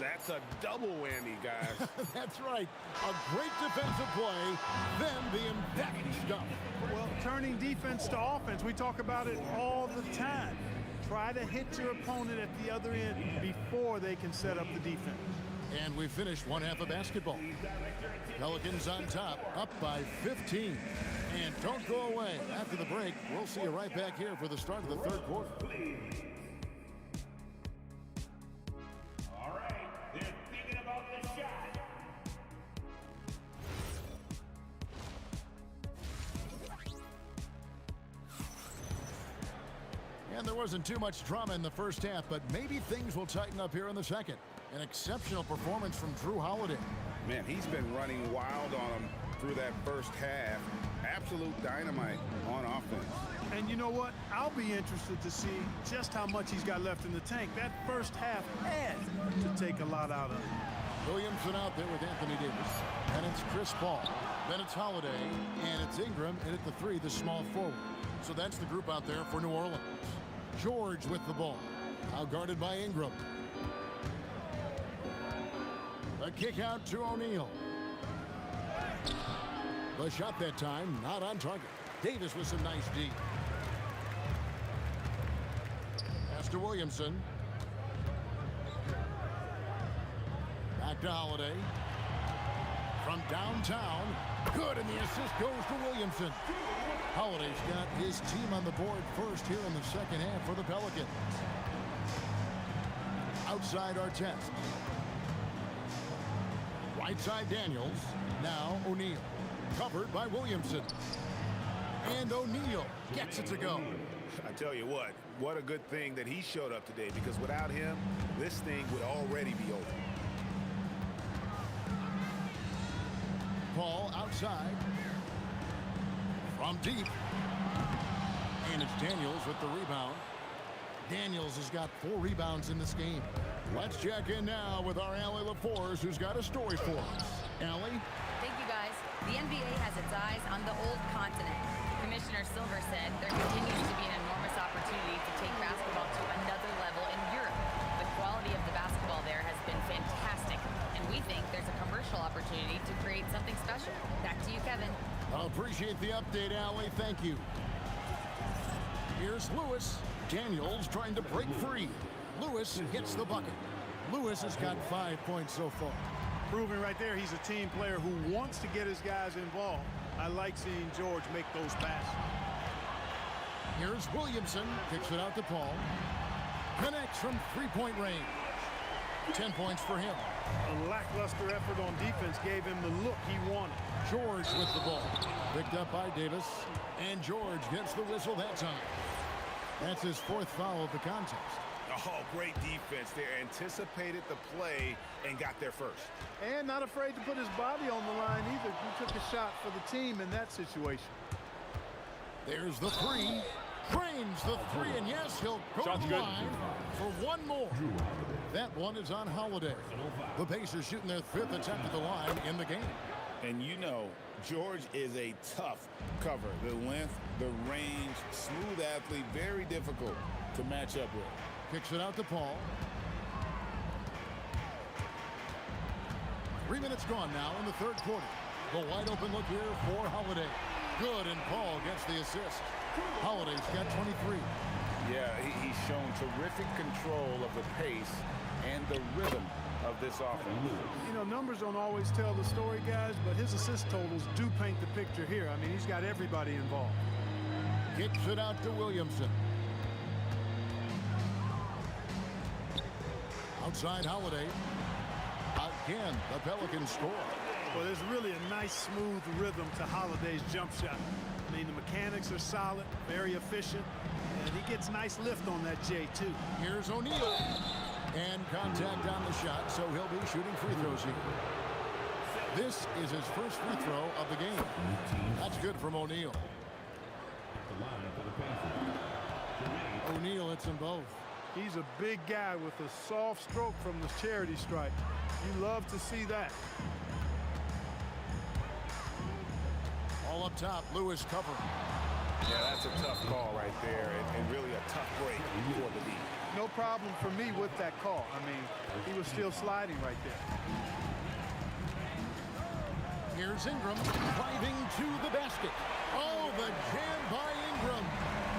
That's a double whammy, guys. That's right. A great defensive play, then the emphatic stuff. Well, turning defense to offense, we talk about it all the time. Try to hit your opponent at the other end before they can set up the defense. And we finished one half of basketball. Pelicans on top, up by 15. And don't go away. After the break, we'll see you right back here for the start of the third quarter. All right, they're thinking about the shot. And there wasn't too much drama in the first half, but maybe things will tighten up here in the second. An exceptional performance from Drew Holiday. Man, he's been running wild on him through that first half. Absolute dynamite on offense. And you know what? I'll be interested to see just how much he's got left in the tank. That first half had to take a lot out of him. Williamson out there with Anthony Davis. And it's Chris Paul. Then it's Holiday. And it's Ingram. And at the 3, the small forward. So that's the group out there for New Orleans. George with the ball. Now guarded by Ingram. The kick out to O'Neal. The shot that time, not on target. Davis with some nice D. Pass to Williamson. Back to Holiday. From downtown. Good, and the assist goes to Williamson. Holiday's got his team on the board first here in the second half for the Pelicans. Outside Artest. Right side Daniels. Now O'Neal. Covered by Williamson. And O'Neal gets it to go. I tell you what a good thing that he showed up today, because without him, this thing would already be over. Paul outside. From deep. And it's Daniels with the rebound. Daniels has got 4 rebounds in this game. Let's check in now with our Allie LaForce, who's got a story for us. Allie? Thank you, guys. The NBA has its eyes on the old continent. Commissioner Silver said there continues to be an enormous opportunity to take basketball to another level in Europe. The quality of the basketball there has been fantastic, and we think there's a commercial opportunity to create something special. Back to you, Kevin. I appreciate the update, Allie. Thank you. Here's Lewis. Daniels trying to break free. Lewis gets the bucket. Lewis has got 5 points so far. Proving right there he's a team player who wants to get his guys involved. I like seeing George make those passes. Here's Williamson. Kicks it out to Paul. Connects from three-point range. 10 points for him. A lackluster effort on defense gave him the look he wanted. George with the ball. Picked up by Davis. And George gets the whistle that time. That's his 4th foul of the contest. Oh, great defense there. Anticipated the play and got there first. And not afraid to put his body on the line either. He took a shot for the team in that situation. There's the 3. Drains the 3, and yes, he'll go to the line for one more. That one is on Holiday. The Pacers shooting their 5th attempt at the line in the game. And you know, George is a tough cover. The length, the range, smooth athlete, very difficult to match up with. Kicks it out to Paul. 3 minutes gone now in the 3rd quarter. The wide open look here for Holiday. Good, and Paul gets the assist. Holiday's got 23. Yeah, he's shown terrific control of the pace and the rhythm of this offense. You know, numbers don't always tell the story, guys, but his assist totals do paint the picture here. I mean, he's got everybody involved. Kicks it out to Williamson. Outside Holiday. Again, the Pelicans score. Well, there's really a nice, smooth rhythm to Holiday's jump shot. I mean, the mechanics are solid, very efficient, and he gets nice lift on that J2. Here's O'Neal. And contact on the shot, so he'll be shooting free throws here. This is his first free throw of the game. That's good from O'Neal. O'Neal hits them both. He's a big guy with a soft stroke from the charity stripe. You love to see that. All up top, Lewis covering. Yeah, that's a tough call right there, and really a tough break for the lead. No problem for me with that call. I mean, he was still sliding right there. Here's Ingram driving to the basket. Oh, the jam by Ingram.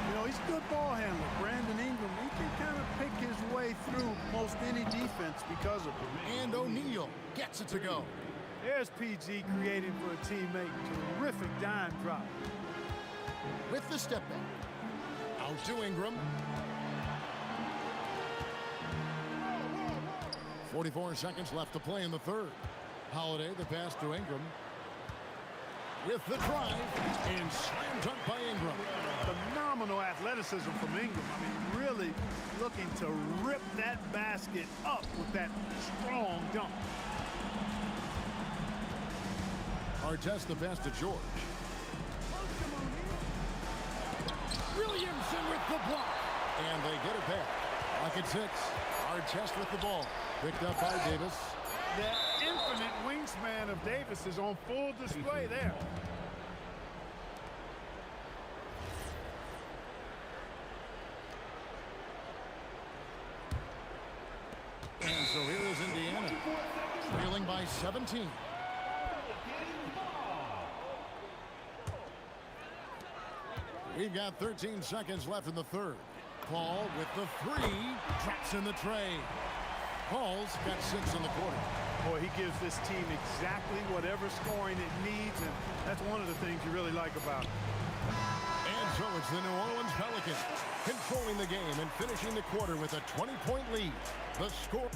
You know, he's a good ball handler. Brandon Ingram, he can kind of pick his way through most any defense because of it. And O'Neal gets it to go. There's PG creating for a teammate. Terrific dime drop. With the step back. Out to Ingram. 44 seconds left to play in the 3rd. Holiday, the pass to Ingram. With the drive, and slam dunk by Ingram. Phenomenal athleticism from Ingram. I mean, really looking to rip that basket up with that strong dunk. Artest the pass to George. Williamson with the block. And they get it back. Like it's 6. Artest with the ball. Picked up by Davis. That infinite wingspan of Davis is on full display there. And so here is Indiana, trailing by 17. We've got 13 seconds left in the 3rd. Paul with the 3, drops in the tray. Paul's got 6 in the quarter. Boy, he gives this team exactly whatever scoring it needs, and that's one of the things you really like about it. And so it's the New Orleans Pelicans controlling the game and finishing the quarter with a 20-point lead. The score.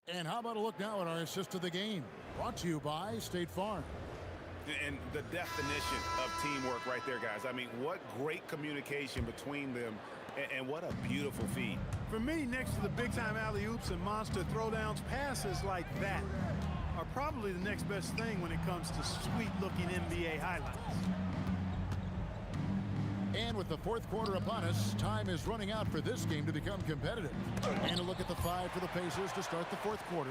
And how about a look now at our assist of the game? Brought to you by State Farm. And the definition of teamwork right there, guys. I mean, what great communication between them, and what a beautiful feed. For me, next to the big-time alley-oops and monster throwdowns, passes like that. are probably the next best thing when it comes to sweet-looking NBA highlights. And with the fourth quarter upon us, time is running out for this game to become competitive. And a look at the five for the Pacers to start the fourth quarter.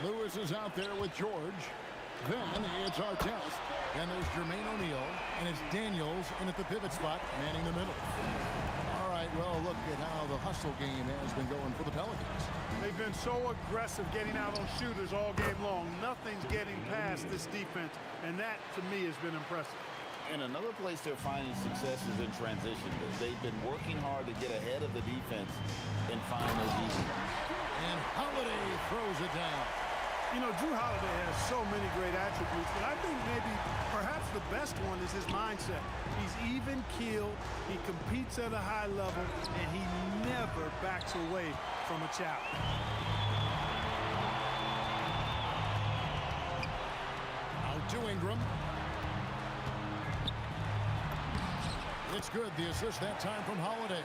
Lewis is out there with George. Then it's Artest. And there's Jermaine O'Neal. And it's Daniels in at the pivot spot, manning the middle. All right, well, look at how the hustle game has been going for the Pelicans. They've been so aggressive getting out on shooters all game long. Nothing's getting past this defense, and that, to me, has been impressive. And another place they're finding success is in transition. They've been working hard to get ahead of the defense and find those easy. And Holiday throws it down. You know, Drew Holiday has so many great attributes, but I think maybe perhaps the best one is his mindset. He's even-keeled, he competes at a high level, and he never backs away from a challenge. Out to Ingram. It's good. The assist that time from Holiday.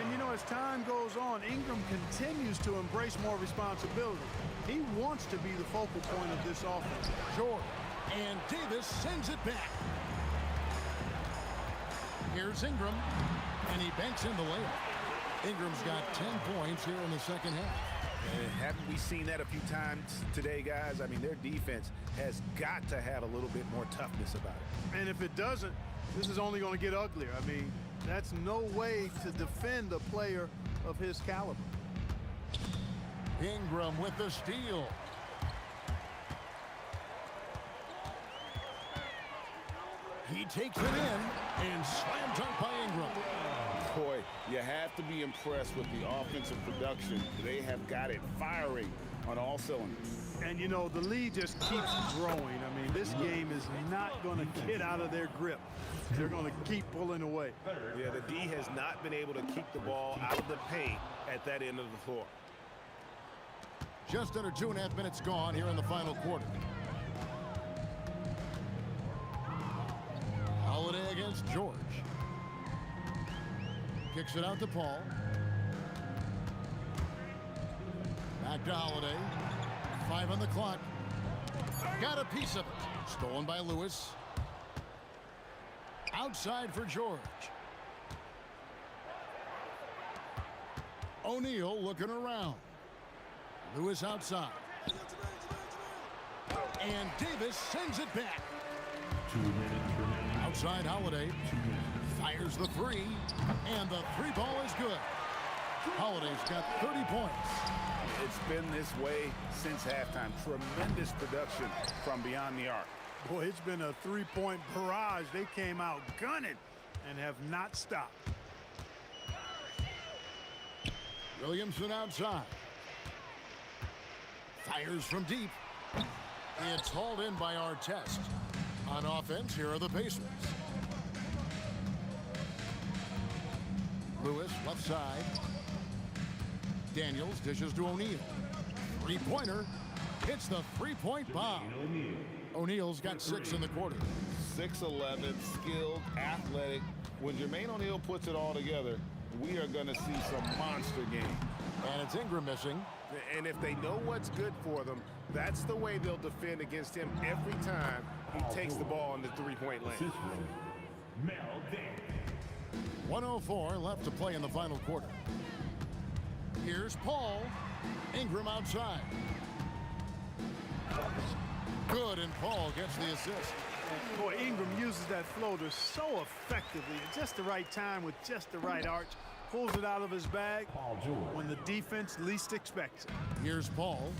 And, you know, as time goes on, Ingram continues to embrace more responsibility. He wants to be the focal point of this offense. George. And Davis sends it back. Here's Ingram. And he banks in the layup. Ingram's got 10 points here in the second half. And haven't we seen that a few times today, guys? I mean, their defense has got to have a little bit more toughness about it. And if it doesn't, this is only going to get uglier. I mean, that's no way to defend a player of his caliber. Ingram with the steal. He takes it in and slam dunk by Ingram. Boy, you have to be impressed with the offensive production. They have got it firing on all cylinders. And, you know, the lead just keeps growing. I mean, this game is not going to get out of their grip. They're going to keep pulling away. Yeah, the D has not been able to keep the ball out of the paint at that end of the floor. Just under 2.5 minutes gone here in the final quarter. Holiday against George. Kicks it out to Paul. Back to Holiday. 5 on the clock. Got a piece of it. Stolen by Lewis. Outside for George. O'Neal looking around. Lewis outside. And Davis sends it back. 2 minutes remaining. Outside Holiday. Fires the three. And the three ball is good. Holiday's got 30 points. It's been this way since halftime. Tremendous production from beyond the arc. Boy, it's been a three-point barrage. They came out gunning and have not stopped. Williamson outside. Fires from deep. It's hauled in by Artest. On offense, here are the Pacers. Lewis, left side. Daniels dishes to O'Neal. Three-pointer. Hits the three-point bomb. O'Neal's got 6 in the quarter. 6'11", skilled, athletic. When Jermaine O'Neal puts it all together, we are going to see some monster games. And it's Ingram missing. And if they know what's good for them, that's the way they'll defend against him every time he takes the ball in the three-point lane. 1:04 left to play in the final quarter. Here's Paul. Ingram outside. Good, and Paul gets the assist. Boy, Ingram uses that floater so effectively at just the right time with just the right arch. Pulls it out of his bag when the defense least expects it. Here's Paul.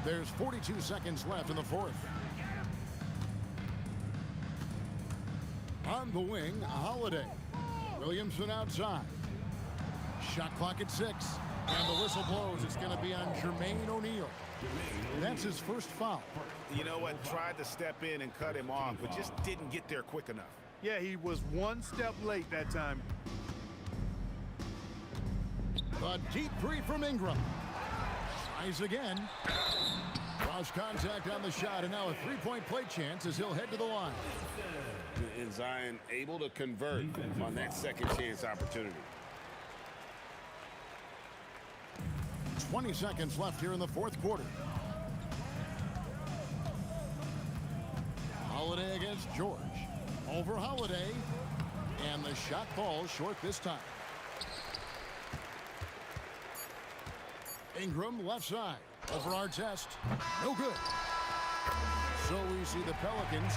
There's 42 seconds left in the fourth. On the wing, Holiday. Williamson outside. Shot clock at 6. And the whistle blows. It's going to be on Jermaine O'Neal. That's his first foul. You know what? Tried to step in and cut him off, but just didn't get there quick enough. Yeah, he was one step late that time. A deep three from Ingram. Tries again. Lost contact on the shot, and now a three-point play chance as he'll head to the line. And Zion able to convert on that second chance opportunity. 20 seconds left here in the fourth quarter. Holiday against George. Over Holiday. And the shot falls short this time. Ingram left side. Over Artest. No good. So we see the Pelicans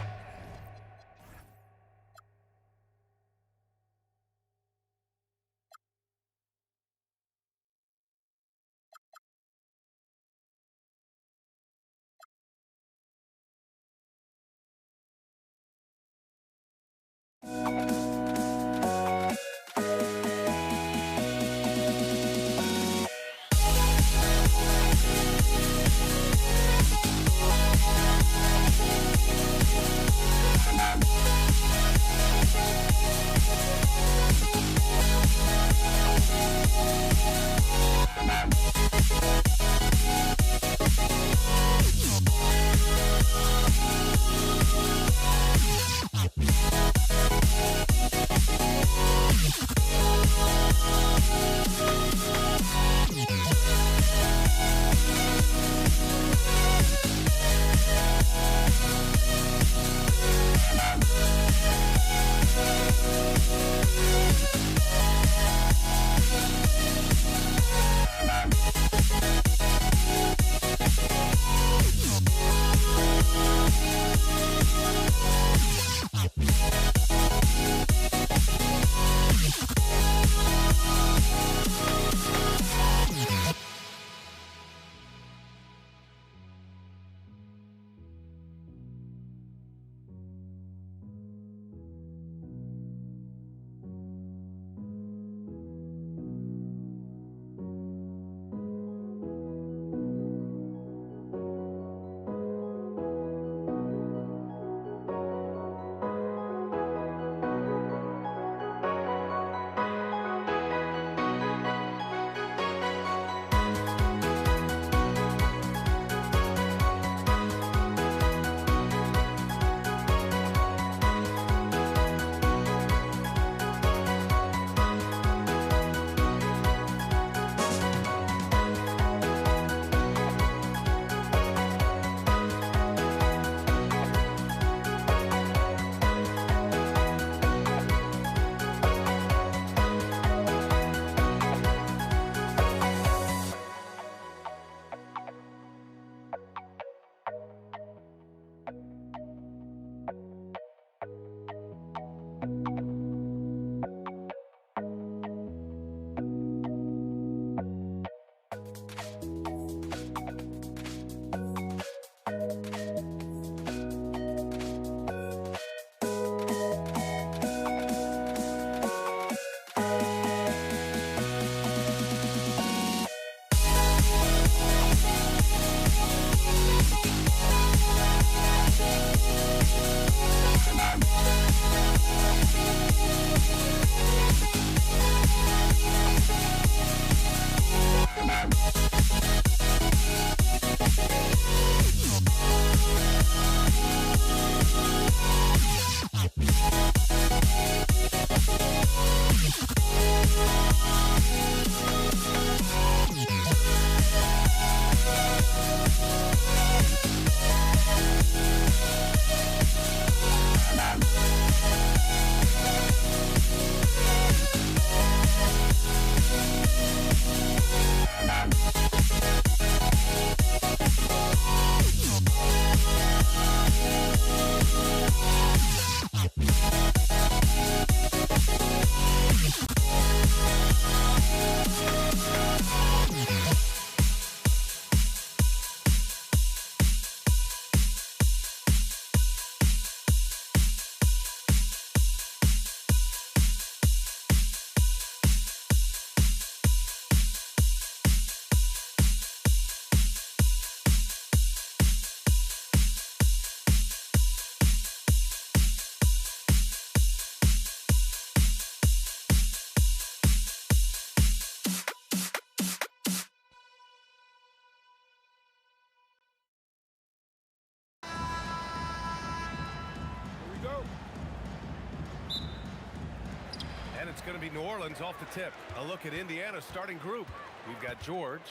be New Orleans off the tip. A look at Indiana's starting group. We've got George,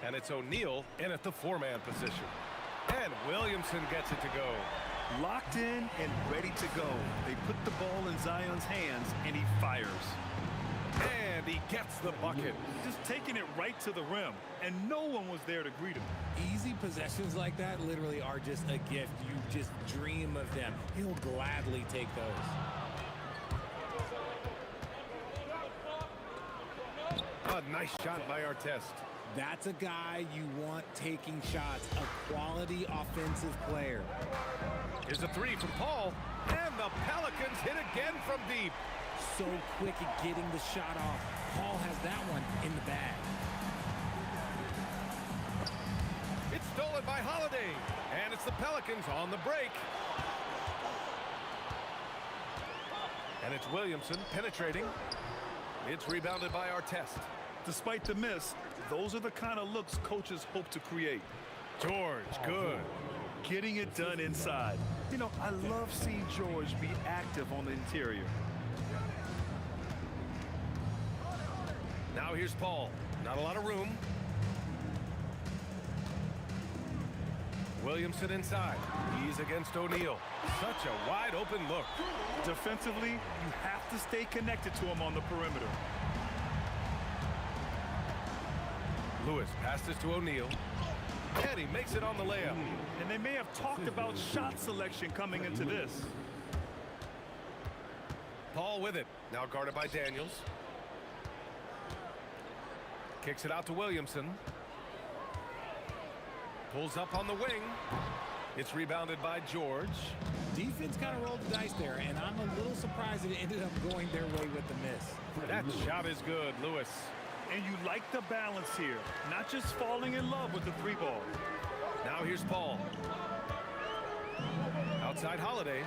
and it's O'Neal in at the 4-man position. And Williamson gets it to go. Locked in and ready to go. They put the ball in Zion's hands, and he fires. And he gets the bucket. Just taking it right to the rim, and no one was there to greet him. Easy possessions like that literally are just a gift. You just dream of them. He'll gladly take those. A nice shot by Artest. That's a guy you want taking shots, a quality offensive player. Here's a 3 from Paul, and the Pelicans hit again from deep. So quick at getting the shot off. Paul has that one in the bag. It's stolen by Holiday, and it's the Pelicans on the break. And it's Williamson penetrating. It's rebounded by Artest. Despite the miss, those are the kind of looks coaches hope to create. George, good. Getting it done inside. You know, I love seeing George be active on the interior. Now here's Paul. Not a lot of room. Williamson inside. He's against O'Neal. Such a wide open look. Defensively, you have to stay connected to him on the perimeter. Lewis passes to O'Neal. And he makes it on the layup. And they may have talked about shot selection coming into this. Paul with it. Now guarded by Daniels. Kicks it out to Williamson. Pulls up on the wing. It's rebounded by George. Defense kind of rolled the dice there, and I'm a little surprised that it ended up going their way with the miss. That shot is good, Lewis. And you like the balance here, not just falling in love with the 3-ball. Now here's Paul. Outside Holiday.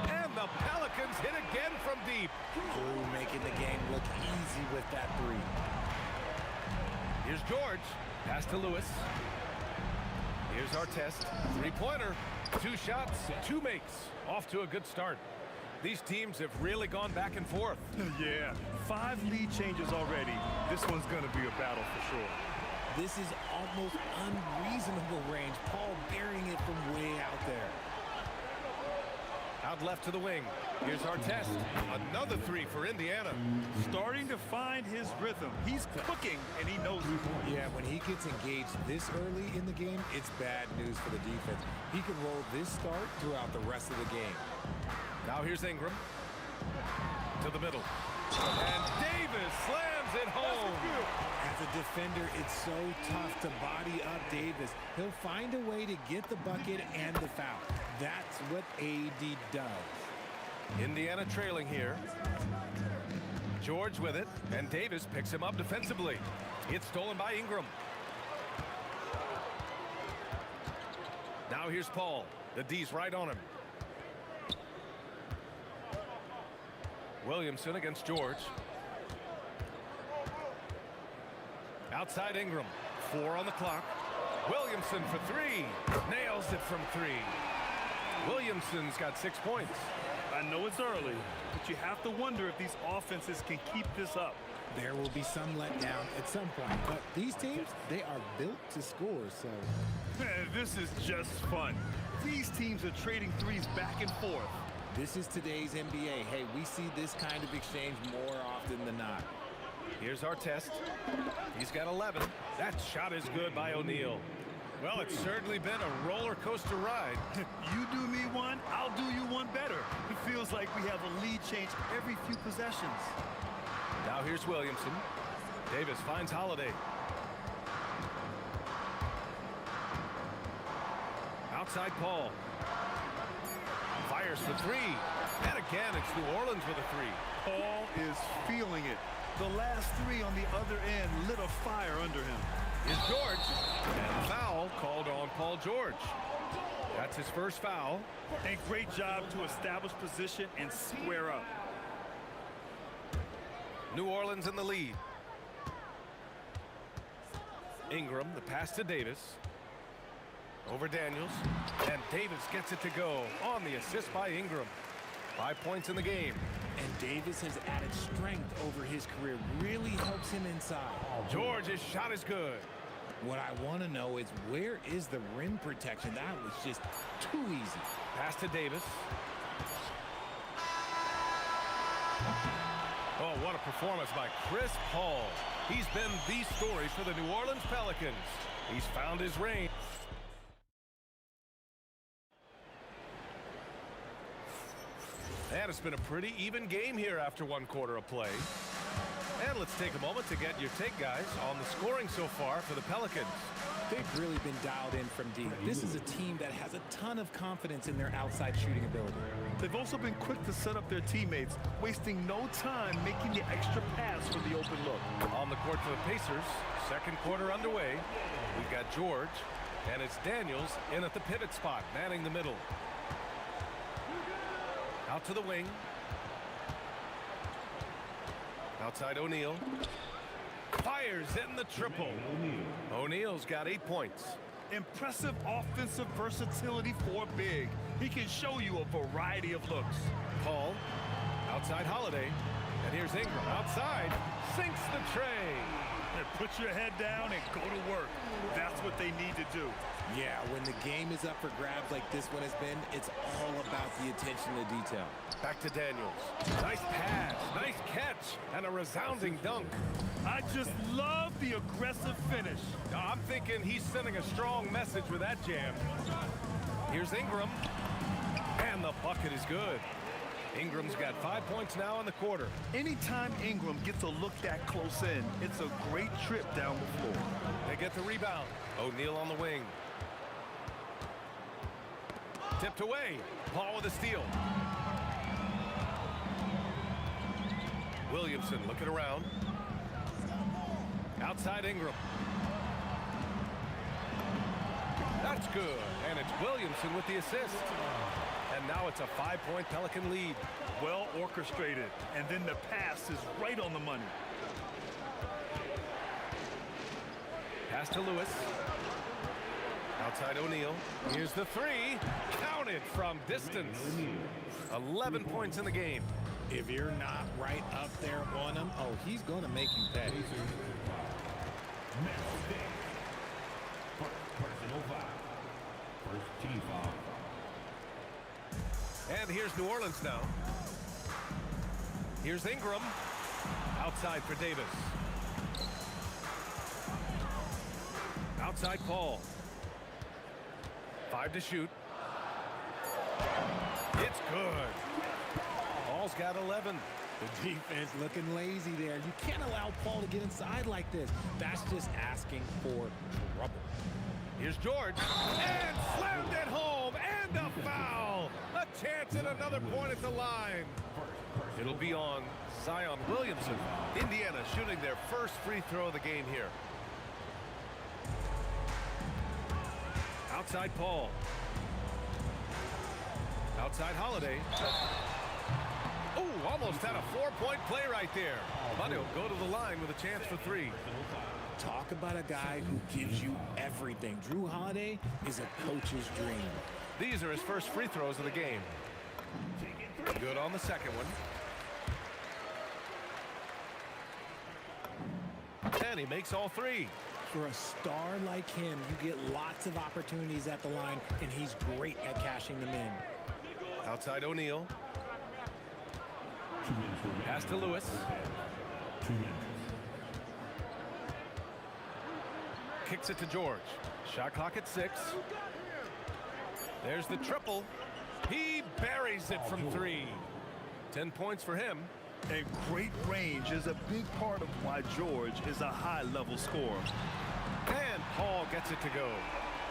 And the Pelicans hit again from deep. Drew making the game look easy with that 3. Here's George. Pass to Lewis. Here's Artest. 3-pointer. 2 shots, 2 makes. Off to a good start. These teams have really gone back and forth. Yeah, 5 lead changes already. This one's going to be a battle for sure. This is almost unreasonable range. Paul burying it from way out there. Out left to the wing. Here's Artest. Another 3 for Indiana. Starting to find his rhythm. He's cooking, and he knows it. Yeah, when he gets engaged this early in the game, it's bad news for the defense. He can roll this start throughout the rest of the game. Now here's Ingram. To the middle. And Davis slams it home. As a defender, it's so tough to body up Davis. He'll find a way to get the bucket and the foul. That's what AD does. Indiana trailing here. George with it, and Davis picks him up defensively. It's stolen by Ingram. Now here's Paul. The D's right on him. Williamson against George. Outside Ingram. 4 on the clock. Williamson for 3. Nails it from 3. Williamson's got 6 points. I know it's early, but you have to wonder if these offenses can keep this up. There will be some letdown at some point, but these teams, they are built to score, so. This is just fun. These teams are trading threes back and forth. This is today's NBA. Hey, we see this kind of exchange more often than not. Here's Artest. He's got 11. That shot is good by O'Neal. Well, it's certainly been a roller coaster ride. You do me one, I'll do you one better. It feels like we have a lead change every few possessions. Now here's Williamson. Davis finds Holiday. Outside Paul. Fires for 3. And again, it's New Orleans with a 3. Paul is feeling it. The last 3 on the other end lit a fire under him. Is George. And foul called on Paul George. That's his first foul. And great job to establish position and square up. New Orleans in the lead. Ingram, the pass to Davis. Over Daniels. And Davis gets it to go on the assist by Ingram. 5 points in the game. And Davis has added strength over his career. Really helps him inside. George's shot is good. What I want to know is, where is the rim protection? That was just too easy. Pass to Davis. Oh, what a performance by Chris Paul. He's been the story for the New Orleans Pelicans. He's found his range. And it's been a pretty even game here after one quarter of play. And let's take a moment to get your take, guys, on the scoring so far for the Pelicans. They've really been dialed in from deep. This is a team that has a ton of confidence in their outside shooting ability. They've also been quick to set up their teammates, wasting no time making the extra pass for the open look. On the court for the Pacers, second quarter underway. We've got George, and it's Daniels in at the pivot spot, manning the middle. Out to the wing. Outside O'Neal. Fires in the triple. O'Neal's got 8 points. Impressive offensive versatility for big. He can show you a variety of looks. Paul. Outside Holiday. And here's Ingram. Outside. Sinks the tray. And put your head down and go to work. That's what they need to do. Yeah, when the game is up for grabs like this one has been, it's all about the attention to detail. Back to Daniels. Nice pass, nice catch, and a resounding dunk. I just love the aggressive finish. I'm thinking he's sending a strong message with that jam. Here's Ingram, and the bucket is good. Ingram's got 5 points now in the quarter. Anytime Ingram gets a look that close in, it's a great trip down the floor. They get the rebound. O'Neal on the wing. Tipped away. Paul with a steal. Williamson looking around. Outside Ingram. That's good. And it's Williamson with the assist. And now it's a 5-point Pelican lead. Well orchestrated. And then the pass is right on the money. Pass to Lewis. Outside O'Neal. Here's the three. Counted from distance. 11 points in the game. If you're not right up there on him, oh, he's going to make you pay. Personal foul. First team foul. And here's New Orleans now. Here's Ingram. Outside for Davis. Outside Paul. 5 to shoot. It's good. Paul's got 11. The defense looking lazy there. You can't allow Paul to get inside like this. That's just asking for trouble. Here's George. And slammed it home. And a foul. A chance at another point at the line. It'll be on Zion Williamson. Indiana shooting their first free throw of the game here. Outside Paul. Outside Holiday. Oh, almost had a 4-point play right there. But he'll go to the line with a chance for 3. Talk about a guy who gives you everything. Drew Holiday is a coach's dream. These are his first free throws of the game. Good on the second one. And he makes all 3. For a star like him, you get lots of opportunities at the line, and he's great at cashing them in. Outside O'Neal. Pass to Lewis. 2 minutes. Kicks it to George. Shot clock at 6. There's the triple. He buries it from 3. 10 points for him. And great range is a big part of why George is a high-level scorer. And Paul gets it to go.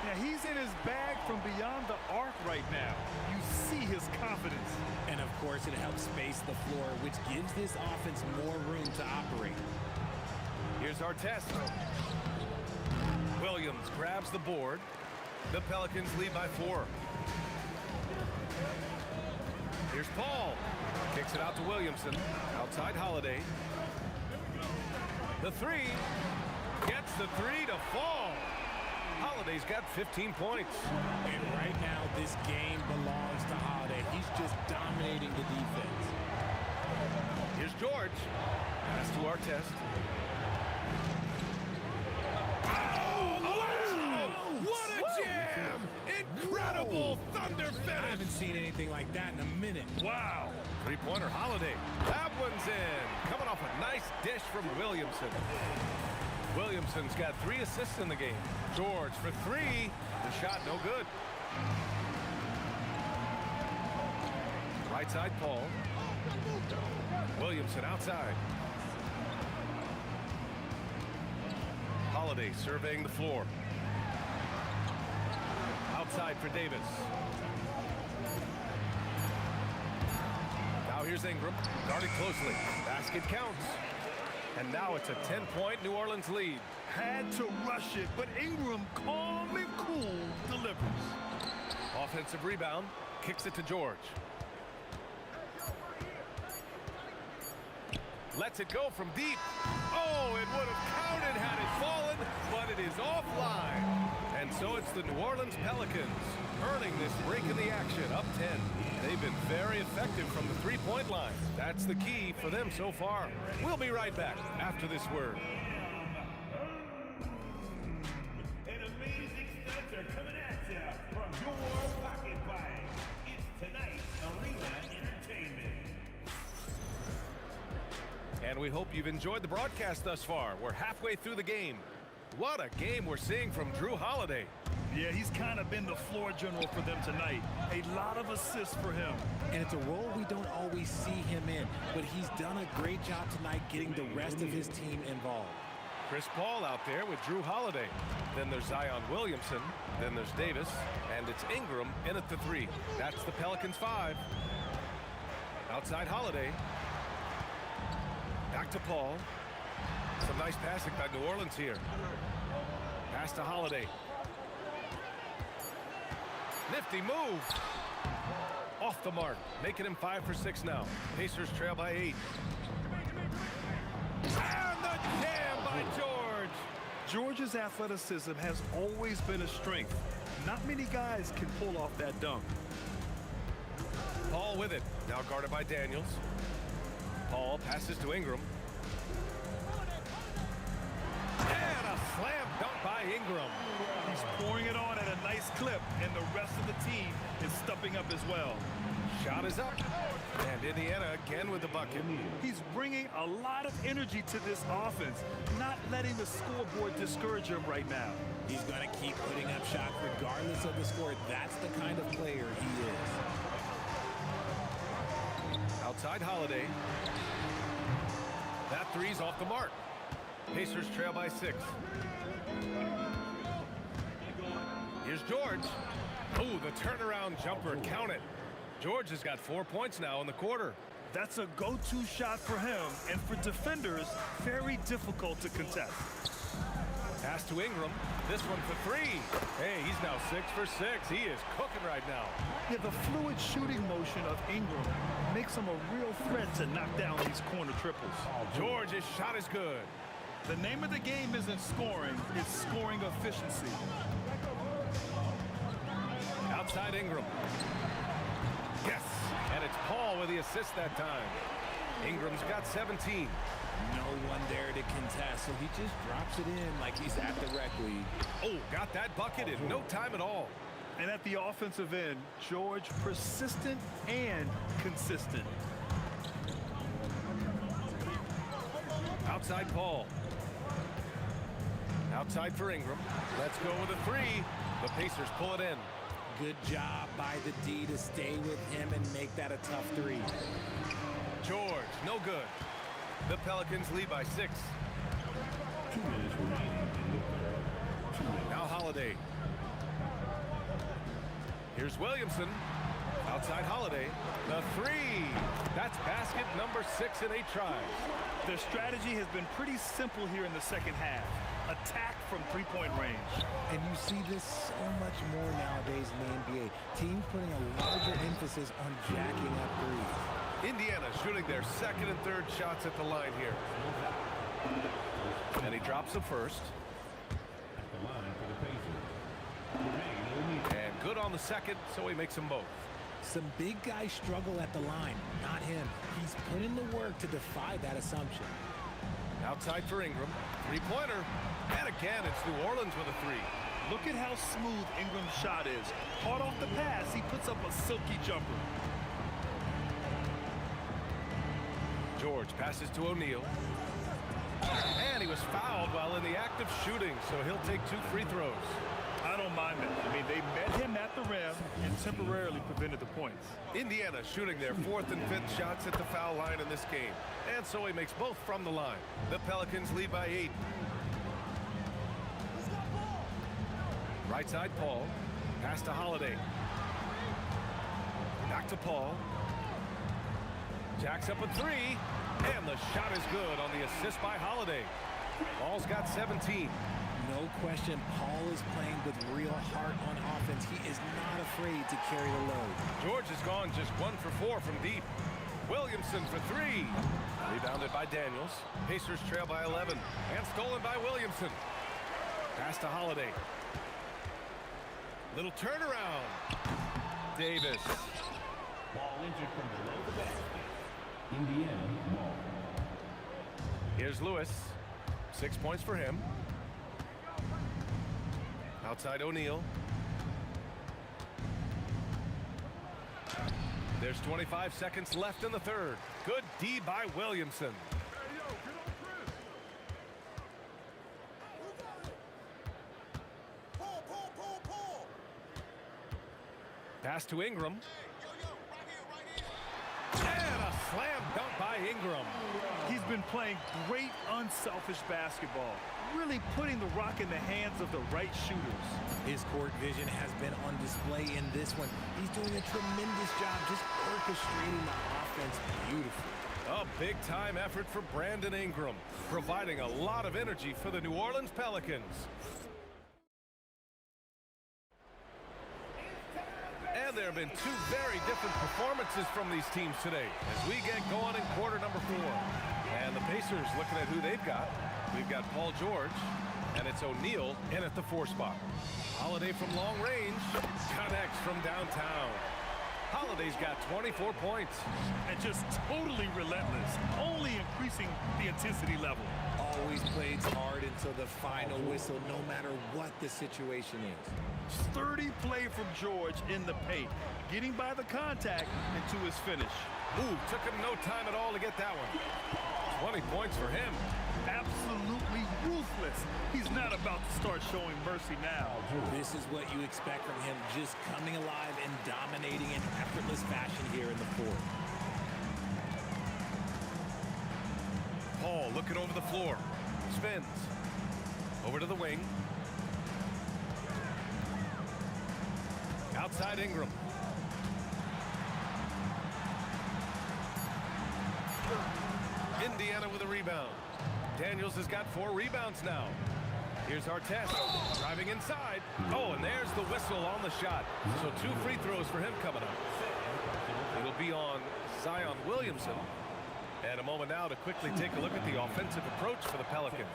Yeah, he's in his bag from beyond the arc right now. You see his confidence. And of course, it helps space the floor, which gives this offense more room to operate. Here's our test. Williams grabs the board. The Pelicans lead by 4. Here's Paul. Kicks it out to Williamson. Outside Holiday. The 3. Gets the 3 to fall. Holiday's got 15 points. And right now, this game belongs to Holiday. He's just dominating the defense. Here's George. Pass to Artest. What a jam! Incredible thunder finish! I haven't seen anything like that in a minute. Wow! Three-pointer Holiday. That one's in. Coming off a nice dish from Williamson. Williamson's got 3 assists in the game. George for 3. The shot no good. Right side Paul. Williamson outside. Holiday surveying the floor. Outside for Davis. Now here's Ingram, guarded closely. Basket counts. And now it's a 10-point New Orleans lead. Had to rush it, but Ingram, calm and cool, delivers. Offensive rebound, kicks it to George. Lets it go from deep. Oh, it would have counted had it fallen, but it is offline. And so it's the New Orleans Pelicans earning this break in the action, up 10. They've been very effective from the three-point line. That's the key for them so far. We'll be right back after this word. An amazing stunts are coming at you from your pocket bag. It's tonight's Arena Entertainment. And we hope you've enjoyed the broadcast thus far. We're halfway through the game. What a game we're seeing from Drew Holiday. Yeah, he's kind of been the floor general for them tonight. A lot of assists for him. And it's a role we don't always see him in, but he's done a great job tonight getting the rest of his team involved. Chris Paul out there with Drew Holiday. Then there's Zion Williamson. Then there's Davis. And it's Ingram in at the 3. That's the Pelicans 5. Outside Holiday. Back to Paul. Some nice passing by New Orleans here. Pass to Holiday. Nifty move. Off the mark. Making him 5 for 6 now. Pacers trail by 8. And the jam by George. George's athleticism has always been a strength. Not many guys can pull off that dunk. Paul with it. Now guarded by Daniels. Paul passes to Ingram. And a slam dunk by Ingram. He's pouring it on at a nice clip, and the rest of the team is stepping up as well. Shot is up. And Indiana again with the bucket. He's bringing a lot of energy to this offense, not letting the scoreboard discourage him right now. He's going to keep putting up shots regardless of the score. That's the kind of player he is. Outside Holiday. That 3's off the mark. Pacers trail by 6. Here's George. Oh, the turnaround jumper. Count it. George has got 4 points now in the quarter. That's a go-to shot for him, and for defenders, very difficult to contest. Pass to Ingram. This one for 3. Hey, he's now 6 for 6. He is cooking right now. Yeah, the fluid shooting motion of Ingram makes him a real threat to knock down these corner triples. George's shot is good. The name of the game isn't scoring, it's scoring efficiency. Outside Ingram. Yes, and it's Paul with the assist that time. Ingram's got 17. No one there to contest, so he just drops it in like he's at the rec league. Oh, got that bucket in no time at all. And at the offensive end, George persistent and consistent. Outside Paul. Outside for Ingram. Let's go with a 3. The Pacers pull it in. Good job by the D to stay with him and make that a tough 3. George, no good. The Pelicans lead by 6. 2 minutes remaining in the third. Now Holiday. Here's Williamson. Outside Holiday. The 3. That's basket number 6 in 8 tries. Their strategy has been pretty simple here in the second half. Attack from three-point range. And you see this so much more nowadays in the NBA. Teams putting a larger emphasis on jacking up threes. Indiana shooting their second and third shots at the line here. And he drops the first. At the line for the Pacers. And good on the second, so he makes them both. Some big guys struggle at the line, not him. He's put in the work to defy that assumption. Outside for Ingram. Three-pointer. And again, it's New Orleans with a three. Look at how smooth Ingram's shot is. Hard off the pass, he puts up a silky jumper. George passes to O'Neal. And he was fouled while in the act of shooting, so he'll take 2 free throws. I don't mind that. I mean, they met him at the rim and temporarily prevented the points. Indiana shooting their 4th and 5th shots at the foul line in this game. And so he makes both from the line. The Pelicans lead by 8. Right side, Paul. Pass to Holiday. Back to Paul. Jacks up a 3. And the shot is good on the assist by Holiday. Paul's got 17. No question, Paul is playing with real heart on offense. He is not afraid to carry the load. George has gone just 1 for 4 from deep. Williamson for 3. Rebounded by Daniels. Pacers trail by 11. And stolen by Williamson. Pass to Holiday. Little turnaround. Davis. Ball entered from below the basket. Indiana ball. Here's Lewis. 6 points for him. Outside O'Neal. There's 25 seconds left in the third. Good D by Williamson. Pass to Ingram. And a slam dunk by Ingram. He's been playing great unselfish basketball, really putting the rock in the hands of the right shooters. His court vision has been on display in this one. He's doing a tremendous job just orchestrating the offense beautifully. A big-time effort for Brandon Ingram, providing a lot of energy for the New Orleans Pelicans. And there have been 2 very different performances from these teams today as we get going in quarter number 4. And the Pacers looking at who they've got. We've got Paul George, and it's O'Neal in at the 4 spot. Holiday from long range, connects from downtown. Holiday's got 24 points. And just totally relentless, only increasing the intensity level. Always plays hard until the final whistle, no matter what the situation is. Sturdy play from George in the paint, getting by the contact and to his finish. Ooh, took him no time at all to get that one. 20 points for him. Absolutely ruthless. He's not about to start showing mercy now. This is what you expect from him, just coming alive and dominating in effortless fashion here in the 4th. Paul looking over the floor. Spins. Over to the wing. Outside Ingram. Indiana with a rebound. Daniels has got 4 rebounds now. Here's Artest driving inside. Oh, and there's the whistle on the shot. So 2 free throws for him coming up. It'll be on Zion Williamson. And a moment now to quickly take a look at the offensive approach for the Pelicans.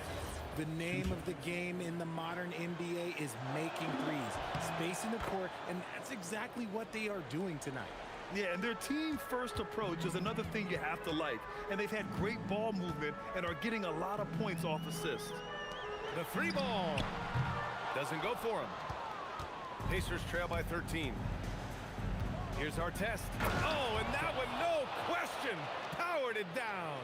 The name of the game in the modern NBA is making threes, spacing the court, and that's exactly what they are doing tonight. Yeah, and their team-first approach is another thing you have to like. And they've had great ball movement and are getting a lot of points off assists. The 3 ball doesn't go for him. Pacers trail by 13. Here's Artest. Oh, and that one, no question, powered it down.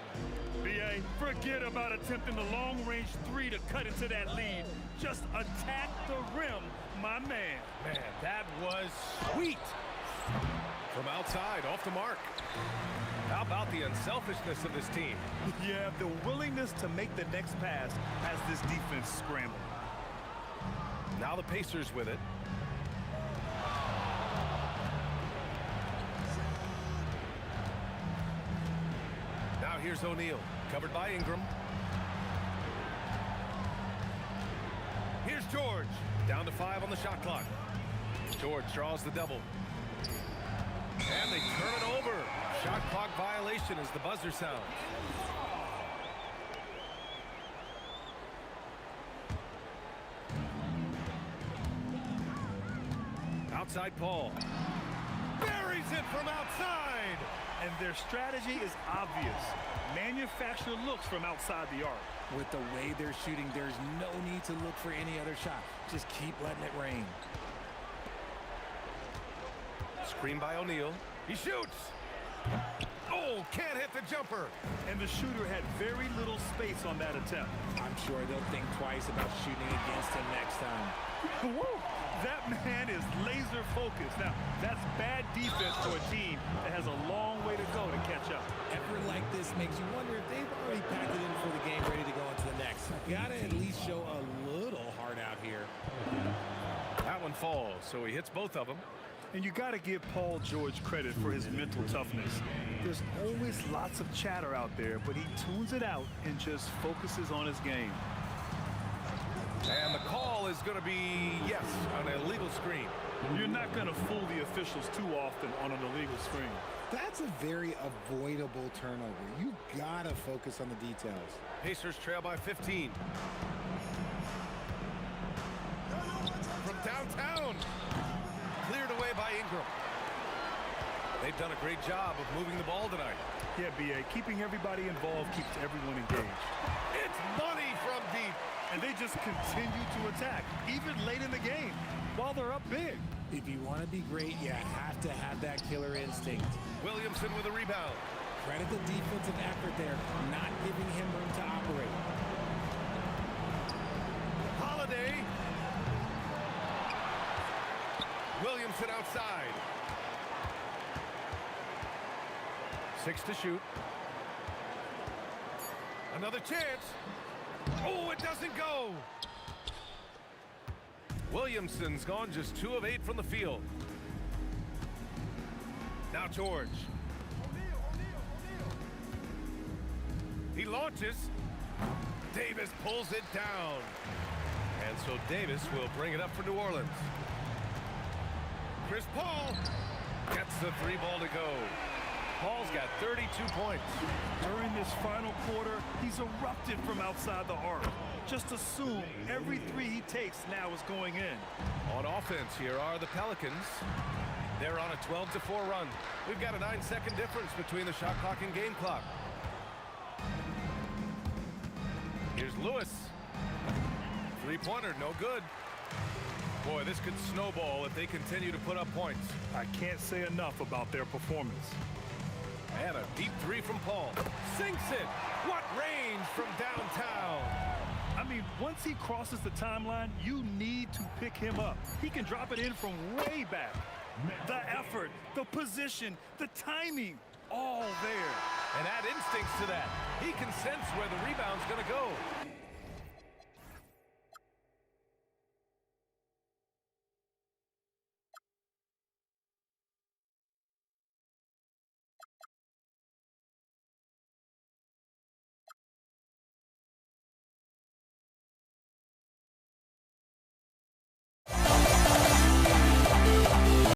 B.A., forget about attempting the long-range 3 to cut into that lead. Just attack the rim, my man. Man, that was sweet. From outside, off the mark. How about the unselfishness of this team? Yeah, the willingness to make the next pass has this defense scrambled. Now the Pacers with it. Now here's O'Neal, covered by Ingram. Here's George, down to 5 on the shot clock. George draws the double. And they turn it over. Shot clock violation as the buzzer sounds. Outside Paul. Very lays it from outside. And their strategy is obvious. Manufacture looks from outside the arc. With the way they're shooting, there's no need to look for any other shot. Just keep letting it rain. Screen by O'Neal. He shoots. Oh, can't hit the jumper. And the shooter had very little space on that attempt. I'm sure they'll think twice about shooting against him next time. Woo! That man is laser focused. Now, that's bad defense for a team that has a long way to go to catch up. Effort like this makes you wonder if they've already packed it in for the game, ready to go into the next. Gotta at least show a little heart out here. That one falls, so he hits both of them. And you got to give Paul George credit for his mental toughness. There's always lots of chatter out there, but he tunes it out and just focuses on his game. And the call is going to be, yes, an illegal screen. You're not going to fool the officials too often on an illegal screen. That's a very avoidable turnover. You gotta focus on the details. Pacers trail by 15. From downtown. Cleared away by Ingram. They've done a great job of moving the ball tonight. Yeah, B.A., keeping everybody involved keeps everyone engaged. It's money from deep. And they just continue to attack, even late in the game, while they're up big. If you want to be great, you have to have that killer instinct. Williamson with a rebound. Credit the defensive effort there, not giving him room to operate. Holiday. Williamson outside. 6 to shoot. Another chance. Oh, it doesn't go. Williamson's gone just 2 of 8 from the field. Now George. He launches. Davis pulls it down. And so Davis will bring it up for New Orleans. Chris Paul gets the 3 ball to go. Paul's got 32 points. During this final quarter, he's erupted from outside the arc. Just assume every 3 he takes now is going in. On offense, here are the Pelicans. They're on a 12-4 run. We've got a 9-second difference between the shot clock and game clock. Here's Lewis. 3-pointer, no good. Boy, this could snowball if they continue to put up points. I can't say enough about their performance. And a deep 3 from Paul. Sinks it. What range from downtown. I mean, once he crosses the timeline, you need to pick him up. He can drop it in from way back. The effort, the position, the timing, all there. And add instincts to that. He can sense where the rebound's going to go.